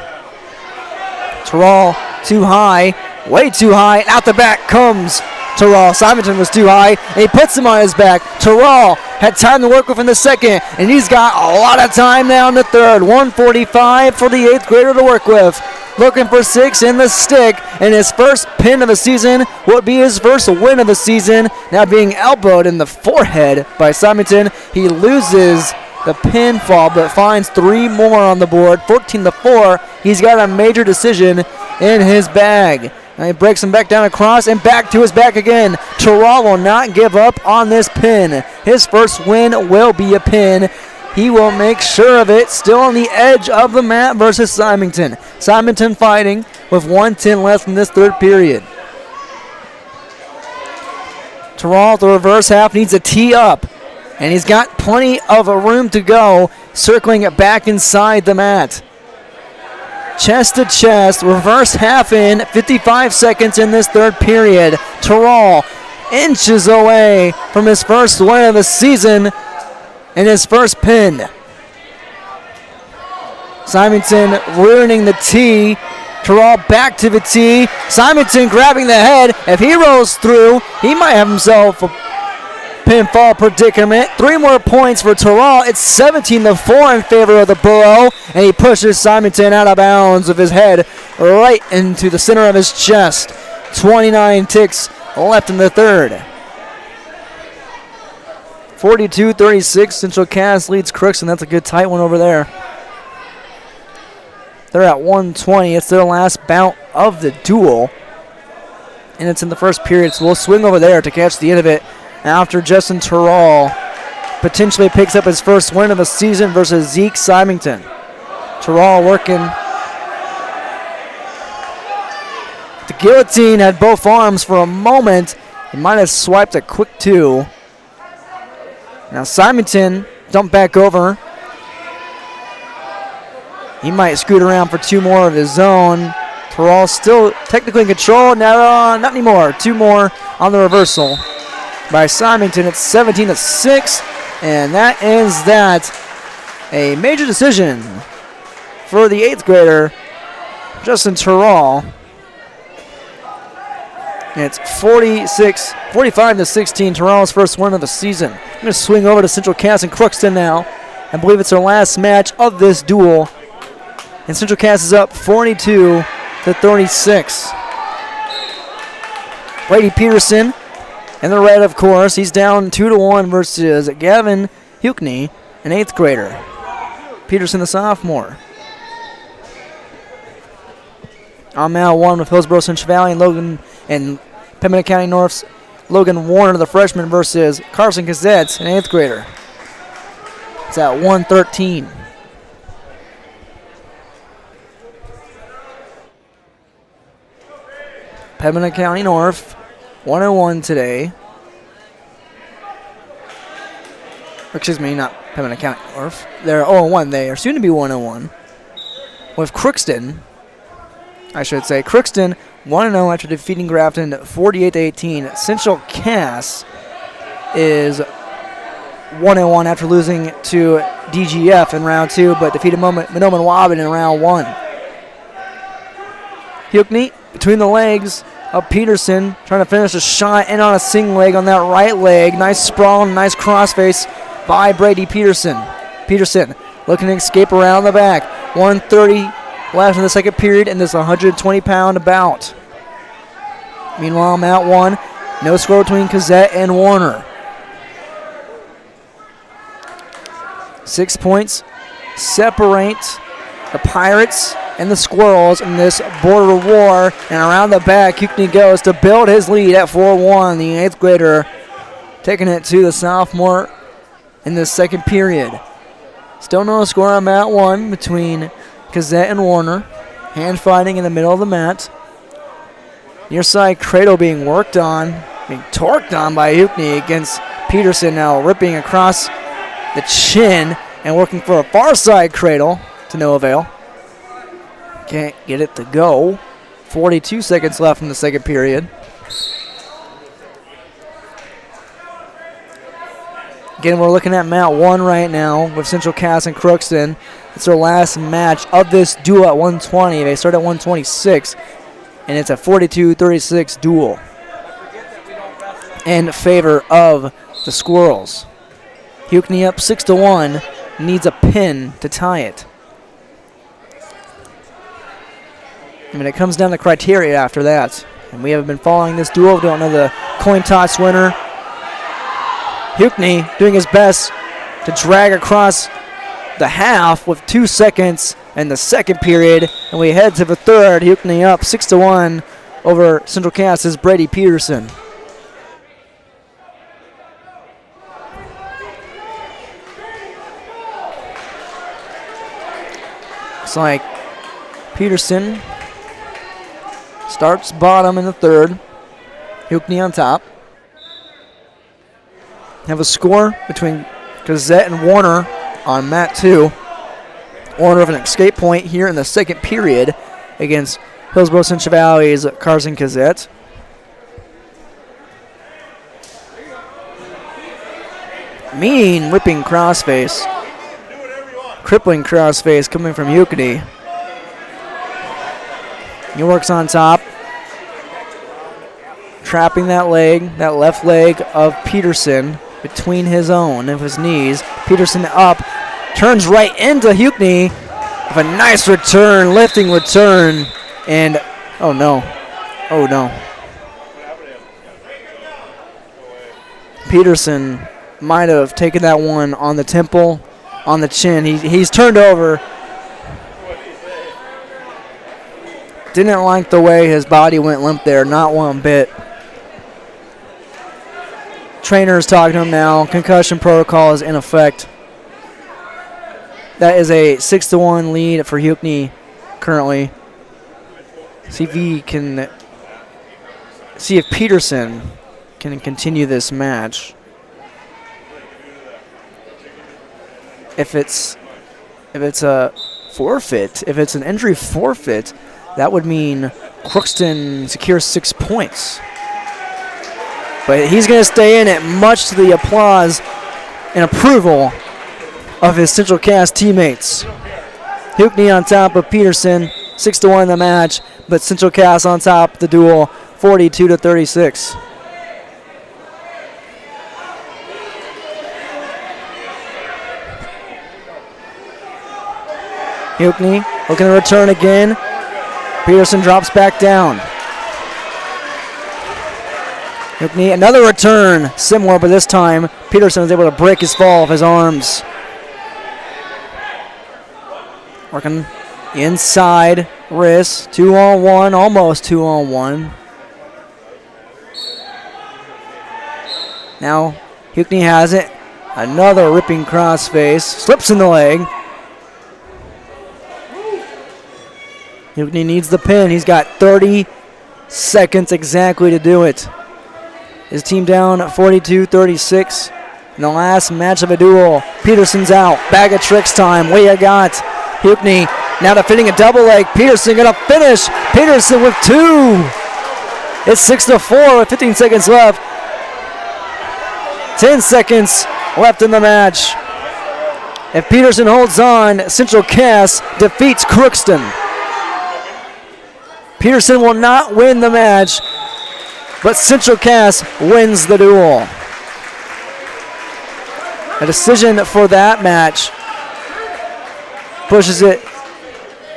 Terrell too high, way too high. Out the back comes Terrell. Symington was too high, and he puts him on his back. Terrell had time to work with in the second, and he's got a lot of time now in the third. 1:45 for the 8th grader to work with. Looking for 6 in the stick, and his first pin of the season would be his first win of the season. Now being elbowed in the forehead by Symington. He loses the pinfall, but finds 3 more on the board. 14-4. He's got a major decision in his bag. Now he breaks him back down across and back to his back again. Terrell will not give up on this pin. His first win will be a pin. He will make sure of it. Still on the edge of the mat versus Symington. Symington fighting with 1:10 left in this third period. Terrell, the reverse half, needs a tee up. And he's got plenty of a room to go, circling it back inside the mat. Chest to chest, reverse half in, 55 seconds in this third period. Terrell inches away from his first win of the season and his first pin. Symington ruining the tee. Terrell back to the tee. Symington grabbing the head. If he rolls through, he might have himself a pinfall predicament. 3 more points for Terrell. It's 17-4 in favor of the Borough, and he pushes Symington out of bounds with his head right into the center of his chest. 29 ticks left in the third. 42-36, Central Cass leads Crookston. That's a good tight one over there. They're at 120. It's their last bout of the duel. And it's in the first period, so we'll swing over there to catch the end of it after Justin Terrell potentially picks up his first win of the season versus Zeke Symington. Terrell working. The guillotine had both arms for a moment. He might have swiped a quick 2. Now Symington dumped back over. He might scoot around for 2 more of his own. Terrell still technically in control. Now, not anymore. 2 more on the reversal by Symington. It's 17-6, and that ends that. A major decision for the 8th grader, Justin Terrell. It's 45-16, Terrell's first win of the season. I'm going to swing over to Central Cass and Crookston now. I believe it's our last match of this duel. And Central Cass is up 42-36. Brady Peterson in the red, of course. He's down 2-1 versus Gavin Huckney, an 8th grader. Peterson, the sophomore. On mat 1 with Hillsboro Central Valley and Pembina County North's Logan Warner, the freshman, versus Carson Gazette, an 8th grader. It's at 1:13. Pembina County North, 101 today. Excuse me, not Pembina County North. They're 0-1. They are soon to be 101. With Crookston, I should say. Crookston 1-0 after defeating Grafton 48-18. Central Cass is 1-1 after losing to DGF in round 2, but defeated Monoman Waban in round 1. Huckney between the legs of Peterson, trying to finish a shot in on a sing leg on that right leg. Nice sprawl and nice crossface by Brady Peterson. Peterson looking to escape around the back. 1:30 left in the second period in this 120-pound bout. Meanwhile, mat 1, no score between Cazette and Warner. 6 points separate the Pirates and the Squirrels in this border war. And around the back, Huckney goes to build his lead at 4-1. The 8th grader taking it to the sophomore in the second period. Still no score on mat 1 between Cazette and Warner. Hand fighting in the middle of the mat. Near side cradle being worked on, being torqued on by Huckney against Peterson, now ripping across the chin and working for a far side cradle to no avail. Can't get it to go. 42 seconds left in the second period. Again, we're looking at mat 1 right now with Central Cass and Crookston. It's their last match of this duel at 120. They start at 126, and it's a 42-36 duel in favor of the Squirrels. Huckney up 6-1, needs a pin to tie it. I mean, it comes down to criteria after that. And we haven't been following this duel. Don't know the coin toss winner. Huckney doing his best to drag across the half with 2 seconds in the second period. And we head to the third. Huckney up 6-1 over Central Cass's Brady Peterson. Looks like Peterson starts bottom in the third. Huckney on top. Have a score between Gazette and Warner on mat 2. Warner with an escape point here in the second period against Hillsboro Central Valley's Carson Gazette. Mean ripping crossface. Crippling crossface coming from Huckney. He works on top. Trapping that leg, that left leg of Peterson between his own of his knees. Peterson up, turns right into Huckney with a nice return, lifting return, and oh no. Peterson might have taken that one on the temple, on the chin. He's turned over. Didn't like the way his body went limp there, not one bit. Trainer's talking to him now. Concussion protocol is in effect. That is a 6-1 lead for Huckney currently. See if Peterson can continue this match. If it's a forfeit, if it's an injury forfeit, that would mean Crookston secures 6 points. But he's going to stay in it, much to the applause and approval of his Central Cass teammates. Huckney on top of Peterson, 6-1 in the match, but Central Cass on top of the duel, 42-36. Huckney looking to return again. Peterson drops back down. Huckney, another return, similar, but this time Peterson was able to break his fall off his arms. Working inside wrist, 2-on-1, almost 2-on-1. Now Huckney has it. Another ripping crossface, slips in the leg. Huckney needs the pin. He's got 30 seconds exactly to do it. His team down 42-36 in the last match of a duel. Peterson's out. Bag of tricks time. What you got? Huckney now defending a double leg. Peterson going to finish. Peterson with 2. It's 6-4 with 15 seconds left. 10 seconds left in the match. If Peterson holds on, Central Cass defeats Crookston. Peterson will not win the match, but Central Cass wins the duel. A decision for that match pushes it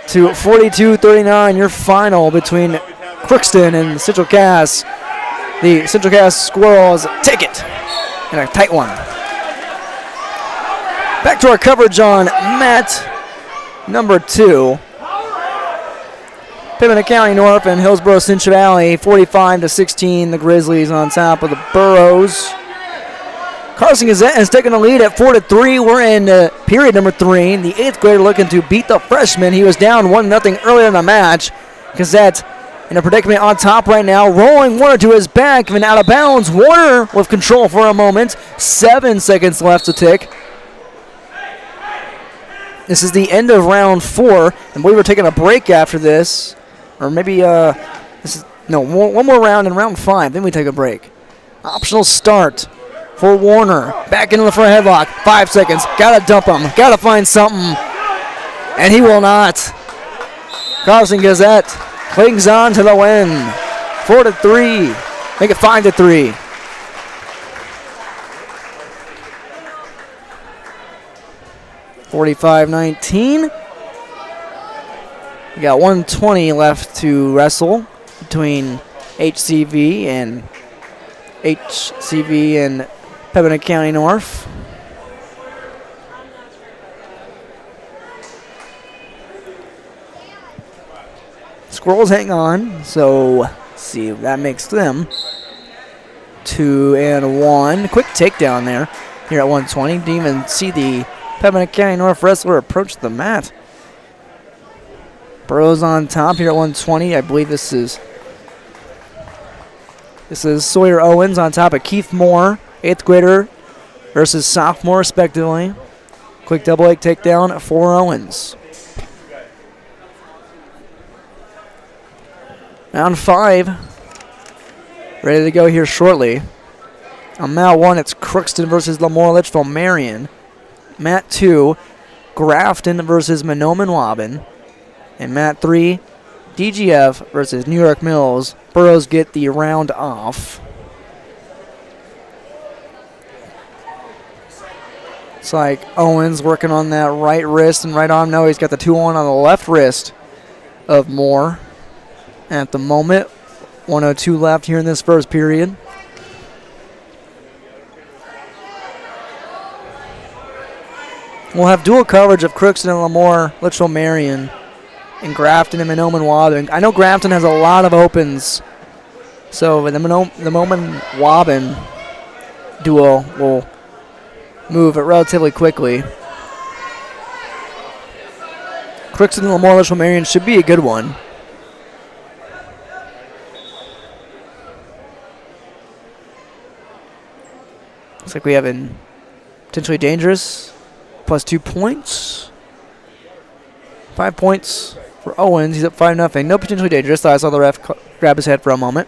to 42-39, your final between Crookston and Central Cass. The Central Cass Squirrels take it in a tight one. Back to our coverage on mat number 2. Pembina County North and Hillsboro Central Valley, 45-16. The Grizzlies on top of the Burros. Carson Gazette has taken the lead at 4-3. We're in period number 3. The 8th grader looking to beat the freshman. He was down 1-0 earlier in the match. Gazette in a predicament on top right now. Rolling Warner to his back and out of bounds. Warner with control for a moment. 7 seconds left to tick. This is the end of round 4, and we were taking a break after this. Or maybe one more round in round 5, then we take a break. Optional start for Warner. Back into the front headlock. 5 seconds. Gotta dump him. Gotta find something. And he will not. Carson Gazette clings on to the win. 4-3. Make it 5-3. (45-19). We got 120 left to wrestle between HCV and Pembina County North. Squirrels hang on, so let's see if that makes them 2-1. Quick takedown there here at 120. Didn't even see the Pembina County North wrestler approach the mat. Burrows on top here at 120. I believe this is Sawyer Owens on top of Keith Moore, 8th grader versus sophomore respectively. Quick double leg takedown for Owens. Round 5. Ready to go here shortly. On mat 1, it's Crookston versus Lemoore Litchfield Marion. Mat 2, Grafton versus Mahnomen Waban. And mat 3, DGF versus New York Mills. Burros get the round off. It's like Owens working on that right wrist and right arm. No, he's got the 2-on the left wrist of Moore. At the moment, 1:02 left here in this first period. We'll have dual coverage of Crookston and Lemoore Litchfield Marion and Grafton and Monoman Wobbin. I know Grafton has a lot of opens, so the Monoman Wobbin duo will move it relatively quickly. Crookston and Lamar Litchfield Marion should be a good one. Looks like we have an potentially dangerous plus 2 points. 5 points for Owens. He's up 5-0. No potentially dangerous. I saw the ref grab his head for a moment.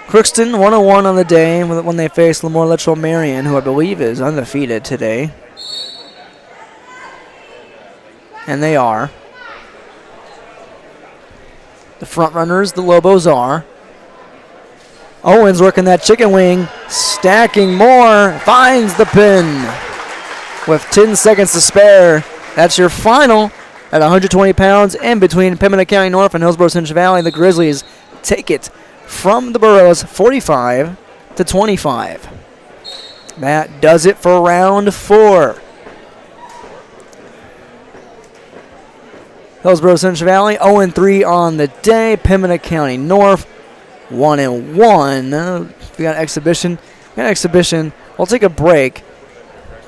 Crookston 1-1 on the day when they face Lamar Litchfield Marion, who I believe is undefeated today. And they are. The front runners, the Lobos, are. Owens working that chicken wing, stacking more, finds the pin with 10 seconds to spare. That's your final at 120 pounds. And between Pembina County North and Hillsboro Central Valley, the Grizzlies take it from the Burros 45-25. That does it for round 4. Hillsboro Central Valley 0-3 on the day. Pembina County North 1-1. We got exhibition. We'll take a break.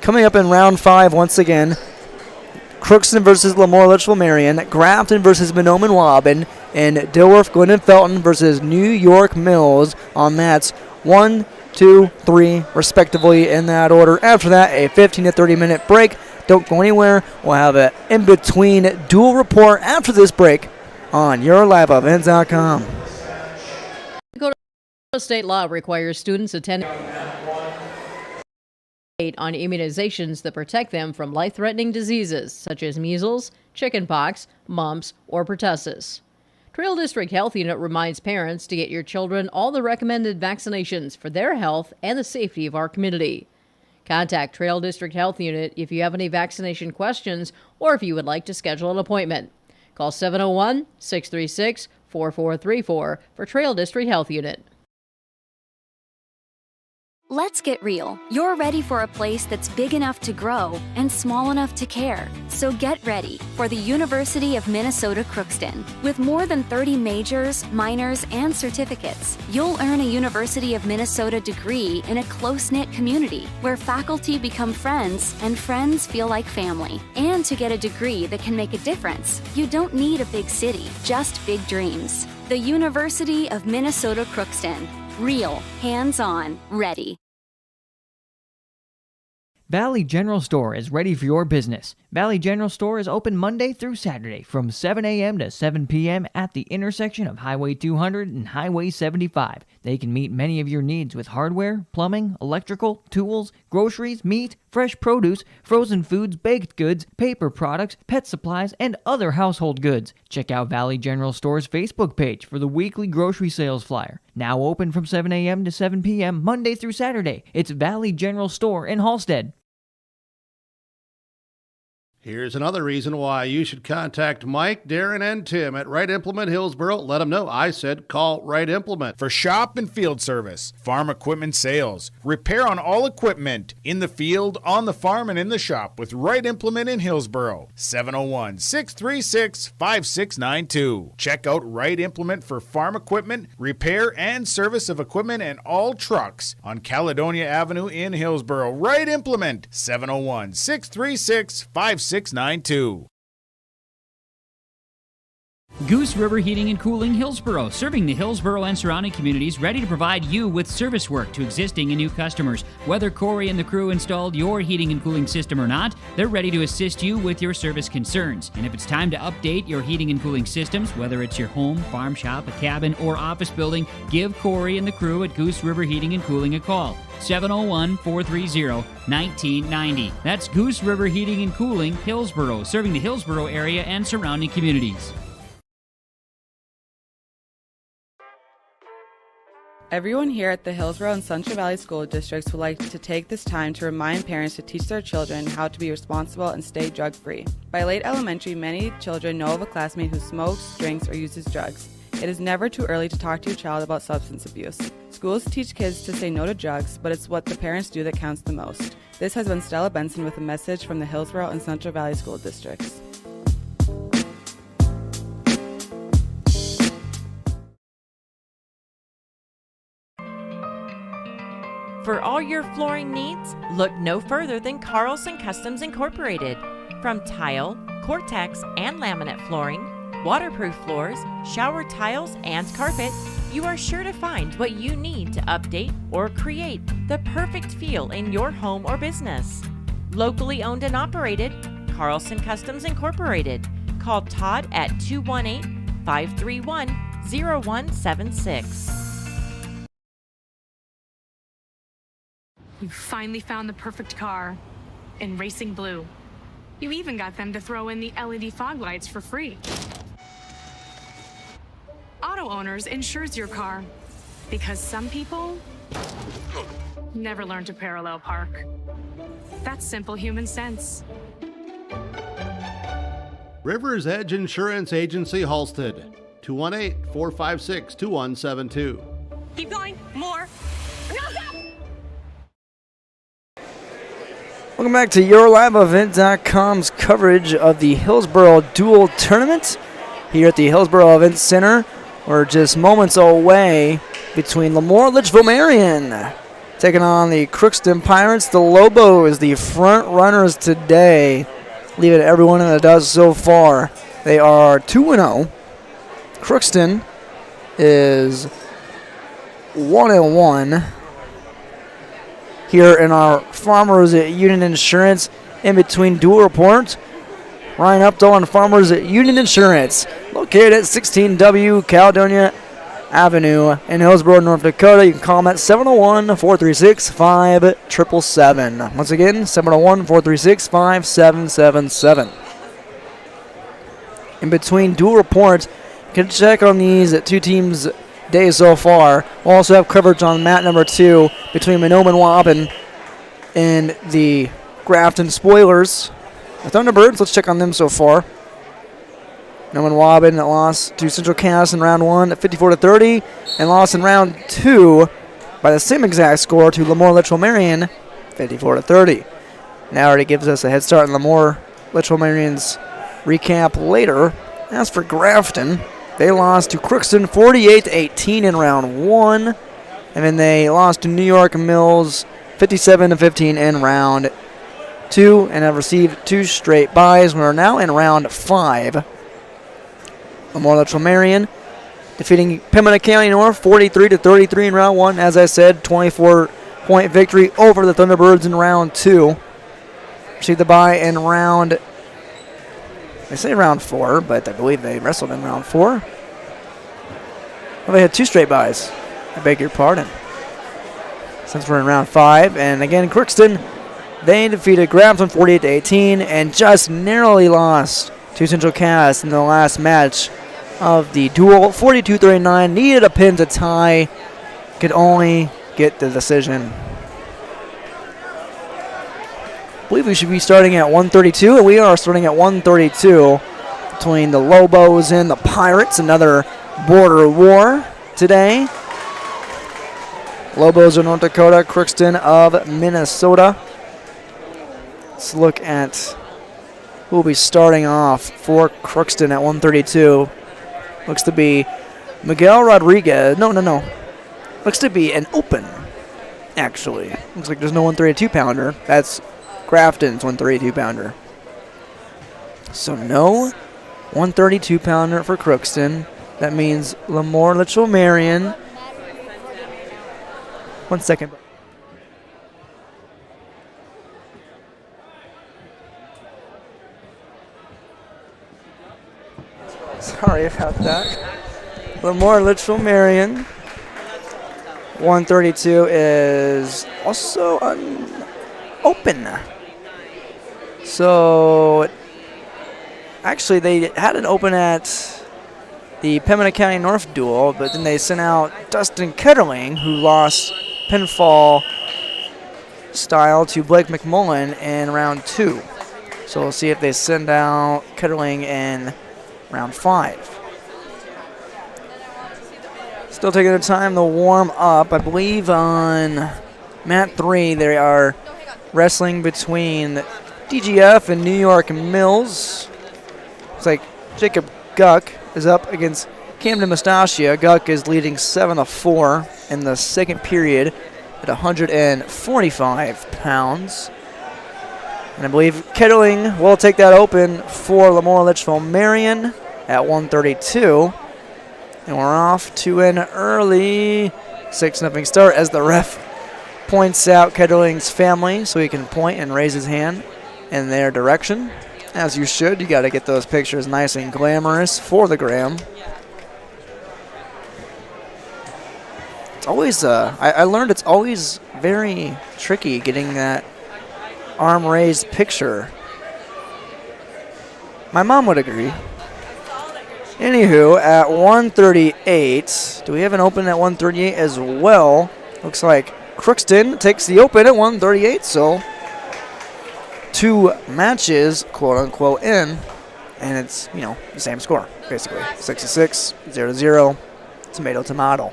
Coming up in round 5 once again, Crookston versus Lamar Litchfield Marion, Grafton versus Monoman Wobbin, and Dilworth Glendon Felton versus New York Mills on mats 1, 2, 3 respectively in that order. After that, a 15 to 30 minute break. Don't go anywhere. We'll have an in-between dual report after this break on YourLiveEvents.com. State law requires students attend on immunizations that protect them from life-threatening diseases such as measles, chickenpox, mumps, or pertussis. Trail District Health Unit reminds parents to get your children all the recommended vaccinations for their health and the safety of our community. Contact Trail District Health Unit if you have any vaccination questions or if you would like to schedule an appointment. Call 701-636-4434 for Trail District Health Unit. Let's get real. You're ready for a place that's big enough to grow and small enough to care. So get ready for the University of Minnesota Crookston. With more than 30 majors, minors, and certificates, you'll earn a University of Minnesota degree in a close-knit community where faculty become friends and friends feel like family. And to get a degree that can make a difference, you don't need a big city, just big dreams. The University of Minnesota Crookston. Real, hands-on, ready. Valley General Store is ready for your business. Valley General Store is open Monday through Saturday from 7 a.m. to 7 p.m. at the intersection of Highway 200 and Highway 75. They can meet many of your needs with hardware, plumbing, electrical, tools, groceries, meat, fresh produce, frozen foods, baked goods, paper products, pet supplies, and other household goods. Check out Valley General Store's Facebook page for the weekly grocery sales flyer. Now open from 7 a.m. to 7 p.m. Monday through Saturday. It's Valley General Store in Halstead. Here's another reason why you should contact Mike, Darren, and Tim at Wright Implement Hillsboro. Let them know I said call Wright Implement. For shop and field service, farm equipment sales, repair on all equipment, in the field, on the farm, and in the shop with Wright Implement in Hillsboro. 701-636-5692. Check out Wright Implement for farm equipment, repair, and service of equipment and all trucks on Caledonia Avenue in Hillsboro. Wright Implement, 701-636-5692. Goose River Heating and Cooling Hillsboro, serving the Hillsboro and surrounding communities, ready to provide you with service work to existing and new customers. Whether Corey and the crew installed your heating and cooling system or not, they're ready to assist you with your service concerns. And if it's time to update your heating and cooling systems, whether it's your home, farm shop, a cabin, or office building, give Corey and the crew at Goose River Heating and Cooling a call. 701-430-1990. That's Goose River Heating and Cooling, Hillsboro, serving the Hillsboro area and surrounding communities. Everyone here at the Hillsboro and Central Valley School Districts would like to take this time to remind parents to teach their children how to be responsible and stay drug-free. By late elementary, many children know of a classmate who smokes, drinks, or uses drugs. It is never too early to talk to your child about substance abuse. Schools teach kids to say no to drugs, but it's what the parents do that counts the most. This has been Stella Benson with a message from the Hillsboro and Central Valley School Districts. For all your flooring needs, look no further than Carlson Customs Incorporated. From tile, Cortex, and laminate flooring, waterproof floors, shower tiles, and carpet, you are sure to find what you need to update or create the perfect feel in your home or business. Locally owned and operated, Carlson Customs Incorporated. Call Todd at 218-531-0176. You finally found the perfect car in racing blue. You even got them to throw in the LED fog lights for free. Auto Owners insures your car because some people never learn to parallel park. That's simple human sense. River's Edge Insurance Agency, Halstead. 218-456-2172. Keep going. More. No, stop! Welcome back to YourLiveEvent.com's coverage of the Hillsboro Dual Tournament here at the Hillsboro Event Center. We're just moments away between Lemoore Litchfield Marion taking on the Crookston Pirates. The Lobos, the front runners today, leaving everyone in the dust so far. They are 2-0. Crookston is 1-1. Here in our Farmers at Union Insurance in between dual reports. Ryan Updahl and Farmers at Union Insurance, located at 16W Caledonia Avenue in Hillsboro, North Dakota. You can call them at 701-436-5777. Once again, 701-436-5777. In between dual reports, you can check on these two teams' days so far. We'll also have coverage on mat number 2 between Monome and Waupun and the Grafton Spoilers. The Thunderbirds, let's check on them so far. Monome and Waupun lost to Central Cass in round 1 at 54-30 and lost in round 2 by the same exact score to Lemoore Litchfield Marion, 54-30. Now already gives us a head start in Lemoore Litchfield Marion's recap later. As for Grafton, they lost to Crookston 48-18 in round 1. And then they lost to New York Mills 57-15 in round 2 and have received 2 straight byes. We are now in round 5. Lemoore Litchfield Marion defeating Pembina County North 43-33 in round 1. As I said, 24-point victory over the Thunderbirds in round 2. Received the bye in round, I say round 4, but I believe they wrestled in round 4. Well, they had 2 straight byes. I beg your pardon. Since we're in round 5, and again, Crookston, they defeated Grafton 48-18 and just narrowly lost to Central Cass in the last match of the duel. 42-39, needed a pin to tie, could only get the decision. I believe we should be starting at 132, and we are starting at 132 between the Lobos and the Pirates. Another border war today. Lobos of North Dakota, Crookston of Minnesota. Let's look at who will be starting off for Crookston at 132. Looks to be Miguel Rodriguez. No. Looks to be an open, actually. Looks like there's no 132-pounder. That's Grafton's 132-pounder. So no 132-pounder for Crookston. That means Lemoore Litchfield Marion. 1 second. Sorry about that. Lemoore Litchfield Marion. 132 is also open. So, actually, they had it open at the Pembina County North duel, but then they sent out Dustin Ketterling, who lost pinfall style to Blake McMullen in round 2. So we'll see if they send out Ketterling in round 5. Still taking their time to warm up. I believe on mat 3 they are wrestling between DGF and New York Mills. Looks like Jacob Guck is up against Camden Mustachia. Guck is leading 7-4 in the second period at 145 pounds. And I believe Kettling will take that open for Lamora Litchfield Marion at 132. And we're off to an early 6-0 start as the ref points out Kettling's family so he can point and raise his hand in their direction. As you should. You got to get those pictures nice and glamorous for the gram. It's always, I learned it's always very tricky getting that arm raised picture. My mom would agree. Anywho, at 138, do we have an open at 138 as well? Looks like Crookston takes the open at 138, so 2 matches, quote unquote, in, and it's, you know, the same score, basically. 6-6, 0-0, tomato, tomato.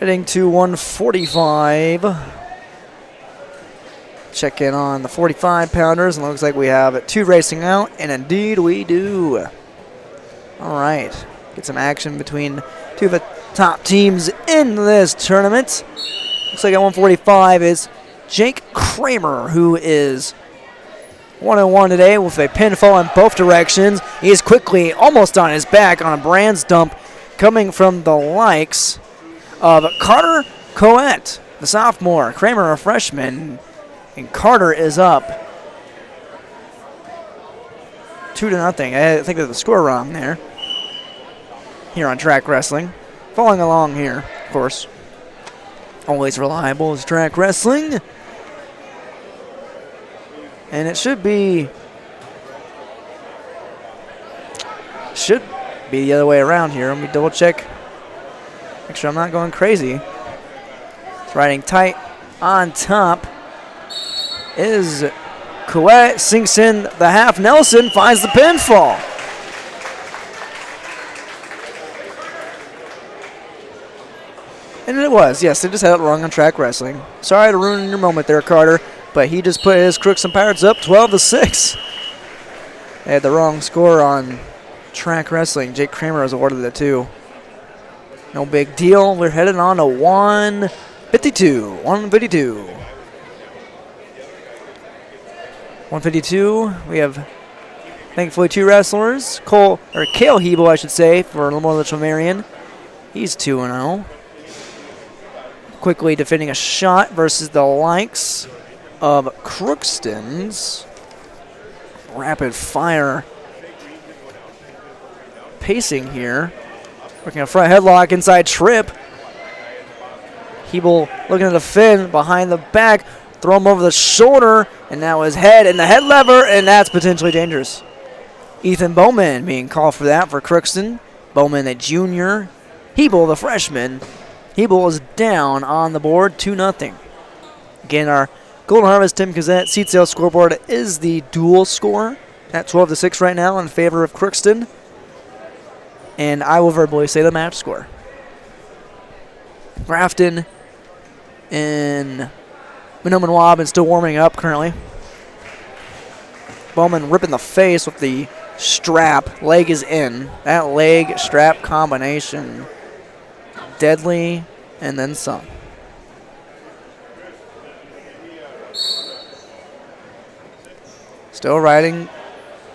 Heading to 145. Check in on the 45-pounders, and it looks like we have 2 racing out, and indeed we do. All right, get some action between 2 of the top teams in this tournament. Looks like at 145 is Jake Kramer, who is 1-1 today with a pinfall in both directions. He is quickly almost on his back on a Brands dump coming from the likes of Carter Coette, the sophomore, Kramer a freshman, and Carter is up 2-0. I think there's the score wrong there. Here on Track Wrestling. Following along here, of course. Always reliable is Track Wrestling. And it should be the other way around here. Let me double check. Make sure I'm not going crazy. It's riding tight on top is Coette, sinks in the half. Nelson finds the pinfall. And it was, yes, they just had it wrong on Track Wrestling. Sorry to ruin your moment there, Carter, but he just put his Crooks and Pirates up 12-6. They had the wrong score on Track Wrestling. Jake Kramer was awarded the 2. No big deal. We're headed on to 152. 152, we have, thankfully, 2 wrestlers. Cale Hebel, I should say, for Lamora Litchfield Marion. He's 2-0. Quickly defending a shot versus the likes of Crookston's. Rapid fire pacing here. Working a front headlock, inside trip. Hebel looking at the fin behind the back. Throw him over the shoulder, and now his head and the head lever, and that's potentially dangerous. Ethan Bowman being called for that for Crookston. Bowman, the junior. Hebel, the freshman. Hebel is down on the board, 2-0. Again, our Golden Harvest Tim Gazette seat sale scoreboard is the dual score at 12-6 right now in favor of Crookston. And I will verbally say the match score. Grafton and Minoman Wob and still warming up currently. Bowman ripping the face with the strap. Leg is in. That leg strap combination. Deadly and then some. Still riding.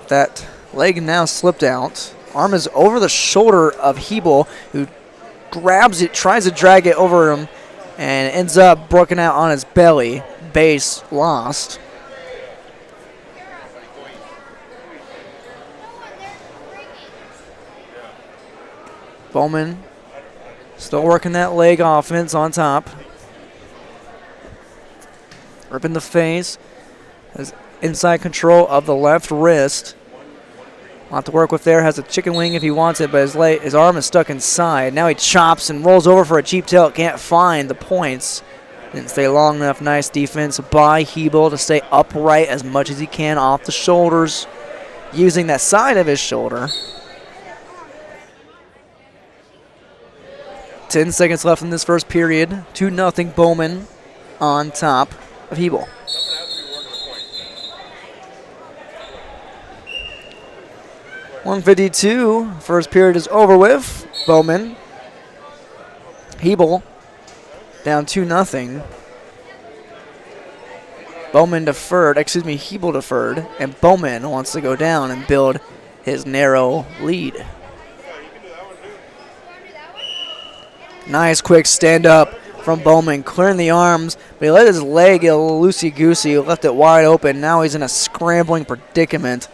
That leg now slipped out. Arm is over the shoulder of Hebel, who grabs it, tries to drag it over him, and ends up broken out on his belly. Base lost. Bowman still working that leg offense on top. Ripping the face. Has inside control of the left wrist. A lot to work with there. Has a chicken wing if he wants it, but his arm is stuck inside. Now he chops and rolls over for a cheap tail. Can't find the points. Didn't stay long enough. Nice defense by Hebel to stay upright as much as he can off the shoulders. using that side of his shoulder. 10 seconds left in this first period. 2-0 Bowman on top of Hebel. .152, first period is over with. Bowman. Hebel down 2-0. Bowman deferred, Hebel deferred, and Bowman wants to go down and build his narrow lead. Nice quick stand up from Bowman, clearing the arms, but he let his leg get a little loosey-goosey, left it wide open. Now he's in a scrambling predicament,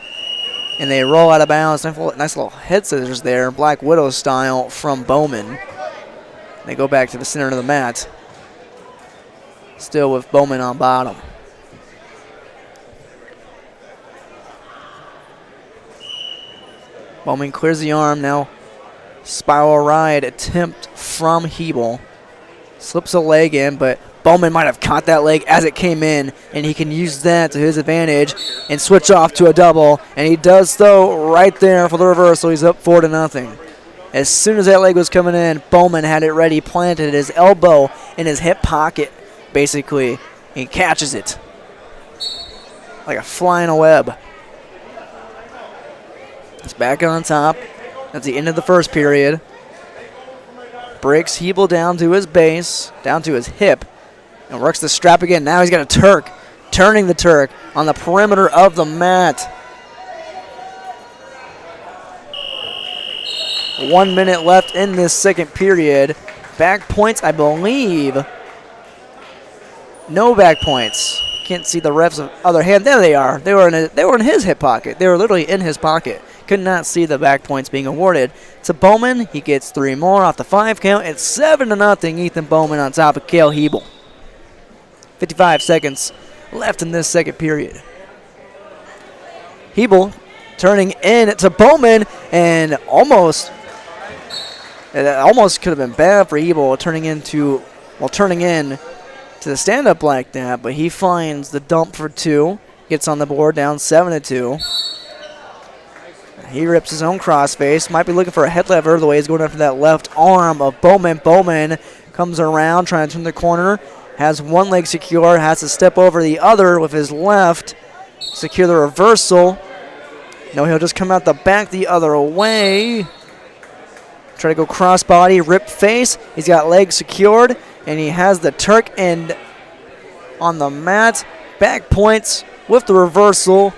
and they roll out of bounds. Nice little head scissors there, Black Widow style from Bowman. They go back to the center of the mat, still with Bowman on bottom. Bowman clears the arm now. Spiral ride attempt from Hebel. Slips a leg in, but Bowman might have caught that leg as it came in, and he can use that to his advantage and switch off to a double. And he does so right there for the reversal. He's up 4-0. As soon as that leg was coming in, Bowman had it ready, planted his elbow in his hip pocket, basically. He catches it like a fly in a web. It's back on top. That's the end of the first period. Breaks Hebel down to his base, down to his hip, and works the strap again. Now he's got a Turk, turning the Turk on the perimeter of the mat. 1 minute left in this second period. Back points, I believe. No back points. Can't see the ref's other hand. There they are. They were in his hip pocket. They were literally in his pocket. Could not see the back points being awarded to Bowman. He gets 3 more off the 5 count. It's 7-0. Ethan Bowman on top of Cale Hebel. 55 seconds left in this second period. Hebel turning in to Bowman, and it almost could have been bad for Hebel turning in to the stand-up like that, but he finds the dump for 2. Gets on the board, down 7-2. He rips his own crossface. Might be looking for a head lever the way he's going after that left arm of Bowman. Bowman comes around, trying to turn the corner. Has one leg secure, has to step over the other with his left. Secure the reversal. No, he'll just come out the back the other way. Try to go crossbody, rip face. He's got legs secured, and he has the Turk end on the mat. Back points with the reversal.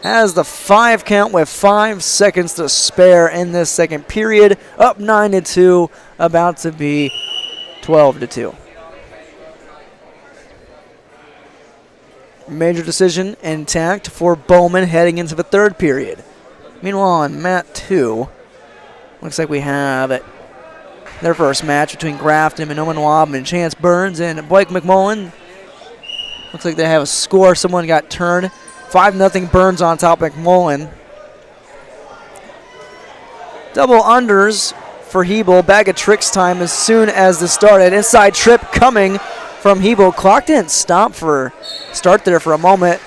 Has the 5 count with 5 seconds to spare in this second period. Up 9-2, about to be 12-2. Major decision intact for Bowman heading into the third period. Meanwhile, on mat 2, looks like we have their first match between Grafton and Owen Wob and Chance Burns and Blake McMullen. Looks like they have a score. Someone got turned. 5-0 Burns on top of McMullen. Double unders for Hebel. Bag of tricks time as soon as this started. Inside trip coming from Hebel. Clock didn't start there for a moment.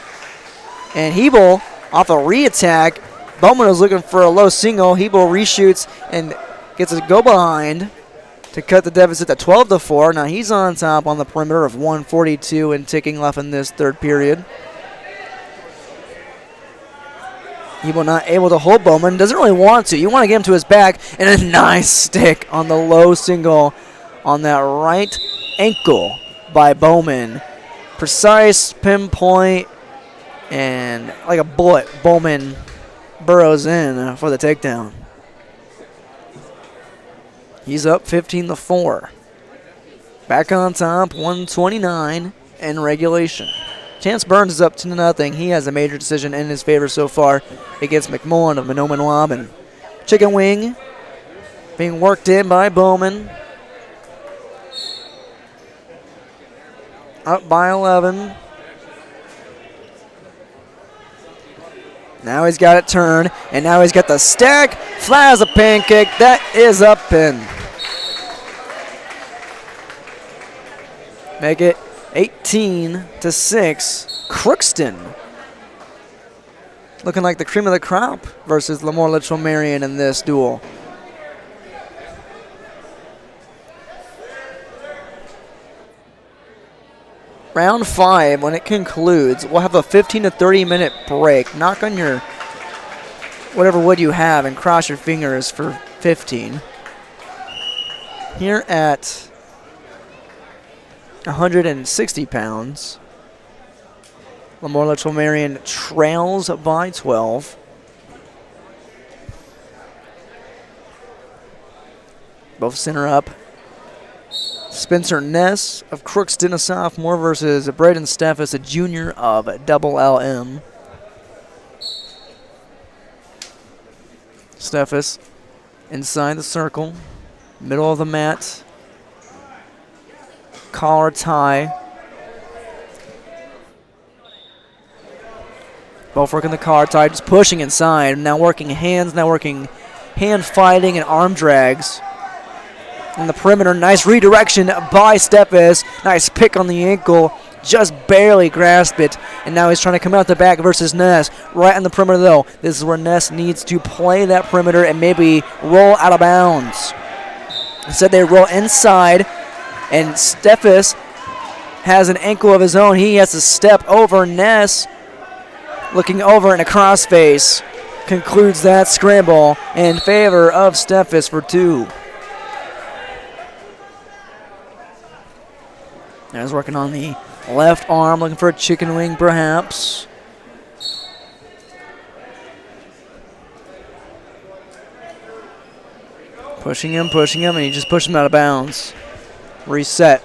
And Hebel off a re-attack. Bowman was looking for a low single. Hebel reshoots and gets a go behind to cut the deficit to 12-4. Now he's on top on the perimeter of 142 and ticking left in this third period. Hebel not able to hold Bowman. Doesn't really want to. You want to get him to his back. And a nice stick on the low single on that right ankle by Bowman. Precise, pinpoint, and like a bullet, Bowman burrows in for the takedown. He's up 15-4. Back on top, 129 in regulation. Chance Burns is up 2-0. He has a major decision in his favor so far against McMullen of Monoman Wobbin. Chicken wing being worked in by Bowman. Up by 11. Now he's got it turned, and now he's got the stack. Flat as a pancake. That is up in. Make it 18-6. Crookston looking like the cream of the crop versus Lemoore Litchfield Marion in this duel. Round 5, when it concludes, we'll have a 15 to 30 minute break. Knock on your whatever wood you have and cross your fingers for 15. Here at 160 pounds, Lemoore Litchfield Marion trails by 12. Both center up. Spencer Ness of Crookston, a sophomore, versus Braden Steffes, a junior of Double LM. Steffes inside the circle, middle of the mat. Collar tie. Both working the collar tie, just pushing inside. Now working hands, now working hand fighting and arm drags. In the perimeter, nice redirection by Steffes. Nice pick on the ankle, just barely grasped it. And now he's trying to come out the back versus Ness. Right on the perimeter though. This is where Ness needs to play that perimeter and maybe roll out of bounds. Instead they roll inside, and Steffes has an ankle of his own. He has to step over Ness. Looking over in a crossface. Concludes that scramble in favor of Steffes for 2. Now he's working on the left arm, looking for a chicken wing perhaps. Pushing him, and he just pushed him out of bounds. Reset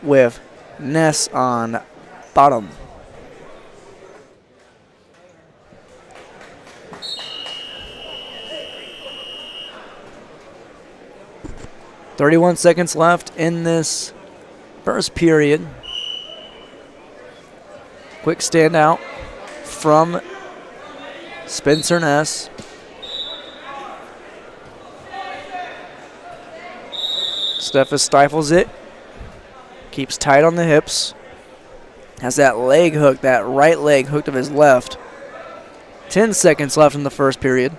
with Ness on bottom. .31 seconds left in this first period. Quick standout from Spencer Ness. Steffes stifles it. Keeps tight on the hips. Has that leg hook, that right leg hooked of his left. 10 seconds left in the first period.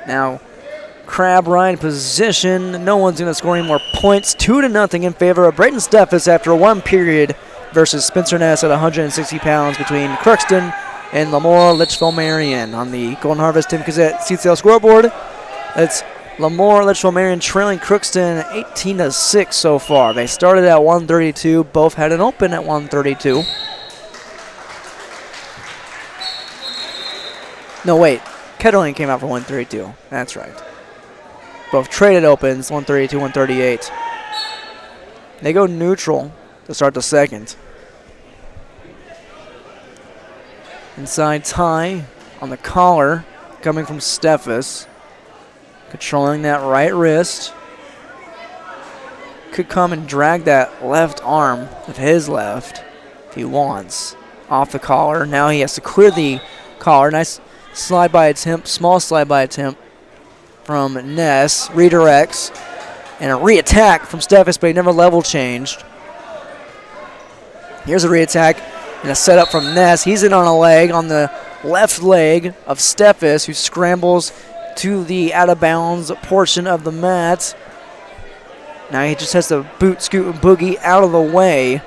Now, Crab right in position. No one's going to score any more points. 2-0 in favor of Braden Steffes after 1 period versus Spencer Ness at 160 pounds between Crookston and Lemoore Litchfield Marion. On the Golden Harvest Tim Cassette CCL scoreboard, it's Lemoore Litchfield Marion trailing Crookston 18-6 so far. They started at 132. Both had an open at 132. No, wait. Kettling came out for 132. That's right. Both traded opens, 132, 138. They go neutral to start the second. Inside tie on the collar, coming from Steffes. Controlling that right wrist. Could come and drag that left arm with his left if he wants. Off the collar. Now he has to clear the collar. Nice slide by attempt, small slide by attempt from Ness. Redirects. And a re-attack from Steffes, but he never level changed. Here's a re-attack and a setup from Ness. He's in on a leg, on the left leg of Steffes, who scrambles to the out-of-bounds portion of the mat. Now he just has to boot, scoot, and boogie out of the way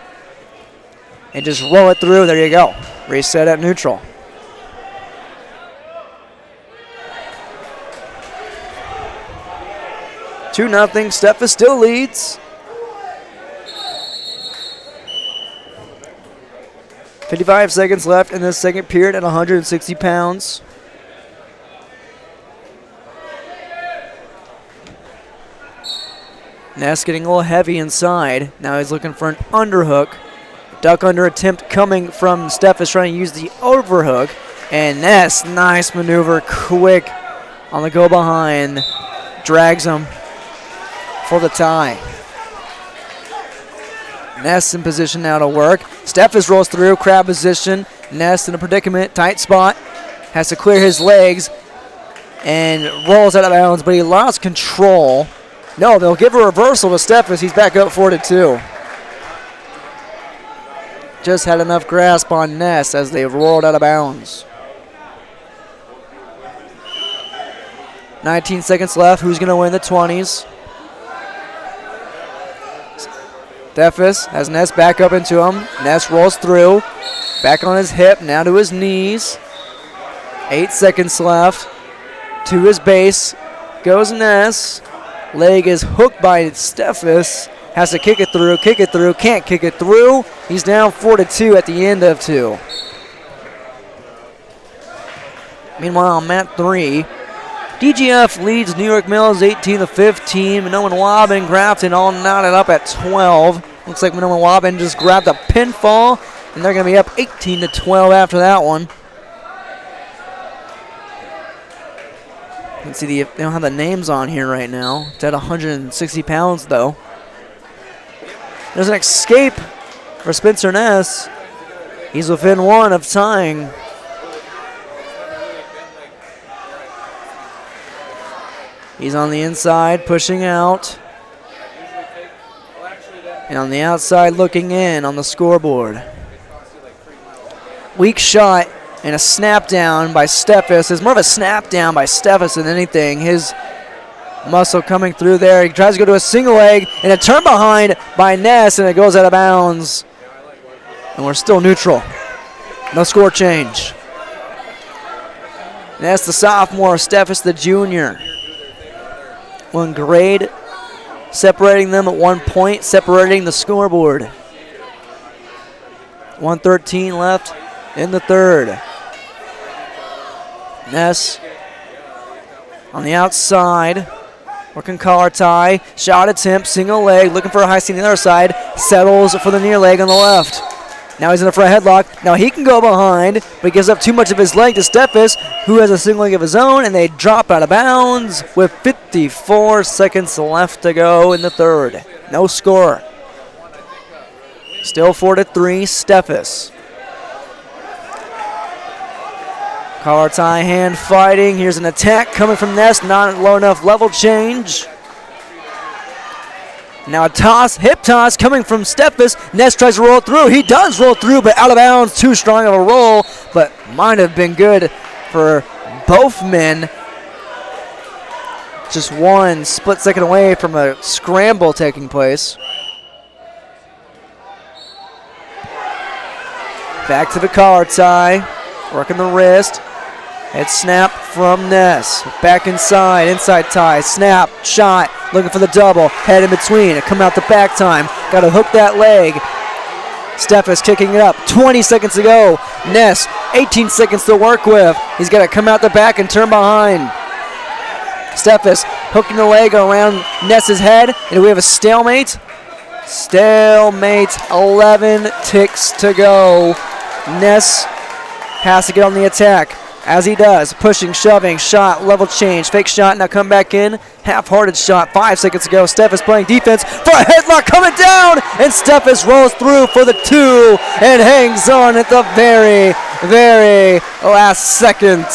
and just roll it through. There you go. Reset at neutral. Two nothing. Steffes still leads. 55 seconds left in the second period at 160 pounds. Ness getting a little heavy inside. Now he's looking for an underhook. Duck under attempt coming from Steffes, trying to use the overhook. And Ness, nice maneuver, quick on the go behind. Drags him for the tie. Ness in position now to work. Steffes rolls through, crab position. Ness in a predicament, tight spot. Has to clear his legs and rolls out of bounds, but he lost control. No, they'll give a reversal to Steffes. He's back up 4-2. just had enough grasp on Ness as they rolled out of bounds. 19 seconds left. Who's going to win the 20s? Steffes has Ness back up into him. Ness rolls through. Back on his hip, now to his knees. 8 seconds left. To his base goes Ness. Leg is hooked by Steffes. Has to kick it through, can't kick it through. He's down 4-2 at the end of 2. Meanwhile, on mat 3, DGF leads New York Mills 18-15. Minoan Waban, Grafton all knotted up at 12. Looks like Minoan Waban just grabbed a pinfall, and they're going to be up 18-12 after that one. You can see they don't have the names on here right now. It's at 160 pounds, though. There's an escape for Spencer Ness. He's within 1 of tying. He's on the inside, pushing out. And on the outside, looking in on the scoreboard. Weak shot and a snap down by Steffes. It's more of a snap down by Steffes than anything. His muscle coming through there. He tries to go to a single leg and a turn behind by Ness, and it goes out of bounds. And we're still neutral. No score change. Ness the sophomore, Steffes the junior. 1 grade separating them at 1 point, separating the scoreboard. 1:13 left in the third. Ness on the outside, working collar tie, shot attempt, single leg, looking for a high seat on the other side, settles for the near leg on the left. Now he's in a front headlock. Now he can go behind, but he gives up too much of his leg to Steffes, who has a single leg of his own, and they drop out of bounds with 54 seconds left to go in the third. No score. Still 4-3, Steffes. Collar tie, hand fighting. Here's an attack coming from Ness, not low enough level change. Now a toss, hip toss coming from Steffes. Ness tries to roll through. He does roll through, but out of bounds. Too strong of a roll, but might have been good for both men. Just 1 split second away from a scramble taking place. Back to the collar tie, working the wrist. Head snap from Ness. Back inside tie, snap, shot, looking for the double. Head in between, come out the back time. Got to hook that leg. Steffes kicking it up. 20 seconds to go. Ness, 18 seconds to work with. He's got to come out the back and turn behind. Steffes hooking the leg around Ness's head. And we have a stalemate. Stalemate, 11 ticks to go. Ness has to get on the attack. As he does, pushing, shoving, shot, level change, fake shot, now come back in, half-hearted shot, 5 seconds to go. Steffes playing defense for a headlock coming down, and Steffes rolls through for the 2 and hangs on at the very, very last second.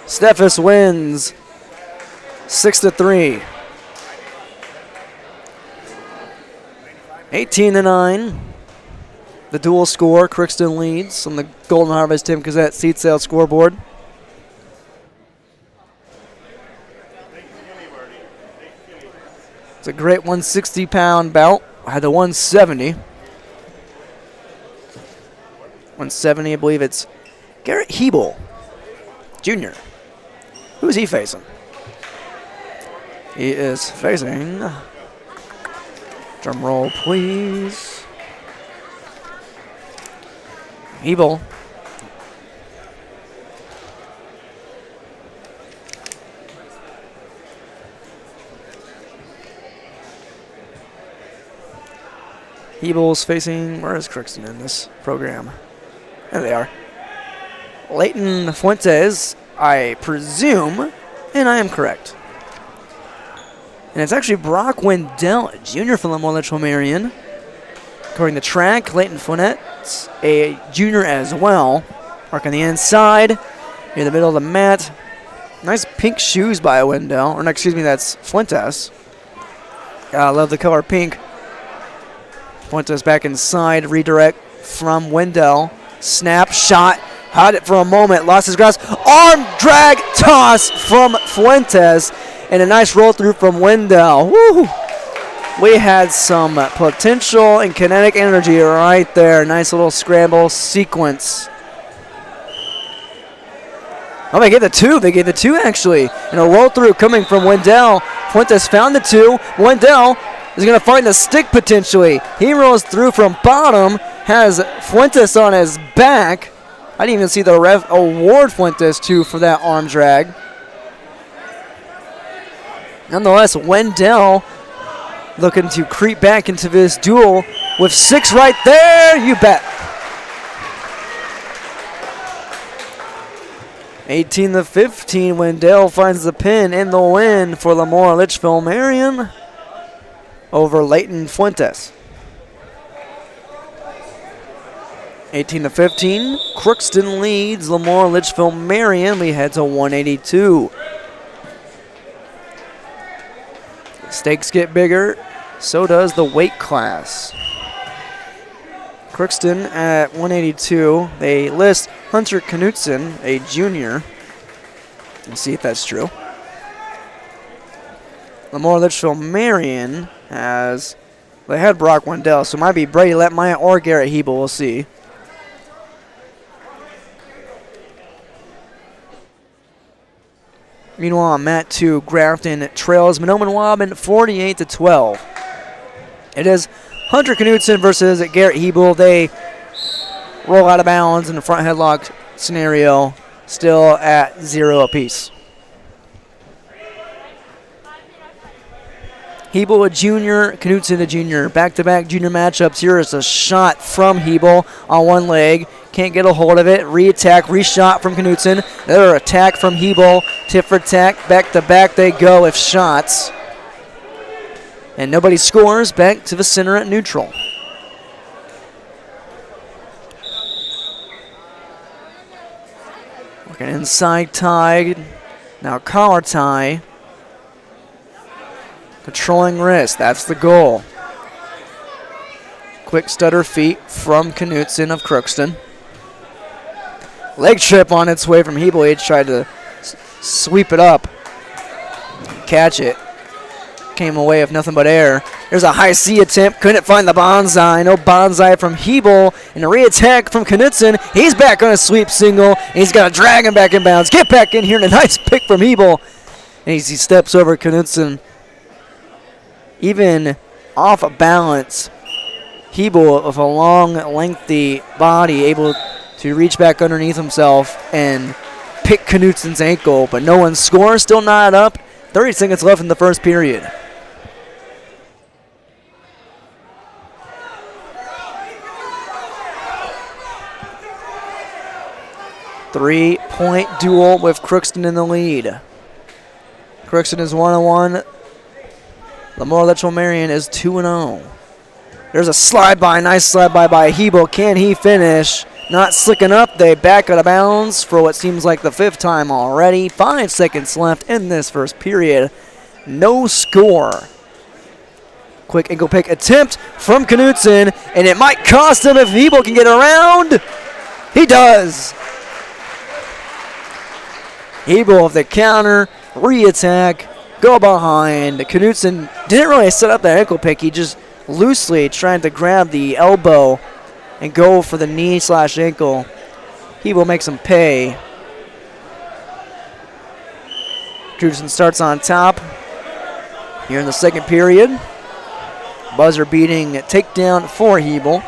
Steffes wins 6-3. 18-9. The dual score, Crookston leads on the Golden Harvest Tim Gazette seat sale scoreboard. It's a great 160-pound bout. I had the 170. 170, I believe it's Garrett Hebel, Jr. Who's he facing? He is facing, drum roll please, Hebel. Hebel's facing, where is Crookston in this program? There they are. Leighton Fuentes, I presume, and I am correct. And it's actually Brock Wendell, Jr. from Lamolicho Marion. According to track, Leighton Fuentes, a junior as well. Working the inside, near the middle of the mat. Nice pink shoes by Wendell, or no, excuse me, that's Fuentes. I love the color pink. Fuentes back inside, redirect from Wendell. Snap, shot, had it for a moment, lost his grasp. Arm drag toss from Fuentes, and a nice roll through from Wendell. Woo! We had some potential and kinetic energy right there. Nice little scramble sequence. Oh, they gave the two. They gave the two, actually. And a roll through coming from Wendell. Fuentes found the two. Wendell is going to find the stick potentially. He rolls through from bottom, has Fuentes on his back. I didn't even see the ref award Fuentes to for that arm drag. Nonetheless, Wendell looking to creep back into this duel with 6 right there. You bet. 18-15, Wendell finds the pin in the win for Lemoore Litchfield Marion over Leighton Fuentes. 18-15, Crookston leads Lemoore Litchfield Marion. We head to 182. Stakes get bigger, so does the weight class. Crookston at 182. They list Hunter Knutson, a junior. We'll see if that's true. Lemoore Litchfield Marion has, they had Brock Wendell, so it might be Brady Letmeyer or Garrett Hebel. We'll see. Meanwhile, Mat 2, Grafton trails Monoman Waban 48-12. It is Hunter Knutson versus Garrett Hebel. They roll out of bounds in the front headlock scenario, still at 0 apiece. Hebel a junior, Knutson a junior. Back-to-back junior matchups. Here is a shot from Hebel on one leg. Can't get a hold of it. Re-attack, re-shot from Knutson. Another attack from Hebel. Tip for tack. Back-to-back they go with shots. And nobody scores. Back to the center at neutral. Looking inside tie. Now collar tie. Controlling wrist. That's the goal. Quick stutter feet from Knutson of Crookston. Leg trip on its way from Hebel. He tried to sweep it up. Catch it. Came away with nothing but air. There's a high C attempt. Couldn't find the bonsai. No bonsai from Hebel. And a re-attack from Knutson. He's back on a sweep single. And he's got to drag him back in bounds. Get back in here. And a nice pick from Hebel. And he steps over Knutson. Even off of balance, Hebel with a long, lengthy body able to reach back underneath himself and pick Knutson's ankle. But no one scores. Still not up. 30 seconds left in the first period. Three-point duel with Crookston in the lead. Crookston is 1-1. Lemoore Litchfield Marion is 2-0. There's a slide-by, nice slide-by by Hebel. Can he finish? Not slick enough. They back out of bounds for what seems like the 5th time already. 5 seconds left in this first period. No score. Quick ankle pick attempt from Knutson, and it might cost him if Hebel can get around. He does. Hebel with the counter, re-attack, go behind. Knutson didn't really set up that ankle pick. He just loosely trying to grab the elbow and go for the knee/ankle. Hebel makes him pay. Knutson starts on top here in the second period. Buzzer beating takedown for Hebel.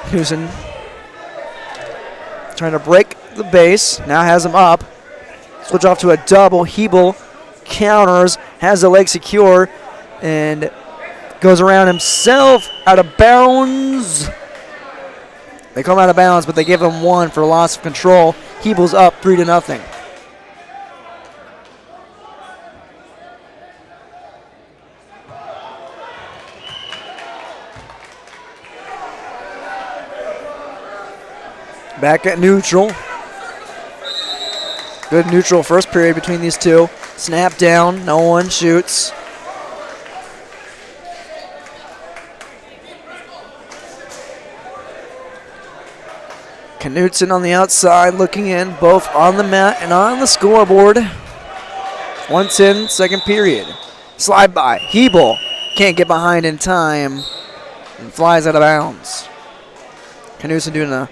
Knutson trying to break the base. Now has him up. Switch off to a double. Hebel counters, has the leg secure, and goes around himself out of bounds. They come out of bounds, but they give him 1 for loss of control. Hebel's up 3-0. Back at neutral. Good neutral first period between these two. Snap down, no one shoots. Knutson on the outside looking in, both on the mat and on the scoreboard. 1:10, second period. Slide by. Hebel can't get behind in time and flies out of bounds. Knutson doing a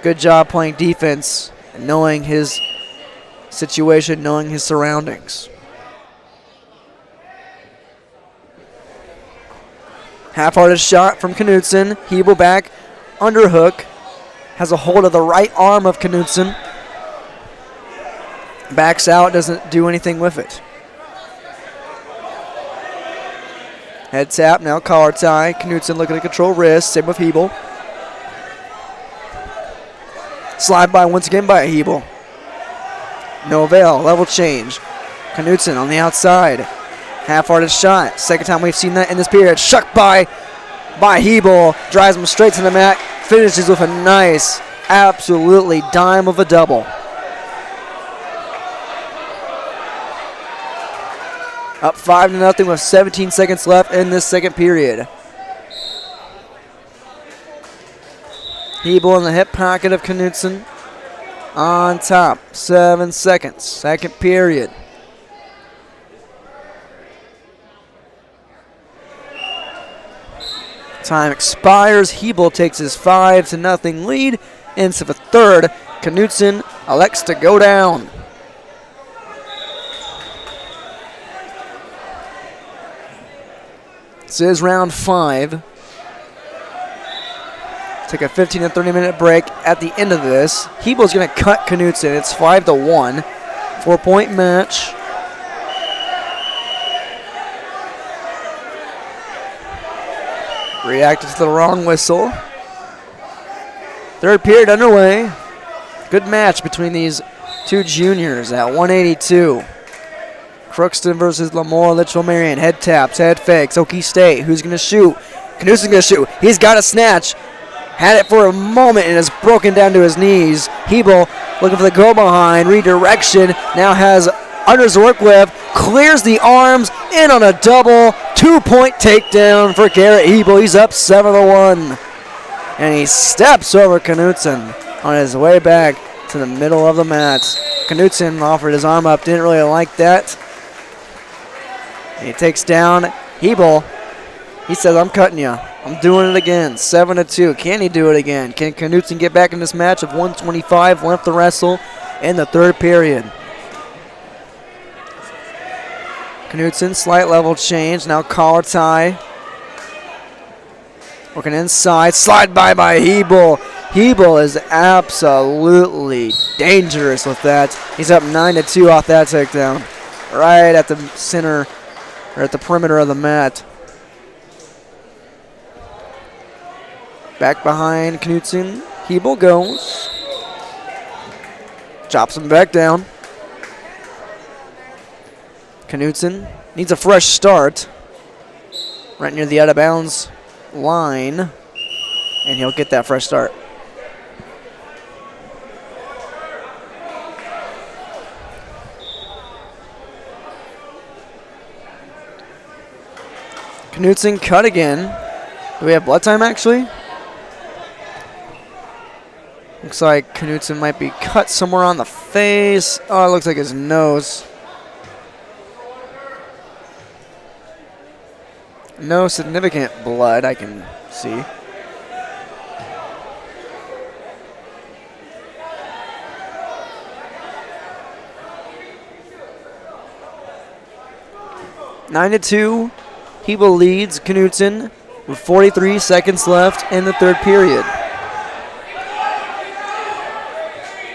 good job playing defense and knowing his situation, knowing his surroundings. Half-hearted shot from Knutson. Hebel back, underhook. Has a hold of the right arm of Knutson. Backs out, doesn't do anything with it. Head tap, now collar tie. Knutson looking to control wrist, same with Hebel. Slide by once again by Hebel. No avail, level change. Knutson on the outside. Half-hearted shot, second time we've seen that in this period. Shucked by Hebel, drives him straight to the mat, finishes with a nice, absolutely dime of a double. Up 5-0 with 17 seconds left in this second period. Hebel in the hip pocket of Knutson. On top, 7 seconds, second period. Time expires. Hebel takes his 5-0 lead into the third. Knutson elects to go down. This is round 5. Take a 15 to 30 minute break at the end of this. Hebel's going to cut Knutson. It's 5-1. 4-point match. Reacted to the wrong whistle. Third period underway. Good match between these two juniors at 182. Crookston versus Lemoore Litchfield Marion. Head taps, head fakes. Okie State. Who's going to shoot? Knutson's going to shoot. He's got a snatch. Had it for a moment and is broken down to his knees. Hebel looking for the go behind. Redirection. Now has unders to work with. Clears the arms. In on a double. 2-point takedown for Garrett Hebel. He's up 7-1. And he steps over Knutson on his way back to the middle of the mat. Knutson offered his arm up. Didn't really like that. He takes down Hebel. He says, I'm cutting you. I'm doing it again. 7-2. Can he do it again? Can Knutson get back in this match of 125 left to wrestle in the third period? Knutson, slight level change. Now collar tie. Working inside. Slide by Hebel. Hebel is absolutely dangerous with that. He's up 9-2 off that takedown. Right at the center, or at the perimeter of the mat. Back behind Knutson. Hebel goes. Chops him back down. Knutson needs a fresh start. Right near the out of bounds line. And he'll get that fresh start. Knutson cut again. Do we have blood time actually? Looks like Knutson might be cut somewhere on the face. Oh, it looks like his nose. No significant blood I can see. Nine to 2. Hebel leads Knutson with 43 seconds left in the third period.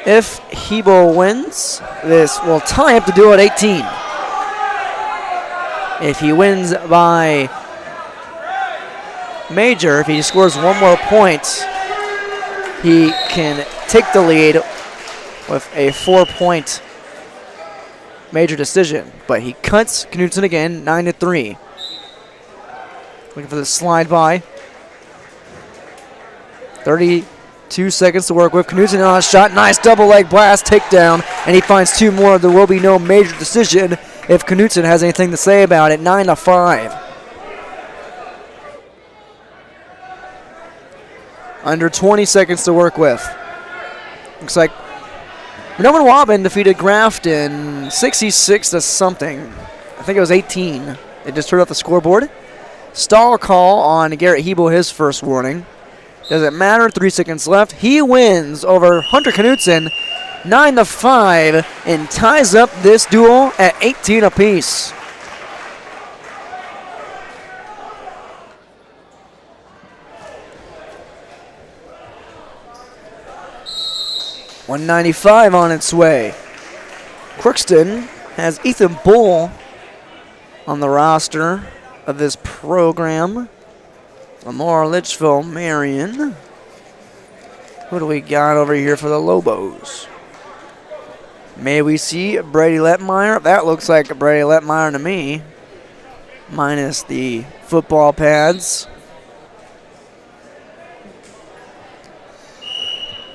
If Hebel wins, this will tie up the duel at 18. If he wins by major, if he scores one more point, he can take the lead with a 4-point major decision. But he cuts Knutson again, 9-3. Looking for the slide by. 32 seconds to work with. Knutson on a shot. Nice double leg blast takedown. And he finds 2 more. There will be no major decision if Knutson has anything to say about it. 9-5. Under 20 seconds to work with. Looks like Norman Waubun defeated Grafton 66 to something. I think it was 18. They just turned off the scoreboard. Stall call on Garrett Hebo, his first warning. Doesn't matter, 3 seconds left. He wins over Hunter Knutson 9-5 and ties up this duel at 18 apiece. .195 on its way. Crookston has Ethan Bull on the roster of this program. Lamar Litchfield Marion. Who do we got over here for the Lobos? May we see Brady Letmeyer? That looks like Brady Letmeyer to me. Minus the football pads.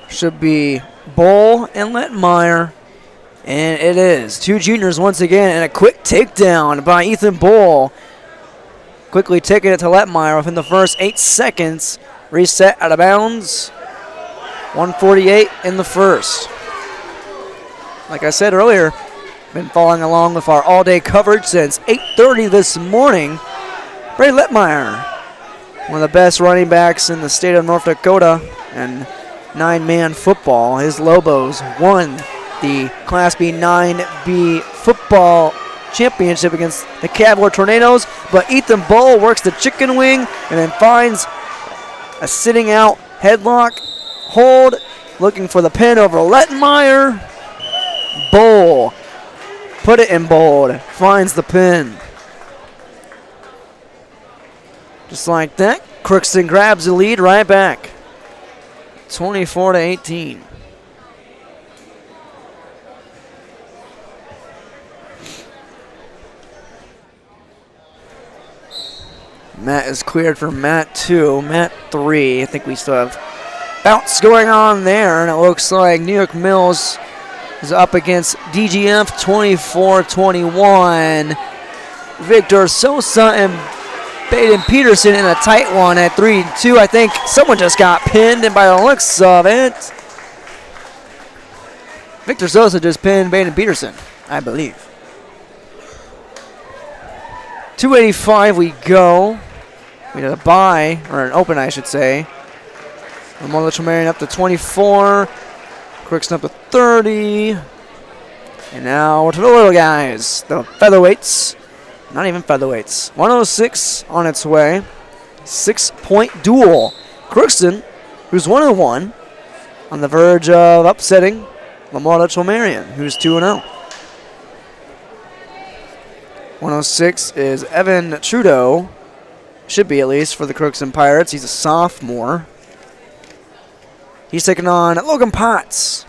Should be Bull and Letmeyer. And it is. Two juniors once again, and a quick takedown by Ethan Bull. Quickly taking it to Letmeyer within the first 8 seconds. Reset out of bounds. 148 in the first. Like I said earlier, been following along with our all-day coverage since 8:30 this morning. Brady Letmeyer, one of the best running backs in the state of North Dakota, and 9-man football. His Lobos won the Class B 9B football championship against the Cavalier Tornadoes, but Ethan Bull works the chicken wing and then finds a sitting out headlock hold, looking for the pin over Letmeyer. Bull, put it in bold, finds the pin. Just like that, Crookston grabs the lead right back. 24-18. Matt is cleared for Mat 2. Mat 3. I think we still have bounce going on there. And it looks like New York Mills is up against DGF 24-21. Victor Sosa and Baden Peterson in a tight one at 3-2. I think someone just got pinned, and by the looks of it, Victor Sosa just pinned Baden Peterson, I believe. 285 we go. We did a bye, or an open, I should say. Lamar Litchfield Marion up to 24. Crookston up to 30. And now to the little guys, the featherweights. Not even featherweights. 106 on its way. 6-point duel. Crookston, who's 1-1, on the verge of upsetting Lamar Litchfield Marion, who's 2-0. 106 is Evan Trudeau. Should be, at least, for the Crookston Pirates. He's a sophomore. He's taking on Logan Potts,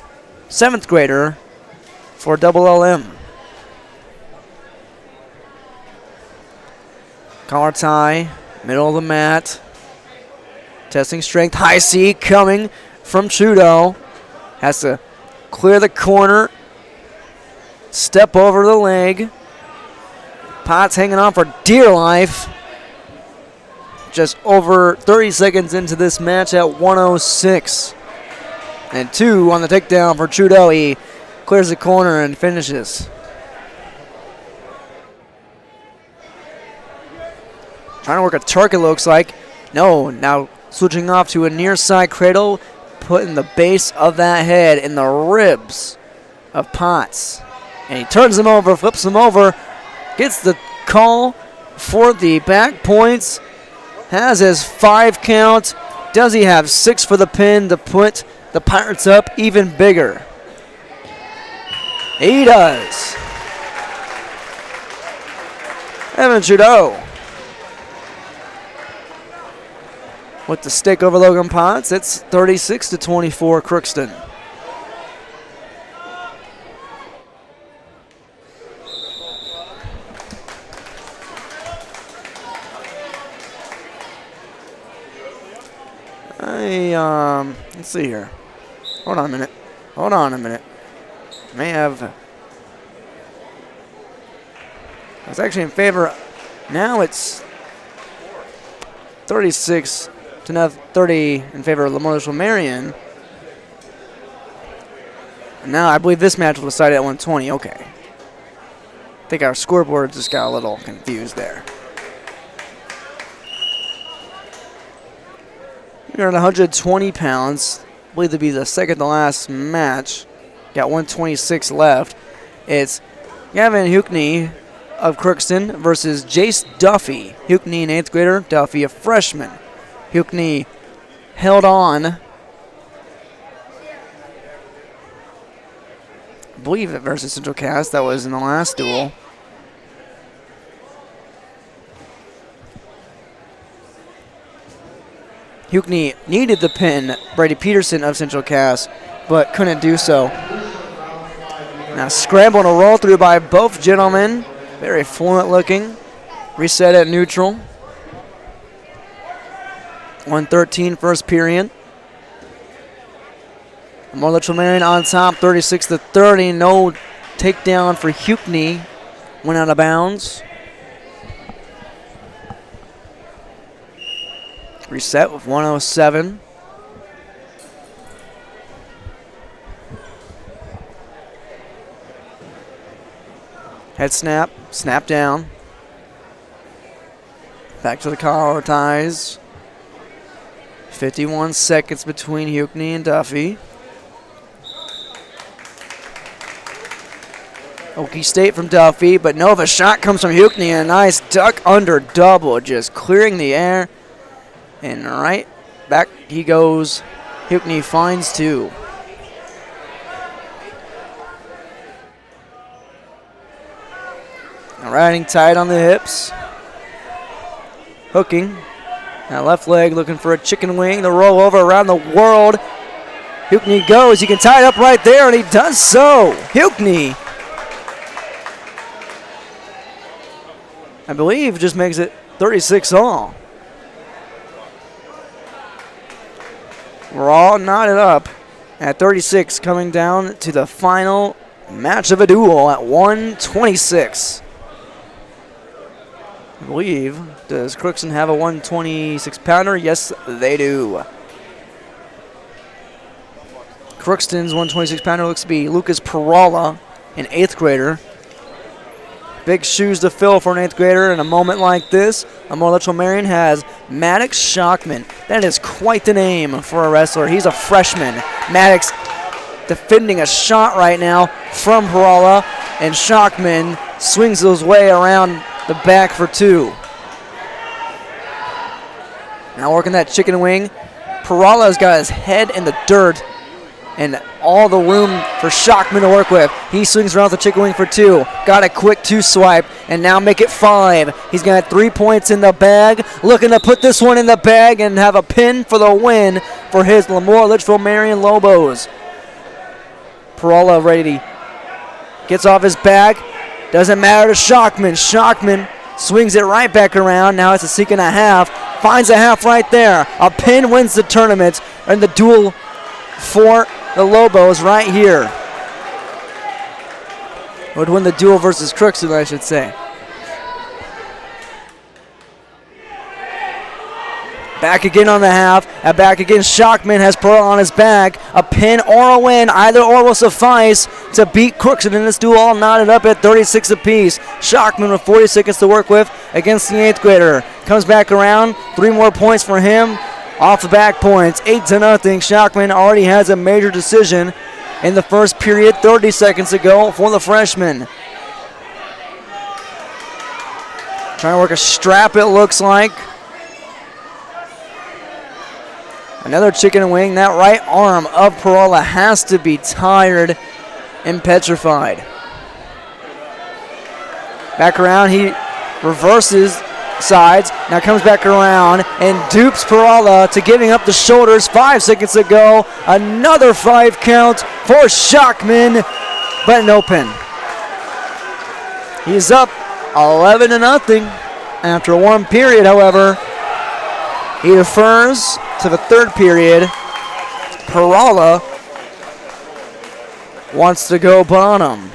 7th grader for Double LM. Collar tie, middle of the mat. Testing strength, high C coming from Trudeau. Has to clear the corner. Step over the leg. Potts hanging on for dear life. Just over 30 seconds into this match at 106. And 2 on the takedown for Trudeau. He clears the corner and finishes. Trying to work a Turk, it looks like. No, now switching off to a near side cradle, putting the base of that head in the ribs of Potts. And he turns him over, flips him over, gets the call for the back points. Has his 5 count. Does he have 6 for the pin to put the Pirates up even bigger? He does. Evan Trudeau with the stick over Logan Potts. It's 36-24 Crookston. Let's see here. Hold on a minute. May have. I was actually in favor. Now it's 36 to now 30 in favor of Lamar Litchfield Marion. Now I believe this match will decide at 120. Okay. I think our scoreboard just got a little confused there. We're at 120 pounds. I believe to be the second to last match. Got 126 left. It's Gavin Huckney of Crookston versus Jace Duffy. Huckney, an 8th grader. Duffy, a freshman. Huckney held on. I believe it versus Central Cass. That was in the last duel. Huckney needed the pin, Brady Peterson of Central Cass, but couldn't do so. Now scramble and a roll through by both gentlemen. Very fluent looking. Reset at neutral. 1:13 first period. More Litchfield-Marion on top, 36-30. No takedown for Huckney. Went out of bounds. Reset with 107. Head snap, snap down. Back to the collar ties. 51 seconds between Huckney and Duffy. Okie State from Duffy, but Nova shot comes from Huckney, and a nice duck under double, just clearing the air. And right back he goes. Huckney finds 2. Riding tight on the hips. Hooking. Now left leg looking for a chicken wing. The roll over around the world. Huckney goes. He can tie it up right there, and he does so. Huckney, I believe, just makes it 36 all. We're all knotted up at 36, coming down to the final match of a duel at 126. I believe, does Crookston have a 126-pounder? Yes, they do. Crookston's 126-pounder looks to be Lucas Perala, an 8th grader. Big shoes to fill for an 8th grader in a moment like this. Amore Litchfield-Marion has Maddox Shockman. That is quite the name for a wrestler. He's a freshman. Maddox defending a shot right now from Perala, and Shockman swings his way around the back for 2. Now working that chicken wing. Perala's got his head in the dirt and all the room for Shockman to work with. He swings around the chicken wing for 2. Got a quick 2 swipe, and now make it 5. He's got 3 points in the bag. Looking to put this one in the bag and have a pin for the win for his Lemoore Litchfield-Marion Lobos. Perala ready. Gets off his back. Doesn't matter to Shockman. Shockman swings it right back around. Now it's a seek and a half. Finds a half right there. A pin wins the tournament and the duel for the Lobos right here. Would win the duel versus Crookston, I should say. Back again on the half. And back again, Shockman has Pearl on his back. A pin or a win, either or will suffice to beat Crookston in this duel, all knotted up at 36 apiece. Shockman with 40 seconds to work with against the 8th grader. Comes back around. 3 more points for him. Off the back points, 8-0. Shockman already has a major decision in the first period, 30 seconds ago for the freshman. Trying to work a strap, it looks like. Another chicken wing. That right arm of Perala has to be tired and petrified. Back around, he reverses sides, now comes back around and dupes Perala to giving up the shoulders 5 seconds ago. Another 5 count for Shockman, but no pin. He's up 11-0 after 1 period, however. He defers to the 3rd period. Perala wants to go bottom.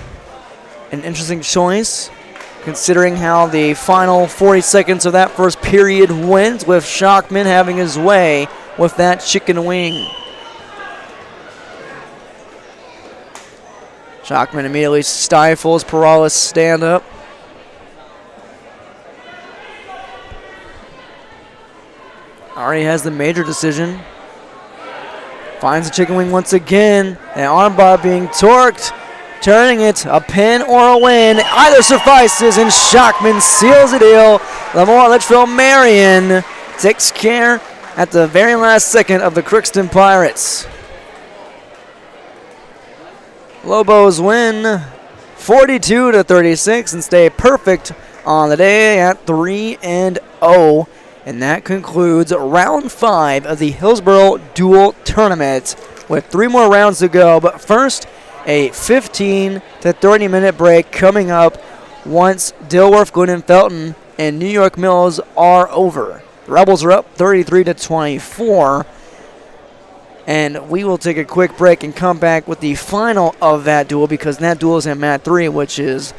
An interesting choice, considering how the final 40 seconds of that first period went, with Shockman having his way with that chicken wing. Shockman immediately stifles Perales' stand-up. Already has the major decision. Finds the chicken wing once again. An armbar being torqued. Turning it a pin or a win. Either suffices, and Shockman seals the deal. Lamore Litchfield Marion takes care at the very last second of the Crookston Pirates. Lobos win 42-36 and stay perfect on the day at 3-0. And that concludes round 5 of the Hillsboro Dual Tournament with 3 more rounds to go. But first, a 15 to 30 minute break coming up once Dilworth, Glenn Felton, and New York Mills are over. The Rebels are up 33-24. And we will take a quick break and come back with the final of that duel, because that duel is in mat 3, which is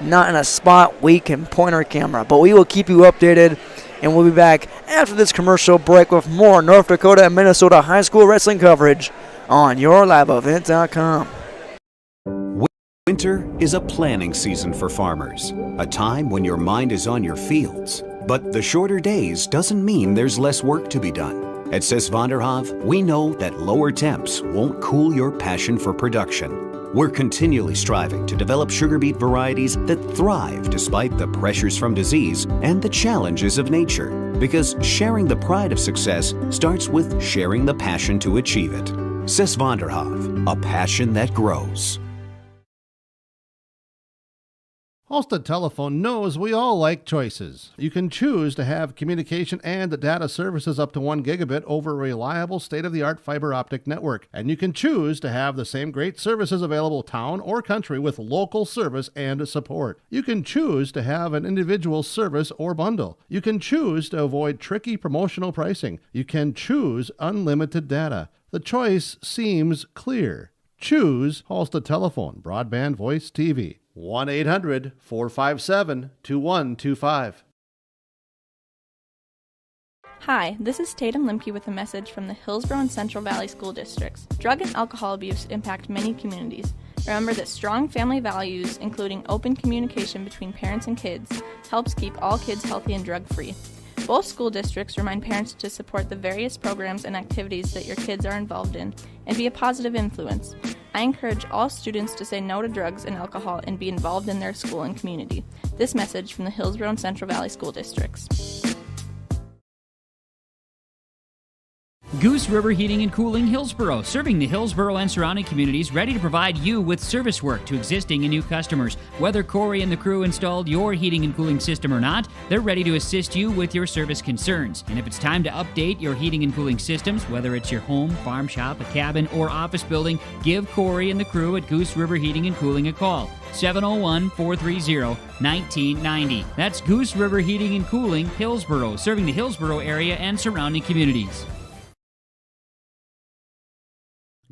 not in a spot we can point our camera. But we will keep you updated, and we'll be back after this commercial break with more North Dakota and Minnesota high school wrestling coverage on YourLiveEvent.com. Winter is a planning season for farmers, a time when your mind is on your fields. But the shorter days doesn't mean there's less work to be done. At Sis van der Haaf, we know that lower temps won't cool your passion for production. We're continually striving to develop sugar beet varieties that thrive despite the pressures from disease and the challenges of nature. Because sharing the pride of success starts with sharing the passion to achieve it. Sis van der Haaf, a passion that grows. Halstead Telephone knows we all like choices. You can choose to have communication and data services up to 1 gigabit over a reliable state-of-the-art fiber optic network. And you can choose to have the same great services available town or country with local service and support. You can choose to have an individual service or bundle. You can choose to avoid tricky promotional pricing. You can choose unlimited data. The choice seems clear. Choose Halstead Telephone, broadband voice TV. 1-800-457-2125. Hi, this is Tatum Limke with a message from the Hillsboro and Central Valley School Districts. Drug and alcohol abuse impact many communities. Remember that strong family values, including open communication between parents and kids, helps keep all kids healthy and drug-free. Both school districts remind parents to support the various programs and activities that your kids are involved in and be a positive influence. I encourage all students to say no to drugs and alcohol and be involved in their school and community. This message from the Hillsboro and Central Valley School Districts. Goose River Heating and Cooling Hillsboro, serving the Hillsboro and surrounding communities, ready to provide you with service work to existing and new customers. Whether Corey and the crew installed your heating and cooling system or not, they're ready to assist you with your service concerns. And if it's time to update your heating and cooling systems, whether it's your home, farm shop, a cabin, or office building, give Corey and the crew at Goose River Heating and Cooling a call. 701-430-1990. That's Goose River Heating and Cooling, Hillsboro, serving the Hillsboro area and surrounding communities.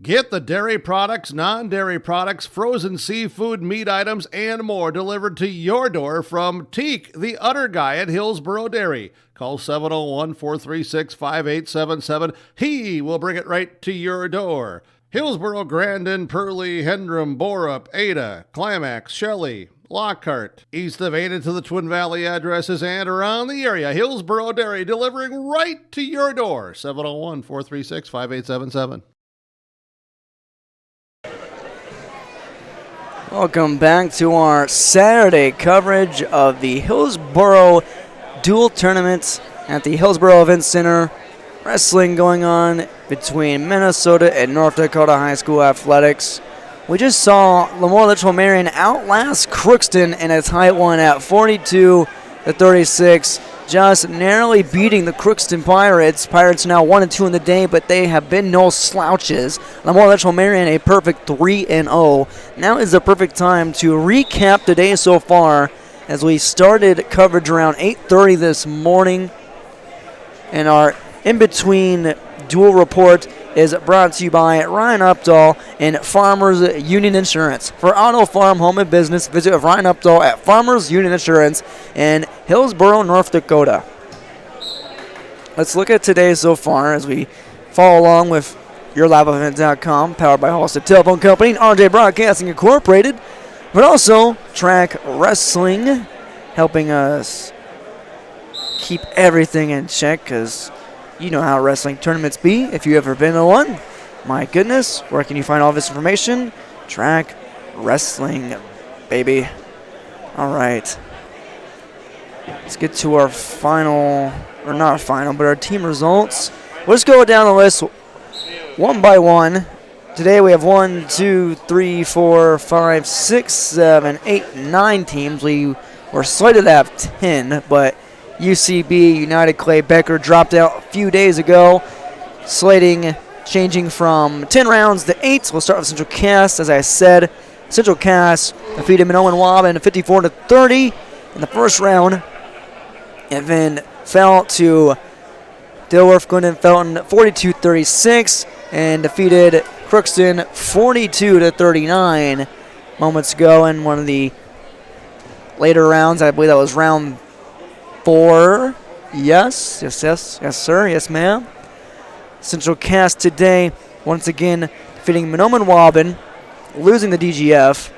Get the dairy products, non-dairy products, frozen seafood, meat items, and more delivered to your door from Teak, the Udder Guy at Hillsboro Dairy. Call 701-436-5877. He will bring it right to your door. Hillsboro, Grandin, Purley, Hendrum, Borup, Ada, Climax, Shelley, Lockhart, east of Ada to the Twin Valley addresses and around the area. Hillsboro Dairy delivering right to your door. 701-436-5877. Welcome back to our Saturday coverage of the Hillsboro Dual Tournament at the Hillsboro Event Center. Wrestling going on between Minnesota and North Dakota High School Athletics. We just saw Lamore Litchfield Marion outlast Crookston in a tight one at 42-36. Just narrowly beating the Crookston Pirates. Pirates are now 1-2 in the day, but they have been no slouches. Lamore Litchfield Marion a perfect 3-0. Now is the perfect time to recap the day so far as we started coverage around 8:30 this morning. And our in-between dual report is brought to you by Ryan Updahl and Farmers Union Insurance. For auto, farm, home, and business, visit Ryan Updahl at Farmers Union Insurance in Hillsboro, North Dakota. Let's look at today so far as we follow along with YourLiveEvent.com, powered by Halstead Telephone Company and RJ Broadcasting Incorporated, but also Track Wrestling, helping us keep everything in check, because you know how wrestling tournaments be if you ever been to one. My goodness, where can you find all this information? Track Wrestling, baby. All right. Let's get to our final, or not final, but our team results. We'll just go down the list one by one. Today we have 1, 2, 3, 4, 5, 6, 7, 8, 9 teams. We were slated to have 10, but UCB, United Clay Becker, dropped out a few days ago. Slating changing from 10 rounds to 8. We'll start with Central Cass. As I said, Central Cass defeated Minoan Waban 54-30 in the first round, and then fell to Dilworth Glendon Felton 42-36 and defeated Crookston 42-39 moments ago in one of the later rounds. I believe that was round 4. Yes, sir, yes, ma'am. Central Cass today, once again, defeating Minoan Waban, losing the DGF,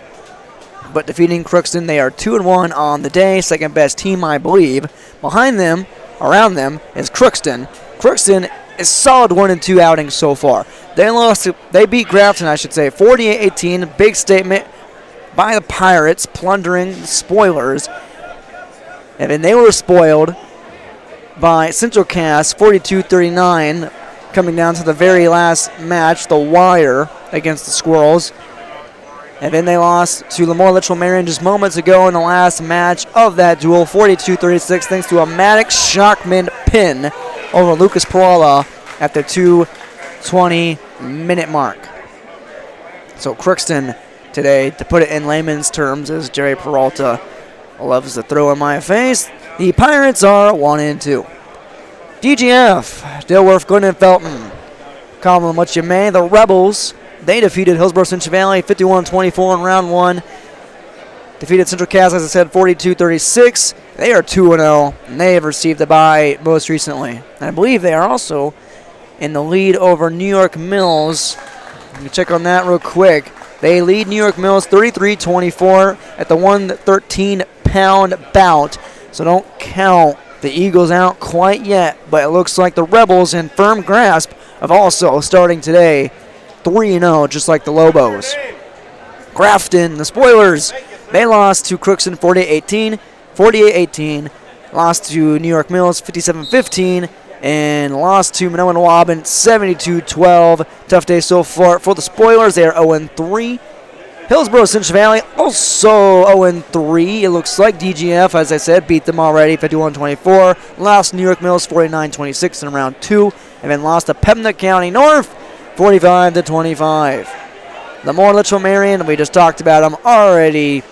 but defeating Crookston. They are 2-1 on the day, second best team, I believe. Behind them, around them, is Crookston. Crookston is solid 1-2 outing so far. They beat Grafton, 48-18. Big statement by the Pirates, plundering the spoilers. And then they were spoiled by Central Cass, 42-39, coming down to the very last match, the wire, against the Squirrels. And then they lost to Lemoore Litchfield Marion just moments ago in the last match of that duel, 42-36, thanks to a Maddox Shockman pin over Lucas Perala at the 2:20-minute mark. So Crookston today, to put it in layman's terms, as Jerry Peralta loves to throw in my face, the Pirates are 1-2. DGF, Dilworth Glendon Felton. Call them what you may. The Rebels, they defeated Hillsboro Central Valley 51-24 in round 1. Defeated Central Cass, as I said, 42-36. They are 2-0, and they have received a bye most recently. And I believe they are also in the lead over New York Mills. Let me check on that real quick. They lead New York Mills 33-24 at the 113-pound bout. So don't count the Eagles out quite yet, but it looks like the Rebels in firm grasp of also starting today 3-0, just like the Lobos. Grafton, the Spoilers, they lost to Crookston 48-18, lost to New York Mills 57-15, and lost to Minoan Waban 72-12. Tough day so far for the Spoilers. They are 0-3. Hillsboro Central Valley also 0-3. It looks like DGF, as I said, beat them already 51-24. Lost New York Mills 49-26 in round 2, and then lost to Pembina County North 45-25. Lemoore Litchfield Marion, we just talked about them, already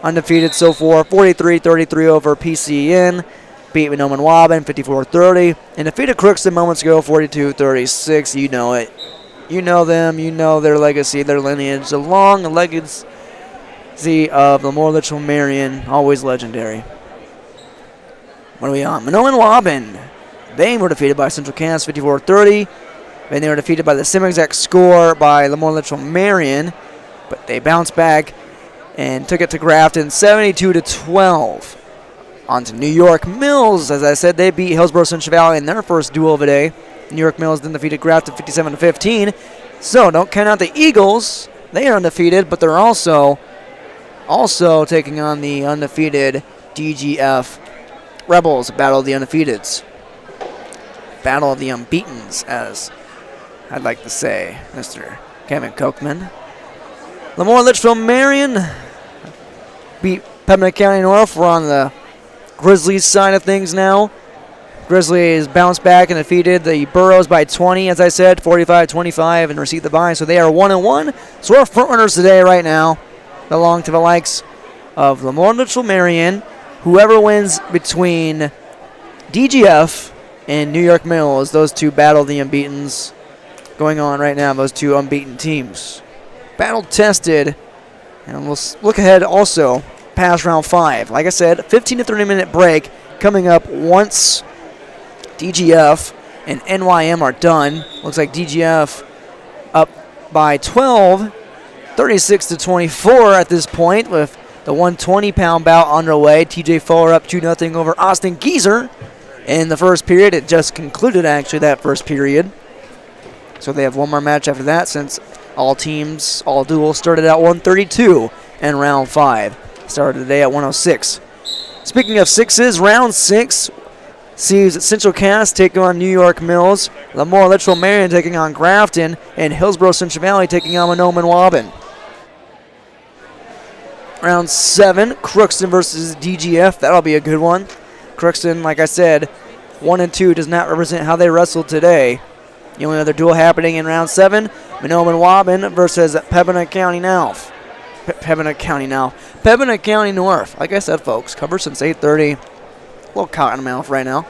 undefeated so far, 43-33 over PCN. Beat Minoan Waban 54-30, and defeated Crookston moments ago 42-36. You know it. You know them. You know their legacy, their lineage. The long legacy of Lemoore Litchfield Marion, always legendary. What are we on? Minoan Waban. They were defeated by Central Cass 54-30. Then they were defeated by the same exact score by Lemoore Litchfield Marion, but they bounced back and took it to Grafton 72-12. On to New York Mills. As I said, they beat Hillsboro Central Valley in their first duel of the day. New York Mills then defeated Grafton 57-15. So don't count out the Eagles. They are undefeated, but they're also taking on the undefeated DGF Rebels. Battle of the Undefeateds. Battle of the Unbeatens, as I'd like to say, Mr. Kevin Kochman. Lemoore Litchfield Marion beat Pembina County North. We're on the Grizzlies side of things now. Grizzlies bounced back and defeated the Burros by 20, as I said, 45-25, and received the bye. So they are 1-1. So our front runners today right now belong to the likes of Lemoore Litchfield Marion. Whoever wins between DGF and New York Mills, those two battle the unbeatens going on right now, those two unbeaten teams. Battle tested, and we'll look ahead also past round 5. Like I said, 15 to 30 minute break coming up once DGF and NYM are done. Looks like DGF up by 12, 36-24 at this point, with the 120-pound bout underway. TJ Fuller up 2-0 over Austin Geezer in the first period. It just concluded, actually, that first period. So they have one more match after that, since all duels started at 132 and round 5 started today at 106. Speaking of sixes, round 6 sees Central Cass taking on New York Mills, Lemoore Litchfield Marion taking on Grafton, and Hillsboro Central Valley taking on Monoman Waubun. Round 7, Crookston versus DGF. That'll be a good one. Crookston, like I said, 1 and 2 does not represent how they wrestled today. The only other duel happening in round 7, Monoman Waubun versus Pembina County North. Pembina County North. Like I said, folks, cover since 8:30. A little cotton mouth right now.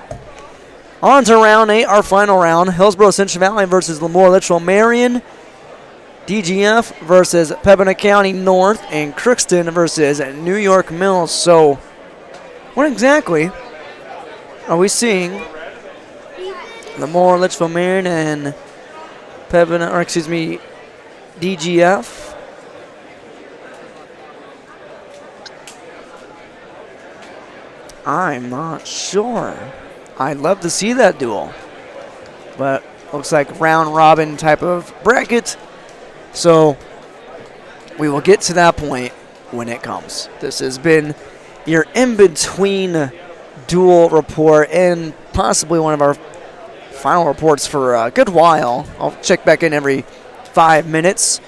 On to round 8, our final round. Hillsboro Central Valley versus Lemoore Litchfield Marion. DGF versus Pembina County North, and Crookston versus New York Mills. So, what exactly are we seeing? Lemoore Litchfield Marion and DGF. I'm not sure. I'd love to see that duel, but looks like round robin type of bracket. So we will get to that point when it comes. This has been your in-between duel report and possibly one of our final reports for a good while. I'll check back in every 5 minutes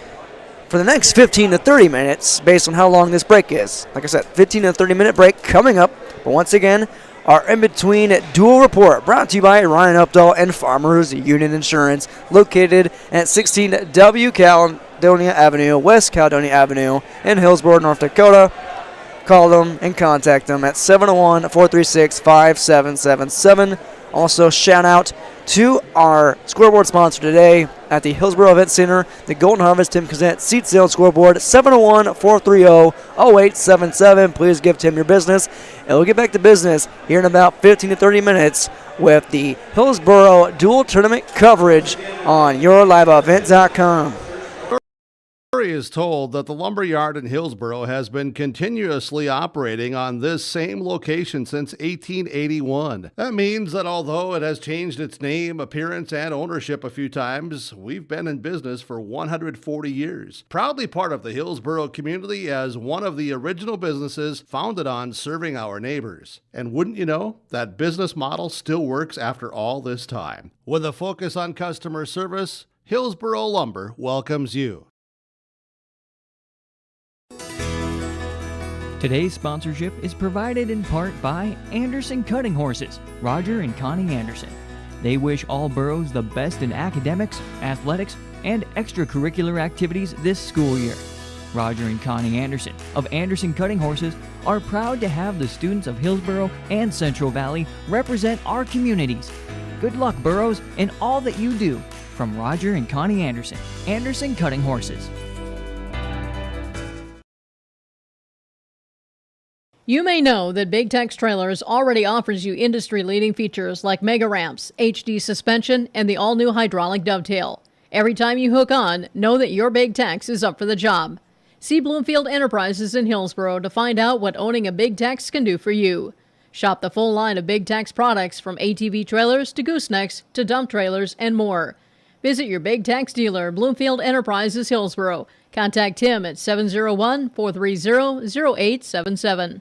for the next 15 to 30 minutes based on how long this break is. Like I said, 15 to 30 minute break coming up. But once again, our in-between dual report brought to you by Ryan Updahl and Farmers Union Insurance, located at 16 W Caledonia Avenue, West Caledonia Avenue in Hillsboro, North Dakota. Call them and contact them at 701-436-5777. Also, shout out to our scoreboard sponsor today at the Hillsboro Event Center, the Golden Harvest Tim Kazant Seat Sale Scoreboard, 701-430-0877. Please give Tim your business, and we'll get back to business here in about 15 to 30 minutes with the Hillsboro Dual Tournament coverage on YourLiveEvent.com. Story is told that the lumberyard in Hillsboro has been continuously operating on this same location since 1881. That means that although it has changed its name, appearance, and ownership a few times, we've been in business for 140 years. Proudly part of the Hillsboro community as one of the original businesses founded on serving our neighbors. And wouldn't you know, that business model still works after all this time. With a focus on customer service, Hillsboro Lumber welcomes you. Today's sponsorship is provided in part by Anderson Cutting Horses, Roger and Connie Anderson. They wish all boroughs the best in academics, athletics, and extracurricular activities this school year. Roger and Connie Anderson of Anderson Cutting Horses are proud to have the students of Hillsboro and Central Valley represent our communities. Good luck, boroughs, in all that you do. From Roger and Connie Anderson, Anderson Cutting Horses. You may know that Big Tex Trailers already offers you industry-leading features like mega ramps, HD suspension, and the all-new hydraulic dovetail. Every time you hook on, know that your Big Tex is up for the job. See Bloomfield Enterprises in Hillsboro to find out what owning a Big Tex can do for you. Shop the full line of Big Tex products from ATV trailers to goosenecks to dump trailers and more. Visit your Big Tex dealer, Bloomfield Enterprises, Hillsboro. Contact him at 701-430-0877.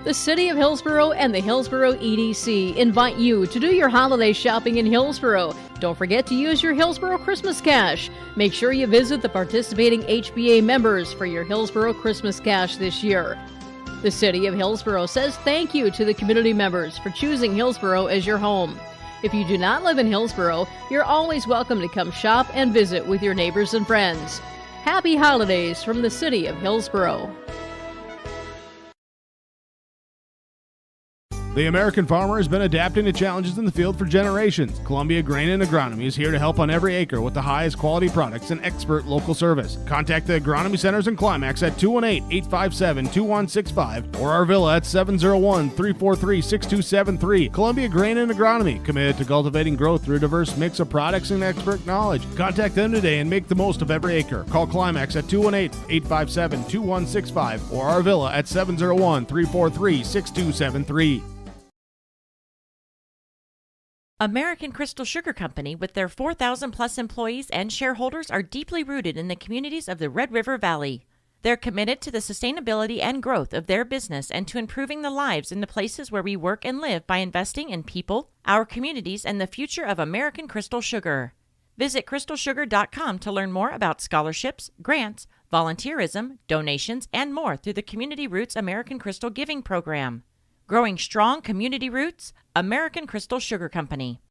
The City of Hillsboro and the Hillsboro EDC invite you to do your holiday shopping in Hillsboro. Don't forget to use your Hillsboro Christmas Cash. Make sure you visit the participating HBA members for your Hillsboro Christmas Cash this year. The City of Hillsboro says thank you to the community members for choosing Hillsboro as your home. If you do not live in Hillsboro, you're always welcome to come shop and visit with your neighbors and friends. Happy holidays from the City of Hillsboro. The American farmer has been adapting to challenges in the field for generations. Columbia Grain and Agronomy is here to help on every acre with the highest quality products and expert local service. Contact the Agronomy Centers in Climax at 218-857-2165 or Arvilla at 701-343-6273. Columbia Grain and Agronomy, committed to cultivating growth through a diverse mix of products and expert knowledge. Contact them today and make the most of every acre. Call Climax at 218-857-2165 or Arvilla at 701-343-6273. American Crystal Sugar Company, with their 4,000 plus employees and shareholders, are deeply rooted in the communities of the Red River Valley. They're committed to the sustainability and growth of their business and to improving the lives in the places where we work and live by investing in people, our communities, and the future of American Crystal Sugar. Visit crystalsugar.com to learn more about scholarships, grants, volunteerism, donations, and more through the Community Roots American Crystal Giving Program. Growing strong community roots, American Crystal Sugar Company.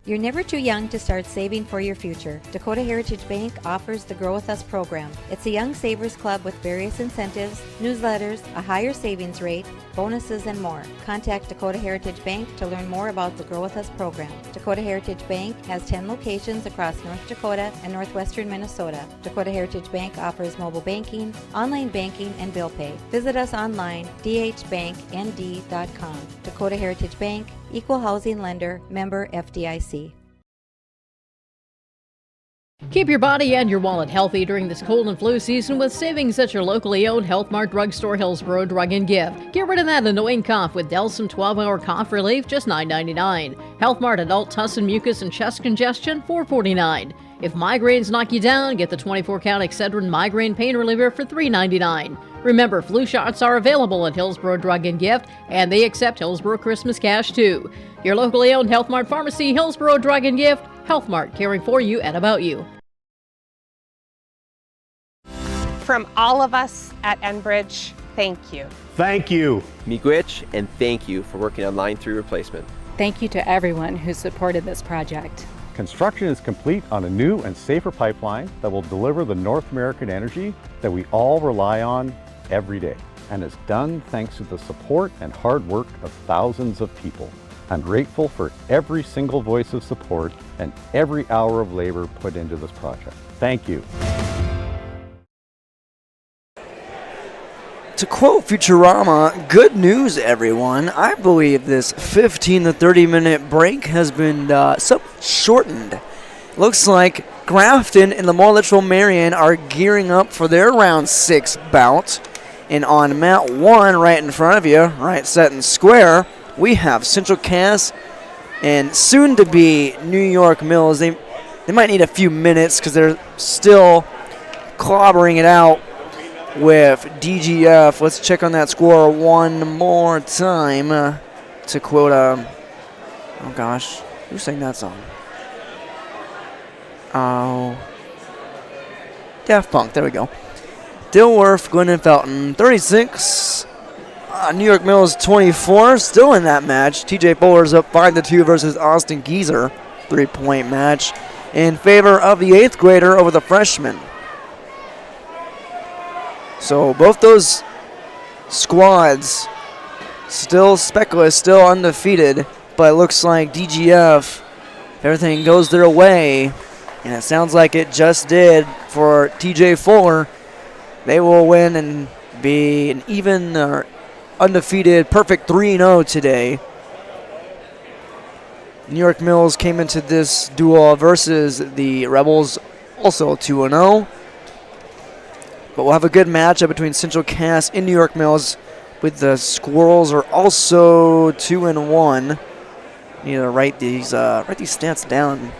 You're never too young to start saving for your future. Dakota Heritage Bank offers the Grow With Us program. It's a young savers club with various incentives, newsletters, a higher savings rate, bonuses, and more. Contact Dakota Heritage Bank to learn more about the Grow With Us program. Dakota Heritage Bank has 10 locations across North Dakota and northwestern Minnesota. Dakota Heritage Bank offers mobile banking, online banking, and bill pay. Visit us online, dhbanknd.com. Dakota Heritage Bank, Equal Housing Lender, member FDIC. Keep your body and your wallet healthy during this cold and flu season with savings at your locally owned Health Mart Drugstore Hillsboro Drug and Give. Get rid of that annoying cough with Delsum 12-hour cough relief, just $9.99. Health Mart Adult Tussin Mucus and Chest Congestion, $4.49. If migraines knock you down, get the 24-count Excedrin Migraine Pain Reliever for $3.99. Remember, flu shots are available at Hillsboro Drug and Gift, and they accept Hillsboro Christmas cash too. Your locally owned Health Mart Pharmacy, Hillsboro Drug and Gift, Health Mart, caring for you and about you. From all of us at Enbridge, thank you. Thank you. Miigwech, and thank you for working on Line 3 replacement. Thank you to everyone who supported this project. Construction is complete on a new and safer pipeline that will deliver the North American energy that we all rely on every day. And it's done thanks to the support and hard work of thousands of people. I'm grateful for every single voice of support and every hour of labor put into this project. Thank you. To quote Futurama, good news everyone. I believe this 15 to 30 minute break has been somewhat shortened. Looks like Grafton and Lamar Litchfield Marion are gearing up for their round 6 bout. And on mat 1 right in front of you, right set and square, we have Central Cass and soon to be New York Mills. They might need a few minutes because they're still clobbering it out with DGF. Let's check on that score one more time. To quote, oh gosh, who sang that song? Oh, Daft Punk, there we go. Dilworth, Glenn and Felton, 36. New York Mills, 24. Still in that match. TJ Fuller's up 5-2 versus Austin Geezer. 3-point match in favor of the 8th grader over the freshman. So both those squads still speckless, still undefeated, but it looks like DGF, if everything goes their way, and it sounds like it just did for TJ Fuller, they will win and be an even undefeated perfect 3-0 today. New York Mills came into this duel versus the Rebels also 2-0. But we'll have a good matchup between Central Cass and New York Mills, with the Squirrels are also 2-1. Need to write these stats down.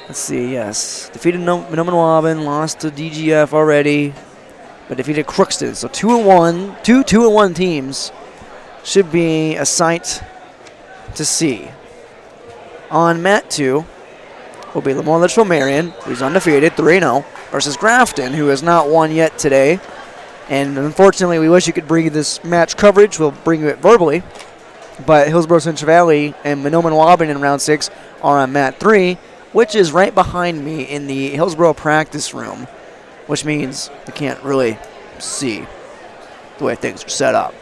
Let's see. Yes, defeated Menominee-Waban, lost to DGF already, but defeated Crookston. So 2-1, two 2-1 teams should be a sight to see. On mat 2 will be Lamar Litchfield Marion, who's undefeated, 3-0. Versus Grafton, who has not won yet today. And unfortunately, we wish you could bring this match coverage. We'll bring you it verbally. But Hillsboro Central Valley and Menominee-Waban in round 6 are on mat 3, which is right behind me in the Hillsboro practice room, which means you can't really see the way things are set up.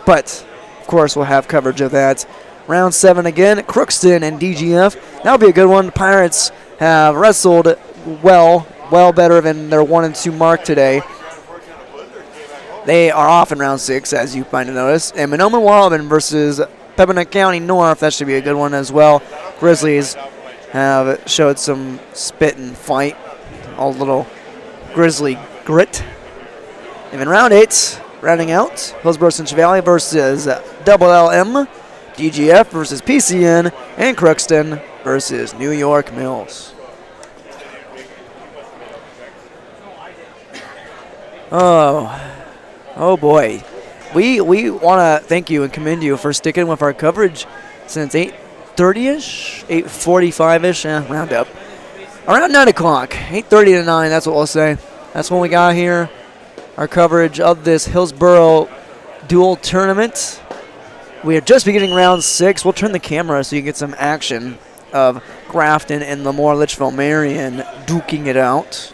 But, of course, we'll have coverage of that. Round 7 again, Crookston and DGF. That'll be a good one. The Pirates have wrestled well better than their 1-2 mark today. They are off in round 6, as you might have noticed. And Monoman Wallaman versus Pembina County North. That should be a good one as well. Grizzlies have showed some spit and fight. All little Grizzly grit. And in round 8, rounding out, Hillsboro Central Valley versus Double LM. DGF versus PCN. And Crookston versus New York Mills. Oh boy. We want to thank you and commend you for sticking with our coverage since 8:30ish, 8:45ish, round up. Around 9 o'clock, 8:30 to 9, that's what we'll say. That's when we got here. Our coverage of this Hillsboro dual tournament. We are just beginning round 6. We'll turn the camera so you can get some action of Grafton and Lemoore Litchfield Marion duking it out.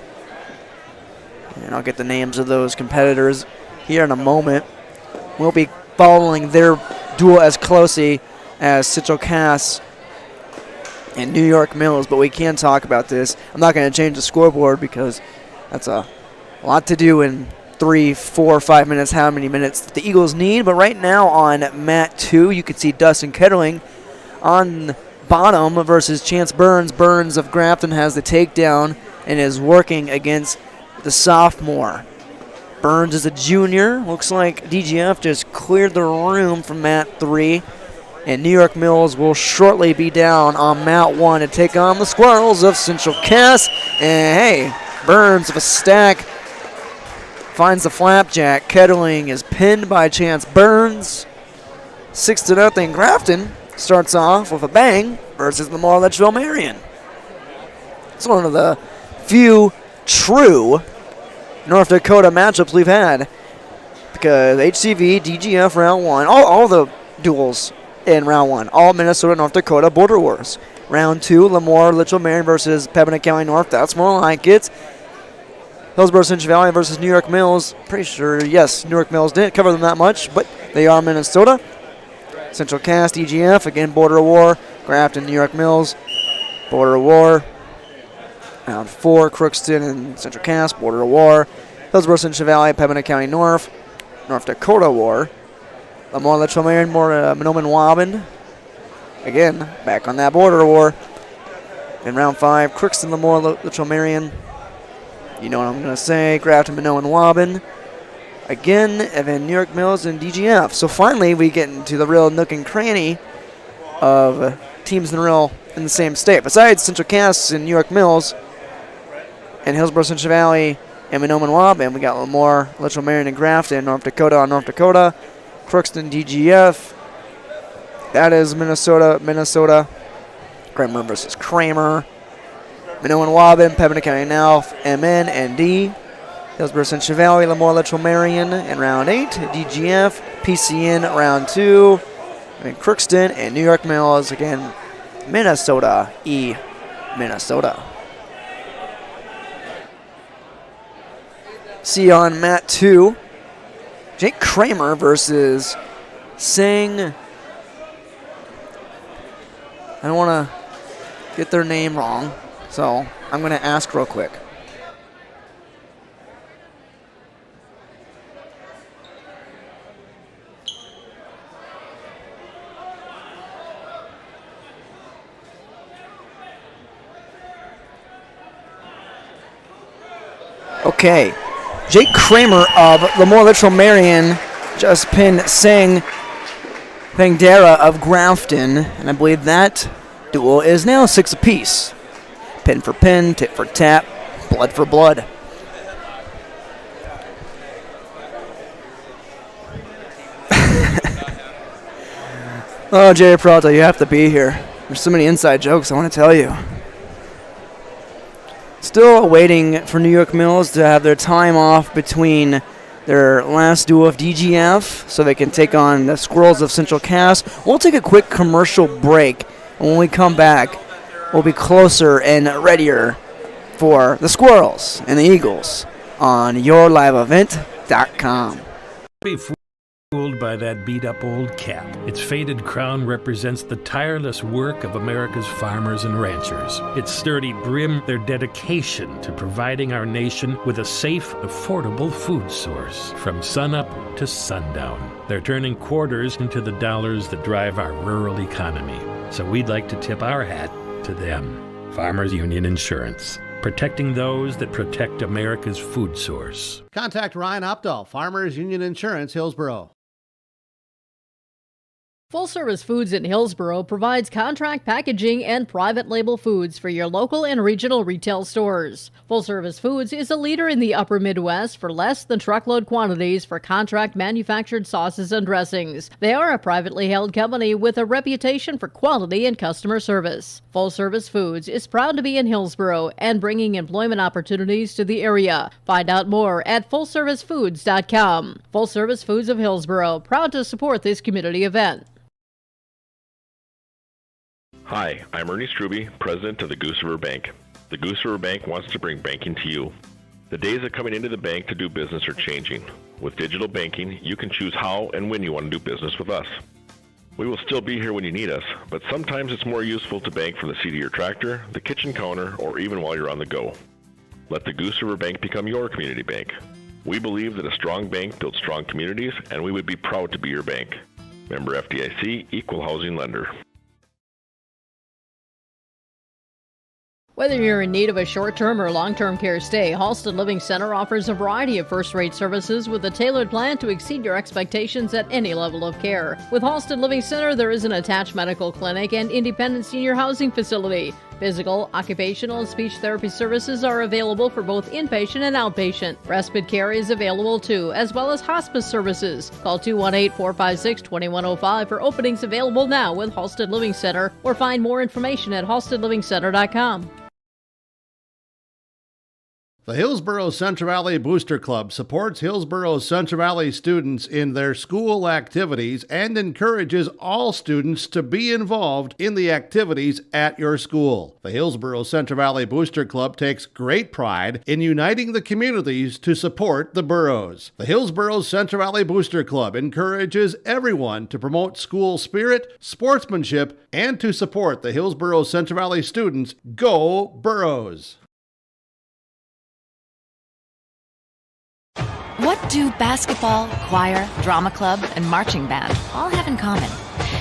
And I'll get the names of those competitors here in a moment. We'll be following their duel as closely as Central Cass and New York Mills, but we can talk about this. I'm not going to change the scoreboard because that's a lot to do in 3, 4, 5 minutes, how many minutes the Eagles need. But right now on mat 2, you can see Dustin Kettling on bottom versus Chance Burns. Burns of Grafton has the takedown and is working against the sophomore. Burns is a junior. Looks like DGF just cleared the room from mat 3. And New York Mills will shortly be down on mat 1 to take on the Squirrels of Central Cass. And hey, Burns with a stack finds the flapjack. Kettling is pinned by Chance Burns. 6-0. Grafton starts off with a bang versus Lemoore Litchfield Marion. It's one of the few true North Dakota matchups we've had, because HCV, DGF round 1, all the duels in round 1, all Minnesota, North Dakota border wars. Round 2, Lemoore Litchfield Marion versus Pembina County North. That's more like it. Hillsboro Central Valley versus New York Mills. Pretty sure, yes, New York Mills didn't cover them that much, but they are Minnesota. Central Cass, DGF, again, border war. Grafton, New York Mills, border war. Round 4, Crookston and Central Cass, border war. Hillsboro Central Valley, Pembina County North, North Dakota war. Lemoore Litchfield Marion, Monoman Waban. Again, back on that border war. In round 5, Crookston, Lemoore Litchfield Marion. You know what I'm going to say. Grafton, Monoman Waban. Again, and then New York Mills and DGF. So finally, we get into the real nook and cranny of teams in the same state. Besides Central Cass and New York Mills, and Hillsboro Central Valley and Monoman Waban, we got Lemoore, Litchfield Marion, and Grafton, North Dakota on North Dakota. Crookston, DGF. That is Minnesota. Kramer versus Kramer. Monoman Waban, Pembina County North, MN and D. Hillsboro Central Valley, Lemoore Litchfield Marion in round 8. DGF, PCN round 2. And Crookston and New York Mills, again, Minnesota, Minnesota. See on mat 2, Jake Kramer versus Sang. I don't want to get their name wrong, so I'm going to ask real quick. Okay, Jake Kramer of Lemoore Litchfield Marion just pinned Sang Pangdera of Grafton, and I believe that duel is now 6 apiece. Pin for pin, tit for tat, blood for blood. Oh, Jerry Peralta, you have to be here. There's so many inside jokes I want to tell you. Still waiting for New York Mills to have their time off between their last duel of DGF so they can take on the Squirrels of Central Cass. We'll take a quick commercial break, and when we come back, we'll be closer and readier for the Squirrels and the Eagles on YourLiveEvent.com. Fooled by that beat-up old cap. Its faded crown represents the tireless work of America's farmers and ranchers. Its sturdy brim, their dedication to providing our nation with a safe, affordable food source from sunup to sundown. They're turning quarters into the dollars that drive our rural economy. So we'd like to tip our hat to them. Farmers Union Insurance. Protecting those that protect America's food source. Contact Ryan Opdahl, Farmers Union Insurance, Hillsboro. Full Service Foods in Hillsboro provides contract packaging and private label foods for your local and regional retail stores. Full Service Foods is a leader in the upper Midwest for less than truckload quantities for contract manufactured sauces and dressings. They are a privately held company with a reputation for quality and customer service. Full Service Foods is proud to be in Hillsboro and bringing employment opportunities to the area. Find out more at fullservicefoods.com. Full Service Foods of Hillsboro, proud to support this community event. Hi, I'm Ernie Struby, president of the Goose River Bank. The Goose River Bank wants to bring banking to you. The days of coming into the bank to do business are changing. With digital banking, you can choose how and when you want to do business with us. We will still be here when you need us, but sometimes it's more useful to bank from the seat of your tractor, the kitchen counter, or even while you're on the go. Let the Goose River Bank become your community bank. We believe that a strong bank builds strong communities, and we would be proud to be your bank. Member FDIC, Equal Housing Lender. Whether you're in need of a short-term or long-term care stay, Halsted Living Center offers a variety of first-rate services with a tailored plan to exceed your expectations at any level of care. With Halsted Living Center, there is an attached medical clinic and independent senior housing facility. Physical, occupational, and speech therapy services are available for both inpatient and outpatient. Respite care is available too, as well as hospice services. Call 218-456-2105 for openings available now with Halsted Living Center, or find more information at halstedlivingcenter.com. The Hillsboro Central Valley Booster Club supports Hillsboro's Central Valley students in their school activities and encourages all students to be involved in the activities at your school. The Hillsboro Central Valley Booster Club takes great pride in uniting the communities to support the boroughs. The Hillsboro Central Valley Booster Club encourages everyone to promote school spirit, sportsmanship, and to support the Hillsboro Central Valley students. Go Boroughs! What do basketball, choir, drama club, and marching band all have in common?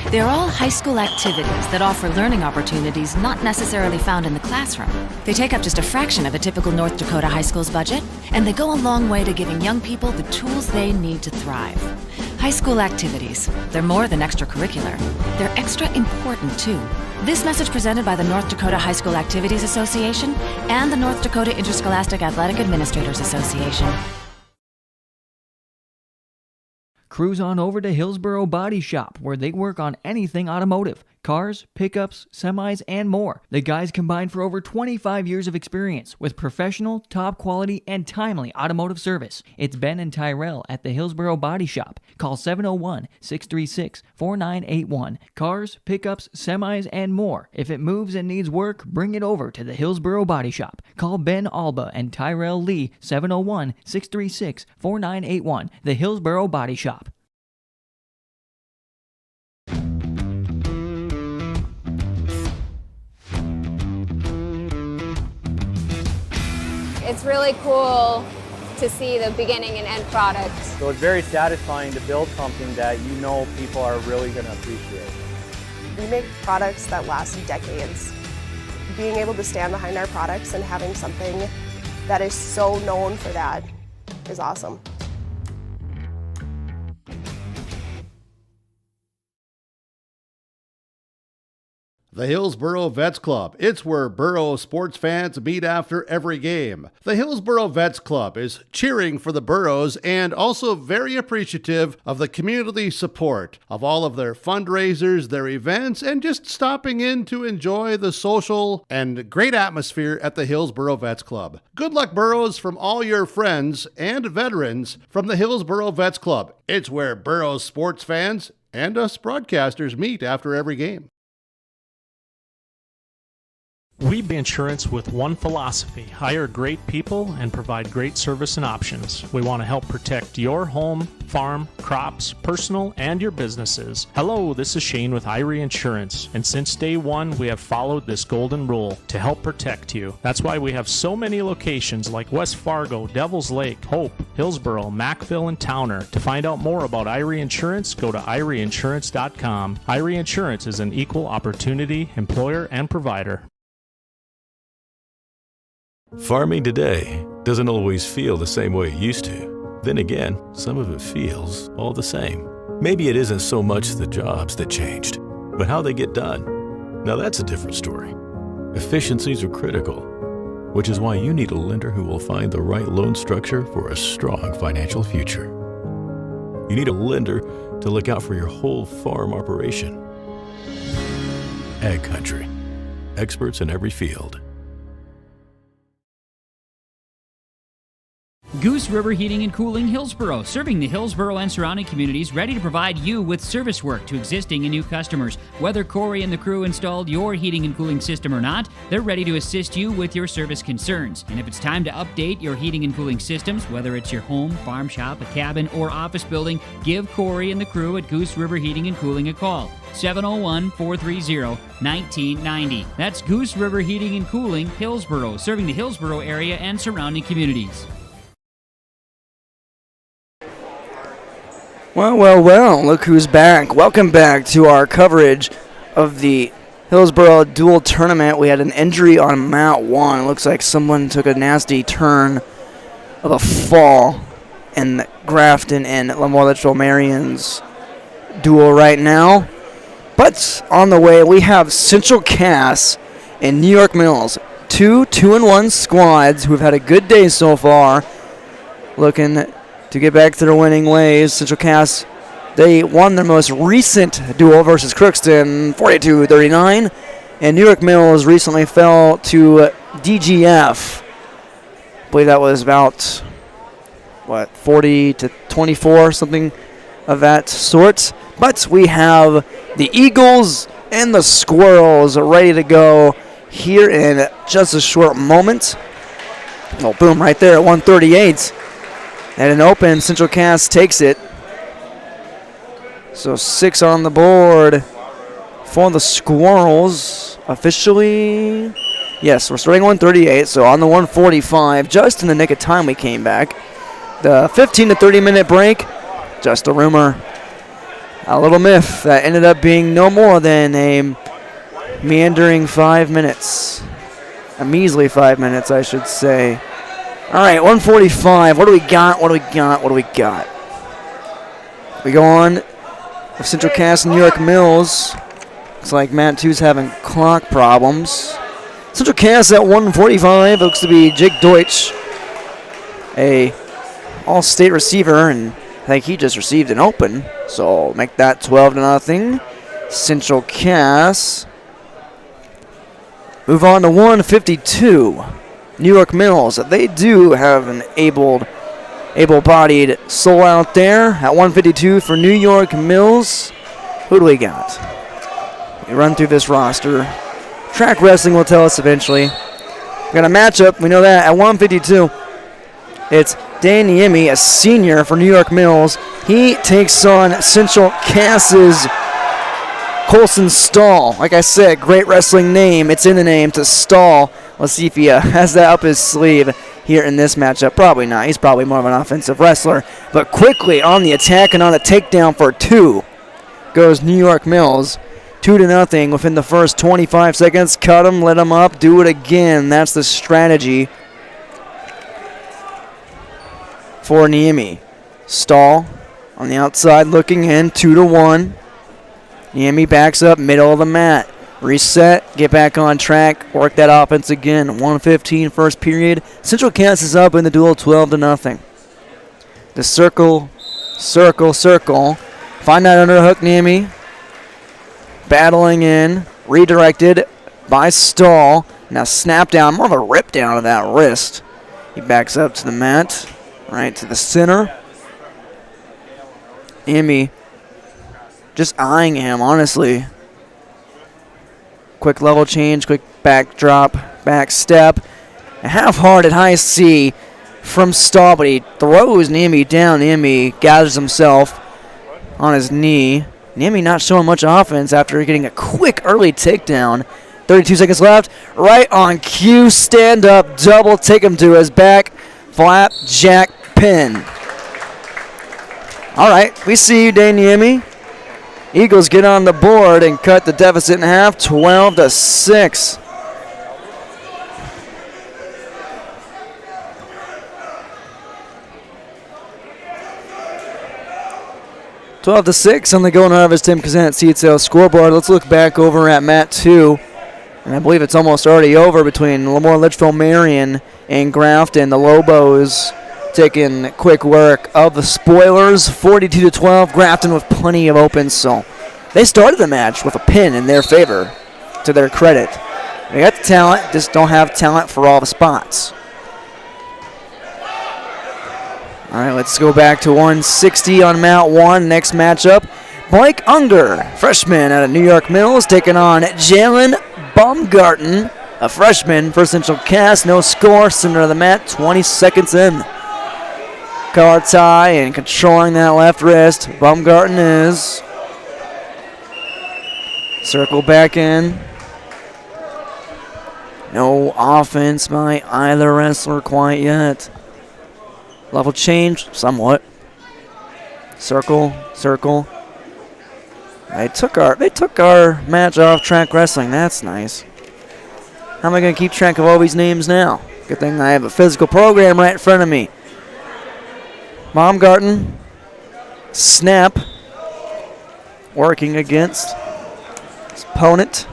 They're all high school activities that offer learning opportunities not necessarily found in the classroom. They take up just a fraction of a typical North Dakota high school's budget, and they go a long way to giving young people the tools they need to thrive. High school activities, they're more than extracurricular. They're extra important, too. This message presented by the North Dakota High School Activities Association and the North Dakota Interscholastic Athletic Administrators Association. Cruise on over to Hillsboro Body Shop, where they work on anything automotive. Cars, pickups, semis, and more. The guys combine for over 25 years of experience with professional, top quality, and timely automotive service. It's Ben and Tyrell at the Hillsboro Body Shop. Call 701-636-4981. Cars, pickups, semis, and more. If it moves and needs work, bring it over to the Hillsboro Body Shop. Call Ben Alba and Tyrell Lee, 701-636-4981. The Hillsboro Body Shop. It's really cool to see the beginning and end product. So it's very satisfying to build something that you know people are really going to appreciate. We make products that last decades. Being able to stand behind our products and having something that is so known for that is awesome. The Hillsboro Vets Club. It's where Boro sports fans meet after every game. The Hillsboro Vets Club is cheering for the Boroughs and also very appreciative of the community support of all of their fundraisers, their events, and just stopping in to enjoy the social and great atmosphere at the Hillsboro Vets Club. Good luck, Boroughs, from all your friends and veterans from the Hillsboro Vets Club. It's where Boroughs sports fans and us broadcasters meet after every game. We buy insurance with one philosophy: hire great people and provide great service and options. We want to help protect your home, farm, crops, personal, and your businesses. Hello, this is Shane with Irie Insurance, and since day one, we have followed this golden rule to help protect you. That's why we have so many locations like West Fargo, Devils Lake, Hope, Hillsboro, Mackville, and Towner. To find out more about Irie Insurance, go to IrieInsurance.com. Irie Insurance is an equal opportunity employer and provider. Farming today doesn't always feel the same way it used to. Then again, some of it feels all the same. Maybe it isn't so much the jobs that changed, but how they get done. Now that's a different story. Efficiencies are critical, which is why you need a lender who will find the right loan structure for a strong financial future. You need a lender to look out for your whole farm operation. Ag Country. Experts in every field. Goose River Heating and Cooling, Hillsboro, serving the Hillsboro and surrounding communities, ready to provide you with service work to existing and new customers. Whether Corey and the crew installed your heating and cooling system or not, they're ready to assist you with your service concerns. And if it's time to update your heating and cooling systems, whether it's your home, farm shop, a cabin, or office building, give Corey and the crew at Goose River Heating and Cooling a call. 701-430-1990. That's Goose River Heating and Cooling, Hillsboro, serving the Hillsboro area and surrounding communities. Well, look who's back. Welcome back to our coverage of the Hillsboro Dual Tournament. We had an injury on Mat 1. It looks like someone took a nasty turn of a fall in Grafton and Lamar Litchfield Marion's duel right now. But on the way, we have Central Cass and New York Mills. Two 2-1 squads who have had a good day so far, looking to get back to their winning ways. Central Cass, they won their most recent duel versus Crookston, 42-39. And New York Mills recently fell to DGF. I believe that was about, 40-24, something of that sort. But we have the Eagles and the Squirrels ready to go here in just a short moment. Oh, boom, right there at 138. And an open, Central Cass takes it. So 6 on the board for the Squirrels. Officially, yes, we're starting 138, so on the 145, just in the nick of time we came back. The 15 to 30 minute break, just a rumor. A little myth that ended up being no more than a meandering 5 minutes. A measly 5 minutes, I should say. All right, 145. What do we got? We go on with Central Cass and New York Mills. Looks like Matt 2's having clock problems. Central Cass at 145. Looks to be Jake Deutsch, a all-state receiver, and I think he just received an open. So make that 12-0. Central Cass. Move on to 152. New York Mills, they do have an able-bodied soul out there at 152 for New York Mills. Who do we got? We run through this roster. Track wrestling will tell us eventually. We got a matchup, we know that, at 152. It's Dan Niemi, a senior for New York Mills. He takes on Central Cass's Colson Stahl. Like I said, great wrestling name. It's in the name, to Stahl. Let's see if he has that up his sleeve here in this matchup. Probably not. He's probably more of an offensive wrestler. But quickly on the attack and on the takedown for 2 goes New York Mills. 2-0 within the first 25 seconds. Cut him, let him up, do it again. That's the strategy for Niemi. Stahl on the outside looking in, 2-1. Niemi backs up, middle of the mat. Reset, get back on track, work that offense again. 1:15 first period. Central Cass is up in the duel 12-0. The circle. Find that underhook, Niemi. Battling in, redirected by Stahl. Now snap down, more of a rip down of that wrist. He backs up to the mat, right to the center. Niemi just eyeing him, honestly. quick level change, quick backdrop, back step. A half-hearted high C from Stahl, but he throws Niemi down. Niemi gathers himself on his knee. Niemi not showing much offense after getting a quick early takedown. 32 seconds left. Right on cue. Stand up, double, take him to his back. Flapjack pin. All right, we see you, Dane Niemi. Eagles get on the board and cut the deficit in half, 12-6. On the Golden Harvest Tim Kazan Seattle scoreboard. Let's look back over at Mat 2. And I believe it's almost already over between Lemoore, Litchfield, Marion, and Grafton. The Lobos taking quick work of the spoilers, 42-12. Grafton with plenty of opens, so they started the match with a pin in their favor, to their credit. They got the talent, just don't have talent for all the spots. All right, let's go back to 160 on Mat 1. Next matchup, Blake Unger, freshman out of New York Mills, taking on Jalen Baumgarten, a freshman, first central cast. No score, center of the mat, 20 seconds in. Collar tie and controlling that left wrist. Baumgarten is. Circle back in. No offense by either wrestler quite yet. Level change, somewhat. Circle, circle. They took our match off Track Wrestling. That's nice. How am I going to keep track of all these names now? Good thing I have a physical program right in front of me. Baumgarten. Snap. Working against his opponent.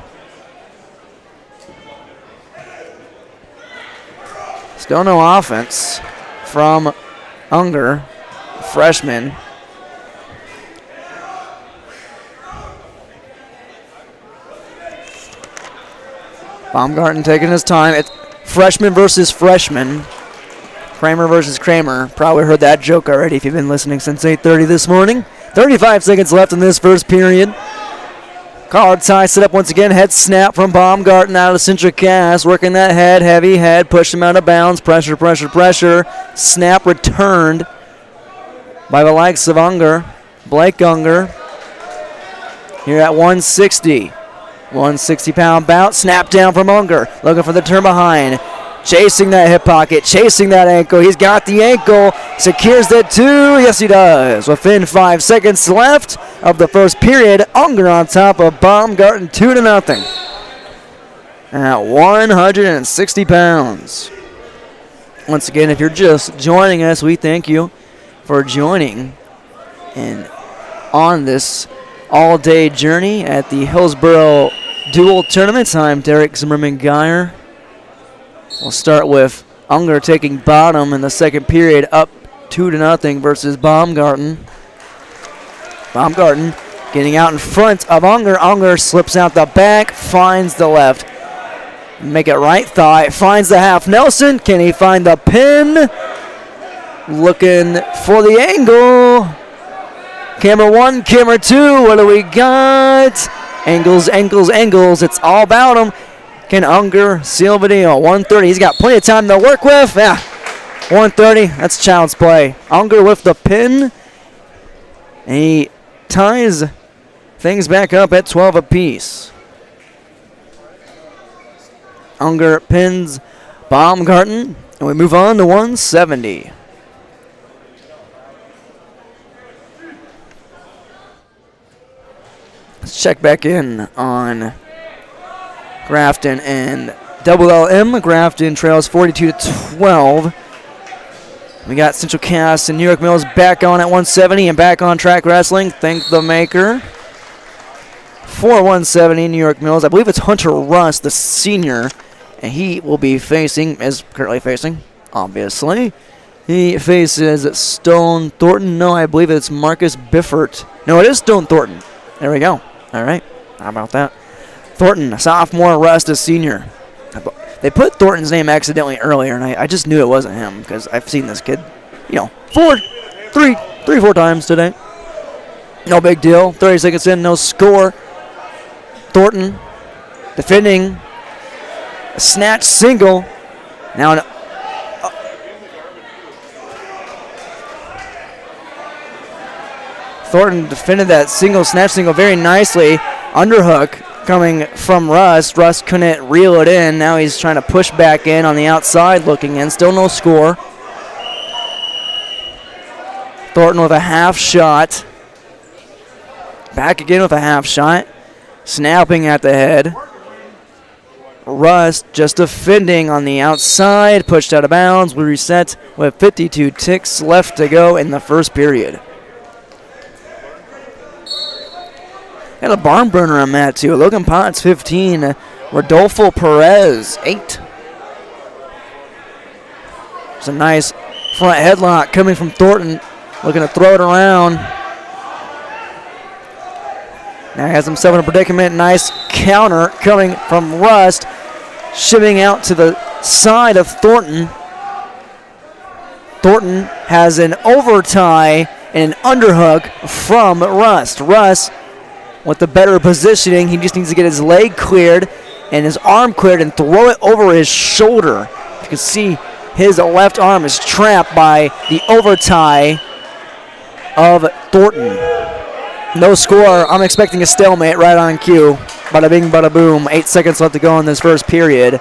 Still no offense from Unger, freshman. Baumgarten taking his time. It's freshman versus freshman. Kramer versus Kramer. Probably heard that joke already if you've been listening since 8:30 this morning. 35 seconds left in this first period. Collar tie set up once again. Head snap from Baumgarten out of the centric cast. Working that head, heavy head. Push him out of bounds. Pressure, pressure, pressure. Snap returned by the likes of Unger. Blake Unger. Here at 160. 160-pound bout. Snap down from Unger. Looking for the turn behind. Chasing that hip pocket. Chasing that ankle. He's got the ankle. Secures that two. Yes, he does. Within 5 seconds left of the first period, Unger on top of Baumgarten 2-0. At 160 pounds. Once again, if you're just joining us, we thank you for joining and on this all-day journey at the Hillsboro Dual Tournament. I'm Derek Zimmerman-Geyer. We'll start with Unger taking bottom in the second period, up 2-0 versus Baumgarten. Baumgarten getting out in front of Unger. Unger slips out the back, finds the left. Make it right thigh, finds the half Nelson. Can he find the pin? Looking for the angle. Camera one, camera two, what do we got? Angles, angles, angles, it's all about him. Can Unger seal the deal? 130, he's got plenty of time to work with. Yeah, 130, that's child's play. Unger with the pin. And he ties things back up at 12 apiece. Unger pins Baumgarten, and we move on to 170. Let's check back in on Grafton and Double LM. Grafton trails 42-12. We got Central Cass and New York Mills back on at 170 and back on Track Wrestling. Thank the maker. For 170 New York Mills, I believe it's Hunter Russ, the senior, and he will be facing, is currently facing, obviously. He faces Stone Thornton. No, I believe it's Marcus Biffert. No, it is Stone Thornton. There we go. All right. How about that? Thornton, a sophomore, Russ, a senior. They put Thornton's name accidentally earlier, and I just knew it wasn't him because I've seen this kid, you know, three, 4 times today. No big deal. 30 seconds in, no score. Thornton defending a snatch single. Now Thornton defended that snatch single very nicely. Underhook coming from Russ. Russ couldn't reel it in. Now he's trying to push back in on the outside, looking in. Still no score. Thornton with a half shot. Back again with a half shot. Snapping at the head. Russ just defending on the outside. Pushed out of bounds. We reset with 52 ticks left to go in the first period. Got a barn burner on that too. Logan Potts 15. Rodolfo Perez 8. It's a nice front headlock coming from Thornton. Looking to throw it around. Now he has himself in a predicament. Nice counter coming from Rust. Shivving out to the side of Thornton. Thornton has an overtie and an underhook from Rust. Rust with the better positioning. He just needs to get his leg cleared and his arm cleared and throw it over his shoulder. You can see his left arm is trapped by the overtie of Thornton. No score. I'm expecting a stalemate right on cue. Bada bing, bada boom. 8 seconds left to go in this first period.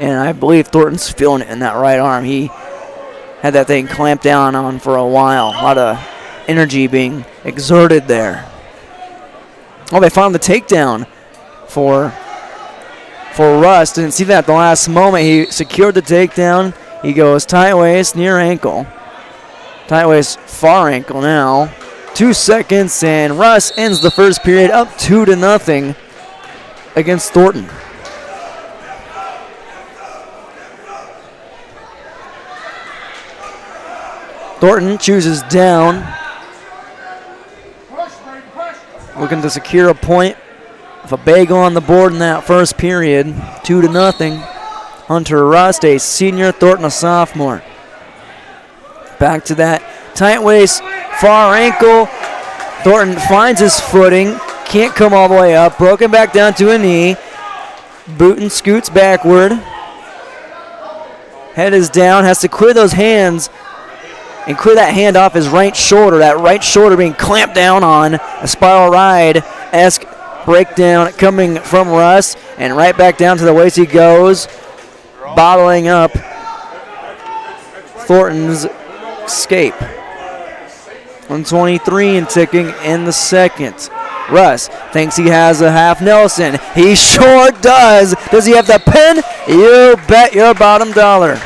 And I believe Thornton's feeling it in that right arm. He had that thing clamped down on for a while. A lot of energy being exerted there. Oh, they found the takedown for Russ. Didn't see that at the last moment. He secured the takedown. He goes tight waist, near ankle. Tight waist, far ankle now. 2 seconds, and Russ ends the first period up 2-0 against Thornton. Thornton chooses down. Looking to secure a point with a bagel on the board in that first period. 2-0. Hunter Rust, a senior. Thornton, a sophomore. Back to that tight waist, far ankle. Thornton finds his footing. Can't come all the way up. Broken back down to a knee. Booten scoots backward. Head is down. Has to clear those hands and clear that hand off his right shoulder. That right shoulder being clamped down on. A spiral ride-esque breakdown coming from Russ. And right back down to the waist he goes. Bottling up Thornton's escape. 123 and ticking in the second. Russ thinks he has a half Nelson. He sure does. Does he have the pin? You bet your bottom dollar.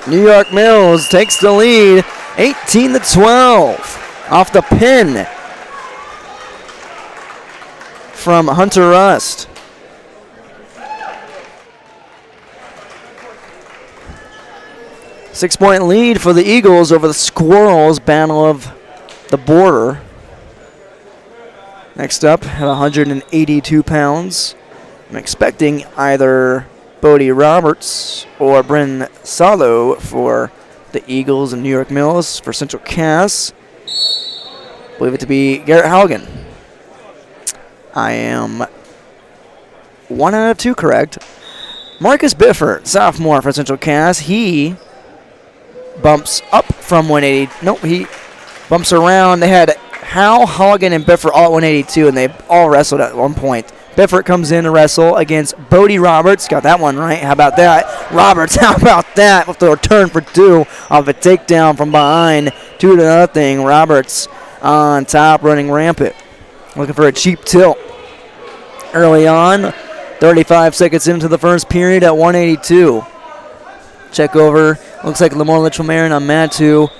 New York Mills takes the lead, 18-12 off the pin from Hunter Rust. Six-point lead for the Eagles over the Squirrels. Battle of the border. Next up, at 182 pounds. I'm expecting either Bodie Roberts or Bryn Salo for the Eagles and New York Mills. For Central Cass, believe it to be Garrett Haugen. I am 1 out of 2 correct. Marcus Bifford, sophomore for Central Cass. He bumps up from 180. Nope, he bumps around. They had Hal, Haugen, and Bifford all at 182, and they all wrestled at one point. Bifford comes in to wrestle against Bodie Roberts. Got that one right. How about that? Roberts, how about that? With the return for 2 off a takedown from behind. 2-0. Roberts on top, running rampant. Looking for a cheap tilt. Early on, 35 seconds into the first period at 182. Check over. Looks like Lamar Litchell-Marin on Matu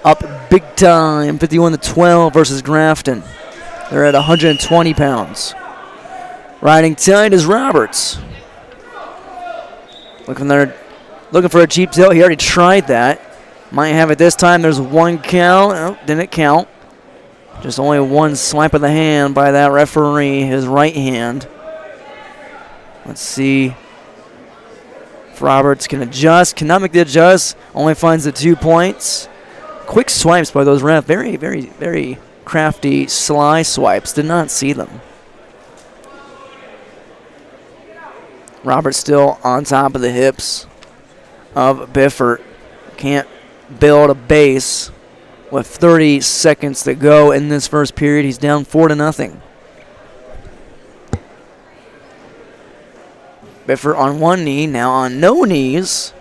up big time, 51-12 versus Grafton. They're at 120 pounds. Riding tight is Roberts. Looking for a cheap tilt. He already tried that. Might have it this time. There's one count. Oh, didn't count. Just only one swipe of the hand by that referee, his right hand. Let's see if Roberts can adjust. Cannot make the adjust. Only finds the 2 points. Quick swipes by those refs. Very, very, very crafty, sly swipes. Did not see them. Roberts still on top of the hips of Biffert. Can't build a base with 30 seconds to go in this first period. He's down 4-0. Biffert on one knee, now on no knees.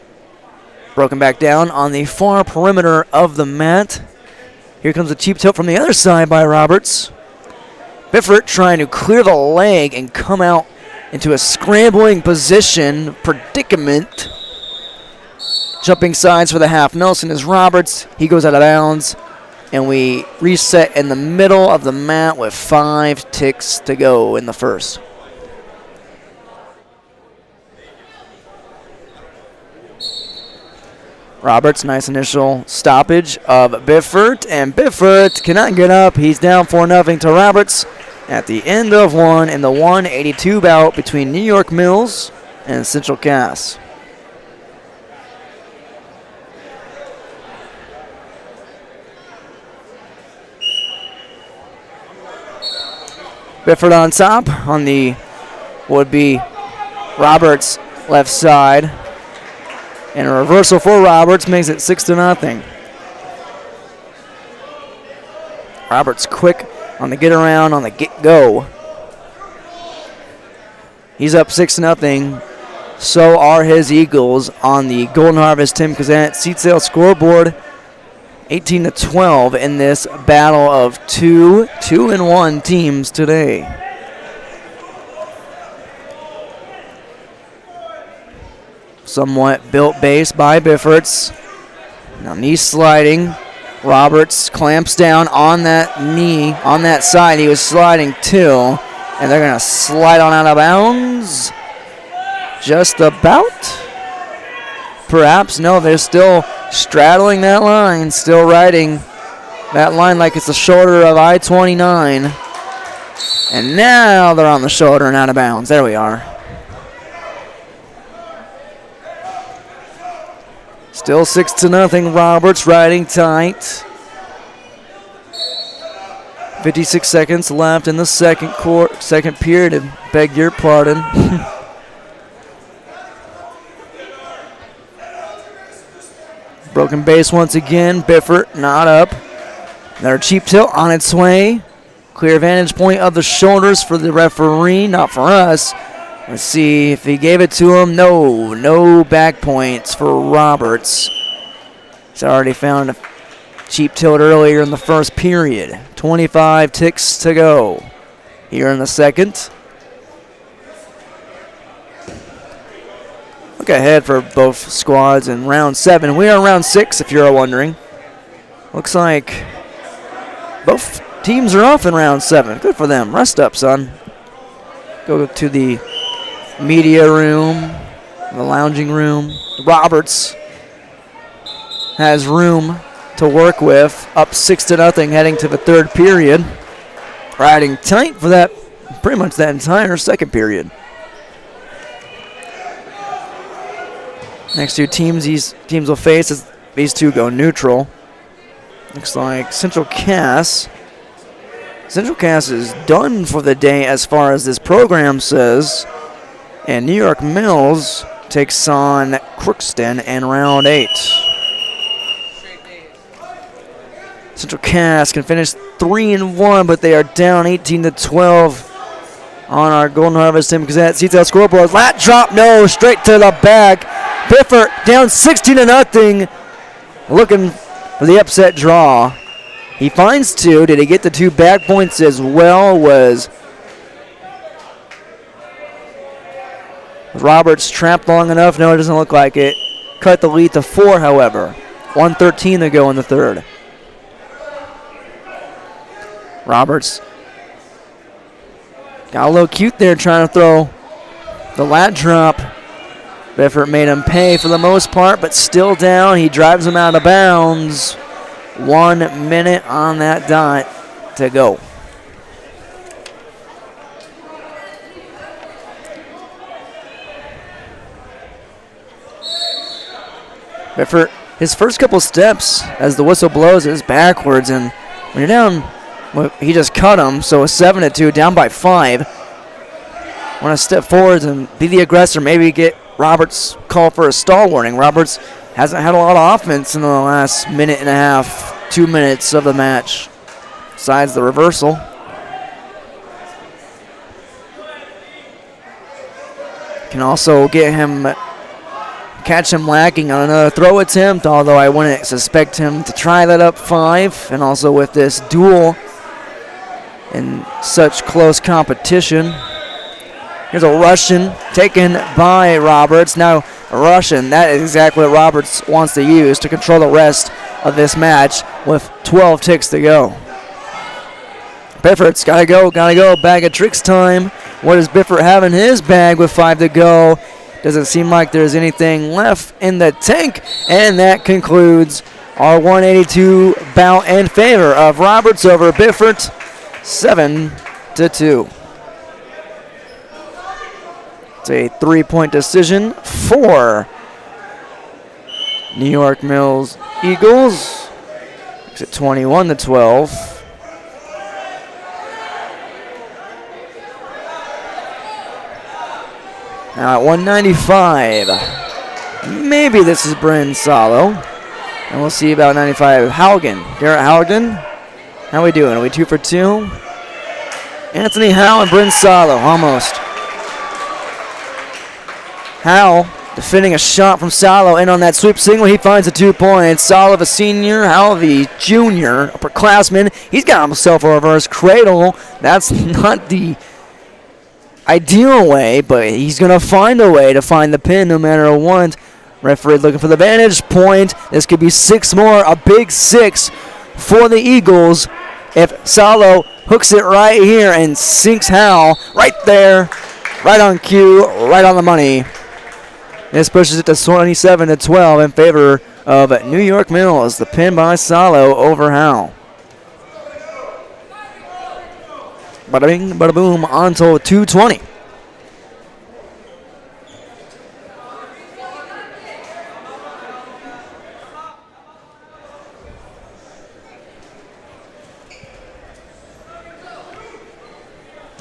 Broken back down on the far perimeter of the mat. Here comes a cheap tilt from the other side by Roberts. Biffert trying to clear the leg and come out into a scrambling position predicament. Jumping sides for the half Nelson is Roberts. He goes out of bounds. And we reset in the middle of the mat with 5 ticks to go in the first. Roberts, nice initial stoppage of Biffert, and Biffert cannot get up. He's down 4-0 to Roberts at the end of one in the 182 bout between New York Mills and Central Cass. Biffert on top on the would-be Roberts left side. And a reversal for Roberts makes it 6-0. Roberts quick on the get around, on the get go. He's up 6-0. So are his Eagles on the Golden Harvest Tim Kazant seat sale scoreboard. 18-12 in this battle of 2-1 teams today. Somewhat built base by Bifferts. Now knee sliding. Roberts clamps down on that knee, on that side. He was sliding too. And they're going to slide on out of bounds. Just about. Perhaps. No, they're still straddling that line. Still riding that line like it's the shoulder of I-29. And now they're on the shoulder and out of bounds. There we are. Still 6-0, Roberts riding tight. 56 seconds left in the second period. Beg your pardon. Broken base once again. Biffert not up. Another cheap tilt on its way. Clear vantage point of the shoulders for the referee, not for us. Let's see if he gave it to him. No back points for Roberts. He's already found a cheap tilt earlier in the first period. 25 ticks to go here in the second. Look ahead for both squads in round 7. We are in round 6 if you're wondering. Looks like both teams are off in round 7. Good for them. Rest up, son. Go to the media room, the lounging room. Roberts has room to work with. Up 6-0 heading to the third period. Riding tight for that, pretty much that entire second period. Next two teams these teams will face as these two go neutral. Looks like Central Cass. Central Cass is done for the day as far as this program says. And New York Mills takes on Crookston in round 8. Central Cass can finish 3-1, but they are down 18-12 on our Golden Harvest Tim Gazette. Seats out scoreboard. Lat drop, no, straight to the back. Biffert down 16-0. Looking for the upset draw. He finds 2. Did he get the 2 back points as well? Was Roberts trapped long enough? No, it doesn't look like it. Cut the lead to 4, however. 1:13 to go in the third. Roberts got a little cute there trying to throw the lat drop. Biffert made him pay for the most part, but still down. He drives him out of bounds. 1 minute on that dot to go. Biffert, his first couple steps as the whistle blows is backwards, and when you're down, well, he just cut him, so a 7-2, down by 5. want to step forward and be the aggressor, maybe get Roberts call for a stall warning. Roberts hasn't had a lot of offense in the last minute and a half, 2 minutes of the match, besides the reversal. Can also get him, catch him lacking on another throw attempt, although I wouldn't suspect him to try that up 5. And also with this duel in such close competition. Here's a Russian taken by Roberts. Now a Russian, that is exactly what Roberts wants to use to control the rest of this match with 12 ticks to go. Biffert's gotta go, bag of tricks time. What does Biffert have in his bag with 5 to go? Doesn't seem like there's anything left in the tank, and that concludes our 182 bout in favor of Roberts over Biffert, 7-2. It's a 3-point decision for New York Mills Eagles. Makes it 21-12. Now at 195, maybe this is Bryn Salo. And we'll see about 95. Haugen, Garrett Haugen. How we doing? Are we 2 for 2? Anthony Howe and Bryn Salo, almost. Howe defending a shot from Salo, and on that sweep single, he finds the 2 points. Salo, the senior, Howe, the junior, upperclassman. He's got himself a reverse cradle. That's not the ideal way, but he's going to find a way to find the pin no matter what. Referee looking for the vantage point. This could be 6 more, a big 6 for the Eagles if Salo hooks it right here and sinks Howe right there, right on cue, right on the money. This pushes it to 27-12 in favor of New York Mills. The pin by Salo over Howe. Bada bing, bada boom, until 2:20.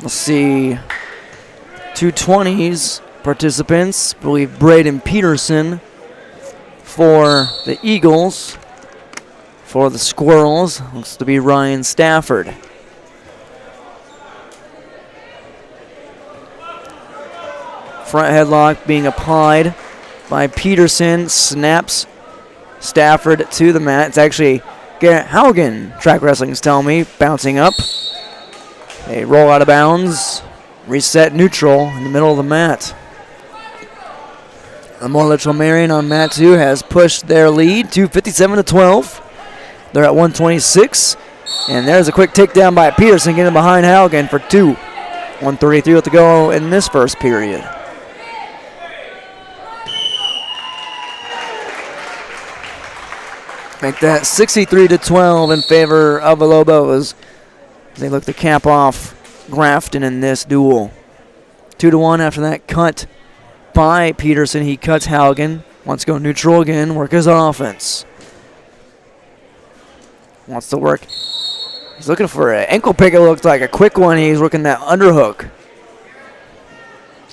Let's see. 220s participants. I believe Braden Peterson for the Eagles. For the Squirrels, looks to be Ryan Stafford. Front headlock being applied by Peterson. Snaps Stafford to the mat. It's actually Garrett Haugen, track wrestling's telling me, bouncing up. They roll out of bounds. Reset neutral in the middle of the mat. Lamar Litchell Marion on mat 2 has pushed their lead to 57-12. They're at 126. And there's a quick takedown by Peterson getting behind Haugen for 2. 1:33 to go in this first period. Make that 63-12 in favor of the Lobos. They look to cap off Grafton in this duel. 2-1 after that cut by Peterson. He cuts Haugen. Wants to go neutral again, work his offense. Wants to work. He's looking for an ankle pick, it looks like. A quick one. He's working that underhook.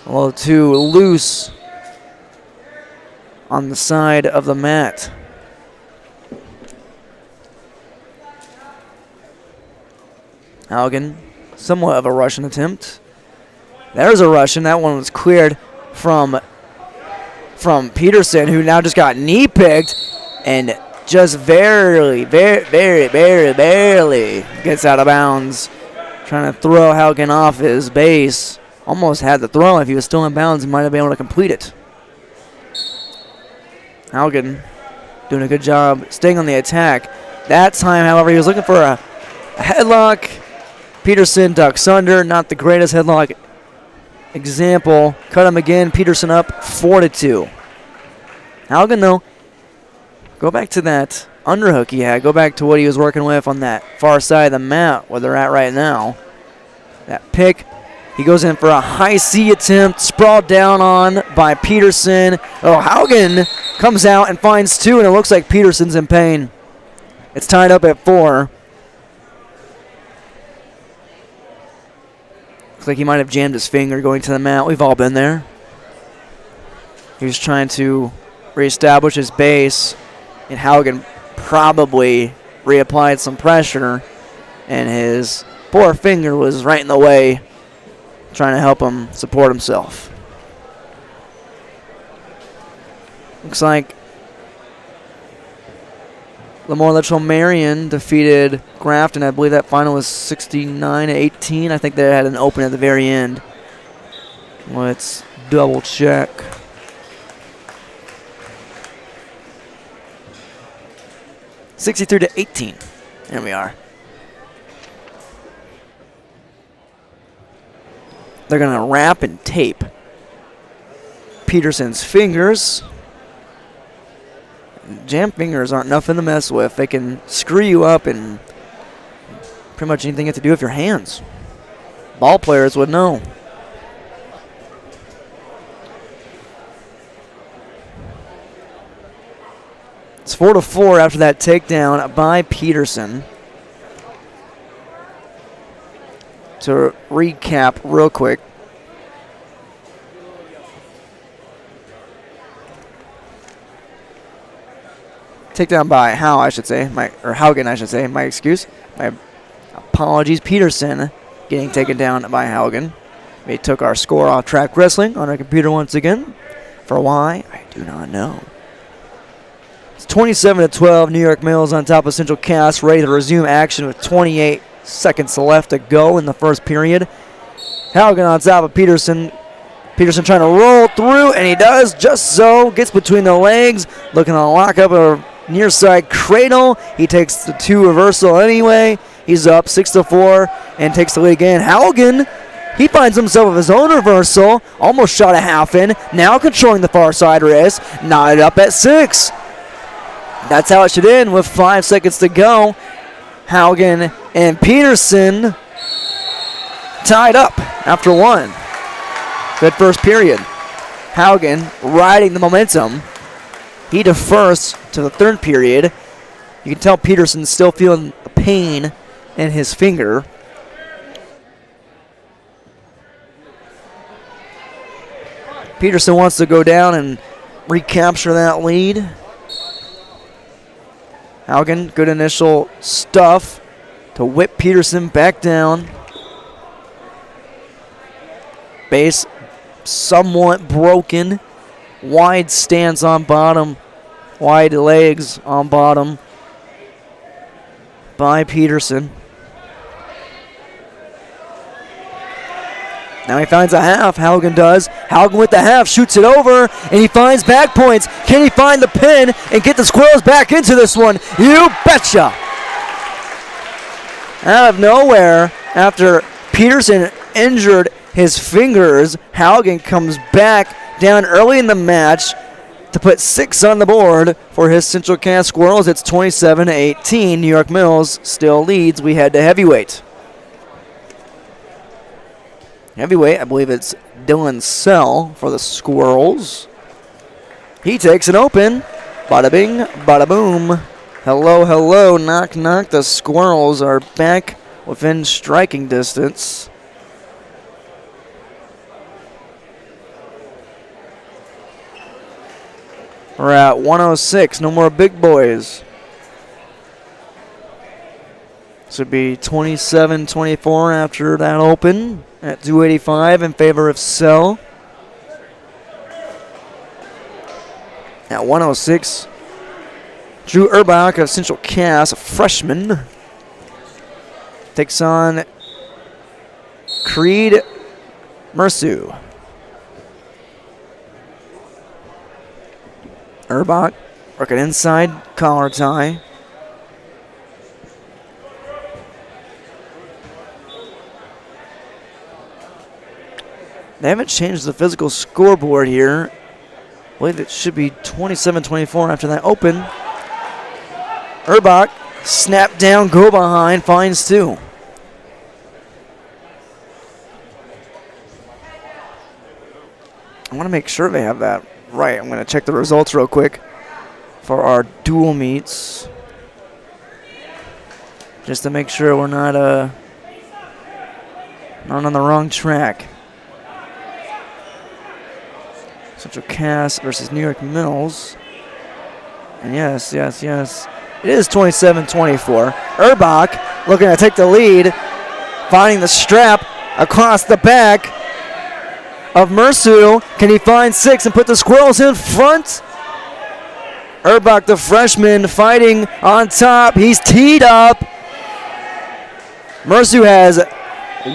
A little too loose on the side of the mat. Haugen, somewhat of a Russian attempt. There's a Russian. That one was cleared from Peterson, who now just got knee picked and just barely gets out of bounds. Trying to throw Haugen off his base. Almost had the throw. If he was still in bounds, he might have been able to complete it. Haugen doing a good job staying on the attack. That time, however, he was looking for a headlock. Peterson ducks under. Not the greatest headlock example. Cut him again. Peterson up 4-2. Haugen, though, go back to that underhook he had. Go back to what he was working with on that far side of the mat where they're at right now. That pick. He goes in for a high C attempt. Sprawled down on by Peterson. Oh, Haugen comes out and finds 2, and it looks like Peterson's in pain. It's tied up at 4. Looks like he might have jammed his finger going to the mat. We've all been there. He was trying to reestablish his base, and Haugen probably reapplied some pressure, and his poor finger was right in the way, trying to help him support himself. Looks like Lemoore Litchfield Marion defeated Grafton. I believe that final was 69-18. I think they had an open at the very end. Let's double check. (63-18). There we are. They're going to wrap and tape Peterson's fingers. Jam fingers aren't nothing to mess with. They can screw you up in pretty much anything you have to do with your hands. Ball players would know. It's 4-4 after that takedown by Peterson. To recap real quick. Takedown by Haugen, I should say. My excuse. My apologies. Peterson getting taken down by Haugen. We took our score off Track Wrestling on our computer once again. For why? I do not know. It's 27-12. New York Mills on top of Central Cass, ready to resume action with 28 seconds left to go in the first period. Haugen on top of Peterson. Peterson trying to roll through, and he does just so. Gets between the legs, looking to lock up a near side cradle. He takes the 2 reversal anyway. He's up 6-4 and takes the lead again. Haugen, he finds himself with his own reversal. Almost shot a half in. Now controlling the far side wrist. Knotted up at 6. That's how it should end with 5 seconds to go. Haugen and Peterson tied up after 1. Good first period. Haugen riding the momentum. He defers to the third period. You can tell Peterson's still feeling the pain in his finger. Peterson wants to go down and recapture that lead. Haugen, good initial stuff to whip Peterson back down. Base somewhat broken. Wide stance on bottom. Wide legs on bottom by Peterson. Now he finds a half. Haugen does. Haugen with the half. Shoots it over. And he finds back points. Can he find the pin and get the Squirrels back into this one? You betcha. Out of nowhere, after Peterson injured his fingers, Haugen comes back down early in the match to put 6 on the board for his Central Cass Squirrels. It's 27-18. New York Mills still leads. We head to heavyweight. Heavyweight, I believe it's Dylan Sell for the Squirrels. He takes it open. Bada bing, bada boom. Hello, hello, knock, knock. The Squirrels are back within striking distance. We're at 106. No more big boys. This would be 27-24 after that open at 285 in favor of Sell. At 106, Drew Urbach of Central Cass, a freshman, takes on Creed Mersu. Urbach working inside collar tie. They haven't changed the physical scoreboard here. I believe it should be 27-24 after that open. Urbach, snap down, go behind, finds 2. I want to make sure they have that right. I'm going to check the results real quick for our dual meets, just to make sure we're not Not on the wrong track. Central Cass versus New York Mills. And yes. It is 27-24. Urbach looking to take the lead. Finding the strap across the back of Mersu. Can he find 6 and put the Squirrels in front? Urbach, the freshman, fighting on top. He's teed up. Mersu has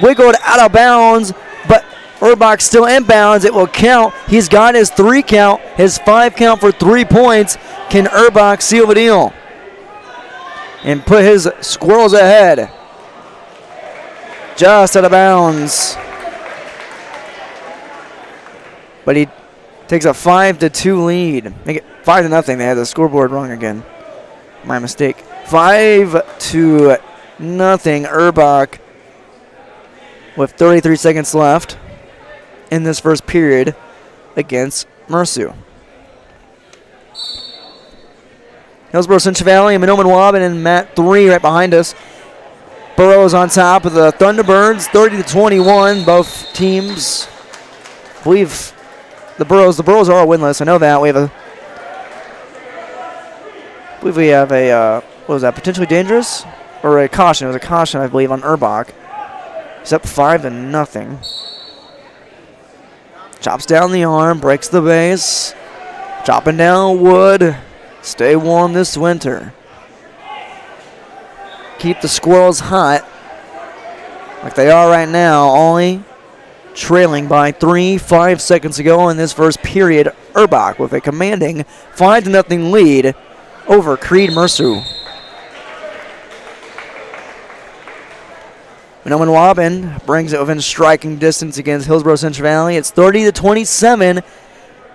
wiggled out of bounds, but Urbach still inbounds. It will count. He's got his 3 count, his 5 count for 3 points. Can Urbach seal the deal and put his Squirrels ahead? Just out of bounds. But he takes a 5-2 lead. Make it 5-0. They had the scoreboard wrong again. My mistake. 5-0. Urbach with 33 seconds left in this first period against Mersu. Hillsboro, Central Valley, and Monoman Waban and Matt 3 right behind us. Burroughs on top of the Thunderbirds, 30-21. Both teams, I believe the Burroughs are winless. I know that. I believe we have a, what was that, potentially dangerous? Or a caution. It was a caution, I believe, on Urbach. He's up 5-0. Chops down the arm, breaks the base. Chopping down wood. Stay warm this winter. Keep the Squirrels hot like they are right now, only trailing by 5 seconds ago in this first period. Urbach with a commanding 5-0 lead over Creed Mersu. Monoman Waban brings it within striking distance against Hillsboro Central Valley. It's 30-27.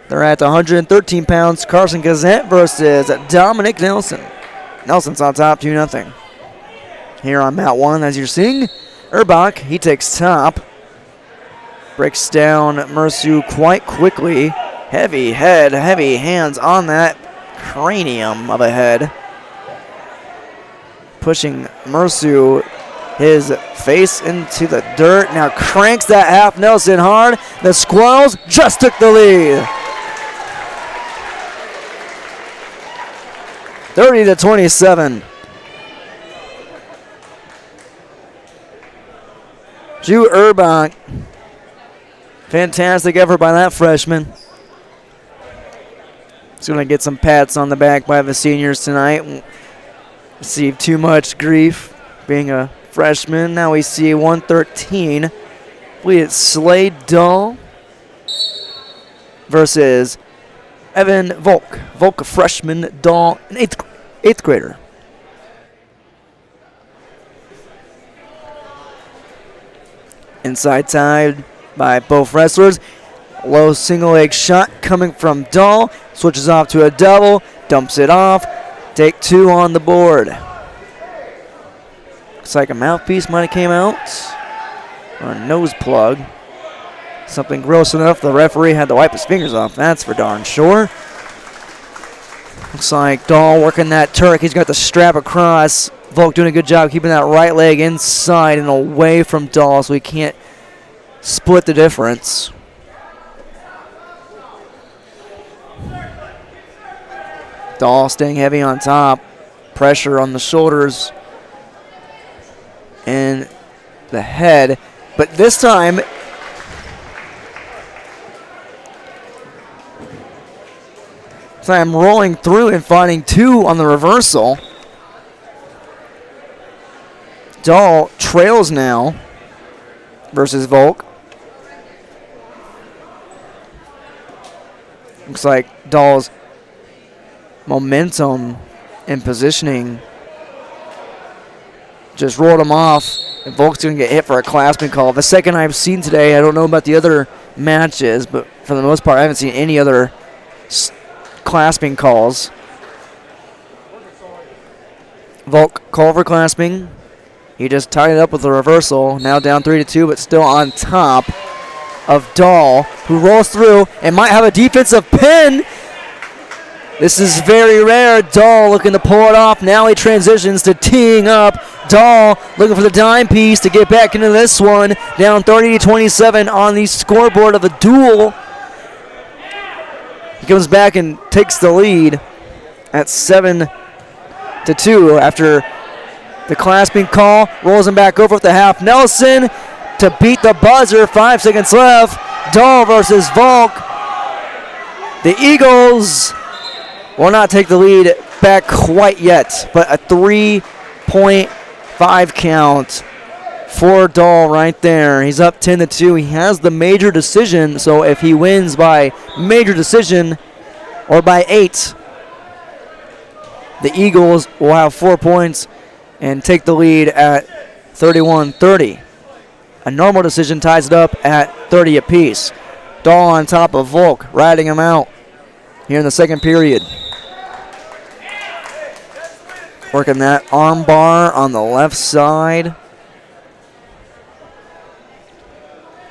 They're at the 113 pounds. Carson Gazette versus Dominic Nelson. Nelson's on top 2-0. Here on Mat 1, as you're seeing, Urbach, he takes top. Breaks down Mersu quite quickly. Heavy head, heavy hands on that cranium of a head. Pushing Mersu, his face into the dirt. Now cranks that half Nelson hard. The Squirrels just took the lead. 30-27. Drew Urbach. Fantastic effort by that freshman. He's going to get some pats on the back by the seniors tonight. Won't receive too much grief being a freshman. Now we see 113. We had Slade Dahl versus Evan Volk. Volk, a freshman, Dahl, an eighth grader. Inside side by both wrestlers. Low single leg shot coming from Dahl. Switches off to a double. Dumps it off. Take 2 on the board. Looks like a mouthpiece might have came out. Or a nose plug. Something gross enough the referee had to wipe his fingers off. That's for darn sure. Looks like Dahl working that Turk. He's got the strap across. Volk doing a good job keeping that right leg inside and away from Dahl so he can't split the difference. Dahl staying heavy on top. Pressure on the shoulders and the head. But this time, I'm rolling through and finding 2 on the reversal. Dahl trails now versus Volk. Looks like Dahl's momentum and positioning just rolled him off. And Volk's going to get hit for a clasping call. The second I've seen today, I don't know about the other matches, but for the most part, I haven't seen any other clasping calls. Volk call for clasping. He just tied it up with a reversal. Now down 3-2, but still on top of Dahl, who rolls through and might have a defensive pin. This is very rare. Dahl looking to pull it off. Now he transitions to teeing up. Dahl looking for the dime piece to get back into this one. Down 30-27 on the scoreboard of a duel. He comes back and takes the lead at 7-2 after the clasping call. Rolls him back over with the half Nelson to beat the buzzer. 5 seconds left. Dahl versus Volk. The Eagles will not take the lead back quite yet, but a 3.5 count for Dahl right there. He's up 10-2. He has the major decision, so if he wins by major decision or by 8, the Eagles will have 4 points and take the lead at 31-30. A normal decision ties it up at 30 apiece. Dahl on top of Volk, riding him out here in the second period. Working that arm bar on the left side.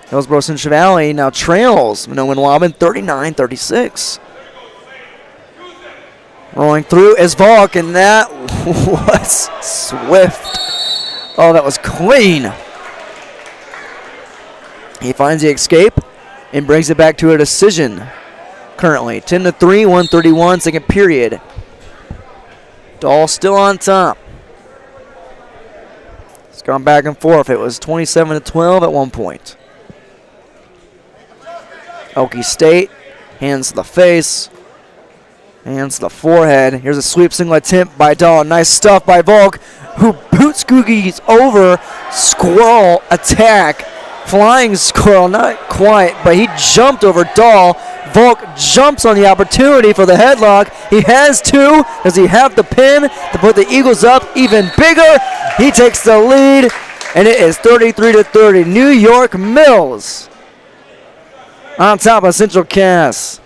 Hillsboro Central Valley now trails Winwabin 39-36. Rolling through is Volk, and that was swift. Oh, that was clean. He finds the escape and brings it back to a decision. Currently 10-3, 1:31, second period. Dahl still on top. It's gone back and forth. It was 27-12 at one point. Okie State, hands to the face, hands to the forehead. Here's a sweep single attempt by Dahl. Nice stuff by Volk, who boots Googies over. Squirrel attack. Flying squirrel, not quite, but he jumped over Dahl. Volk jumps on the opportunity for the headlock. He has two. Does he have the pin to put the Eagles up even bigger? He takes the lead, and it is 33-30. New York Mills on top of Central Cass.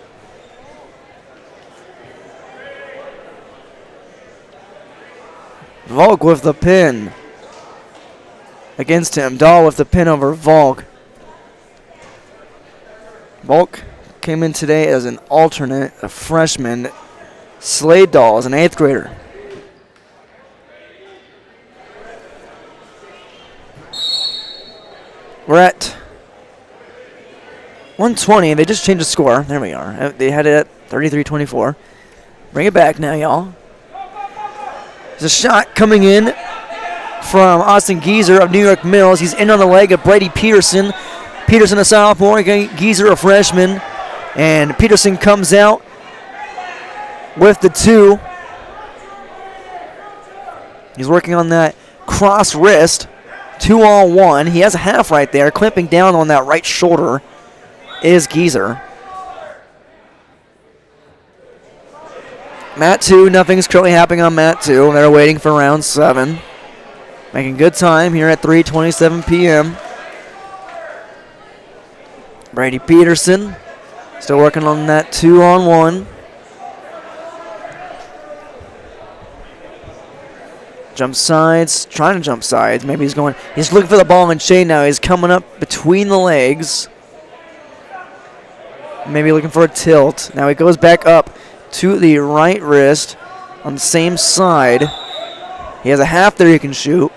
Volk with the pin against him. Dahl with the pin over Volk. Volk came in today as an alternate, a freshman. Slade Dahl is an 8th grader. We're at 120. They just changed the score. There we are. They had it at 33-24. Bring it back now, y'all. There's a shot coming in from Austin Geezer of New York Mills. He's in on the leg of Brady Peterson. Peterson a sophomore, Geezer a freshman. And Peterson comes out with the 2. He's working on that cross wrist. 2-on-1. He has a half right there. Clamping down on that right shoulder is Geezer. Mat 2, nothing's currently happening on Mat 2. They're waiting for round 7. Making good time here at 3:27 p.m. Brady Peterson still working on that 2-on-1. Jump sides, trying to jump sides. Maybe he's looking for the ball and chain now. He's coming up between the legs. Maybe looking for a tilt. Now he goes back up to the right wrist on the same side. He has a half there he can shoot.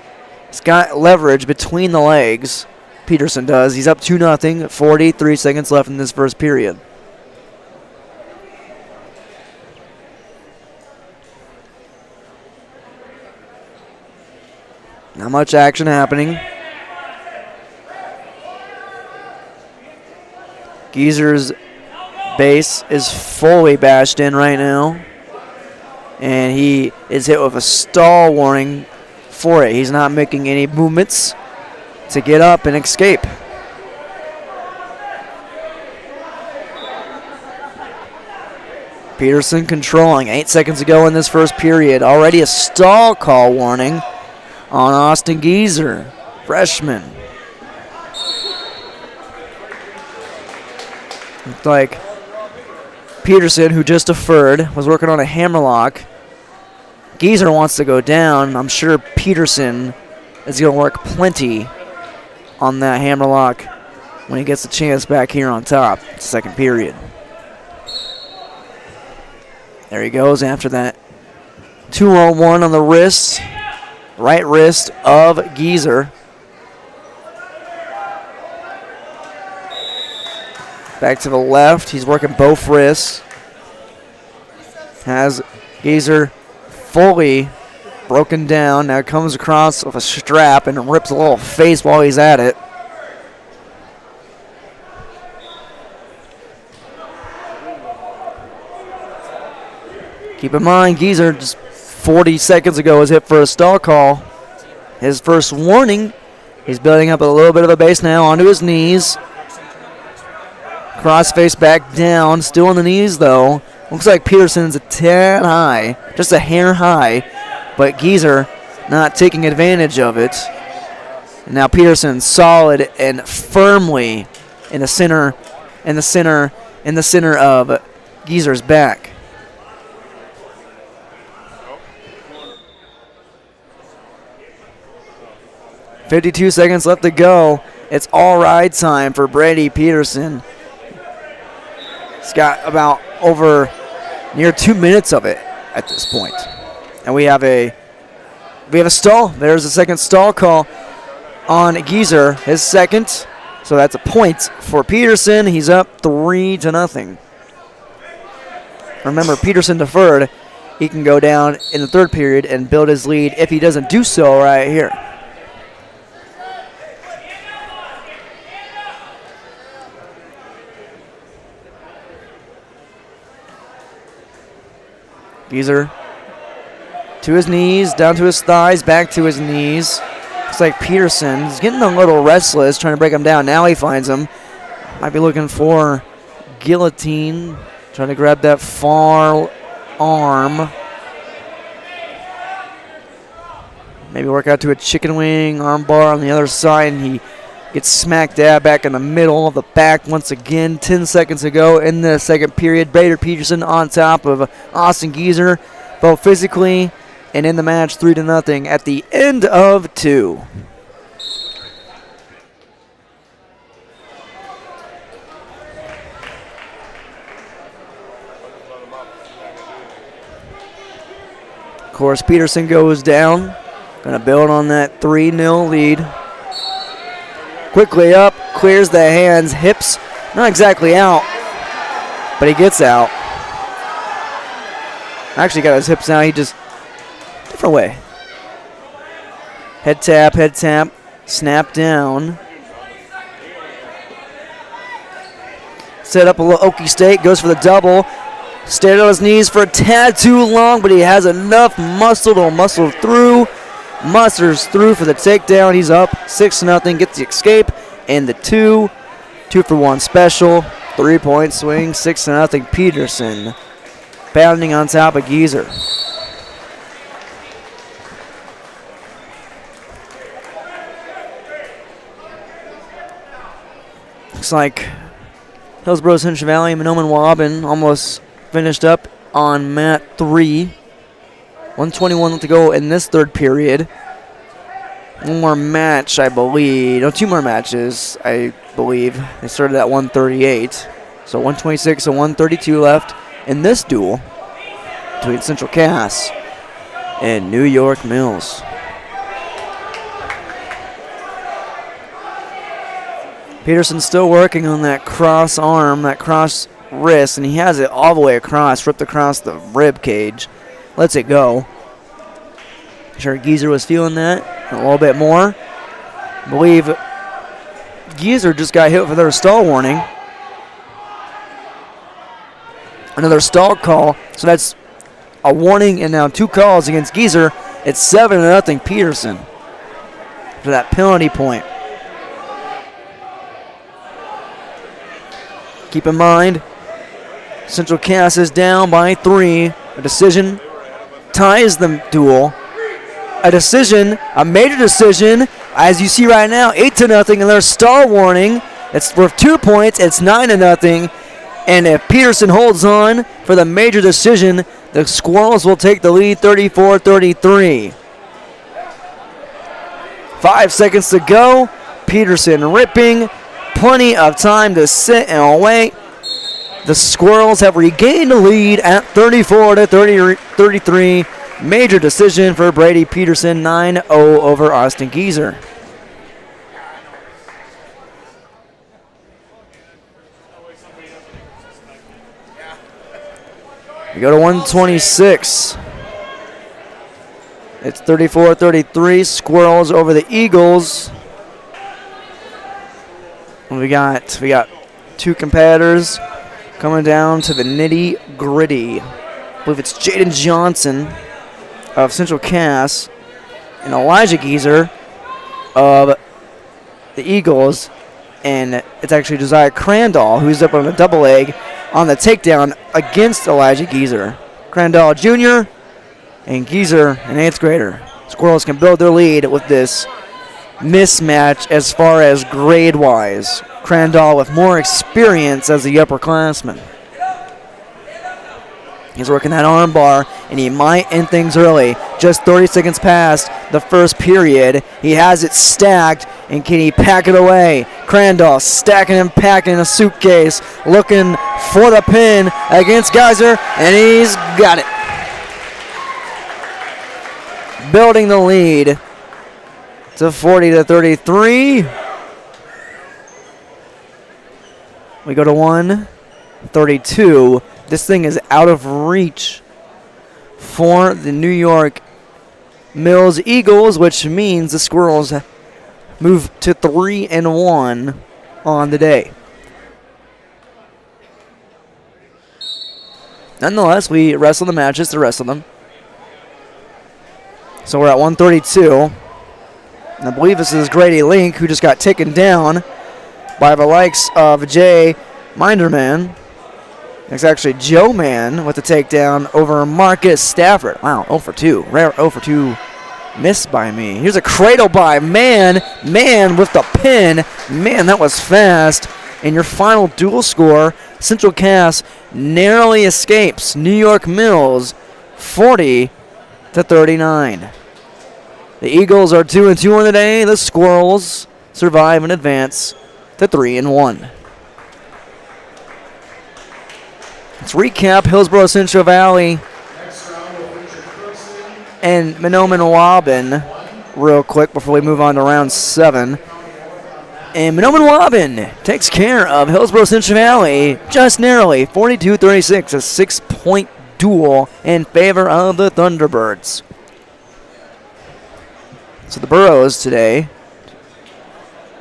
He's got leverage between the legs. Peterson does. He's up 2-0. 43 seconds left in this first period. Not much action happening. Geezer's base is fully bashed in right now. And he is hit with a stall warning for it. He's not making any movements to get up and escape. Peterson controlling. 8 seconds to go in this first period. Already a stall call warning on Austin Geezer, freshman. Looked like Peterson, who just deferred, was working on a hammerlock. Geezer wants to go down. I'm sure Peterson is going to work plenty on that hammerlock when he gets the chance back here on top. Second period. There he goes after that 2-on-1 on the wrist. right wrist of Geezer. Back to the left. He's working both wrists. Has Geezer fully broken down. Now comes across with a strap and rips a little face while he's at it. Keep in mind, Geezer just 40 seconds ago was hit for a stall call. His first warning. He's building up a little bit of a base now onto his knees. Cross face back down, still on the knees though. Looks like Peterson's a tad high, just a hair high, but Geezer not taking advantage of it. And now Peterson solid and firmly in the center of Geezer's back. .52 seconds left to go. It's all ride time for Brady Peterson. He's got about over near 2 minutes of it at this point. And we have a stall. There's a second stall call on Geezer, his second. So that's a point for Peterson. He's up 3-0. Remember, Peterson deferred. He can go down in the third period and build his lead if he doesn't do so right here. Geezer to his knees, down to his thighs, back to his knees. Looks like Peterson's getting a little restless, trying to break him down. Now he finds him. Might be looking for guillotine, trying to grab that far arm. Maybe work out to a chicken wing arm bar on the other side, and he gets smack dab back in the middle of the back once again. 10 seconds ago in the second period. Brady Peterson on top of Austin Geezer, both physically and in the match, 3-0 at the end of 2. Of course, Peterson goes down. Going to build on that 3-0 lead. Quickly up, clears the hands, hips, not exactly out, but he gets out. Actually got his hips out, he just, different way. Head tap, snap down. Set up a little Okie steak, goes for the double. Stayed on his knees for a tad too long, but he has enough muscle to muscle through. Musters through for the takedown. He's up 6-0. Gets the escape and the 2-for-1 special. 3-point swing. 6-0. Peterson pounding on top of Geezer. Looks like Hillsboro, Central Valley, Monoman Waubun almost finished up on mat 3. 1:21 left to go in this third period. One more match, I believe. No, 2 more matches, I believe. They started at 1:38. So 1:26 and 1:32 left in this duel between Central Cass and New York Mills. Peterson's still working on that cross arm, that cross wrist, and he has it all the way across, ripped across the rib cage. Lets it go. I'm sure Geezer was feeling that a little bit more. I believe Geezer just got hit with another stall warning. Another stall call. So that's a warning and now 2 calls against Geezer. It's 7-0 Peterson for that penalty point. Keep in mind, Central Cass is down by 3. A decision ties the duel. A decision, a major decision, as you see right now, 8-0, and there's stall warning. It's worth 2 points. It's 9-0, and if Peterson holds on for the major decision, the Squirrels will take the lead, 34-33. 5 seconds to go. Peterson ripping, plenty of time to sit and wait. The Squirrels have regained the lead at 34-33. Major decision for Brady Peterson, 9-0 over Austin Geezer. We go to 126. It's 34-33. Squirrels over the Eagles. We got two competitors coming down to the nitty-gritty. I believe it's Jaden Johnson of Central Cass and Elijah Geezer of the Eagles. And it's actually Josiah Crandall, who's up on a double leg on the takedown against Elijah Geezer. Crandall Jr. and Geezer, an 8th grader. Squirrels can build their lead with this mismatch as far as grade-wise. Crandall with more experience as the upperclassman. He's working that arm bar, and he might end things early. Just 30 seconds past the first period. He has it stacked, and can he pack it away? Crandall stacking and packing a suitcase, looking for the pin against Geyser, and he's got it. Building the lead to 40-33. We go to 132. This thing is out of reach for the New York Mills Eagles, which means the Squirrels move to 3-1 on the day. Nonetheless, we wrestle the matches to wrestle them. So we're at 132. And I believe this is Grady Link, who just got taken down by the likes of Jay Minderman. It's actually Joe Mann with the takedown over Marcus Stafford. Wow, 0 for 2. Rare 0 for 2 miss by me. Here's a cradle by Mann. Mann with the pin. Man, that was fast. And your final dual score, Central Cass narrowly escapes New York Mills 40-39. The Eagles are 2-2 on the day. The Squirrels survive and advance to 3-1. Let's recap Hillsboro Central Valley and Mahnomen-Waubun real quick before we move on to round 7. And Mahnomen-Waubun takes care of Hillsboro Central Valley just narrowly, 42-36, a 6-point duel in favor of the Thunderbirds. So the Burros today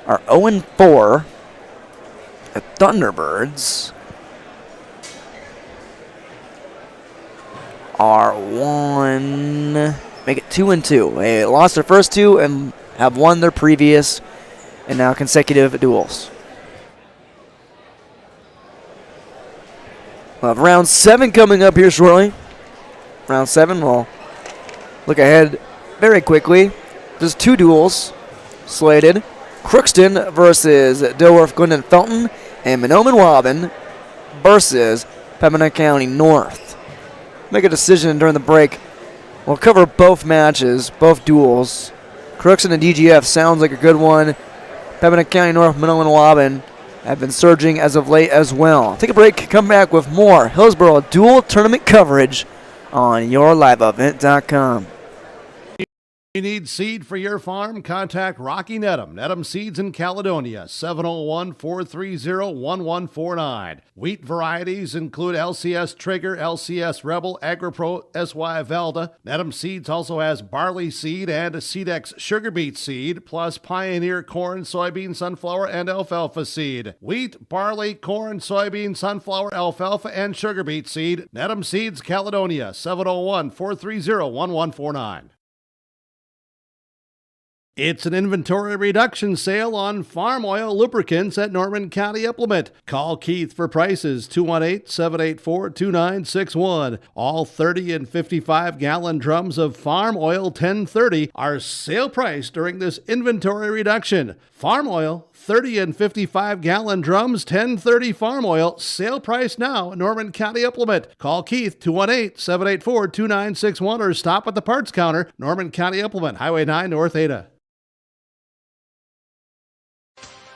are 0-4. The Thunderbirds are 2-2. They lost their first two and have won their previous and now consecutive duels. We'll have round 7 coming up here shortly. Round 7, we'll look ahead very quickly. There's 2 duels slated. Crookston versus Dilworth Glendon Felton, and Mahnomen-Waubun versus Pembina County North. Make a decision during the break. We'll cover both matches, both duels. Crookston and DGF sounds like a good one. Pembina County North, Mahnomen-Waubun have been surging as of late as well. Take a break, come back with more Hillsboro dual tournament coverage on yourliveevent.com. You need seed for your farm? Contact Rocky Nedham. Nedham Seeds in Caledonia, 701-430-1149. Wheat varieties include LCS Trigger, LCS Rebel, AgriPro, SY Velda. Nedham Seeds also has barley seed and Seedex sugar beet seed, plus Pioneer corn, soybean, sunflower, and alfalfa seed. Wheat, barley, corn, soybean, sunflower, alfalfa, and sugar beet seed. Nedham Seeds Caledonia, 701-430-1149. It's an inventory reduction sale on farm oil lubricants at Norman County Implement. Call Keith for prices, 218-784-2961. All 30 and 55-gallon drums of farm oil 1030 are sale price during this inventory reduction. Farm oil, 30 and 55-gallon drums, 1030 farm oil, sale price now at Norman County Implement. Call Keith, 218-784-2961, or stop at the parts counter, Norman County Implement, Highway 9, North Ada.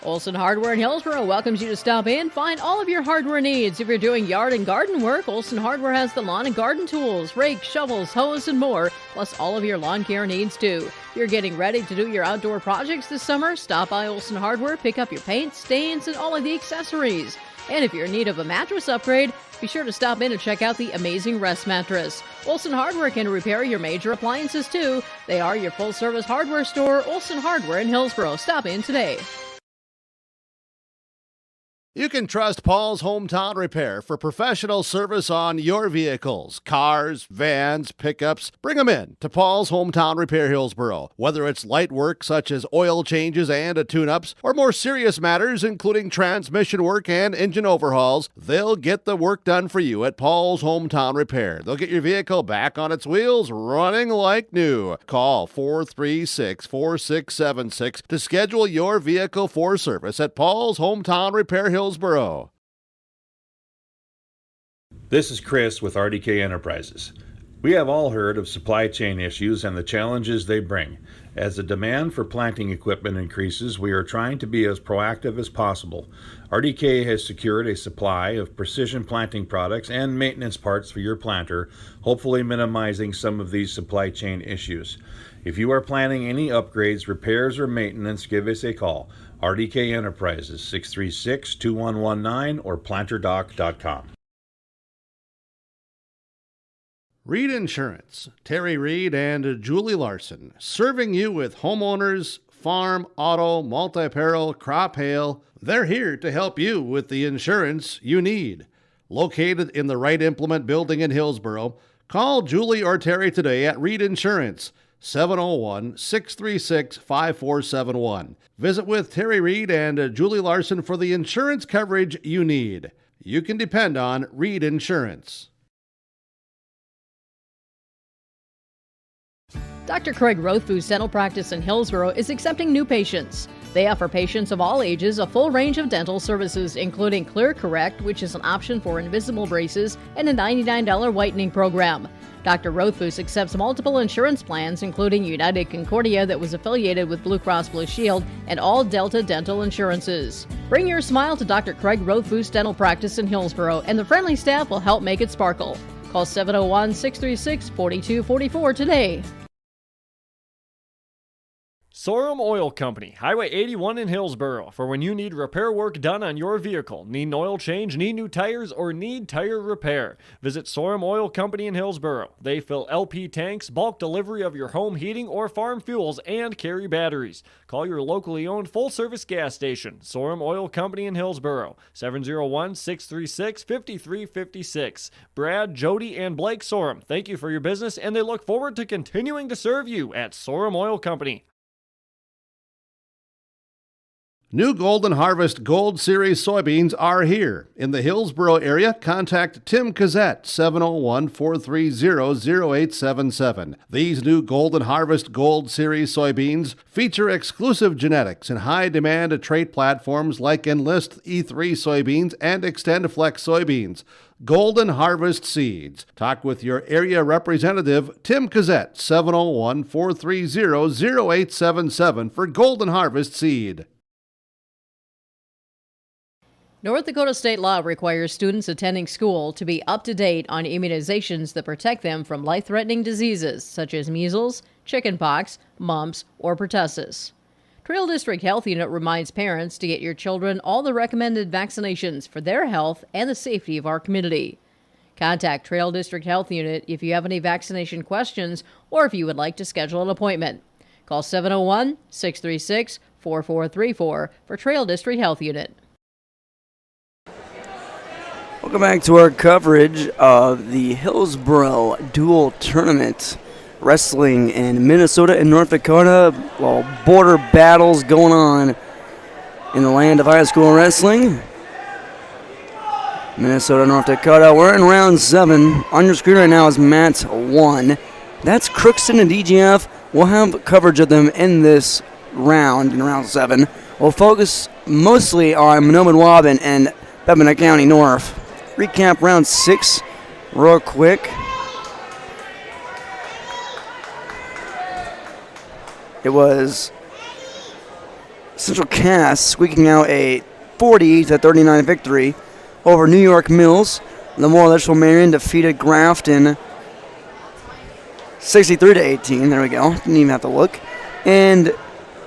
Olson Hardware in Hillsboro welcomes you to stop in, find all of your hardware needs. If you're doing yard and garden work, Olson Hardware has the lawn and garden tools, rakes, shovels, hose, and more, plus all of your lawn care needs too. If you're getting ready to do your outdoor projects this summer, stop by Olson Hardware, pick up your paint, stains, and all of the accessories. And if you're in need of a mattress upgrade, be sure to stop in and check out the amazing Rest Mattress. Olson Hardware can repair your major appliances too. They are your full-service hardware store, Olson Hardware in Hillsboro. Stop in today. You can trust Paul's Hometown Repair for professional service on your vehicles, cars, vans, pickups. Bring them in to Paul's Hometown Repair Hillsboro. Whether it's light work such as oil changes and tune-ups, or more serious matters including transmission work and engine overhauls, they'll get the work done for you at Paul's Hometown Repair. They'll get your vehicle back on its wheels, running like new. Call 436-4676 to schedule your vehicle for service at Paul's Hometown Repair Hillsboro. This is Chris with RDK Enterprises. We have all heard of supply chain issues and the challenges they bring. As the demand for planting equipment increases, we are trying to be as proactive as possible. RDK has secured a supply of precision planting products and maintenance parts for your planter, hopefully minimizing some of these supply chain issues. If you are planning any upgrades, repairs, or maintenance, give us a call. RDK Enterprises, 636-2119 or planterdoc.com. Reed Insurance, Terry Reed and Julie Larson, serving you with homeowners, farm, auto, multi-peril, crop hail. They're here to help you with the insurance you need. Located in the Wright Implement Building in Hillsboro, call Julie or Terry today at Reed Insurance, 701-636-5471. Visit with Terry Reed and Julie Larson for the insurance coverage you need. You can depend on Reed Insurance. Dr. Craig Rothfuss Dental Practice in Hillsboro is accepting new patients. They offer patients of all ages a full range of dental services, including Clear Correct, which is an option for invisible braces, and a $99 whitening program. Dr. Rothfuss accepts multiple insurance plans, including United Concordia that was affiliated with Blue Cross Blue Shield and all Delta dental insurances. Bring your smile to Dr. Craig Rothfuss Dental Practice in Hillsboro, and the friendly staff will help make it sparkle. Call 701-636-4244 today. Sorum Oil Company, Highway 81 in Hillsboro. For when you need repair work done on your vehicle, need an oil change, need new tires, or need tire repair, visit Sorum Oil Company in Hillsboro. They fill LP tanks, bulk delivery of your home heating or farm fuels, and carry batteries. Call your locally owned full-service gas station, Sorum Oil Company in Hillsboro, 701-636-5356. Brad, Jody, and Blake Sorum, thank you for your business, and they look forward to continuing to serve you at Sorum Oil Company. New Golden Harvest Gold Series soybeans are here. In the Hillsboro area, contact Tim Cassette, 701-430-0877. These new Golden Harvest Gold Series soybeans feature exclusive genetics and high-demand trait platforms like Enlist E3 soybeans and XtendFlex soybeans. Golden Harvest Seeds. Talk with your area representative, Tim Cassette, 701-430-0877 for Golden Harvest Seed. North Dakota state law requires students attending school to be up to date on immunizations that protect them from life-threatening diseases such as measles, chickenpox, mumps, or pertussis. Trail District Health Unit reminds parents to get your children all the recommended vaccinations for their health and the safety of our community. Contact Trail District Health Unit if you have any vaccination questions or if you would like to schedule an appointment. Call 701-636-4434 for Trail District Health Unit. Welcome back to our coverage of the Hillsboro Dual Tournament. Wrestling in Minnesota and North Dakota. Well, border battles going on in the land of high school wrestling. Minnesota, North Dakota. We're in round 7. On your screen right now is Mat 1. That's Crookston and DGF. We'll have coverage of them in this round, in round 7. We'll focus mostly on Monomowobbin and Pembina County North. Recap round 6 real quick. It was Central Cass squeaking out a 40-39 victory over New York Mills. Lemoore Litchfield Marion defeated Grafton 63-18. There we go. Didn't even have to look. And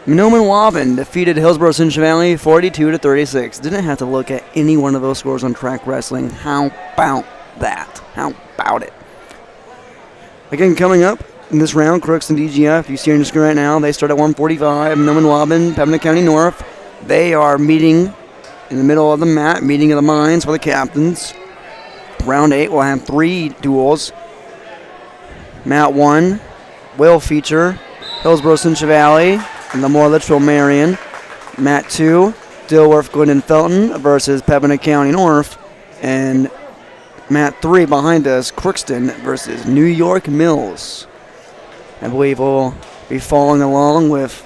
Monoman-Waban defeated Hillsboro Central Valley 42-36. Didn't have to look at any one of those scores on track wrestling. How about that? How about it? Again, coming up in this round, Crooks and DGF, you see on your screen right now, they start at 145. Monoman-Waban, Pembina County North. They are meeting in the middle of the mat, meeting of the minds for the captains. Round 8 will have 3 duels. Mat 1 will feature Hillsboro Central Valley and Lemoore Litchfield Marion. Mat 2, Dilworth Glendon Felton versus Pembina County North. And Mat 3 behind us, Crookston versus New York Mills. I believe we'll be following along with,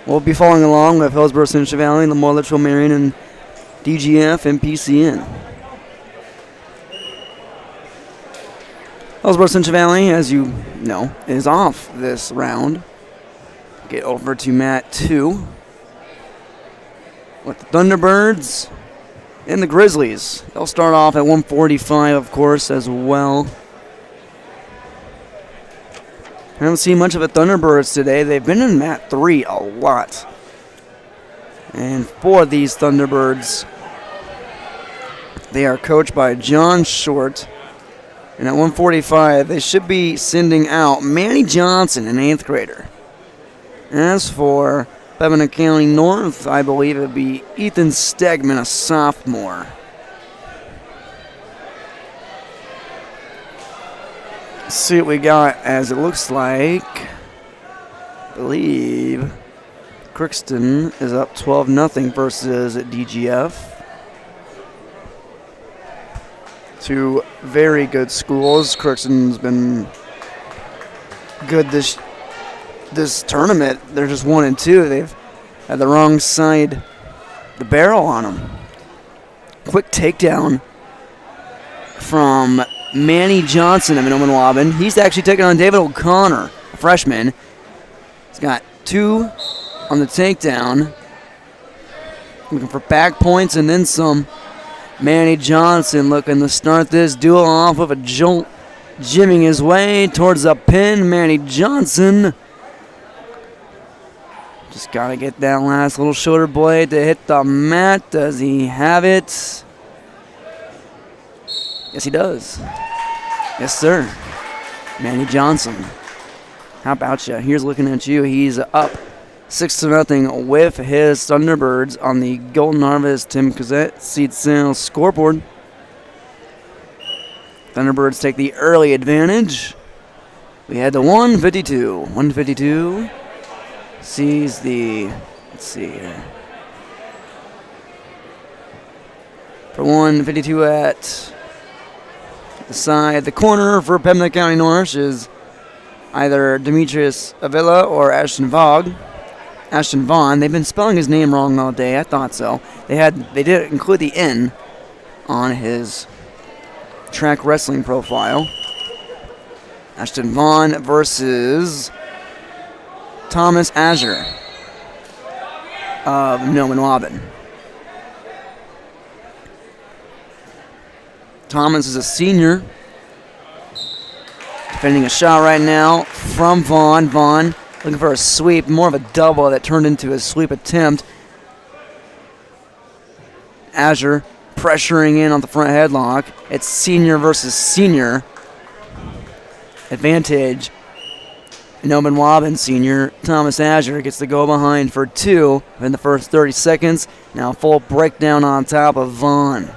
we'll be following along with Hillsboro Central Valley, Lemoore Litchfield Marion, and DGF and PCN. Hillsboro Central Valley, as you know, is off this round. Get over to Mat 2 with the Thunderbirds and the Grizzlies. They'll start off at 145, of course, as well. I haven't seen much of the Thunderbirds today. They've been in Mat 3 a lot. And for these Thunderbirds, they are coached by John Short. And at 145, they should be sending out Manny Johnson, an 8th grader. As for Pembina County North, I believe it would be Ethan Stegman, a sophomore. Let's see what we got, as it looks like, I believe Crookston is up 12-0 versus DGF. Two very good schools. Crookston's been good this tournament. They're just 1-2. They've had the wrong side of the barrel on them. Quick takedown from Manny Johnson of Monoman-Waban. He's actually taking on David O'Connor, a freshman. He's got 2 on the takedown. Looking for back points and then some. Manny Johnson looking to start this duel off with a jolt, jimming his way towards the pin. Manny Johnson just got to get that last little shoulder blade to hit the mat. Does he have it? Yes, he does. Yes, sir. Manny Johnson. How about you? Here's looking at you. He's up 6-0 with his Thunderbirds on the Golden Harvest Tim Cazette seed sales scoreboard. Thunderbirds take the early advantage. We head to 152. 152 sees the, let's see here. For 152 at the side, the corner for Pembina County North is either Demetrius Avila or Ashton Vaughn. They've been spelling his name wrong all day. I thought so. They did include the N on his track wrestling profile. Ashton Vaughn versus Thomas Azure of Monoman-Waban. Thomas is a senior. Defending a shot right now from Vaughn. Vaughn looking for a sweep, more of a double that turned into a sweep attempt. Azure pressuring in on the front headlock. It's senior versus senior. Advantage. Monoman-Waban senior Thomas Azure gets to go behind for 2 in the first 30 seconds. Now full breakdown on top of Vaughn.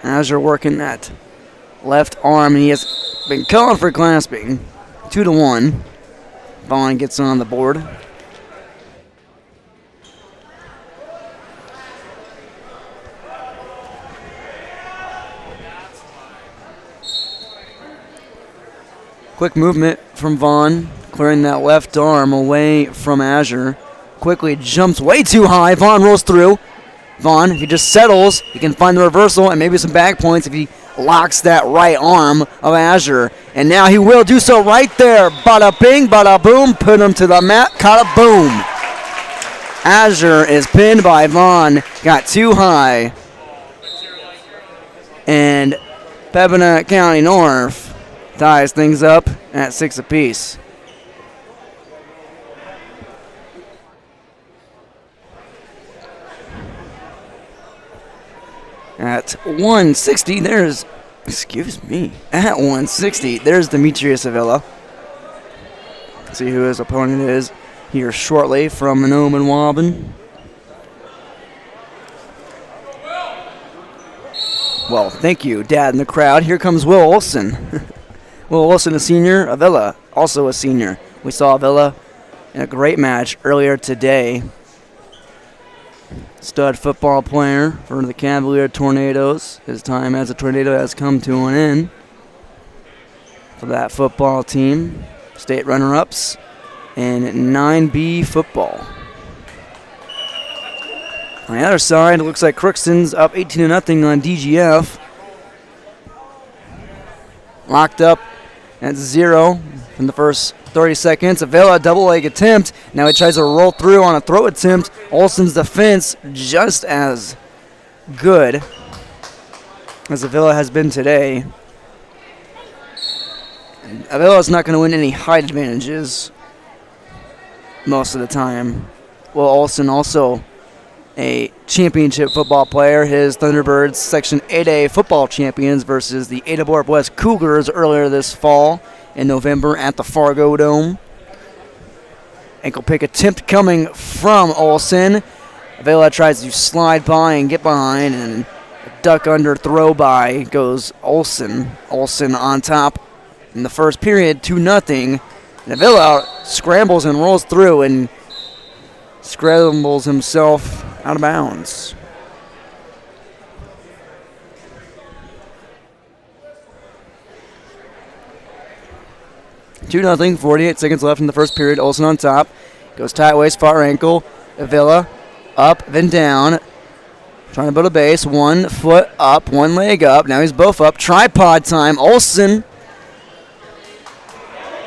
Azure working that left arm, and he has been called for clasping. 2-1. Vaughn gets on the board. Quick movement from Vaughn, clearing that left arm away from Azure. Quickly jumps way too high. Vaughn rolls through. Vaughn, if he just settles, he can find the reversal and maybe some back points if he locks that right arm of Azure. And now he will do so right there. Bada bing, bada boom. Put him to the mat. Kata boom. Azure is pinned by Vaughn. Got too high. And Pembina County North ties things up at 6 apiece. At 160, there's, at 160, there's Demetrius Avila. See who his opponent is here shortly from Manome and Waubun. Well, thank you, Dad in the crowd. Here comes Will Olson. Will Olson, a senior. Avila, also a senior. We saw Avila in a great match earlier today. Stud football player for the Cavalier Tornadoes. His time as a Tornado has come to an end for that football team. State runner-ups in 9B football. On the other side, it looks like Crookston's up 18-0 on DGF. Locked up at 0 in the first 30 seconds. Avila, double leg attempt. Now he tries to roll through on a throw attempt. Olson's defense just as good as Avila has been today. Avila's not going to win any height advantages most of the time. Well, Olson also a championship football player. His Thunderbirds Section 8A football champions versus the Ada West Cougars earlier this fall in November at the Fargo Dome. Ankle pick attempt coming from Olson. Avila tries to slide by and get behind, and a duck under throw by goes Olson. Olson on top in the first period, 2-0. And Avila scrambles and rolls through and scrambles himself out of bounds. Two 0, 48 seconds left in the first period. Olson on top. Goes tight waist, far ankle. Avila up, then down. Trying to build a base. 1 foot up, 1 leg up. Now he's both up. Tripod time. Olson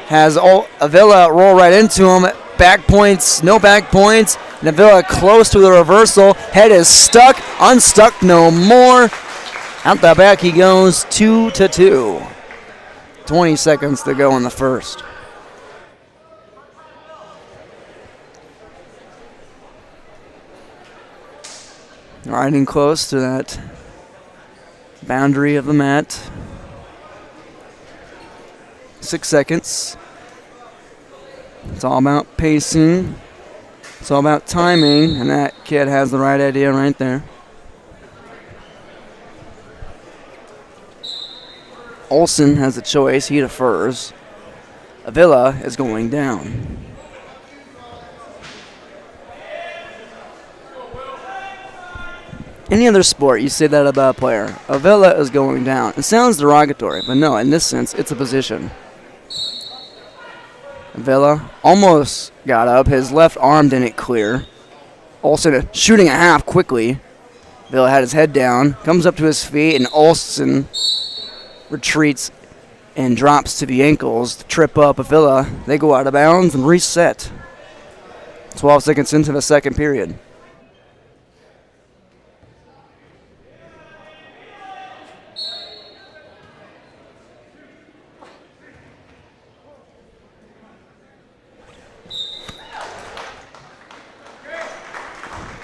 has Avila roll right into him. Back points, no back points. And Avila close to the reversal. Head is stuck, unstuck no more. Out the back he goes, 2-2. 20 seconds to go in the first. Riding close to that boundary of the mat. 6 seconds. It's all about pacing. It's all about timing, and that kid has the right idea right there. Olson has a choice. He defers. Avila is going down. Any other sport, you say that about a player. Avila is going down. It sounds derogatory, but no, in this sense, it's a position. Avila almost got up. His left arm didn't clear. Olson shooting a half quickly. Avila had his head down, comes up to his feet, and Olson retreats and drops to the ankles to trip up Avila. They go out of bounds and reset. 12 seconds into the second period.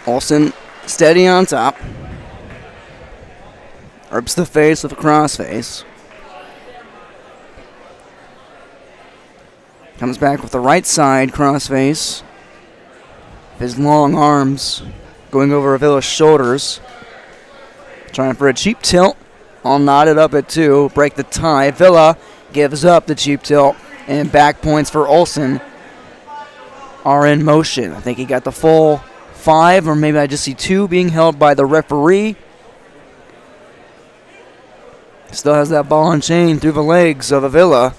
Olson steady on top. Rips the face with a crossface. Comes back with the right side crossface. His long arms going over Avila's shoulders. Trying for a cheap tilt. All knotted up at 2. Break the tie. Avila gives up the cheap tilt. And back points for Olson are in motion. I think he got the full 5, or maybe I just see 2 being held by the referee. Still has that ball and chain through the legs of Avila.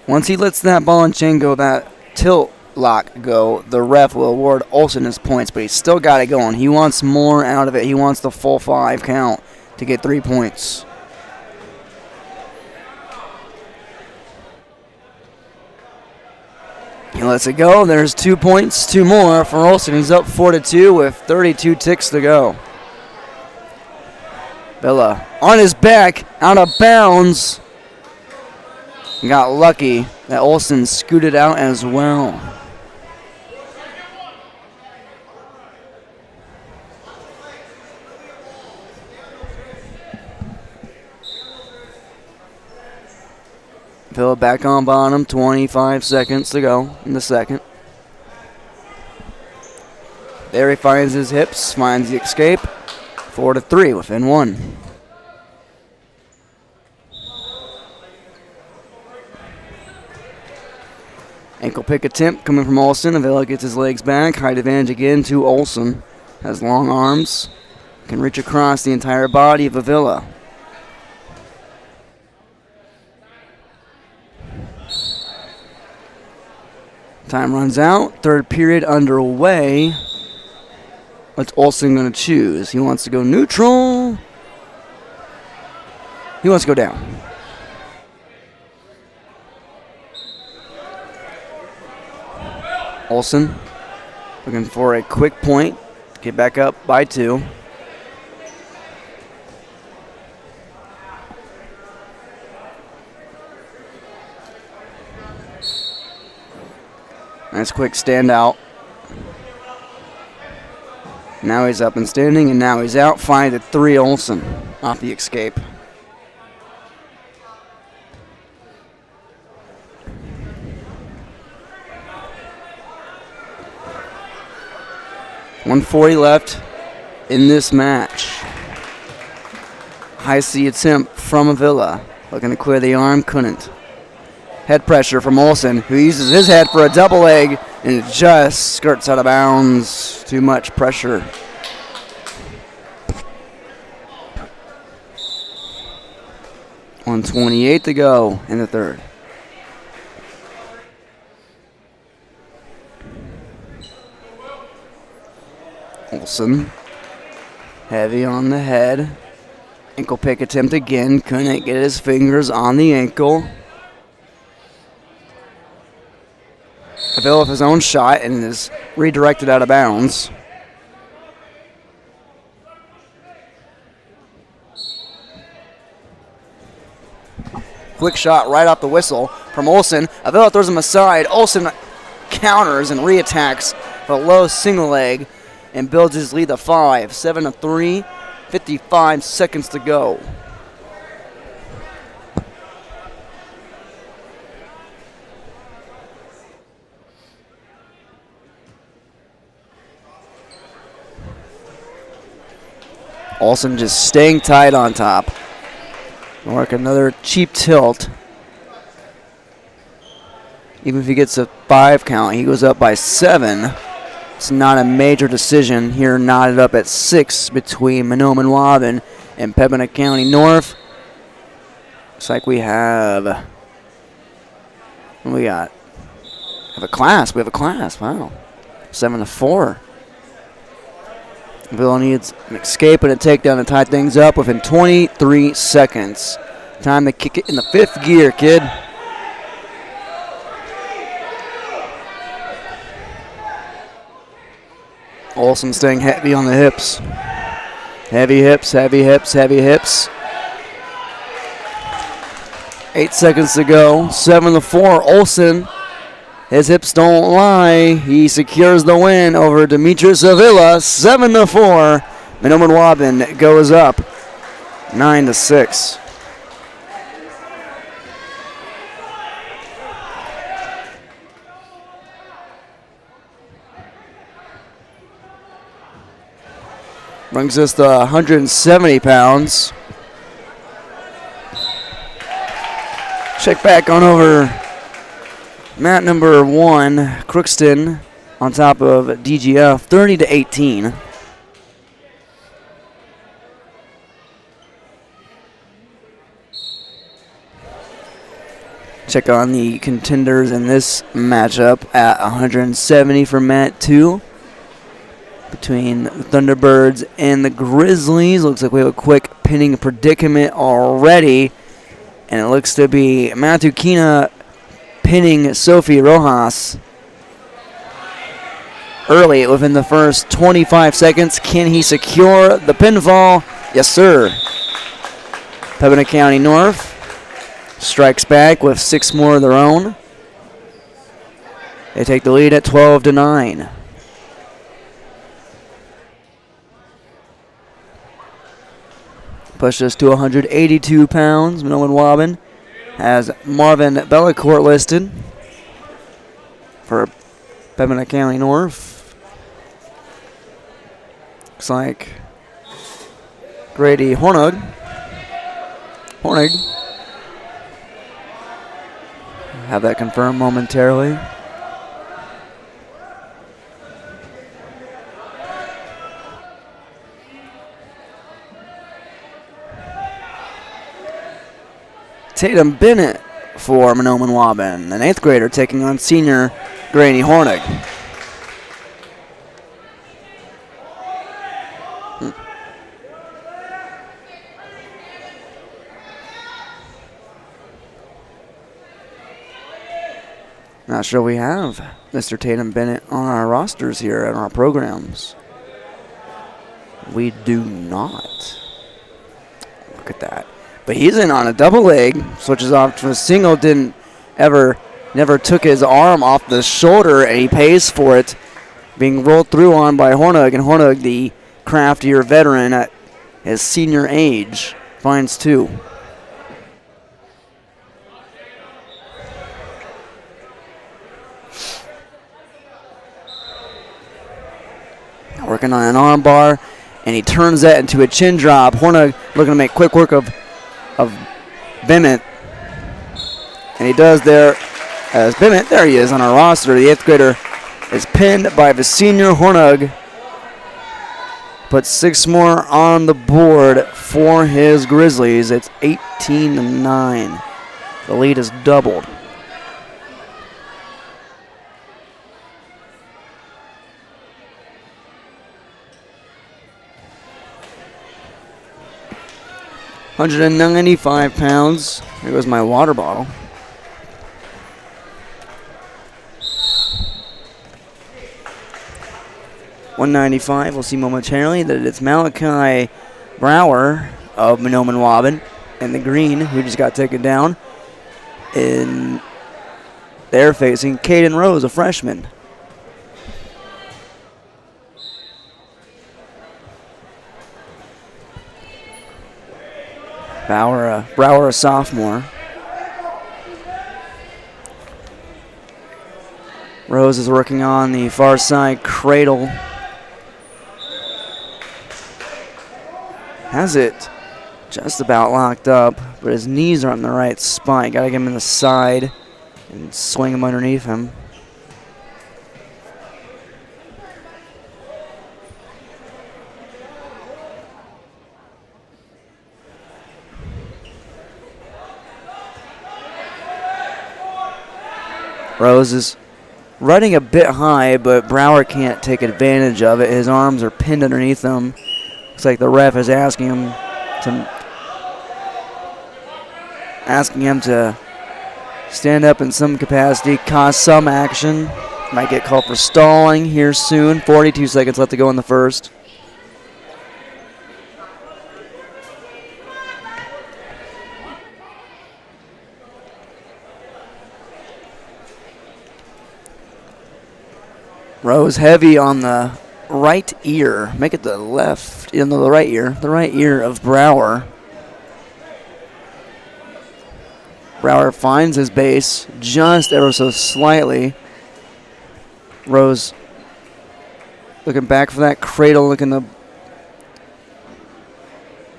Once he lets that ball and chain go, that tilt lock go. The ref will award Olsen his points, but he's still got it going. He wants more out of it. He wants the full 5 count to get 3 points. He lets it go. There's 2 points, 2 more for Olsen. He's up 4-2 with 32 ticks to go. Villa on his back, out of bounds. Got lucky that Olsen scooted out as well. Villa back on bottom, 25 seconds to go in the second. There he finds his hips, finds the escape. 4-3 within 1. Ankle pick attempt coming from Olsen. Avila gets his legs back. Height advantage again to Olsen. Has long arms. Can reach across the entire body of Avila. Time runs out. Third period underway. What's Olsen going to choose? He wants to go neutral. He wants to go down. Olsen looking for a quick point. Get back up by 2. Nice quick standout. Now he's up and standing, and now he's out. 5-3 Olsen off the escape. .140 left in this match. High C attempt from Avila. Looking to clear the arm, couldn't. Head pressure from Olsen, who uses his head for a double leg, and it just skirts out of bounds. Too much pressure. .128 to go in the third. Olsen, heavy on the head. Ankle pick attempt again. Couldn't get his fingers on the ankle. Avila with his own shot and is redirected out of bounds. Quick shot right off the whistle from Olsen. Avila throws him aside. Olsen counters and reattacks for a low single leg and builds his lead to 5. 7-3, 55 seconds to go. Olsen just staying tight on top. Work another cheap tilt. Even if he gets a 5 count, he goes up by 7. It's not a major decision here, knotted up at 6 between Monoman Waban and Pembina County North. Looks like we have, what do we got? We have a class, wow. 7-4. Villa needs an escape and a takedown to tie things up within 23 seconds. Time to kick it in the 5th gear, kid. Olsen staying heavy on the hips. Heavy hips, heavy hips, heavy hips. 8 seconds to go. 7-4. Olsen. His hips don't lie. He secures the win over Demetrius Avila. 7-4. Monoman Waban goes up 9-6. Brings us to 170 pounds. Check back on over mat number 1, Crookston on top of DGF, 30-18. Check on the contenders in this matchup at 170 for Mat 2. Between the Thunderbirds and the Grizzlies. Looks like we have a quick pinning predicament already. And it looks to be Matthew Kina pinning Sophie Rojas early within the first 25 seconds. Can he secure the pinfall? Yes, sir. Pembina County North strikes back with 6 more of their own. They take the lead at 12-9. Pushed us to 182 pounds. Minoan Waubun has Marvin Bellacourt listed for Pembina County North. Looks like Grady Hornig. Have that confirmed momentarily. Tatum Bennett for Minoan Waubun, an 8th grader taking on senior Grady Hornig. Not sure we have Mr. Tatum Bennett on our rosters here in our programs. We do not. Look at that. But he's in on a double leg, switches off to a single, never took his arm off the shoulder, and he pays for it, being rolled through on by Hornig, and Hornig, the craftier veteran at his senior age, finds 2. Working on an arm bar, and he turns that into a chin drop. Hornig looking to make quick work of Bennett. And he does there as Bennett, there he is on our roster. The 8th grader is pinned by the senior Hornig. Puts 6 more on the board for his Grizzlies. It's 18-9. The lead is doubled. £195. Here goes my water bottle. $195. We'll see momentarily that it's Malachi Brower of Minoan Waubun in the green, who just got taken down. And they're facing Caden Rose, a freshman. Brower, a sophomore. Rose is working on the far side cradle. Has it just about locked up, but his knees are on the right spot. Gotta get him in the side and swing him underneath him. Rose is running a bit high, but Brower can't take advantage of it. His arms are pinned underneath him. Looks like the ref is asking him to stand up in some capacity, cause some action. Might get called for stalling here soon. 42 seconds left to go in the first. Rose heavy on the right ear. Make it the left, the right ear. The right ear of Brower. Brower finds his base just ever so slightly. Rose looking back for that cradle, looking to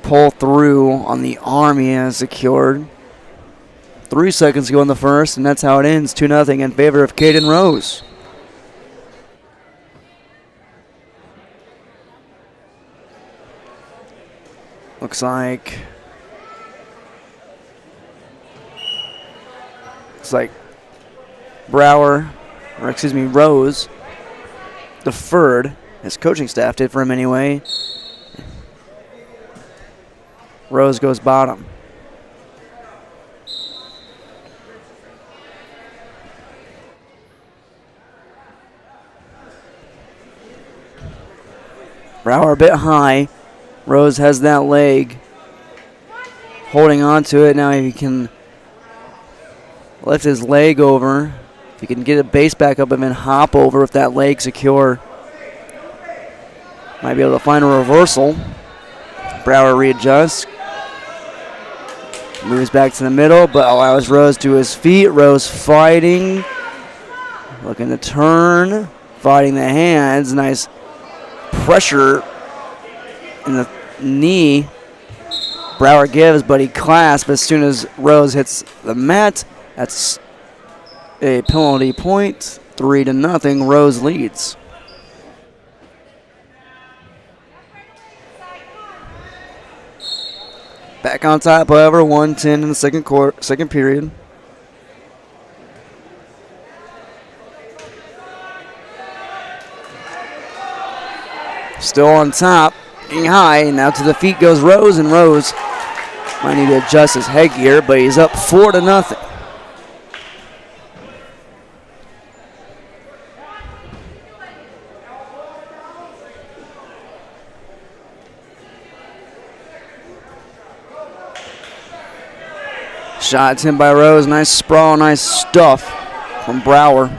pull through on the arm he has secured. 3 seconds to go in the first, and that's how it ends. 2-0 in favor of Caden Rose. Looks like Looks like Rose deferred. His coaching staff did for him anyway. Rose goes bottom. Brower a bit high. Rose has that leg. Holding on to it. Now he can lift his leg over. If he can get a base back up and then hop over with that leg secure. Might be able to find a reversal. Brower readjusts. Moves back to the middle, but allows Rose to his feet. Rose fighting. Looking to turn. Fighting the hands. Nice pressure in the knee. Brower gives, but he clasps as soon as Rose hits the mat. That's a penalty point. 3-0. Rose leads. Back on top, however, 1:10 in the second period. Still on top, getting high. Now to the feet goes Rose, and Rose might need to adjust his headgear, but he's up 4-0. Shot attempt by Rose. Nice sprawl, nice stuff from Brower.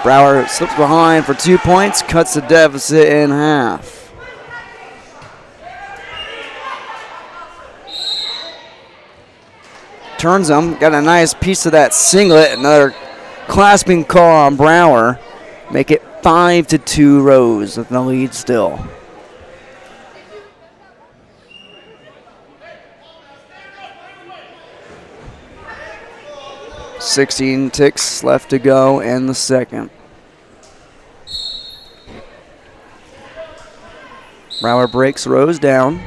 Brower slips behind for 2 points, cuts the deficit in half. Turns him, got a nice piece of that singlet. Another clasping call on Brower. Make it 5-2 Rose with the lead still. .16 ticks left to go in the second. Brower breaks Rose down.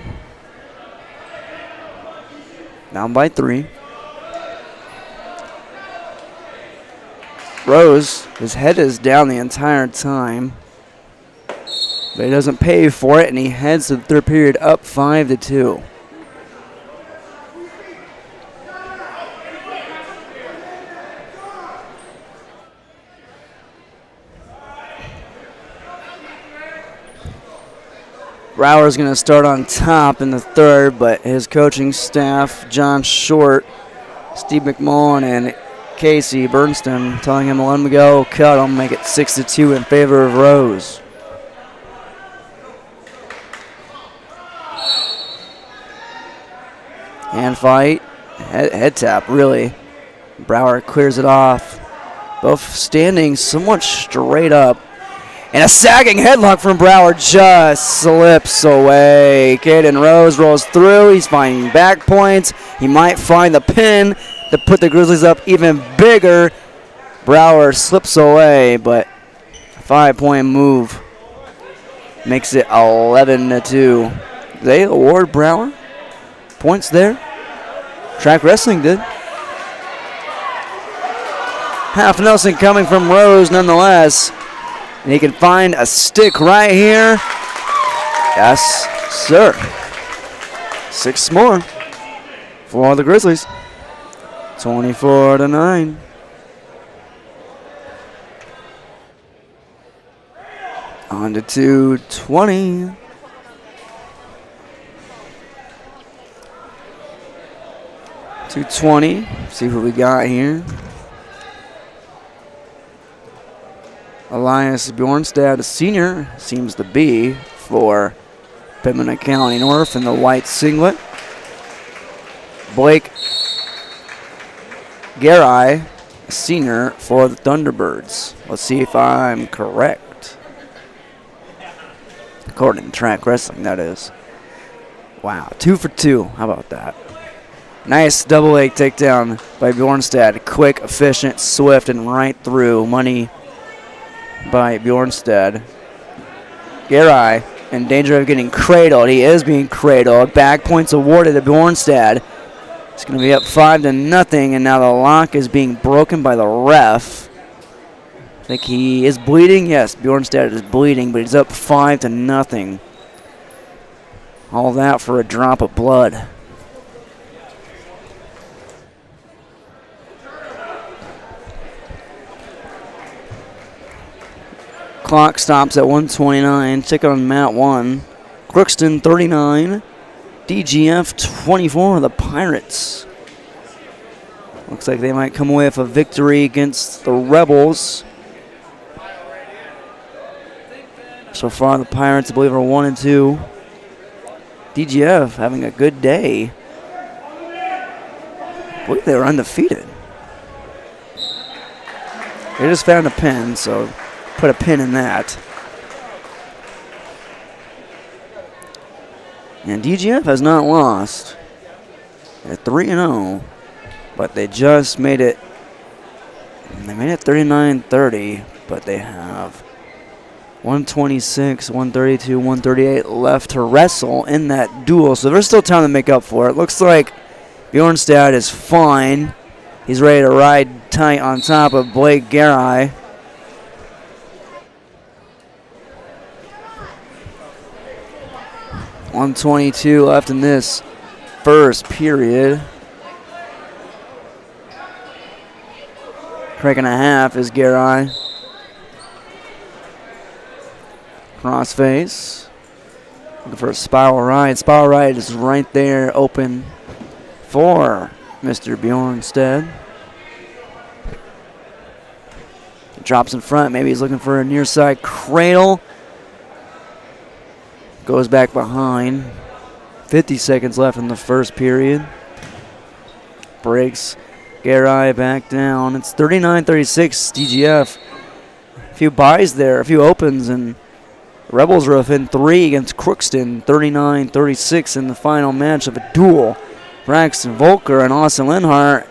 Down by 3. Rose, his head is down the entire time, but he doesn't pay for it, and he heads to the third period up 5-2. Brower's going to start on top in the third, but his coaching staff, John Short, Steve McMullen, and Casey Bernstein, telling him to let him go, cut him, make it 6-2 in favor of Rose. Hand fight, head tap, really. Brower clears it off. Both standing somewhat straight up. And a sagging headlock from Brower just slips away. Caden Rose rolls through. He's finding back points. He might find the pin to put the Grizzlies up even bigger. Brower slips away, but a 5-point move makes it 11-2. They award Brower points there. Track Wrestling did. Half Nelson coming from Rose nonetheless. And he can find a stick right here. Yes, sir. 6 more for the Grizzlies. 24-9. On to 220. See who we got here. Elias Bjornstad, a senior, seems to be for Pembina County North in the white singlet. Blake Garai, a senior for the Thunderbirds. Let's see if I'm correct. According to Track Wrestling, that is. Wow, 2 for 2. How about that? Nice double leg takedown by Bjornstad. Quick, efficient, swift, and right through. Money by Bjornstad. Garai in danger of getting cradled. He is being cradled. Back points awarded to Bjornstad. It's going to be up 5-0, and now the lock is being broken by the ref. I think he is bleeding. Yes, Bjornstad is bleeding, but he's up 5-0. All that for a drop of blood. Clock stops at 1:29. Check on mat 1. Crookston 39. DGF 24. The Pirates. Looks like they might come away with a victory against the Rebels. So far, the Pirates, I believe, are 1-2. DGF having a good day. I believe they were undefeated. They just found a pin, so put a pin in that. And DGF has not lost. They're 3-0, but they just made it. They made it 39-30, but they have 126, 132, 138 left to wrestle in that duel. So there's still time to make up for it. Looks like Bjornstad is fine. He's ready to ride tight on top of Blake Garai. .122 left in this first period. Crack and a half is Garai. Crossface. Looking for a spiral ride. Spiral ride is right there open for Mr. Bjornstad. Drops in front. Maybe he's looking for a near side cradle. Goes back behind. 50 seconds left in the first period. Breaks Garai back down. It's 39-36 DGF. A few buys there, a few opens, and Rebels are within 3 against Crookston. 39-36 in the final match of a duel. Braxton Volker and Austin Linhart,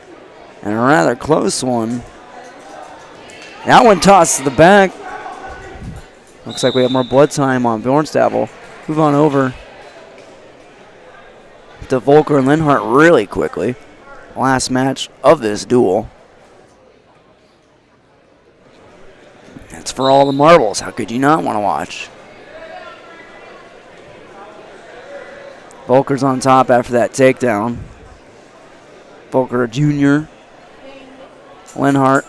and a rather close one. That one tossed to the back. Looks like we have more blood time on Bjornstad. We'll move on over to Volker and Linhart really quickly. Last match of this duel. It's for all the marbles. How could you not want to watch? Volker's on top after that takedown. Volker, a junior. Linhart,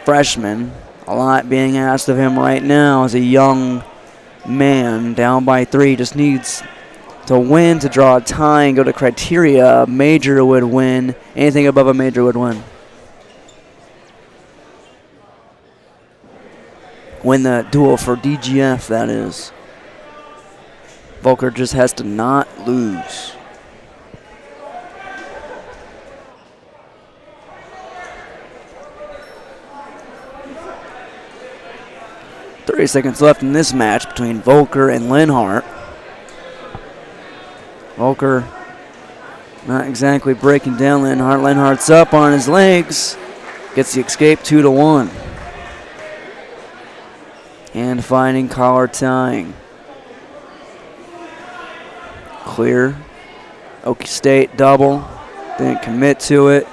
freshman. A lot being asked of him right now as a young man down by 3. Just needs to win to draw a tie and go to criteria. A major would win. Anything above a major would win. Win the duel for DGF, that is. Volker just has to not lose. .30 seconds left in this match between Volker and Linhart. Volker not exactly breaking down Linhart. Linhart's up on his legs. Gets the escape 2-1. And finding collar tying. Clear. Okie State double. Didn't commit to it.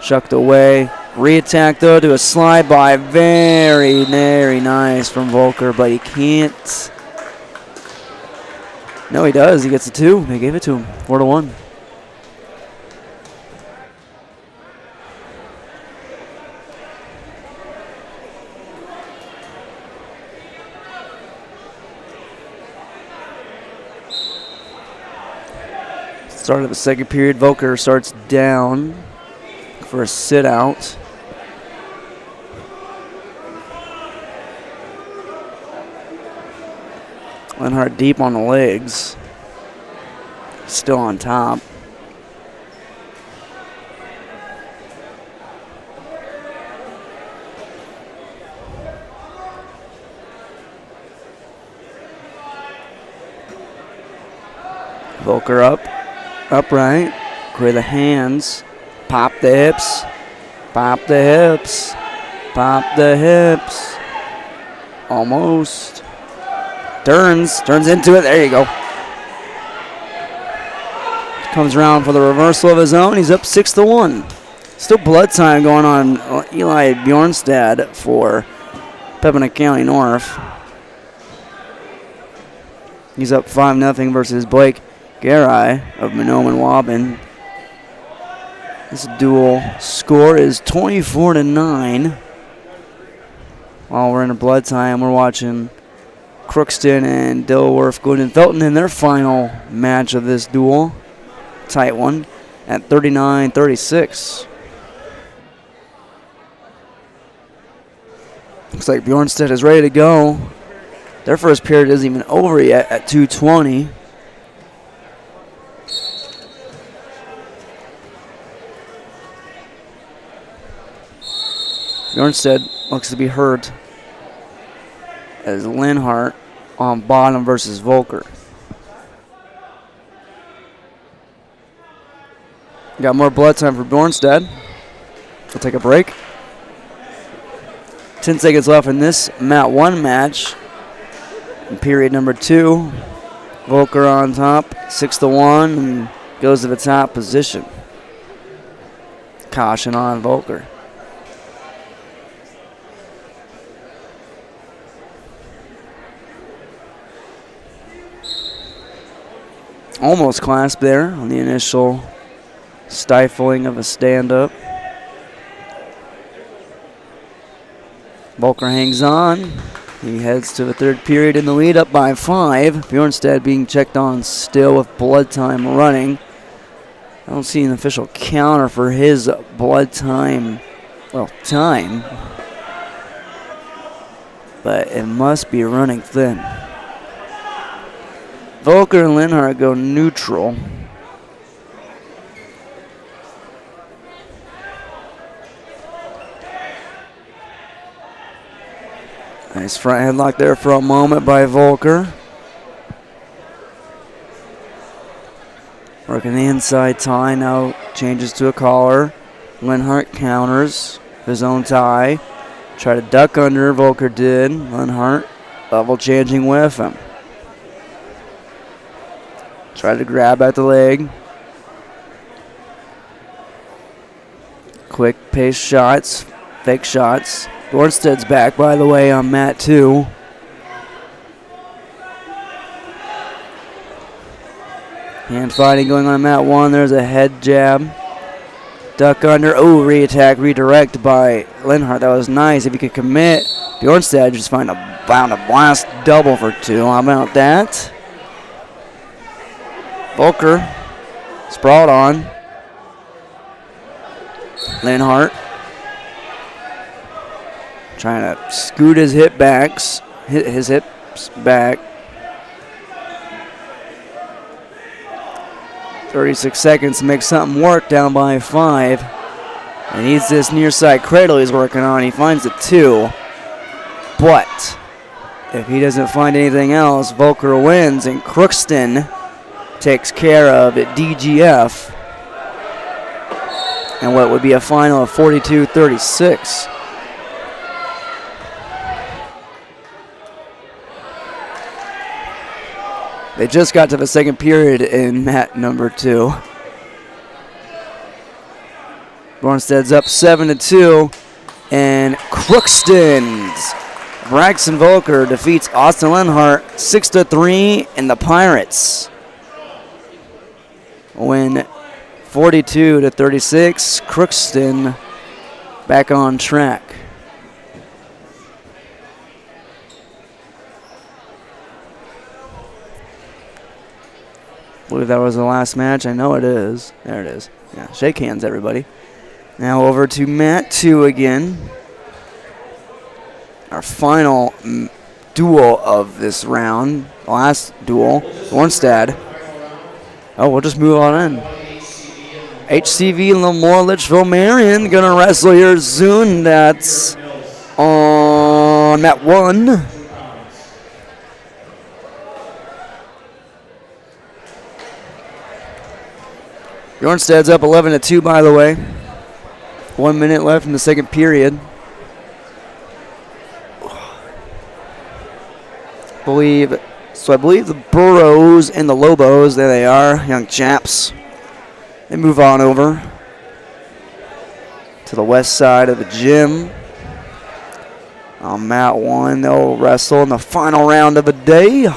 Shucked away. Re-attack though to a slide by. Very, very nice from Volker, but he can't. No, he does. He gets a 2. They gave it to him. 4-1. Start of the second period. Volker starts down for a sit out. Linhart deep on the legs. Still on top. Volker up. Upright. Clear the hands. Pop the hips. Pop the hips. Pop the hips. Almost. Turns into it. There you go. Comes around for the reversal of his own. He's up 6-1. Still blood time going on Eli Bjornstad for Pepin County North. He's up 5-0 versus Blake Garai of Monoman Waubun. This dual score is 24-9. While we're in a blood time, we're watching Crookston and Dilworth Glidden Felton in their final match of this duel. Tight one at 39-36. Looks like Bjornstead is ready to go. Their first period isn't even over yet at 2:20. Bjornstead looks to be hurt as Linhart on bottom versus Volker. Got more blood time for Bjornstead. We'll take a break. 10 seconds left in this Mat 1 match. In period number 2, Volker on top, 6-1, and goes to the top position. Caution on Volker. Almost clasped there on the initial stifling of a stand-up. Volker hangs on. He heads to the third period in the lead, up by 5. Bjornstad being checked on still with blood time running. I don't see an official counter for his blood time, time. But it must be running thin. Volker and Linhart go neutral. Nice front headlock there for a moment by Volker. Working the inside tie, now changes to a collar. Linhart counters his own tie. Try to duck under, Volker did. Linhart level changing with him. Try to grab at the leg. Quick pace shots, fake shots. Bjornsted's back, by the way, on mat 2. Hand fighting going on mat 1. There's a head jab. Duck under. Oh, re-attack, redirect by Linhart. That was nice. If he could commit, Bjornstad just found a blast double for 2. How about that? Volker sprawled on. Linhart trying to scoot his hips back. 36 seconds to make something work, down by 5. And needs this near side cradle he's working on. He finds it 2. But if he doesn't find anything else, Volker wins and Crookston takes care of DGF. And what would be a final of 42-36. They just got to the second period in mat number 2. Bjornstad's up 7-2, and Crookston's Braxton Volker defeats Austin Linhart 6-3, and the Pirates win 42-36. Crookston back on track. I believe that was the last match. I know it is. There it is. Yeah, shake hands, everybody. Now over to mat 2 again. Our final duel of this round. Last duel. Bjornstad. Oh, we'll just move on in. HCV Lemoore Litchfield Marion gonna wrestle here soon. That's on mat 1. Bjornstad's up 11-2, by the way. 1 minute left in the second period. I believe So I believe the Burros and the Lobos, there they are, young chaps. They move on over to the west side of the gym. On mat 1, they'll wrestle in the final round of the day.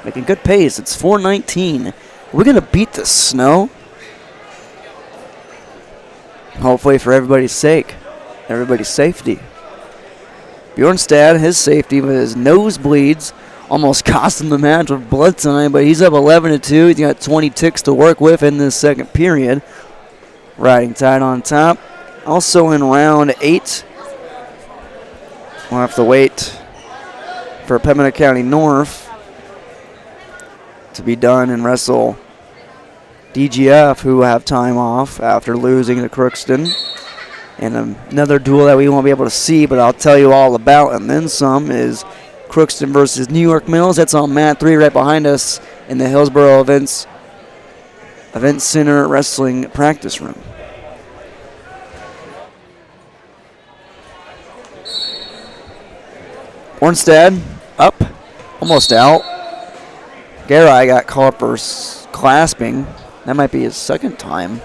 Making good pace. It's 4:19. We're going to beat the snow. Hopefully for everybody's sake. Everybody's safety. Bjornstad, his safety with his nosebleeds almost cost him the match with blood time, but he's up 11-2. He's got 20 ticks to work with in this second period. Riding tight on top. Also in round 8, we'll have to wait for Pembina County North to be done and wrestle DGF, who have time off after losing to Crookston. And another duel that we won't be able to see, but I'll tell you all about, and then some, is Crookston versus New York Mills. That's on mat 3 right behind us in the Hillsboro Event Center Wrestling Practice Room. Ornstead up, almost out. Garai got called for clasping. That might be his second time.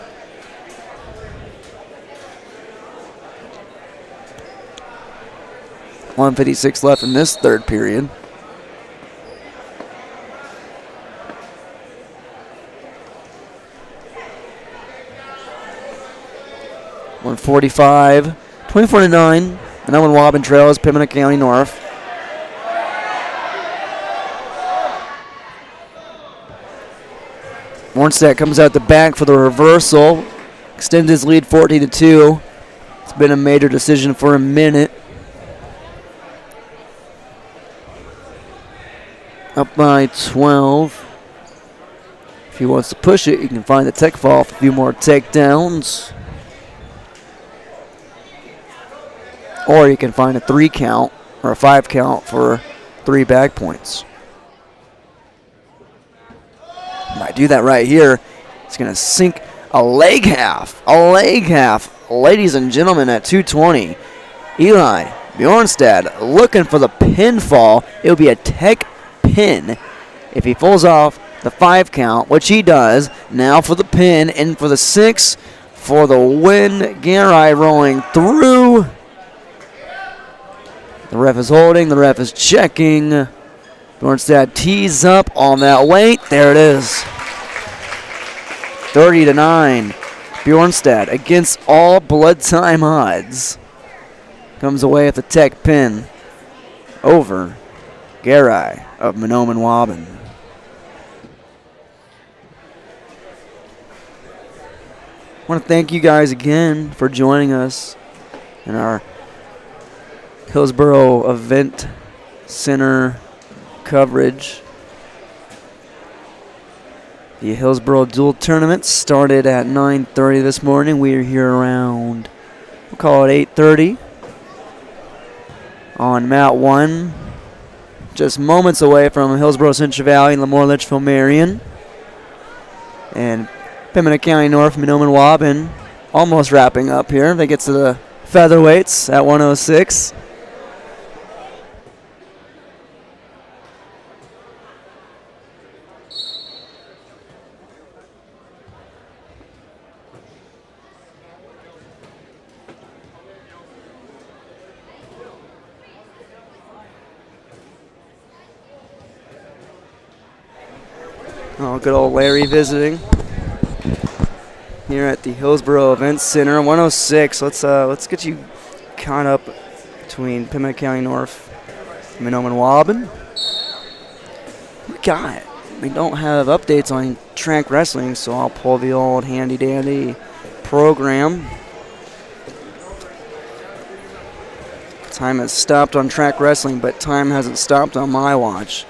.156 left in this third period. .145, 24-9. And that one Wobbin trails Pembina County North. Ornstead comes out the back for the reversal. Extends his lead 14-2. It's been a major decision for a minute. Up by 12. If he wants to push it, you can find the tech fall for a few more takedowns. Or you can find a 3 count or a 5 count for 3 back points. Might do that right here. It's going to sink a leg half. A leg half. Ladies and gentlemen, at 220. Eli Bjornstad looking for the pinfall. It will be a tech pin if he pulls off the 5 count, which he does. Now for the pin and for the 6 for the win. Garai rolling through. The ref is holding. The ref is checking. Bjornstad tees up on that weight. There it is. 30-9. Bjornstad against all blood time odds comes away with a tech pin over Garai of Mahnomen Waubun. I want to thank you guys again for joining us in our Hillsboro Event Center coverage. The Hillsboro Dual Tournament started at 9:30 this morning. We are here around, we'll call it 8:30 on mat 1. Just moments away from Hillsboro Central Valley and Lemoore Litchfield Marion. And Pembina County North, Mahnomen Waubun almost wrapping up here. They get to the featherweights at 106. Oh, good old Larry visiting here at the Hillsboro Event Center. 106. Let's get you caught up between Pembina County North and Mahnomen Waubun. We got it. We don't have updates on track wrestling, so I'll pull the old handy dandy program. Time has stopped on track wrestling, but time hasn't stopped on my watch.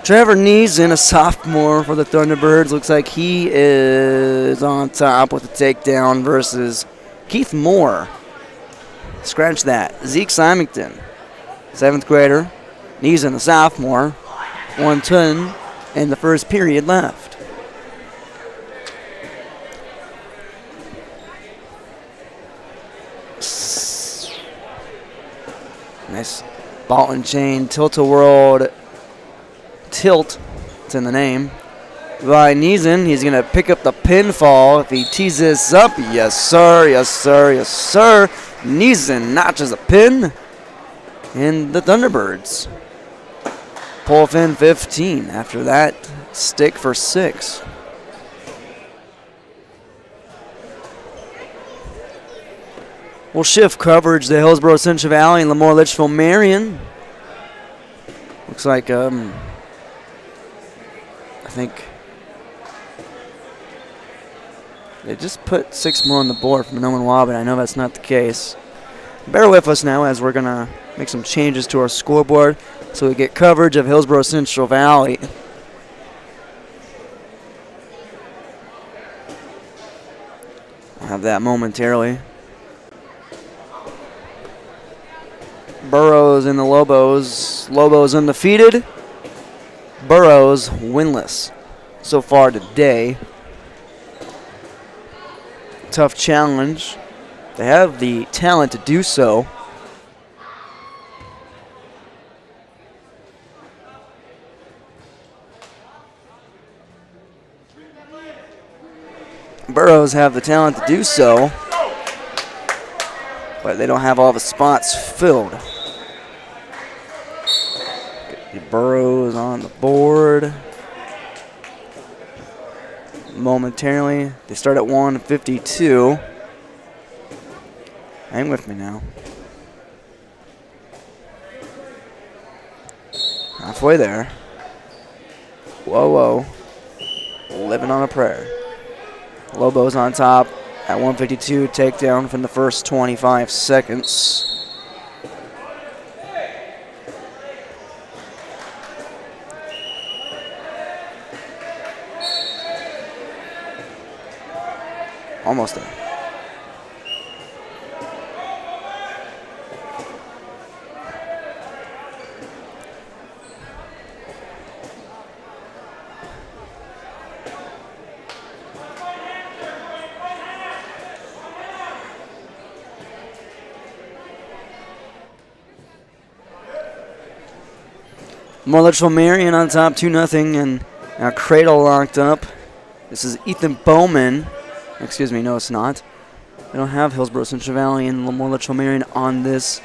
Trevor Neeson, a sophomore for the Thunderbirds. Looks like he is on top with a takedown versus Keith Moore. Scratch that. Zeke Symington, 7th grader. Neeson, a sophomore. 1:10 in the first period left. Nice ball and chain tilt-a-whirl tilt. It's in the name. By Neeson, he's going to pick up the pinfall if he tees this up. Yes, sir. Yes, sir. Yes, sir. Neeson notches a pin. And the Thunderbirds pull fin 15 after that stick for 6. We'll shift coverage to Hillsboro, Central Valley, and Lemoore, Litchfield, Marion. Looks like, I think they just put 6 more on the board from Minoan but I know that's not the case. Bear with us now as we're going to make some changes to our scoreboard so we get coverage of Hillsboro, Central Valley. I'll have that momentarily. Burrows and the Lobos. Lobos undefeated. Burrows winless so far today. Tough challenge. They have the talent to do so. Burrows have the talent to do so, but they don't have all the spots filled. Get the Burrows on the board. Momentarily, they start at 152. Hang with me now. Halfway there. Whoa, whoa. Living on a prayer. Lobos on top at 152. Takedown from the first 25 seconds. Almost there. More Litchfield Marion on top, 2-0, and now Cradle locked up. This is Ethan Bowman. Excuse me, no, it's not. We don't have Hillsboro, Central Valley, and Lemoore, Litchfield Marion on this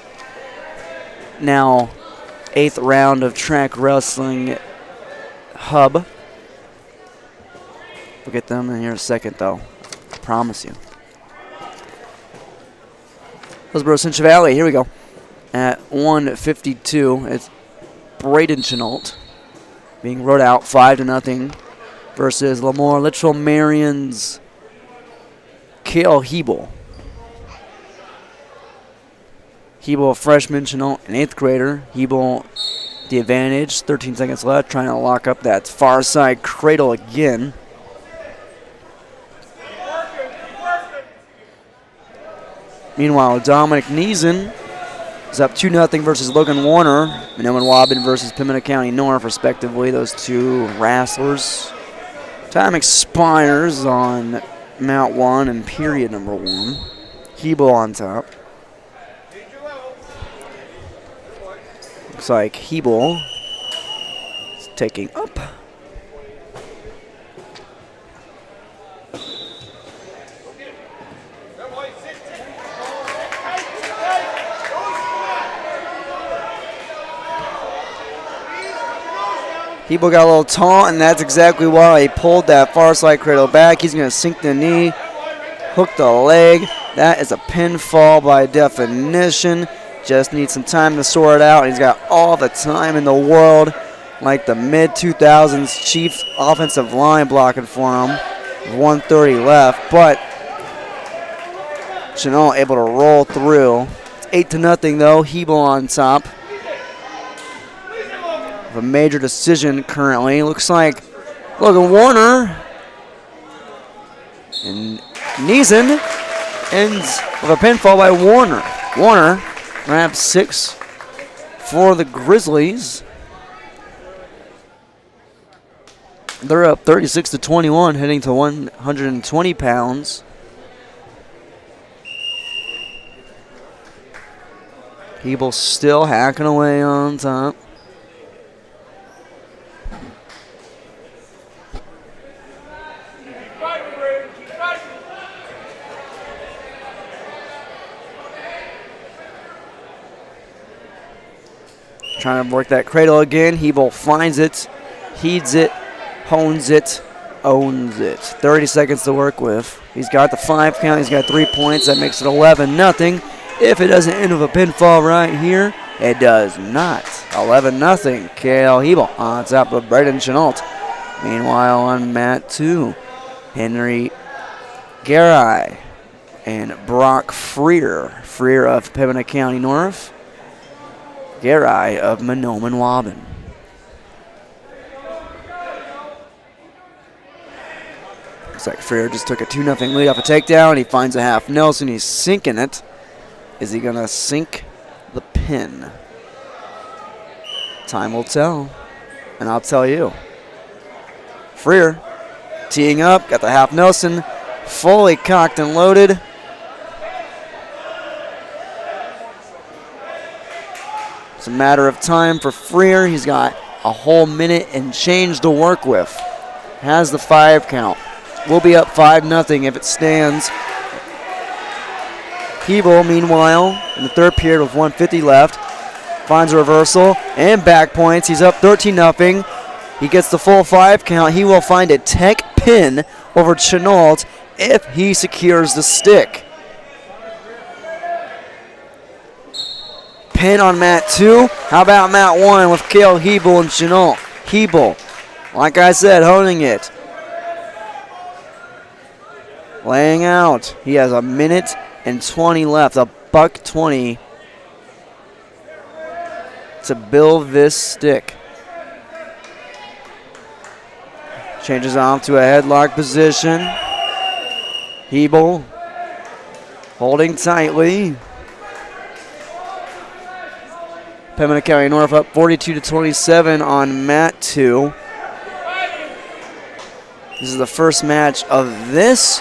now 8th round of track wrestling hub. We'll get them in here in a second, though. I promise you. Hillsboro, Central Valley, here we go. At 152, it's Braden Chenault being rode out 5-0 versus Lemoore, Litchfield Marion's Kale Hebel. Hebel, a freshman, Chenault, an 8th grader. Hebel, the advantage, 13 seconds left, trying to lock up that far side cradle again. Meanwhile, Dominic Neeson is up 2-0 versus Logan Warner. Minoan Waban versus Pimlico County North, respectively. Those two wrestlers. Time expires on Mount 1 and period number 1. Hebel on top. Looks like Hebel is taking up. Hebel got a little taunt, and that's exactly why he pulled that far side cradle back. He's going to sink the knee, hook the leg. That is a pinfall by definition. Just needs some time to sort it out. He's got all the time in the world, like the mid-2000s Chiefs offensive line blocking for him. 1:30 left, but Chenault able to roll through. It's 8-0 though. Hebel on top. A major decision currently. Looks like Logan Warner and Neeson ends with a pinfall by Warner. Warner grabs 6 for the Grizzlies. They're up 36-21, heading to 120 pounds. Hebel still hacking away on top. Trying to work that cradle again. Hebel finds it, heeds it, hones it, owns it. 30 seconds to work with. He's got the 5 count. He's got 3 points. That makes it 11-0. If it doesn't end with a pinfall right here, it does not. 11-0. Kale Hebel on top of Braden Chenault. Meanwhile, on mat 2, Henry Garai and Brock Freer. Freer of Pembina County North. Garai of Mahnomen-Waubun. Looks like Freer just took a 2-0 lead off a takedown. He finds a half Nelson. He's sinking it. Is he going to sink the pin? Time will tell. And I'll tell you. Freer teeing up. Got the half Nelson. Fully cocked and loaded. It's a matter of time for Freer. He's got a whole minute and change to work with. Has the 5 count. We'll be up 5-0 if it stands. Hebel, meanwhile, in the third period with 1:50 left, finds a reversal and back points. He's up 13-0. He gets the full 5 count. He will find a tech pin over Chenault if he secures the stick. Pin on mat 2. How about mat 1 with Kale Hebel and Chenault? Hebel, like I said, honing it. Laying out. He has a minute and 20 left. $1.20 to build this stick. Changes off to a headlock position. Hebel holding tightly. Pembina County North up 42-27 on mat 2. This is the first match of this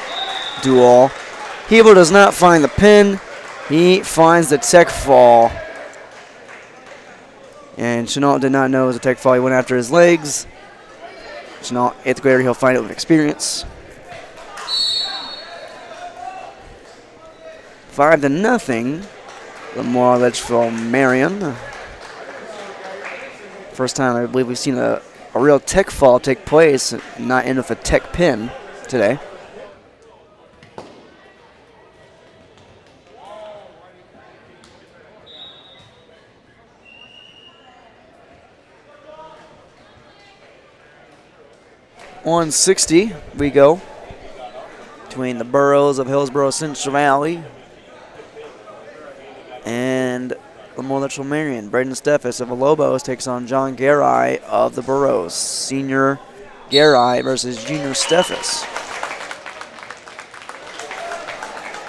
duel. Hebel does not find the pin. He finds the tech fall. And Chenault did not know it was a tech fall. He went after his legs. Chenault, 8th grader, he'll find it with experience. 5-0. Lamar Litchfield Marion. First time I believe we've seen a real tech fall take place and not end with a tech pin today. .160 we go between the boroughs of Hillsboro, Central Valley, and Lamar Litchfield Marion. Braden Steffes of the Lobos takes on John Garai of the Burrows. Senior Garai versus Junior Steffes.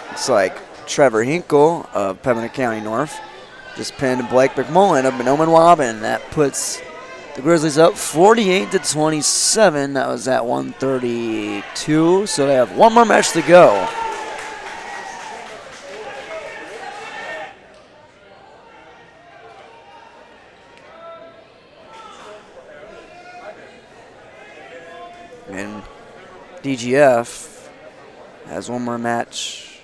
Looks like Trevor Hinkle of Pembina County North just pinned Blake McMullen of Mahnomen-Waubun. That puts the Grizzlies up 48-27. That was at 1:32. So they have one more match to go. And DGF has one more match.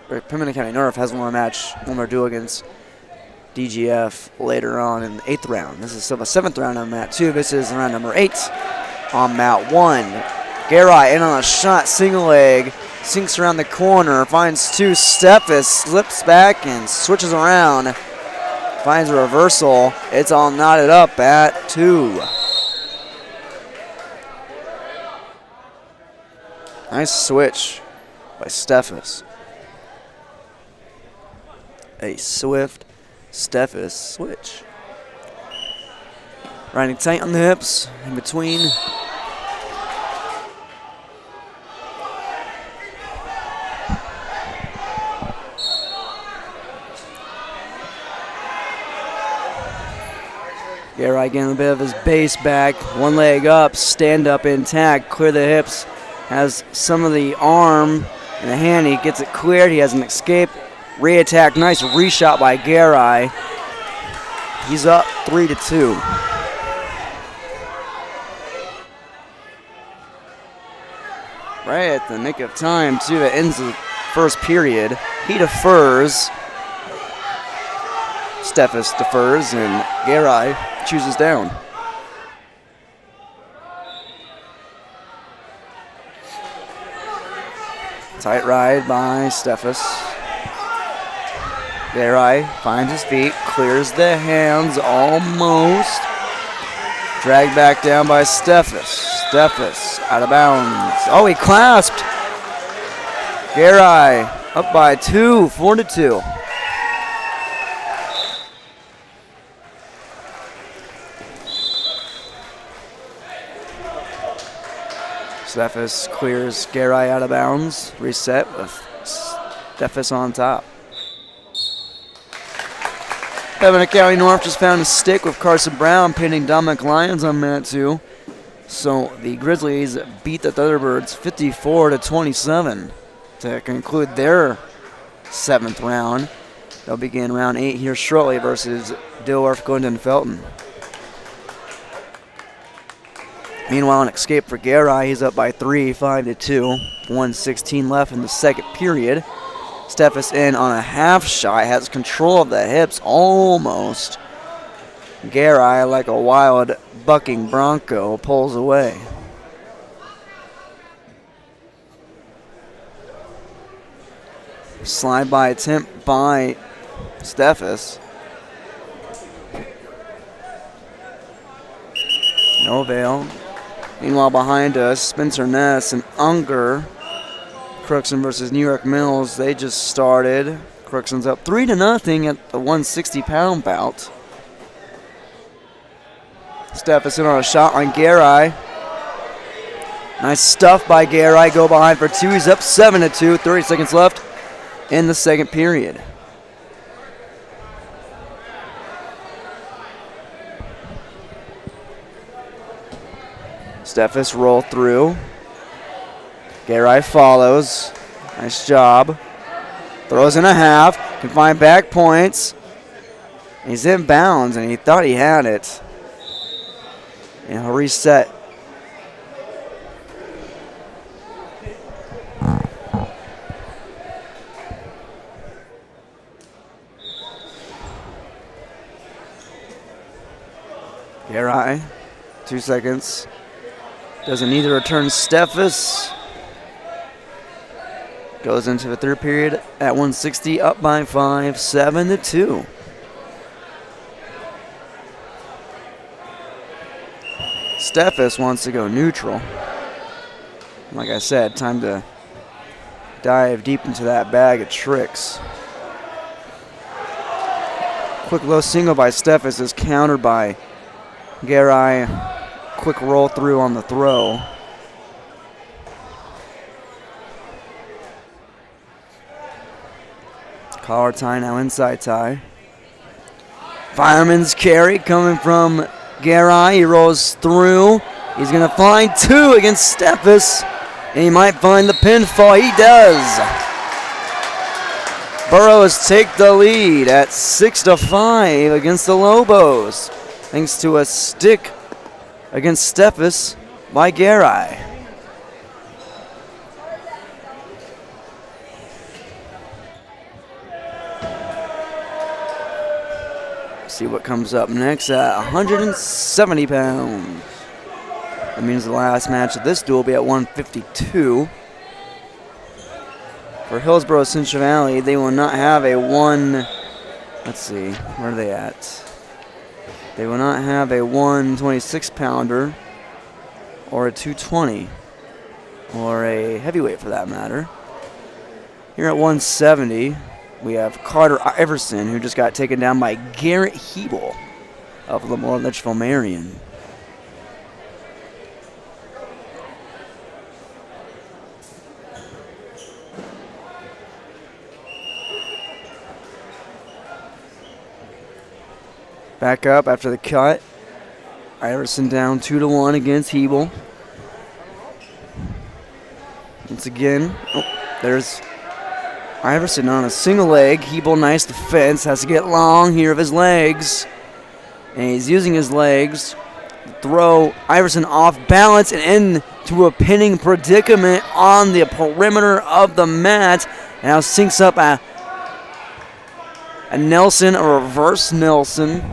Pembina County North has one more match, one more duel against DGF later on in the 8th round. This is the 7th round on mat 2. This is round number 8 on mat 1. Garai in on a shot, single leg, sinks around the corner, finds 2. Steffes slips back and switches around, finds a reversal. It's all knotted up at 2. Nice switch by Steffes. A swift Steffes switch. Riding tight on the hips, in between. Garai getting a bit of his base back, one leg up, stand up intact, clear the hips. Has some of the arm and the hand. He gets it cleared. He has an escape. Re-attack. Nice reshot by Garai. He's up 3-2. Right at the nick of time, too. It ends the first period. He defers. Steffes defers, and Garai chooses down. Tight ride by Steffes. Garai finds his feet, clears the hands almost. Dragged back down by Steffes. Steffes out of bounds. Oh, he clasped. Garai up by 2, 4-2. Steffes clears Garai out of bounds. Reset with Steffes on top. Pembina County North just found a stick with Carson Brown pinning Dominic Lyons on minute 2. So the Grizzlies beat the Thunderbirds 54-27 to conclude their 7th round. They'll begin round 8 here shortly versus Dilworth, Glendon, Felton. Meanwhile, an escape for Garai. He's up by 3, 5-2. 1:16 left in the second period. Steffes in on a half shot, has control of the hips almost. Garai, like a wild bucking bronco, pulls away. Slide by attempt by Steffes. No avail. Meanwhile, behind us, Spencer Ness and Unger. Crookston versus New York Mills. They just started. Crookston's up 3-0 at the 160-pound bout. Steffes in on a shot on Garai. Nice stuff by Garai. Go behind for 2. He's up 7-2. 30 seconds left in the second period. Steffes roll through. Garai follows. Nice job. Throws in a half. Can find back points. He's in bounds, and he thought he had it. And he'll reset. Garai, 2 seconds. Doesn't need to return Steffes. Goes into the third period at 160, up by 5, 7-2. Steffes wants to go neutral. Like I said, time to dive deep into that bag of tricks. Quick low single by Steffes is countered by Garai. Quick roll through on the throw. Collar tie now, inside tie. Fireman's carry coming from Garai. He rolls through. He's going to find 2 against Steffes. And he might find the pinfall. He does. Burroughs take the lead at 6-5 against the Lobos, thanks to a stick against Steffes by Garai. See what comes up next at 170 pounds. That means the last match of this duel will be at 152. For Hillsboro Central Valley, they will not have a let's see, where are they at? They will not have a 126-pounder or a 220 or a heavyweight for that matter. Here at 170, we have Carter Iverson, who just got taken down by Garrett Hebel of Lemoore Litchfield Marion. Back up after the cut. Iverson down 2-1 against Hebel. Once again, there's Iverson on a single leg. Hebel, nice defense. Has to get long here of his legs. And he's using his legs to throw Iverson off balance and into a pinning predicament on the perimeter of the mat. Now sinks up And Nelson, a reverse Nelson.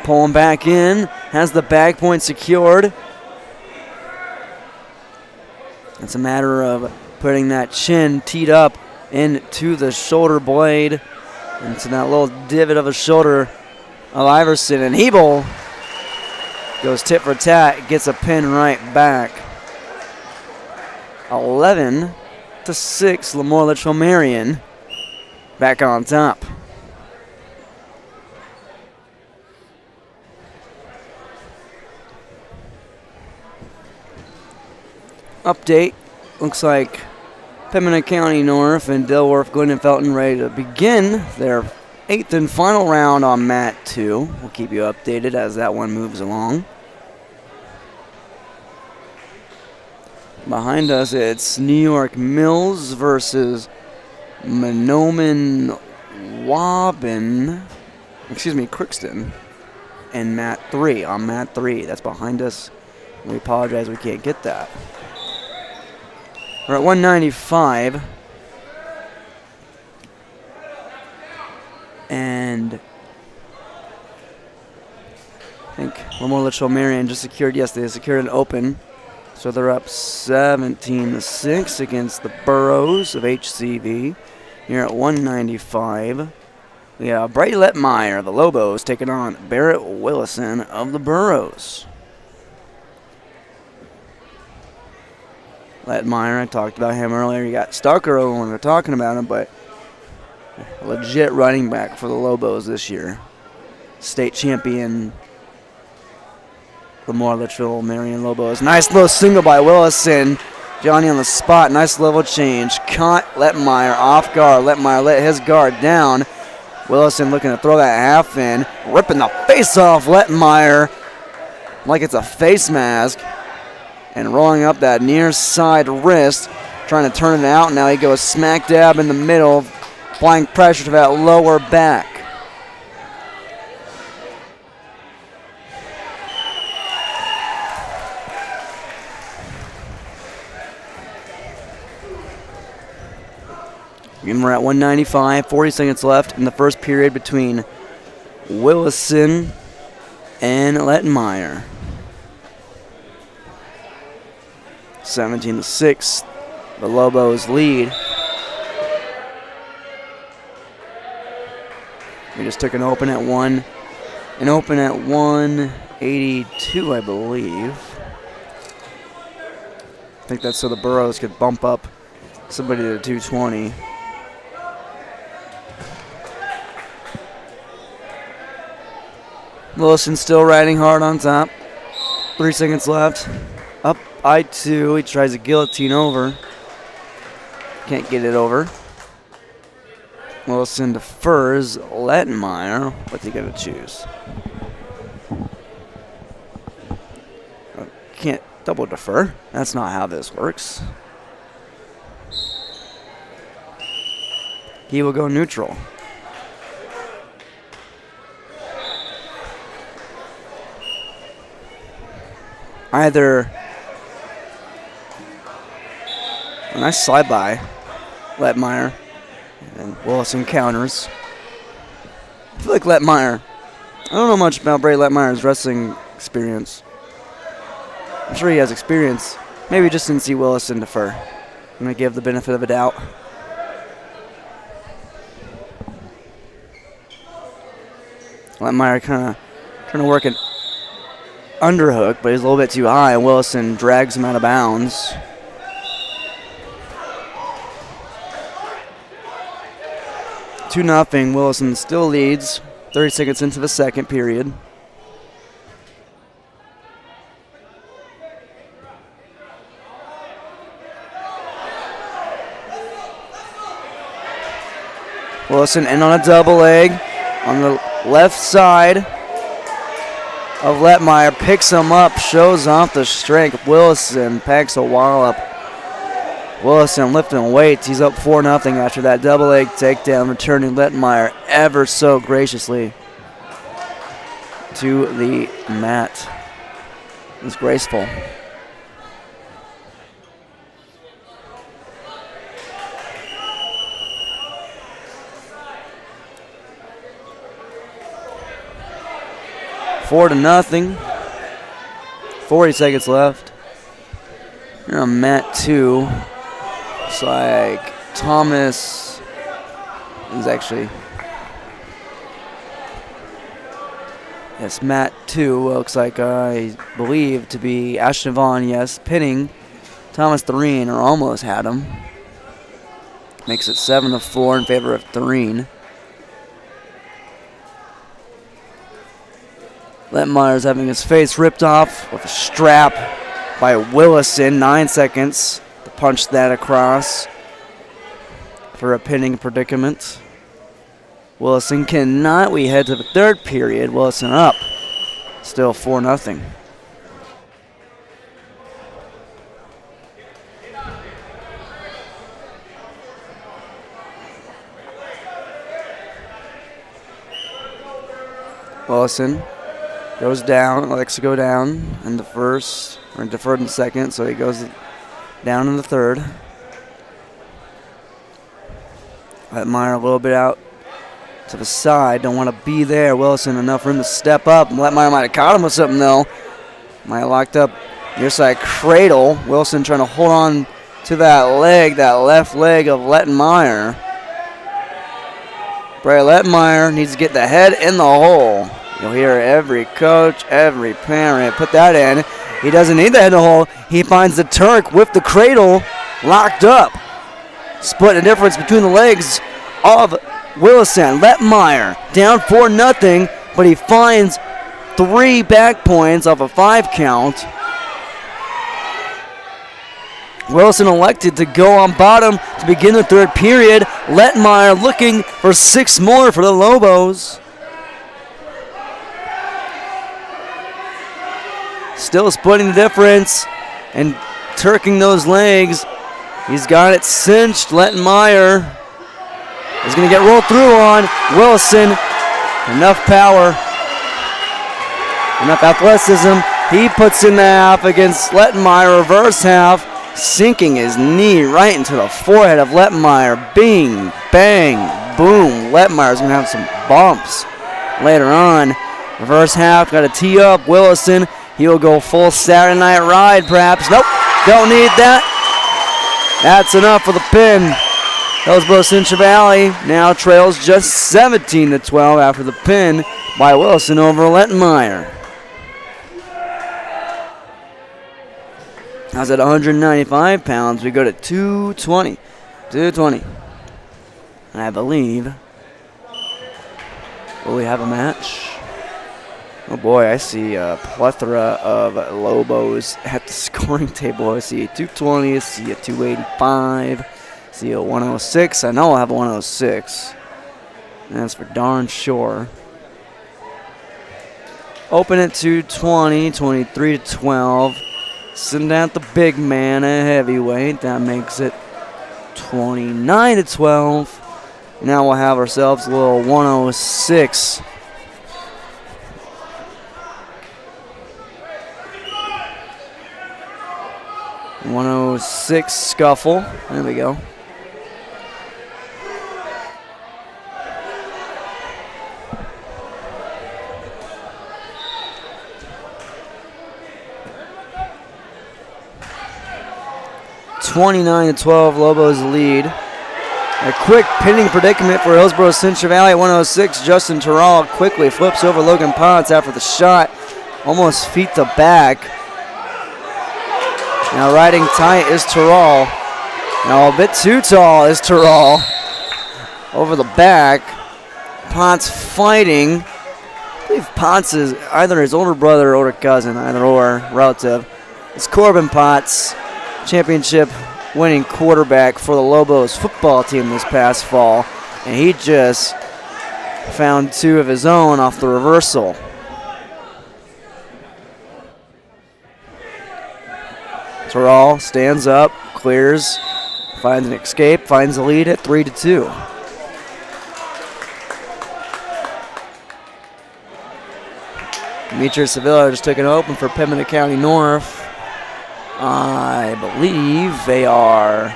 Pulling back in, has the back point secured. It's a matter of putting that chin teed up into the shoulder blade, into that little divot of a shoulder of Iverson. And Hebel goes tit for tat, gets a pin right back. 11-6, Lemoore Litchfield Marion back on top. Update, looks like Pembina County North and Dilworth, Glen and Felton ready to begin their 8th and final round on mat 2. We'll keep you updated as that one moves along. Behind us, it's New York Mills versus Mahnomen Crookston and mat 3 on mat 3. That's behind us. We apologize we can't get that. We're at 195. And I think Lemoore Litchfield Marion just secured, yes, they secured an open. So they're up 17-6 against the Burros of HCV. Here at 195. We have Brady Lettmeyer, the Lobos, taking on Barrett Willison of the Burros. Lettmeyer, I talked about him earlier. You got Starker when we were talking about him, but a legit running back for the Lobos this year. State champion Lemoore Litchfield Marion Lobos. Nice little single by Willison. Johnny on the spot. Nice level change. Caught Lettmeyer off guard. Lettmeyer let his guard down. Willison looking to throw that half in. Ripping the face off Lettmeyer like it's a face mask. And rolling up that near side wrist, trying to turn it out. Now he goes smack dab in the middle, applying pressure to that lower back. And we're at 195, 40 seconds left in the first period between Willison and Lettmeyer. 17-6, the Lobos lead. We just took an open at 182, I believe. I think that's so the Burros could bump up somebody to 220. Willison still riding hard on top. 3 seconds left. Up I-2. He tries a guillotine over. Can't get it over. Willison defers. Lettmeyer. What's he going to choose? Can't double defer. That's not how this works. He will go neutral. Either a nice slide by Lettmeyer, and Willison counters. I feel like Lettmeyer, I don't know much about Brady Lettmeyer's wrestling experience. I'm sure he has experience. Maybe just didn't see Willison defer. I'm going to give the benefit of a doubt. Lettmeyer kind of trying to work an underhook, but he's a little bit too high, and Willison drags him out of bounds. Two 2-0. Willison still leads. 30 seconds into the second period. Willison in on a double leg on the left side of Lettmeyer, picks him up, shows off the strength. Willison packs a wallop. Willison lifting weights. He's up 4-0 after that double leg takedown, returning Lettmeyer ever so graciously to the mat. It's graceful. 4-0. 40 seconds left. Here on mat 2. It's like Thomas is actually. Yes, mat 2 looks like I believe to be Ashton Vaughn, yes, pinning Thomas Thureen, or almost had him. Makes it 7-4 in favor of Thureen. Lettmeyer's having his face ripped off with a strap by Willison. 9 seconds to punch that across for a pinning predicament. Willison cannot. We head to the third period. Willison up. Still 4-0. Willison goes down, likes to go down in the first, or deferred in the second, so he goes down in the third. Lettmeyer a little bit out to the side, don't want to be there. Willison enough room to step up. Lettmeyer might have caught him with something though. Might have locked up near side cradle. Willison trying to hold on to that leg, that left leg of Lettmeyer. Bray Lettmeyer needs to get the head in the hole. You'll hear every coach, every parent put that in. He doesn't need the head in the hole. He finds the Turk with the cradle locked up. Splitting the difference between the legs of Willison. Lettmeyer down 4-0, but he finds 3 back points off a 5 count. Willison elected to go on bottom to begin the third period. Lettmeyer looking for 6 more for the Lobos. Still splitting the difference and turking those legs. He's got it cinched. Lettmeyer is going to get rolled through on Willison. Enough power, enough athleticism. He puts in the half against Lettmeyer, reverse half, sinking his knee right into the forehead of Lettmeyer. Bing, bang, boom. Lettmeyer's going to have some bumps later on. Reverse half, got to tee up Willison. He'll go full Saturday Night Ride, perhaps. Nope, don't need that. That's enough for the pin. Hillsboro Central Valley now trails just 17-12 after the pin by Willison over Lettmeyer. How's at 195 pounds? We go to 220. 220. And I believe, will we have a match? Oh boy, I see a plethora of Lobos at the scoring table. I see a 220, I see a 285, I see a 106. I know I'll have a 106. That's for darn sure. Open at 220, 23-12. Send out the big man, a heavyweight. That makes it 29-12. Now we'll have ourselves a little 106. .106 scuffle. There we go. (29-12) Lobos lead. A quick pinning predicament for Hillsboro Central Valley at 106. Justin Terrell quickly flips over Logan Potts after the shot. Almost feet to back. Now riding tight is Terrell. Now a bit too tall is Terrell. Over the back. Potts fighting. I believe Potts is either his older brother or older cousin, either or, relative. It's Corbin Potts, championship winning quarterback for the Lobos football team this past fall. And he just found 2 of his own off the reversal. Terrell stands up, clears, finds an escape, finds the lead at 3-2. Demetrius Sevilla just took an open for Pembina County North. I believe they are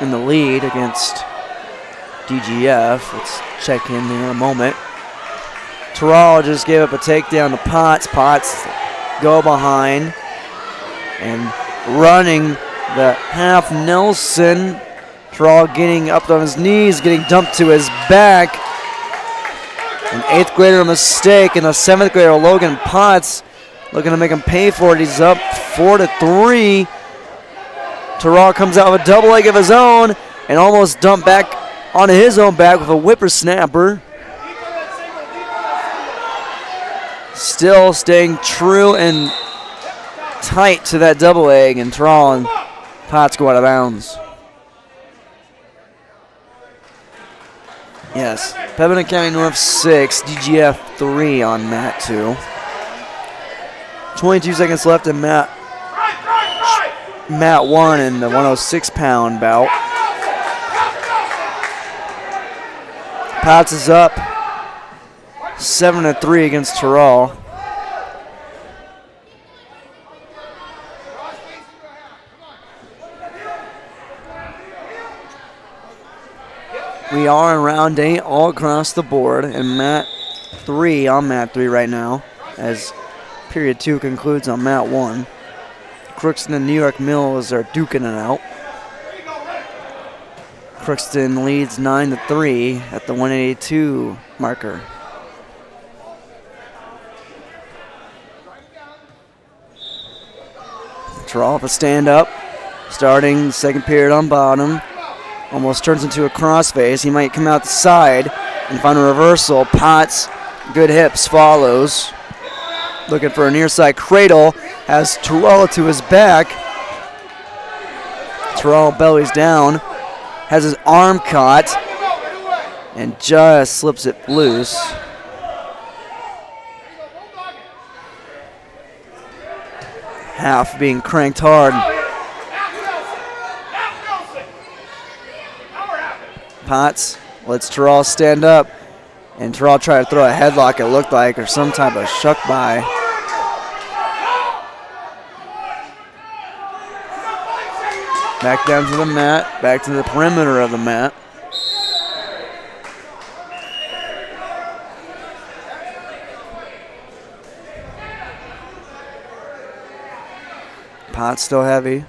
in the lead against DGF. Let's check in there a moment. Terrell just gave up a takedown to Potts. Potts go behind and running the half Nelson. Terrell getting up on his knees, getting dumped to his back. An 8th grader mistake, and a 7th grader, Logan Potts, looking to make him pay for it. He's up 4-3. Terrell comes out with a double leg of his own and almost dumped back onto his own back with a whippersnapper. Still staying true and tight to that double leg, and Terrell and Potts go out of bounds. Yes, Pembina County North 6, DGF 3 on mat 2. 22 seconds left in mat 1 in the 106-pound bout. Potts is up 7-3 against Terrell. We are in round 8 all across the board, and mat 3 on mat 3 right now, as period 2 concludes on mat 1. Crookston and New York Mills are duking it out. Crookston leads 9-3 at the 182 marker. Terrell with a stand up, starting second period on bottom. Almost turns into a crossface. He might come out the side and find a reversal. Potts, good hips, follows. Looking for a near side cradle. Has Terrell to his back. Terrell bellies down. Has his arm caught. And just slips it loose. Half being cranked hard. Potts lets Terrell stand up, and Terrell tried to throw a headlock, it looked like, or some type of shuck by. Back down to the mat, back to the perimeter of the mat. Potts still heavy.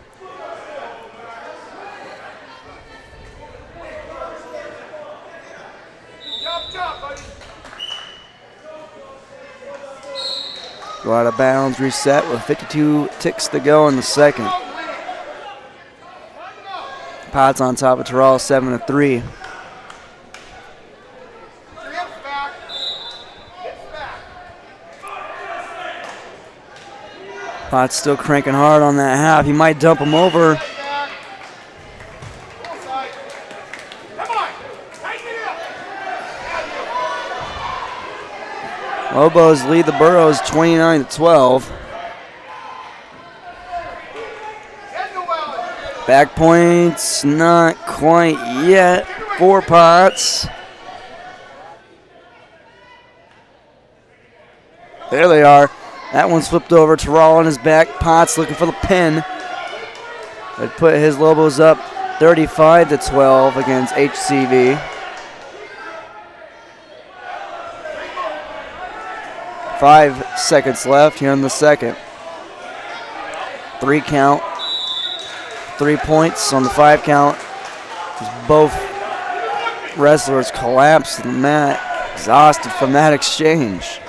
Go out of bounds, reset with 52 ticks to go in the second. Potts on top of Terrell, 7-3. Potts still cranking hard on that half. He might dump him over. Lobos lead the Burros 29-12. Back points, not quite yet for Potts. There they are. That one's flipped over. Terrell on his back. Potts looking for the pin. That put his Lobos up 35-12 against HCV. 5 seconds left here in the second. 3 count. 3 points on the 5 count. As both wrestlers collapse to the mat, exhausted from that exchange.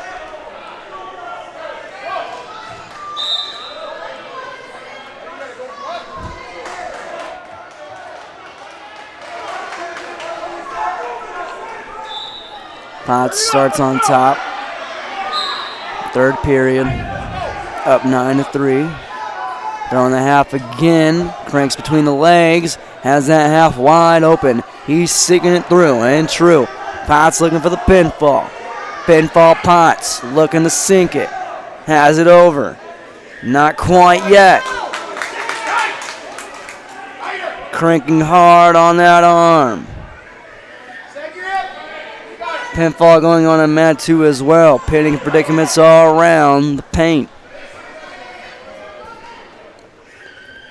Potts starts on top. Third period, up 9-3. Throwing the half again, cranks between the legs, has that half wide open. He's sinking it through and true. Potts looking for the pinfall. Pinfall Potts looking to sink it. Has it over. Not quite yet. Cranking hard on that arm. Pinfall going on in mat 2 as well. Pitting predicaments all around the paint.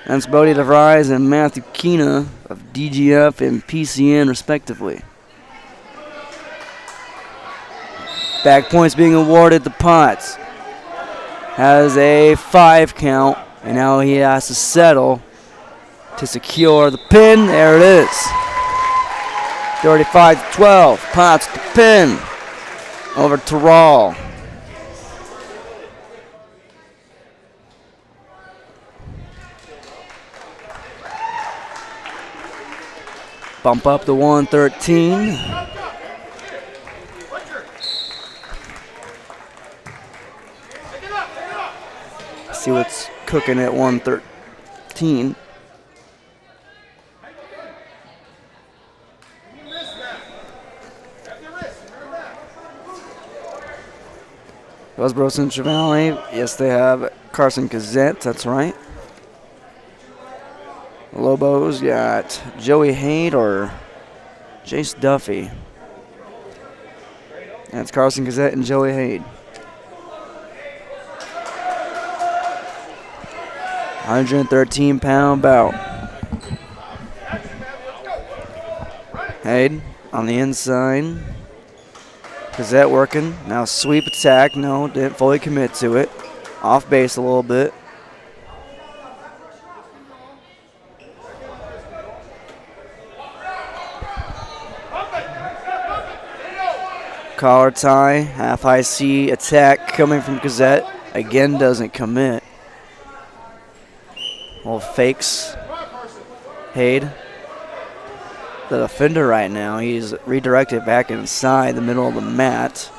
That's Bodie DeVries and Matthew Keena of DGF and PCN respectively. Back points being awarded to Potts. Has a 5 count, and now he has to settle to secure the pin. There it is. 35-12. Potts the pin over Terrell. Bump up to 113. See what's cooking at 113. Hillsboro Central Valley, yes, they have Carson Gazette, that's right. Lobos got Joey Haight or Jace Duffy. That's Carson Gazette and Joey Haight. 113-pound bout. Haight on the inside. Gazette working. Now sweep attack. No, didn't fully commit to it. Off base a little bit. Collar tie, half high C attack coming from Gazette. Again, doesn't commit. Little fakes. Haight, the defender right now. He's redirected back inside the middle of the mat.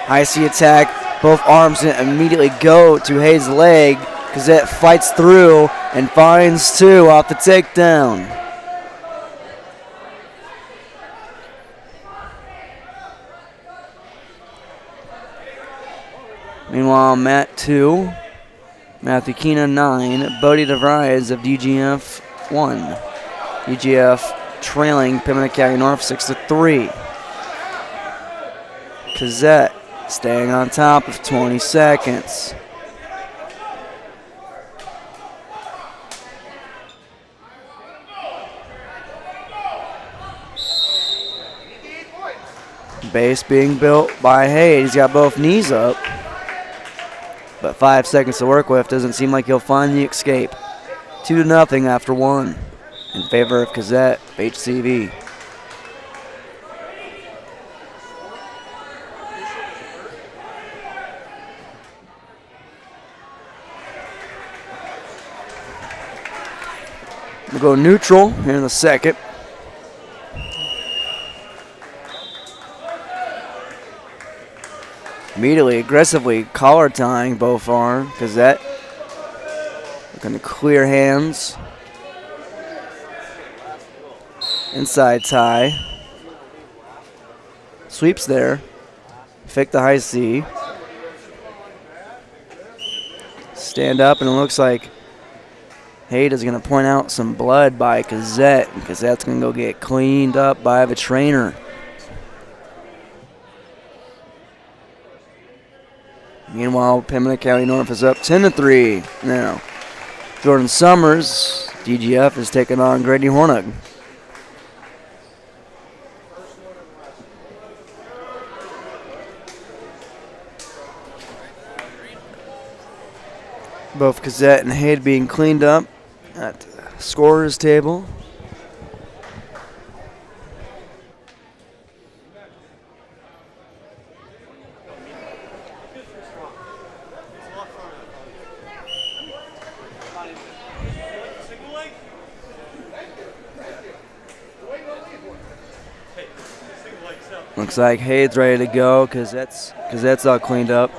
High C attack. Both arms immediately go to Haight's leg. Gazette fights through and finds 2 off the takedown. Meanwhile, Matt 2, Matthew Keena 9, Bodie DeVries of DGF 1. DGF trailing Pembina County North 6-3. Gazette staying on top of 20 seconds. Base being built by Haight. He's got both knees up. But 5 seconds to work with. Doesn't seem like he'll find the escape. 2-0 after 1 in favor of Gazette HCV. We'll go neutral here in the second. Immediately, aggressively collar tying both arms. Gazette looking to clear hands. Inside tie. Sweeps there. Fake the high C. Stand up, and it looks like Haight is going to point out some blood by Gazette. Gazette's going to go get cleaned up by the trainer. Meanwhile, Pembina County North is up 10-3 now. Jordan Summers, DGF, is taking on Grady Hornung. Both Gazette and Haight being cleaned up at the scorer's table. Looks like Haight's ready to go because that's all cleaned up.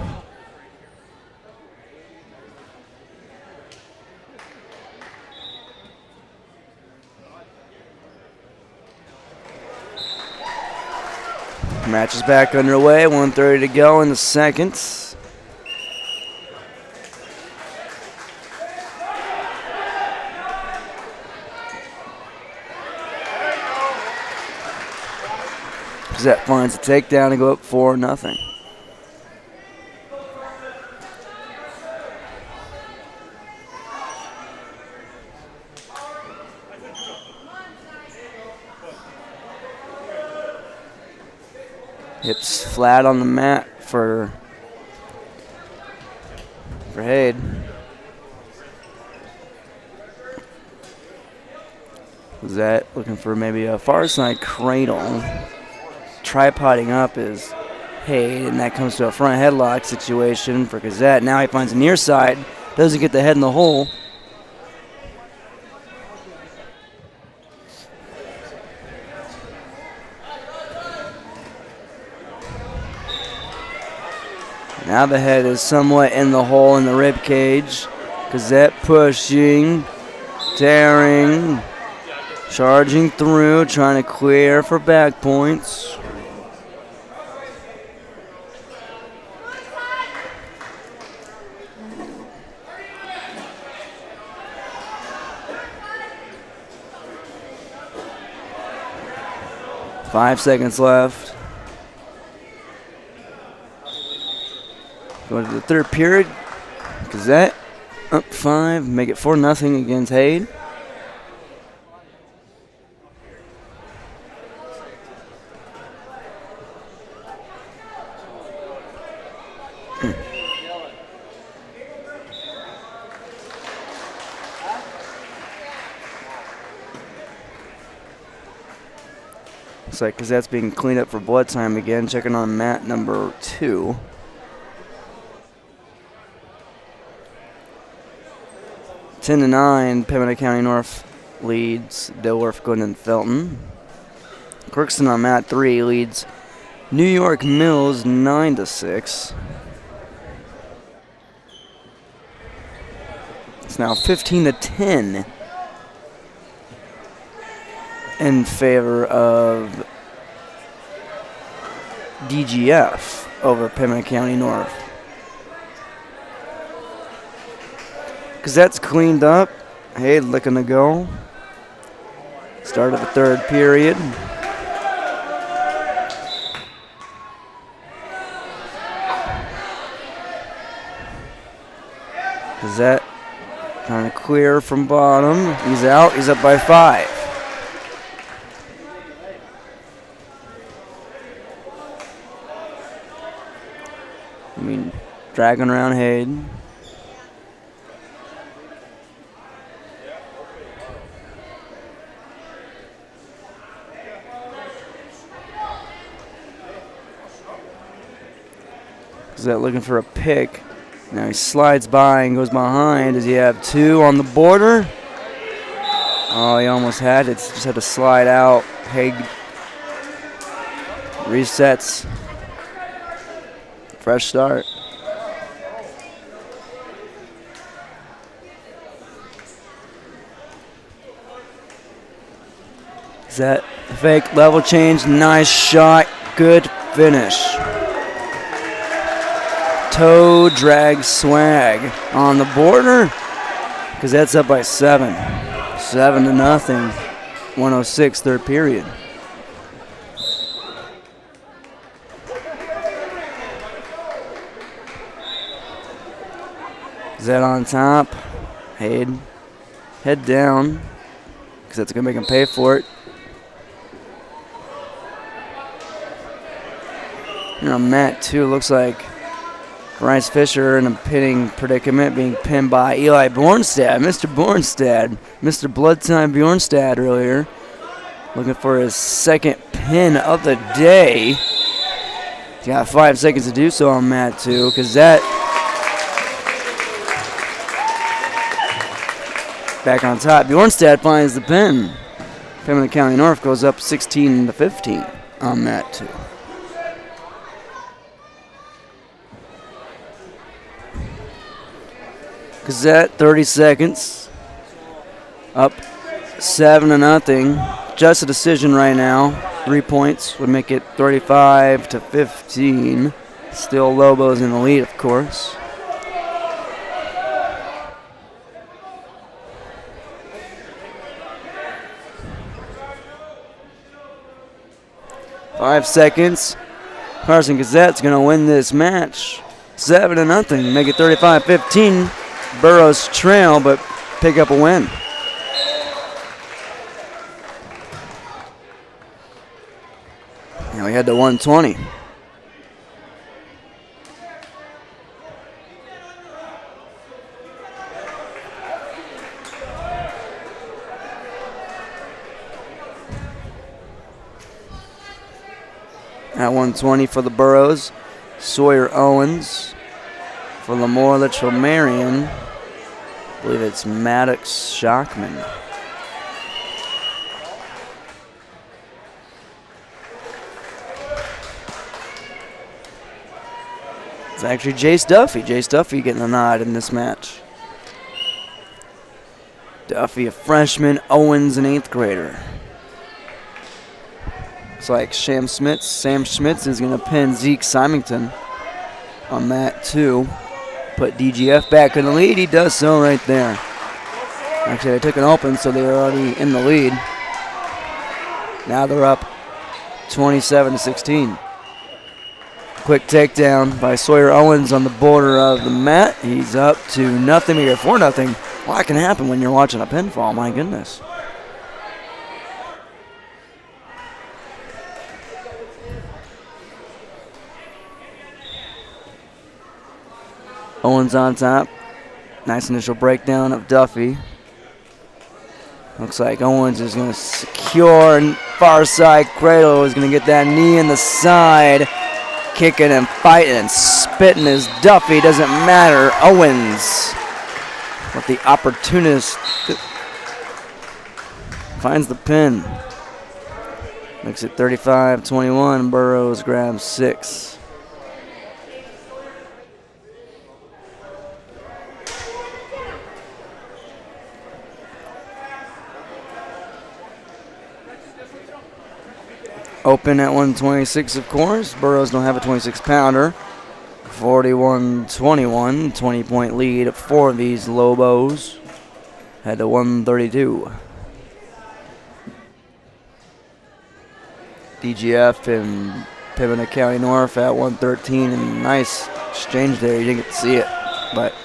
Match is back underway. 1:30 to go in the second. Gazette finds a takedown and go up 4-0. Hips flat on the mat for Hayde. Gazette looking for maybe a far side cradle. Tripoding up is Hayde, and that comes to a front headlock situation for Gazette. Now he finds a near side, doesn't get the head in the hole. Now the head is somewhat in the hole in the rib cage. Gazette pushing, tearing, charging through, trying to clear for back points. Five seconds left. Going to the third period. Gazette up 5, make it 4-0 against Hayde. Looks like Gazette's being cleaned up for blood time again, checking on mat number 2. Ten to 9, Pembina County North leads Dilworth, Glendon, Felton. Crookston on mat 3 leads New York Mills 9 to 6. It's now 15 to 10 in favor of DGF over Pembina County North. Gazette's cleaned up. Hayde looking to go. Start of the third period. Gazette trying to clear from bottom. He's out. He's up by 5. Dragging around Hayde. Gazette looking for a pick. Now he slides by and goes behind. Does he have 2 on the border? Oh, he almost had it. Just had to slide out. Hayde resets. Fresh start. Gazette fake level change. Nice shot. Good finish. Toe drag swag on the border. Gazette's up by 7. 7 to 0. 106 third period. Gazette on top. Hayde head down. Gazette's gonna make him pay for it. And on mat 2, looks like Bryce Fisher in a pinning predicament, being pinned by Eli Bornstad. Mr. Bornstad, Mr. Bloodtime Bjornstad earlier, looking for his second pin of the day. He's got 5 seconds to do so on mat 2. Gazette back on top. Bjornstad finds the pin. Pembina County North goes up 16 to 15 on mat 2. Gazette, 30 seconds. Up 7 to 0. Just a decision right now. 3 points would make it 35 to 15. Still Lobos in the lead, of course. Five seconds. Carson Gazette's going to win this match. 7 to 0. Make it 35-15. Burroughs trail, but pick up a win. Now we head to 120. At 120 for the Burros, Sawyer Owens. For Lemoore Litchfield Marion, I believe it's Maddox Shockman. It's actually Jace Duffy. Jace Duffy getting the nod in this match. Duffy, a freshman, Owens, an 8th grader. Looks like Sam Schmitz is going to pin Zeke Symington on that too. Put DGF back in the lead. He does so right there. Actually, they took an open, so they were already in the lead. Now they're up 27-16. Quick takedown by Sawyer Owens on the border of the mat. He's up to nothing. We get 4-0. A lot can happen when you're watching a pinfall, my goodness. Owens on top. Nice initial breakdown of Duffy. Looks like Owens is going to secure, and far side cradle is going to get that knee in the side. Kicking and fighting and spitting as Duffy. Doesn't matter. Owens with the opportunist finds the pin. Makes it 35-21. Burrows grabs 6. Open at 126, of course. Burrows don't have a 26-pounder. 41-21, 20-point lead for these Lobos. Head to 132. DGF and Pembina County North at 113. And nice exchange there. You didn't get to see it. But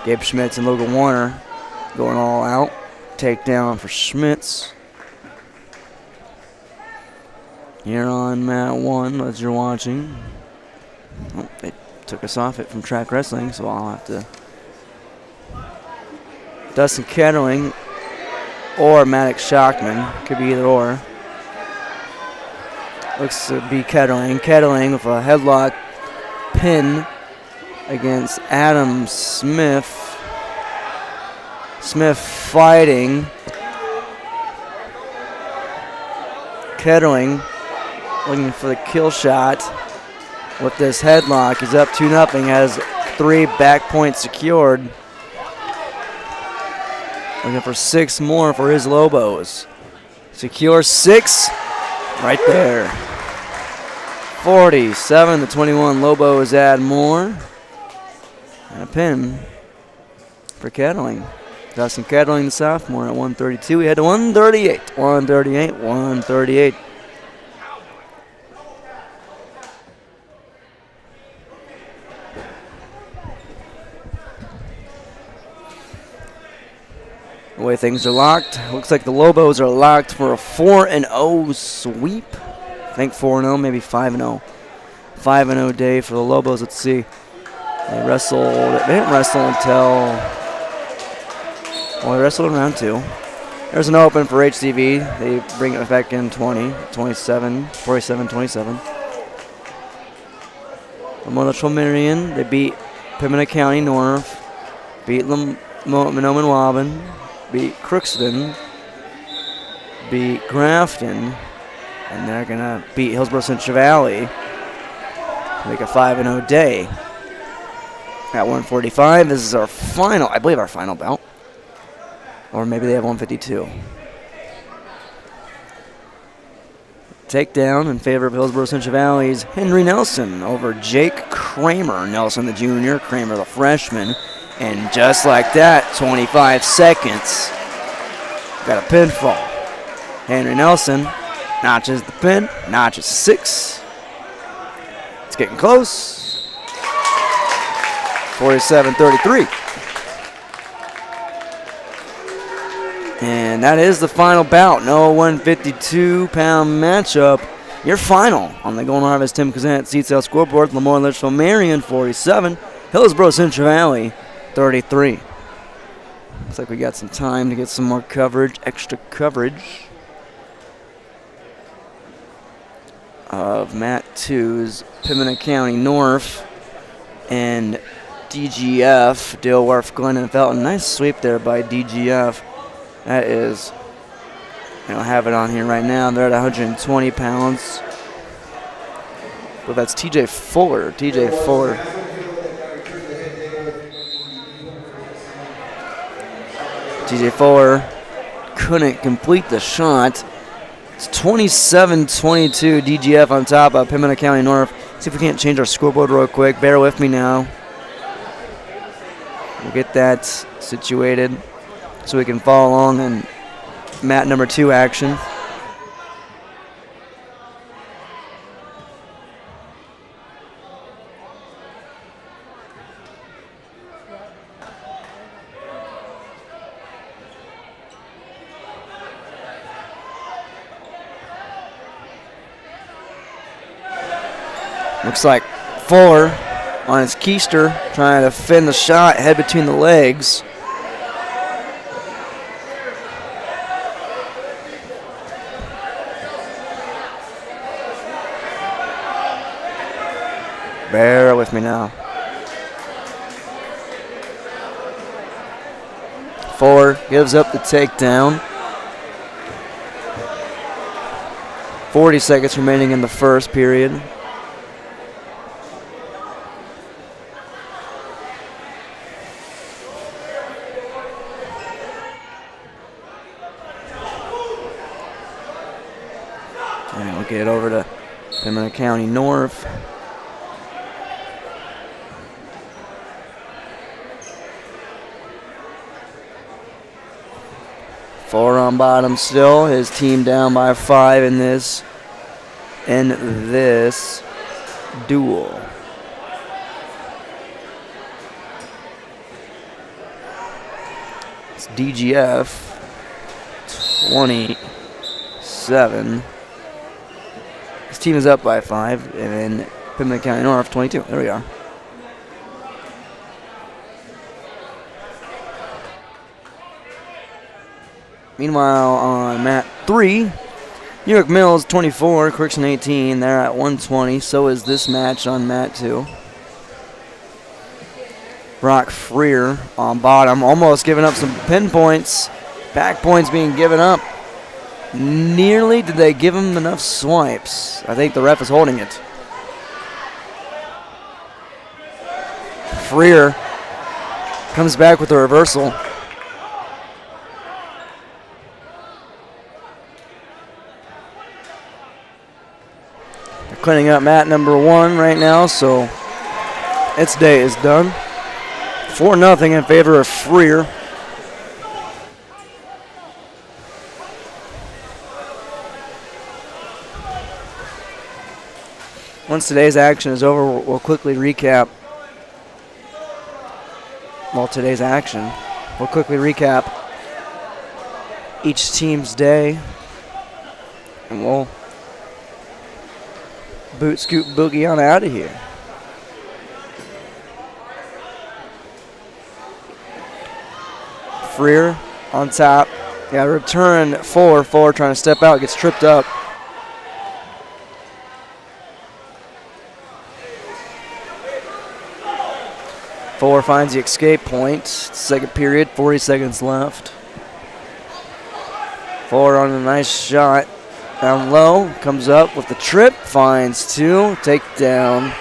Gabe Schmitz and Logan Warner going all out. Takedown for Schmitz. Here on mat 1, as you're watching. Oh, they took us off it from track wrestling, so I'll have to. Dustin Kettling or Maddox Shockman. Could be either or. Looks to be Kettling. Kettling with a headlock pin against Adam Smith. Smith fighting. Kettling looking for the kill shot with this headlock. He's up 2-0, has 3 back points secured. Looking for 6 more for his Lobos. Secure 6 right there. 47-21. Lobos add more. And a pin for Kettling. Dustin Kettling, the sophomore, at 132. He had to 138. 138. The way things are locked, looks like the Lobos are locked for a 4-0 sweep. I think 4-0, maybe 5-0. 5-0 day for the Lobos. Let's see. They didn't wrestle until, they wrestled in round 2. There's an open for HCV. They bring it back in 47-27. Lemoore Marion, they beat Pembina County North, beat Monoman Waban, beat Crookston, beat Grafton, and they're going to beat Hillsboro Central Valley. Make a 5-0 day. At 145, this is our final, I believe our final bout. Or maybe they have 152. Takedown in favor of Hillsboro Central Valley's Henry Nelson over Jake Kramer. Nelson the junior, Kramer the freshman. And just like that, 25 seconds. Got a pinfall. Henry Nelson notches the pin, notches 6. It's getting close. 47-33. And that is the final bout. No 152-pound matchup. Your final on the Golden Harvest Tim Kazant Seat Sale scoreboard. Lemoore Litchfield Marion 47. Hillsboro Central Valley 33. Looks like we got some time to get some more coverage, extra coverage of mat twos. Pimlico County North and DGF, Dale Wharf, Glen, and Felton. Nice sweep there by DGF. That is, I don't have it on here right now. They're at 120 pounds. But that's TJ Fuller. TJ Fuller. TJ Fuller couldn't complete the shot. It's 27-22 DGF on top of Pimlico County North. See if we can't change our scoreboard real quick. Bear with me now. We'll get that situated so we can follow along in mat number 2 action. Looks like Fuller on his keister, trying to fin the shot, head between the legs. Bear with me now. Fuller gives up the takedown. 40 seconds remaining in the first period. And we'll get over to Pimlico County North. Fuller on bottom still. His team down by 5 in this duel. It's DGF 27. His team is up by 5, and then Pimlico County North 22. There we are. Meanwhile, on mat 3, New York Mills 24, Crookston 18. They're at 120. So is this match on mat 2. Brock Freer on bottom, almost giving up some pinpoints. Back points being given up. Nearly did they give him enough swipes? I think the ref is holding it. Freer comes back with a reversal. They're cleaning up mat number 1 right now, so its day is done. 4-0 in favor of Freer. Once today's action is over, we'll quickly recap. Well, today's action. We'll quickly recap each team's day. And we'll boot, scoot, boogie on out of here. Freer on top. Yeah, return Fuller. Fuller trying to step out, gets tripped up. Fuller finds the escape point. Second period, 40 seconds left. Fuller on a nice shot. Down low, comes up with the trip, finds 2, takedown,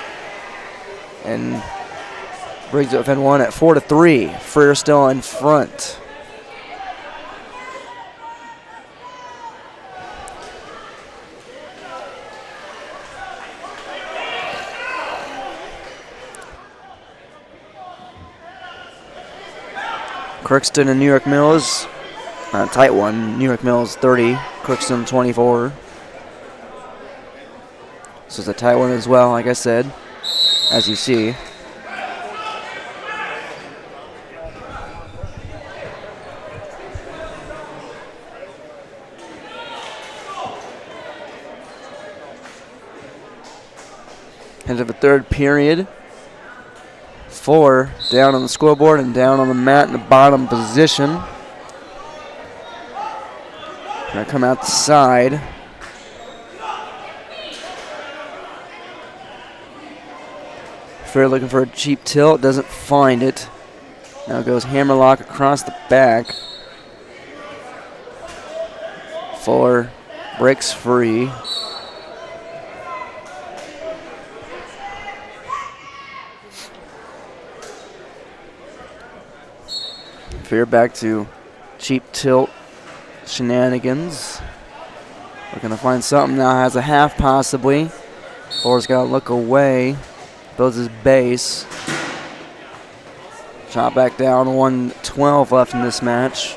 and brings it within 1 at 4-3. Freer still in front. Crookston and New York Mills, tight one. New York Mills 30, Crookston 24. This is a tight one as well, like I said, as you see. End of the third period. 4 down on the scoreboard and down on the mat in the bottom position. Gonna come out the side. Freer looking for a cheap tilt, doesn't find it. Now goes hammerlock across the back. Fuller breaks free. Freer back to cheap tilt shenanigans. Looking to find something now, has a half possibly. Fuller's got to look away. Builds his base. Shot back down, 1:12 left in this match.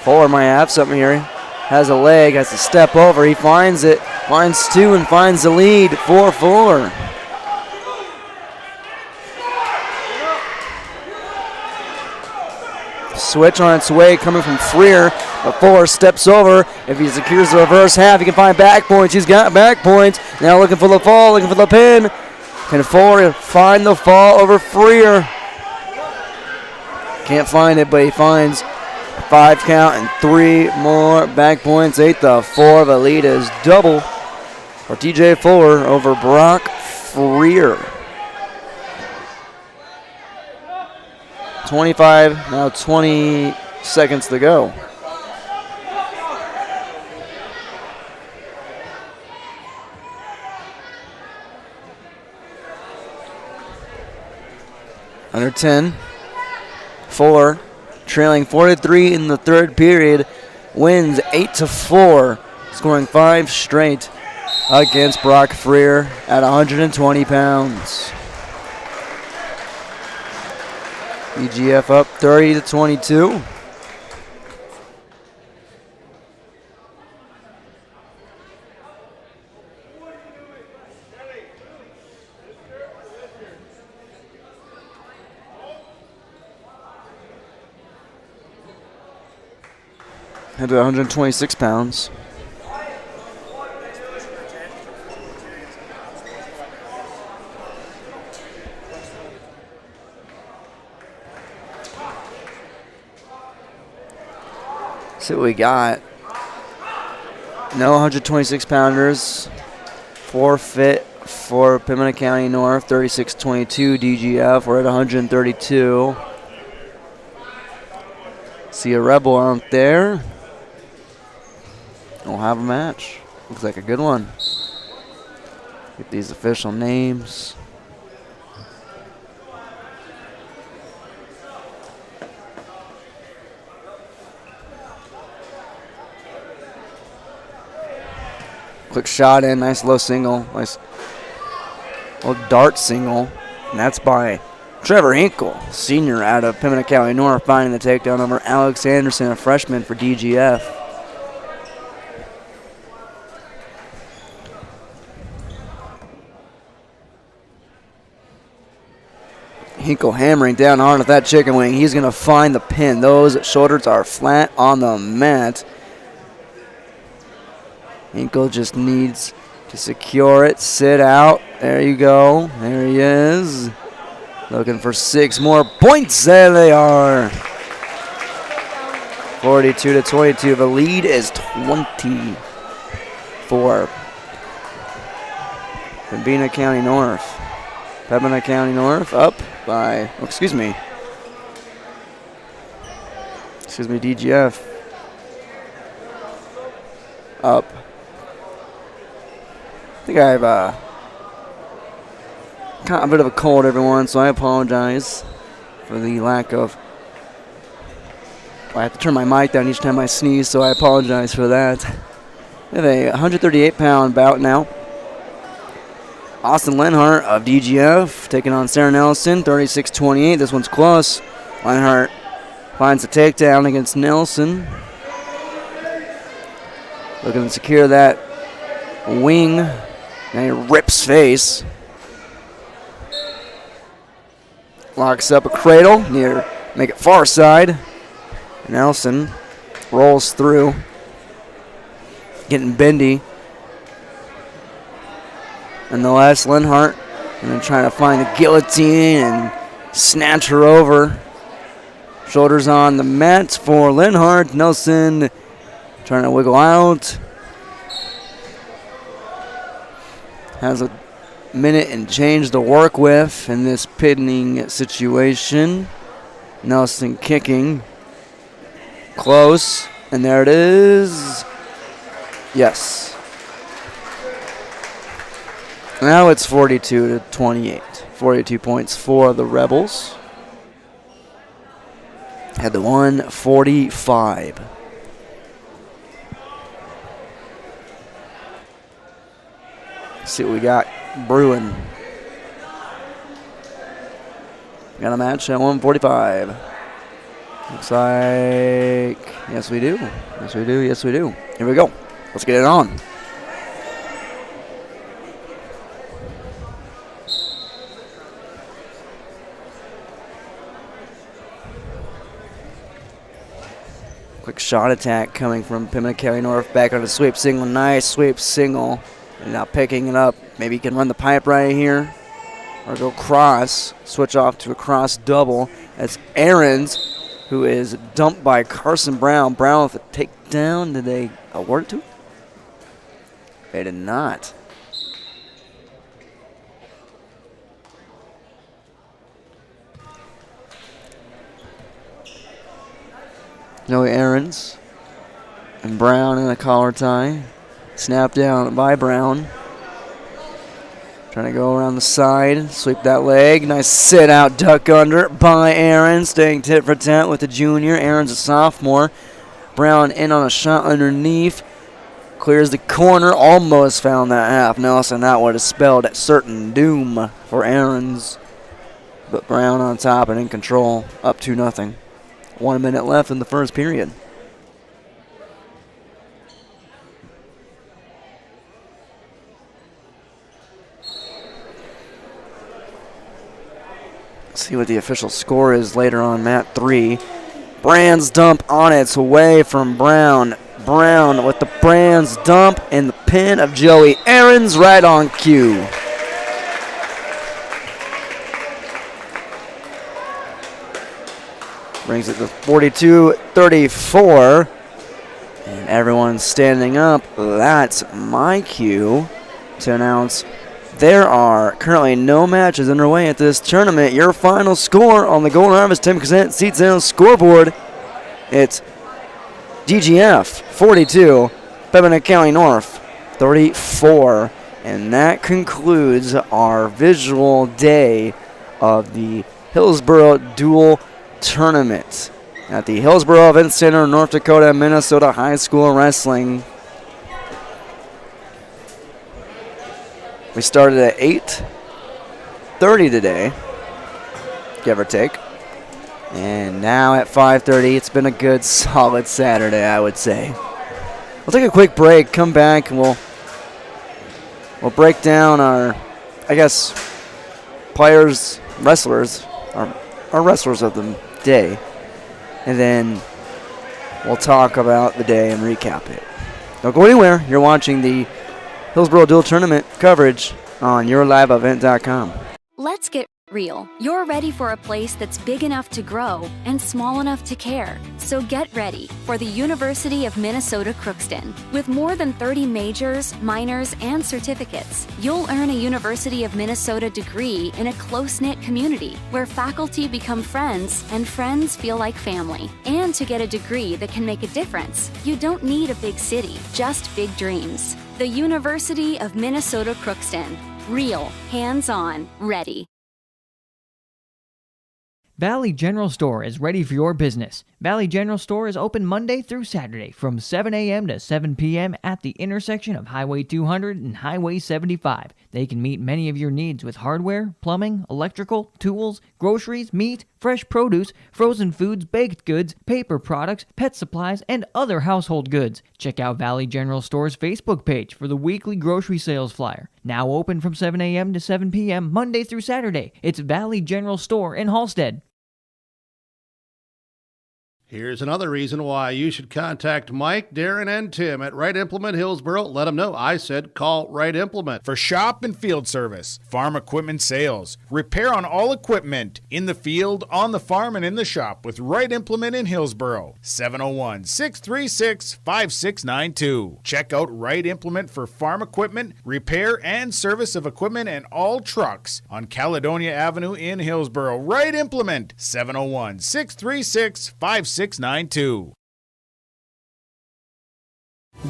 Fuller might have something here. Has a leg, has to step over. He finds it, finds two, and finds the lead for Fuller. Switch on its way coming from Freer, but Fuller steps over. If he secures the reverse half, he can find back points. He's got back points. Now looking for the fall, looking for the pin. Can Fuller find the fall over Freer? Can't find it, but he finds 5 count and 3 more back points. 8-4. The lead is double for TJ Fuller over Brock Freer. 25, now 20 seconds to go. Under 10. Fuller trailing 4-3 in the third period, wins 8-4, scoring 5 straight against Brock Freer at 120 pounds. EGF up 30-22. Head to 126 pounds. See what we got. No 126 pounders. Forfeit for Pimlico County North, 36-22 DGF. We're at 132. See a Rebel out there. We'll have a match. Looks like a good one. Get these official names. Quick shot in, nice low single, nice little dart single, and that's by Trevor Hinkle, senior out of Pimlico County North, finding the takedown over Alex Anderson, a freshman for DGF. Hinkle hammering down hard with that chicken wing. He's going to find the pin. Those shoulders are flat on the mat. Hinkle just needs to secure it, sit out. There you go. There he is. Looking for 6 more points. There they are. 42-22. The lead is 20 for Pembina County North. Pembina County North up by, DGF up. I think I have got a bit of a cold, everyone, so I apologize for the lack of. I have to turn my mic down each time I sneeze, so I apologize for that. We have a 138-pound bout now. Austin Lenhart of DGF taking on Sarah Nelson, 36-28. This one's close. Lenhart finds a takedown against Nelson. Looking to secure that wing. Now he rips face. Locks up a cradle near, make it far side. Nelson rolls through. Getting bendy. Nonetheless, Lenhart and then trying to find the guillotine and snatch her over. Shoulders on the mat for Lenhart. Nelson trying to wiggle out. has a minute and change to work with in this pitting situation. Nelson kicking. Close. And there it is. Yes. Now it's 42-28. 42 points for the Rebels. Had the 145. See what we got brewing. Got a match at 145. Looks like, yes we do. Yes we do, yes we do. Here we go. Let's get it on. Quick shot attack coming from Pimlico County North. Back on the sweep single. Nice sweep single. And now picking it up. Maybe he can run the pipe right here. Or go cross. Switch off to a cross double. That's Aarons, who is dumped by Carson Brown. Brown with a takedown. Did they award it to him? They did not. No Aarons. And Brown in a collar tie. Snap down by Brown. Trying to go around the side. Sweep that leg. Nice sit out, duck under by Aarons. Staying tit for tat with the junior. Aarons a sophomore. Brown in on a shot underneath. Clears the corner. Almost found that half Nelson. That would have spelled certain doom for Aarons. But Brown on top and in control. Up 2-0. 1 minute left in the first period. See what the official score is later on mat 3. Brand's dump on its way from Brown. Brown with the Brand's dump and the pin of Joey Aarons right on cue. Brings it to 42-34. And everyone's standing up. That's my cue to announce there are currently no matches underway at this tournament. Your final score on the Golden Harvest 10% Seats Down scoreboard. It's DGF 42, Pembina County North 34. And that concludes our visual day of the Hillsboro Dual Tournament at the Hillsboro Event Center, North Dakota, Minnesota High School Wrestling. We started at 8:30 today, give or take. And now at 5:30, it's been a good, solid Saturday, I would say. We'll take a quick break, come back, and we'll break down our, I guess, players, wrestlers, our wrestlers of the day. And then we'll talk about the day and recap it. Don't go anywhere. You're watching the Hillsboro Dual Tournament coverage on yourliveevent.com. Let's get real. You're ready for a place that's big enough to grow and small enough to care. So get ready for the University of Minnesota Crookston. With more than 30 majors, minors, and certificates, you'll earn a University of Minnesota degree in a close-knit community where faculty become friends and friends feel like family. And to get a degree that can make a difference, you don't need a big city, just big dreams. The University of Minnesota Crookston. Real, hands-on, ready. Valley General Store is ready for your business. Valley General Store is open Monday through Saturday from 7 a.m. to 7 p.m. at the intersection of Highway 200 and Highway 75. They can meet many of your needs with hardware, plumbing, electrical, tools, groceries, meat, fresh produce, frozen foods, baked goods, paper products, pet supplies, and other household goods. Check out Valley General Store's Facebook page for the weekly grocery sales flyer. Now open from 7 a.m. to 7 p.m. Monday through Saturday. It's Valley General Store in Halstead. Here's another reason why you should contact Mike, Darren, and Tim at Wright Implement Hillsboro. Let them know I said call Wright Implement. For shop and field service, farm equipment sales, repair on all equipment, in the field, on the farm, and in the shop with Wright Implement in Hillsboro. 701-636-5692. Check out Wright Implement for farm equipment, repair, and service of equipment and all trucks on Caledonia Avenue in Hillsboro. Wright Implement, 701-636-5692.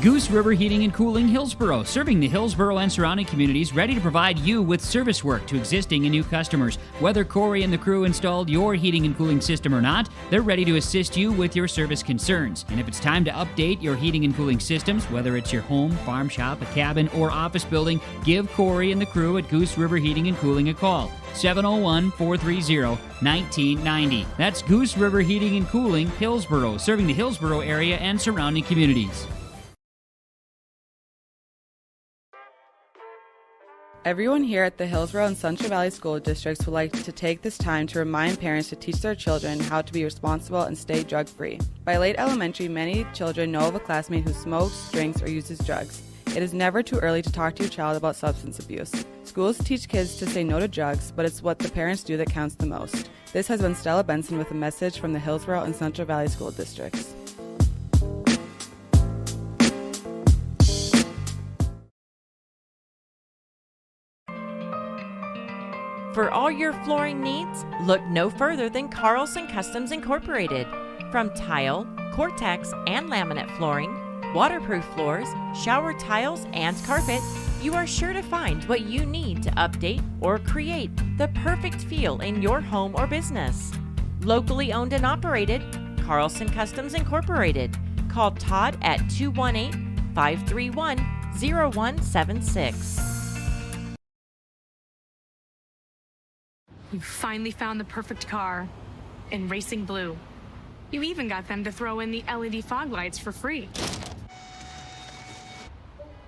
Goose River Heating and Cooling Hillsboro, serving the Hillsboro and surrounding communities, ready to provide you with service work to existing and new customers. Whether Corey and the crew installed your heating and cooling system or not, they're ready to assist you with your service concerns. And if it's time to update your heating and cooling systems, whether it's your home, farm shop, a cabin, or office building, give Corey and the crew at Goose River Heating and Cooling a call. 701-430-1990. That's Goose River Heating and Cooling, Hillsboro, serving the Hillsboro area and surrounding communities. Everyone here at the Hillsboro and Central Valley School Districts would like to take this time to remind parents to teach their children how to be responsible and stay drug-free. By late elementary, many children know of a classmate who smokes, drinks, or uses drugs. It is never too early to talk to your child about substance abuse. Schools teach kids to say no to drugs, but it's what the parents do that counts the most. This has been Stella Benson with a message from the Hillsboro and Central Valley School Districts. For all your flooring needs, look no further than Carlson Customs Incorporated. From tile, Cortex, and laminate flooring, waterproof floors, shower tiles, and carpet, you are sure to find what you need to update or create the perfect feel in your home or business. Locally owned and operated, Carlson Customs Incorporated. Call Todd at 218-531-0176. You finally found the perfect car in racing blue. You even got them to throw in the LED fog lights for free.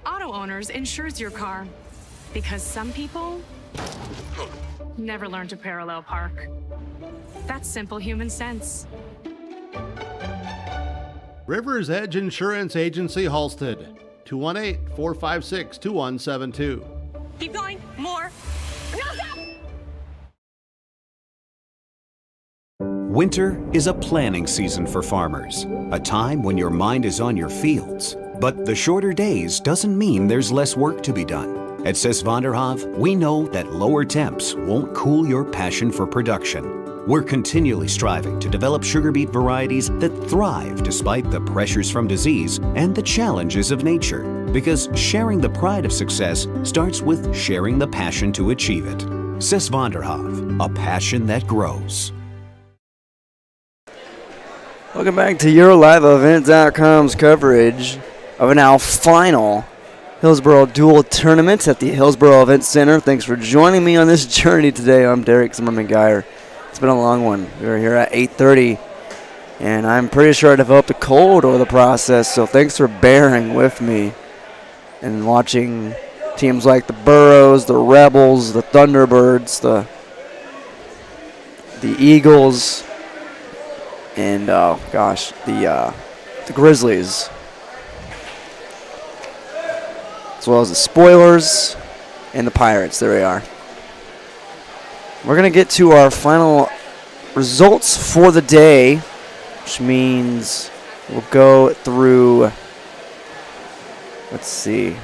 Auto Owners insures your car because some people never learn to parallel park. That's simple human sense. River's Edge Insurance Agency, Halstead. 218-456-2172. Keep going. More. No, stop! Winter is a planning season for farmers, a time when your mind is on your fields. But the shorter days doesn't mean there's less work to be done. At Sis van der Haaf, we know that lower temps won't cool your passion for production. We're continually striving to develop sugar beet varieties that thrive despite the pressures from disease and the challenges of nature. Because sharing the pride of success starts with sharing the passion to achieve it. Sis van der Haaf, a passion that grows. Welcome back to YourLiveEvent.com's coverage of a now final Hillsboro Dual Tournament at the Hillsboro Event Center. Thanks for joining me on this journey today. I'm Derek Zimmerman-Geyer. It's been a long one. We were here at 8:30, and I'm pretty sure I developed a cold over the process, so thanks for bearing with me and watching teams like the Burros, the Rebels, the Thunderbirds, the Eagles, and the Grizzlies, as well as the Spoilers and the Pirates. There we are. We're going to get to our final results for the day, which means we'll go through, let's see,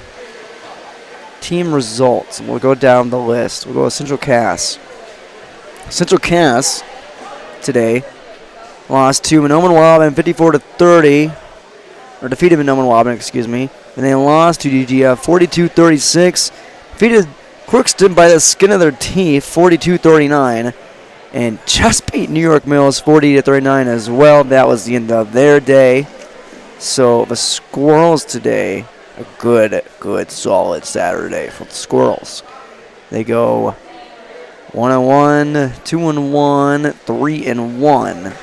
team results, and we'll go down the list. We'll go with Central Cass. Central Cass today lost to Monoman-Wauban 54-30, or defeated Monoman-Wauban, excuse me. And they lost to DGF 42-36. Defeated Crookston by the skin of their teeth 42-39. And just beat New York Mills 40-39 as well. That was the end of their day. So the Squirrels today, a good, solid Saturday for the Squirrels. They go 1-1, 2-1, 3-1.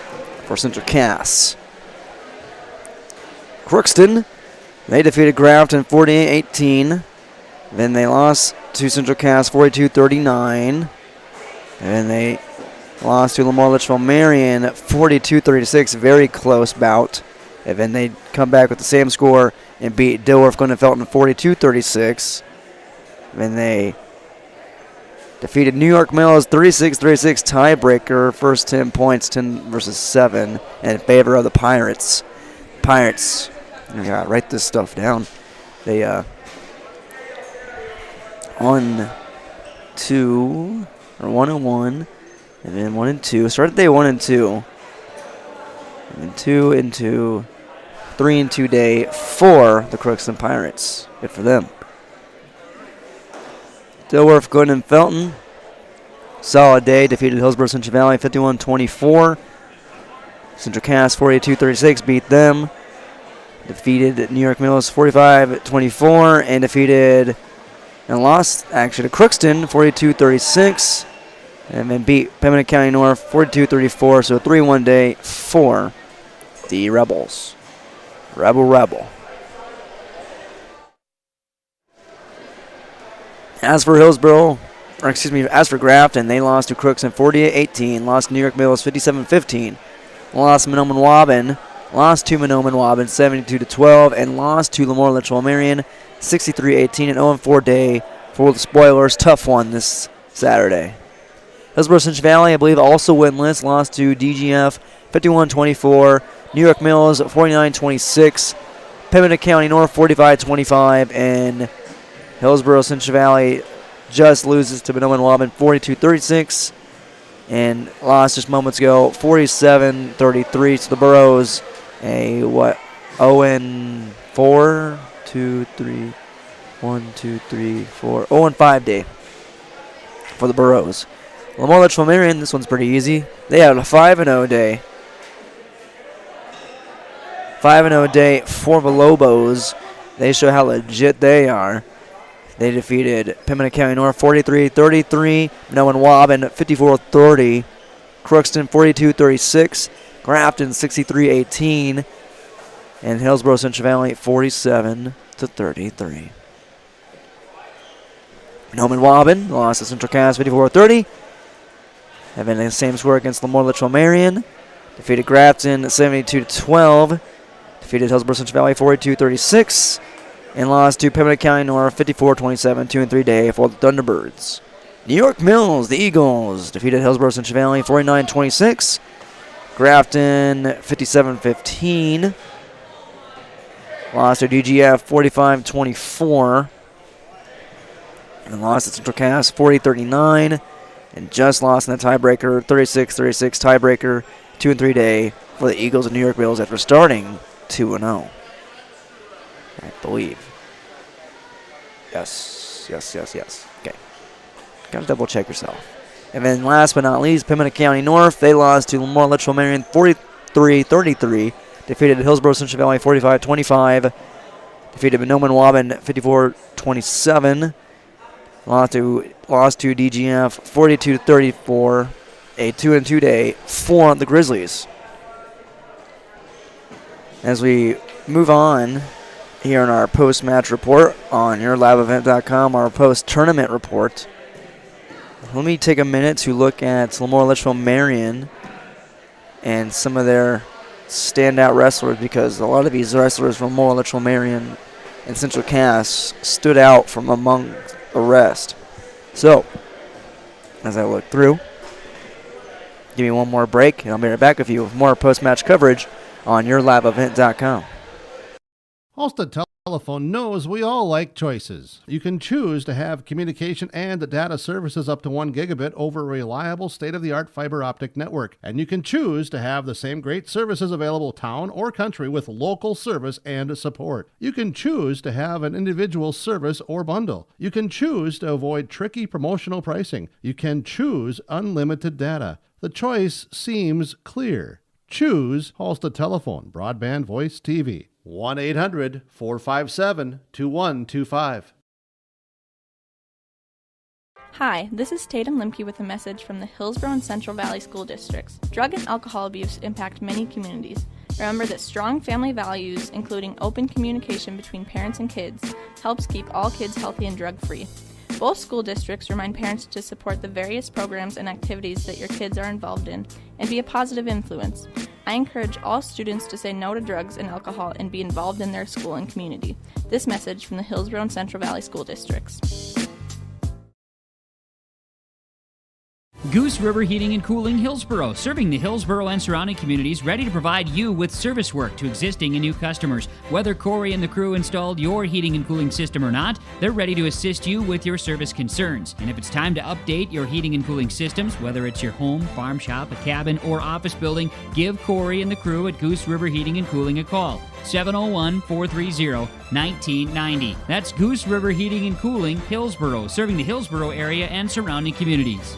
For Central Cass. Crookston, they defeated Grafton 48-18. Then they lost to Central Cass 42-39. And they lost to Lamar Litchfield Marion 42-36, very close bout. And then they come back with the same score and beat Dilworth Glen Felton 42-36. Then they defeated New York Mills 36-36 tiebreaker. First 10 points, 10 versus 7, in favor of the Pirates. Pirates, I gotta write this stuff down. They 1-1, and then 1-2. Started day 1-2, and then 2-2, 3-2 day for the Crookston Pirates. Good for them. Dilworth Glen Felton, solid day, defeated Hillsboro Central Valley 51-24. Central Cass 42-36 beat them. Defeated New York Mills 45-24 and defeated and lost actually to Crookston 42-36 and then beat Pembina County North 42-34. So a 3-1 day for the Rebels. Rebel. As for as for Grafton, they lost to Crookston 48-18, lost to New York Mills 57-15, lost to Mahnomen-Waubun 72-12, and lost to Lamar Litchfield Marion 63-18, an 0-4 day for the Spoilers. Tough one this Saturday. Hillsboro Central Valley, I believe, also winless, lost to DGF 51-24, New York Mills 49-26, Pembina County North 45-25, and Hillsboro Central Valley just loses to Mahnomen-Waubun 42-36 and lost just moments ago 47-33 to the Burros. A 0-4, 0-5 day for the Burros. Lamar Litchfield Marion, this one's pretty easy. They had a 5-0 day. 5-0 day for the Lobos. They show how legit they are. They defeated Pembina County North 43-33, Mahnomen-Waubun 54-30, Crookston 42-36, Grafton 63-18, and Hillsboro Central Valley 47-33. Mahnomen-Waubun lost to Central Cass 54-30. Having the same score against Lamar Litchfield Marion. Defeated Grafton 72-12. Defeated Hillsboro Central Valley 42-36. And lost to Pembina County North 54-27, 2-3 day for the Thunderbirds. New York Mills, the Eagles, defeated Hillsboro Central Valley 49-26. Grafton 57-15. Lost to DGF 45-24. And lost to Central Cass 40-39. And just lost in the tiebreaker, 36-36 tiebreaker, 2-3 day for the Eagles and New York Mills after starting 2-0. I believe. Yes. Okay. Gotta double check yourself. And then last but not least, Pembina County North. They lost to Lamar Litchfield Marion 43-33. Defeated Hillsboro Central Valley 45-25. Defeated Mahnomen-Waubun 54-27. Lost to DGF 42-34. A 2-2 day for the Grizzlies. As we move on here in our post-match report on yourliveevent.com, our post-tournament report, let me take a minute to look at Lamar Litchfield Marion and some of their standout wrestlers, because a lot of these wrestlers from Lamar Litchfield Marion and Central Cass stood out from among the rest. So, as I look through, give me one more break, and I'll be right back with you with more post-match coverage on yourliveevent.com. Halstead Telephone knows we all like choices. You can choose to have communication and data services up to 1 gigabit over a reliable state-of-the-art fiber optic network. And you can choose to have the same great services available town or country with local service and support. You can choose to have an individual service or bundle. You can choose to avoid tricky promotional pricing. You can choose unlimited data. The choice seems clear. Choose Halstead Telephone, broadband voice TV. 1-800-457-2125. Hi, this is Tatum Limke with a message from the Hillsboro and Central Valley School Districts. Drug and alcohol abuse impact many communities. Remember that strong family values, including open communication between parents and kids, helps keep all kids healthy and drug-free. Both school districts remind parents to support the various programs and activities that your kids are involved in and be a positive influence. I encourage all students to say no to drugs and alcohol and be involved in their school and community. This message from the Hillsboro and Central Valley School Districts. Goose River Heating and Cooling Hillsboro, serving the Hillsboro and surrounding communities, ready to provide you with service work to existing and new customers. Whether Corey and the crew installed your heating and cooling system or not, they're ready to assist you with your service concerns. And if it's time to update your heating and cooling systems, whether it's your home, farm shop, a cabin, or office building, give Corey and the crew at Goose River Heating and Cooling a call. 701-430-1990. That's Goose River Heating and Cooling, Hillsboro, serving the Hillsboro area and surrounding communities.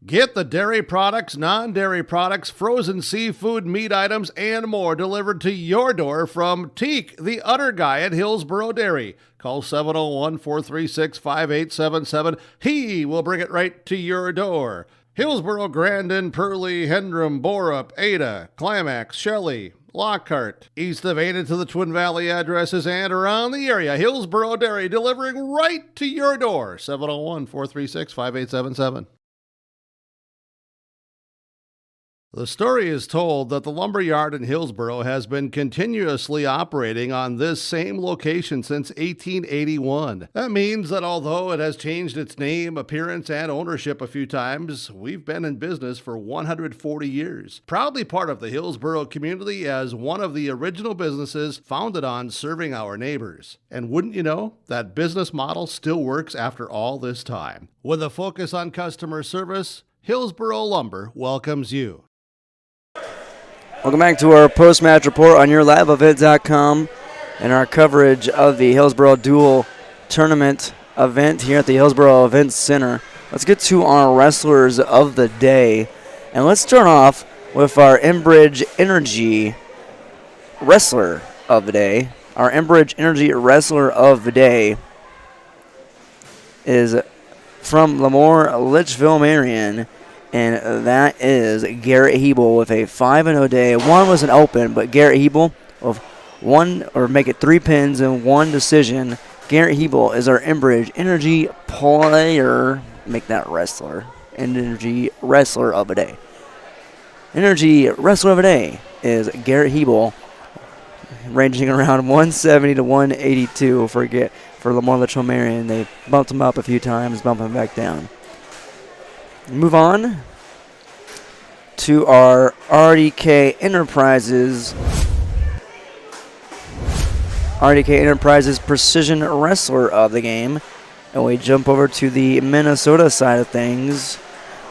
Get the dairy products, non-dairy products, frozen seafood, meat items, and more delivered to your door from Teak, the Udder Guy at Hillsboro Dairy. Call 701-436-5877. He will bring it right to your door. Hillsboro, Grandin, Purley, Hendrum, Borup, Ada, Climax, Shelley, Lockhart, east of Ada to the Twin Valley addresses and around the area. Hillsboro Dairy delivering right to your door. 701-436-5877. The story is told that the lumber yard in Hillsboro has been continuously operating on this same location since 1881. That means that although it has changed its name, appearance, and ownership a few times, we've been in business for 140 years. Proudly part of the Hillsboro community as one of the original businesses founded on serving our neighbors. And wouldn't you know, that business model still works after all this time. With a focus on customer service, Hillsboro Lumber welcomes you. Welcome back to our post-match report on YourLiveEvent.com and our coverage of the Hillsboro Dual Tournament event here at the Hillsboro Event Center. Let's get to our wrestlers of the day. And let's start off with our Enbridge Energy Wrestler of the Day. Our Enbridge Energy Wrestler of the Day is from Lemoore, Litchville, Marion. And that is Garrett Hebel with a 5-0 day. One was an open, but Garrett Hebel with make it 3 pins and 1 decision. Garrett Hebel is our Enbridge Energy Player. Make that wrestler. Energy Wrestler of the Day. Energy Wrestler of the Day is Garrett Hebel, ranging around 170 to 182 for Lemoore Litchville Marion. They bumped him up a few times, bumped him back down. Move on to our RDK Enterprises. RDK Enterprises Precision Wrestler of the game. And we jump over to the Minnesota side of things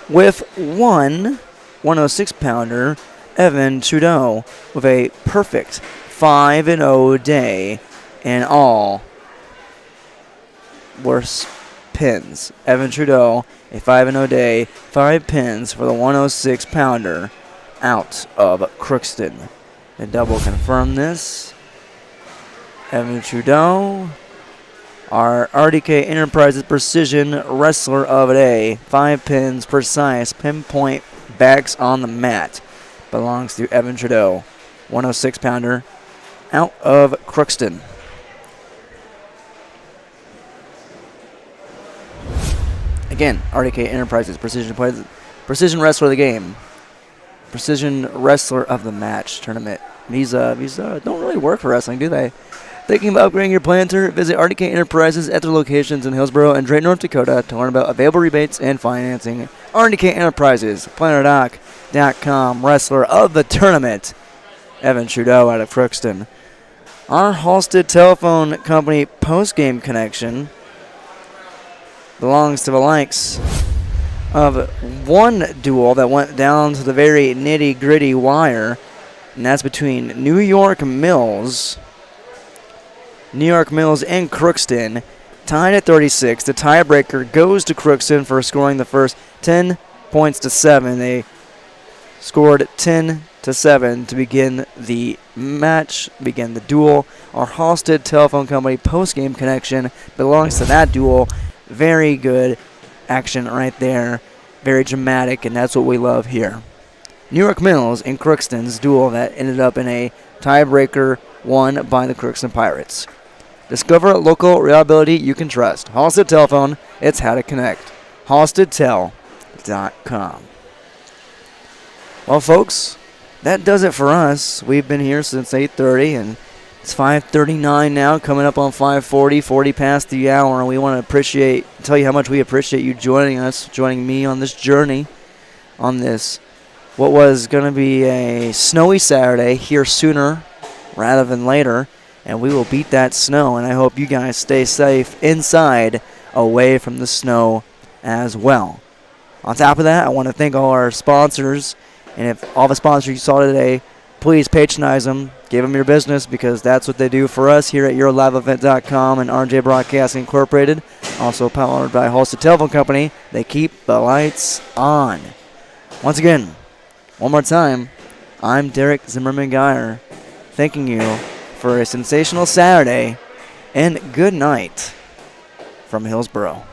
with 106-pounder Evan Trudeau with a perfect 5-0 day and all worse pins. Evan Trudeau, a 5-0 day, 5 pins for the 106-pounder out of Crookston. And double confirm this. Evan Trudeau, our RDK Enterprises Precision Wrestler of the Day. 5 pins, precise, pinpoint backs on the mat. Belongs to Evan Trudeau, 106-pounder out of Crookston. Again, RDK Enterprises Precision Wrestler of the game. Precision Wrestler of the Match tournament. These don't really work for wrestling, do they? Thinking of upgrading your planter? Visit RDK Enterprises at their locations in Hillsboro and Drayton, North Dakota to learn about available rebates and financing. RDK Enterprises, planterdoc.com, wrestler of the tournament, Evan Trudeau out of Crookston. Our Halstead Telephone Company post-game connection belongs to the likes of one duel that went down to the very nitty-gritty wire, and that's between New York Mills and Crookston, tied at 36. The tiebreaker goes to Crookston for scoring the first 10 points to 7. They scored 10 to 7 to begin the match, begin the duel. Our Halstead Telephone Company post-game connection belongs to that duel. Very good action right there. Very dramatic, and that's what we love here. New York Mills and Crookston's duel that ended up in a tiebreaker won by the Crookston Pirates. Discover local reliability you can trust. Halstead Telephone, it's how to connect. HalsteadTel.com. Well, folks, that does it for us. We've been here since 8:30, and it's 5:39 now, coming up on 5:40, 40 past the hour, and we want to tell you how much we appreciate you joining us, joining me on this journey, on this, what was going to be a snowy Saturday, here sooner rather than later, and we will beat that snow, and I hope you guys stay safe inside, away from the snow as well. On top of that, I want to thank all our sponsors, and if all the sponsors you saw today, please patronize them, give them your business, because that's what they do for us here at YourLiveEvent.com and RJ Broadcasting Incorporated, also powered by Halstead Telephone Company. They keep the lights on. Once again, one more time, I'm Derek Zimmerman-Geyer, thanking you for a sensational Saturday, and good night from Hillsboro.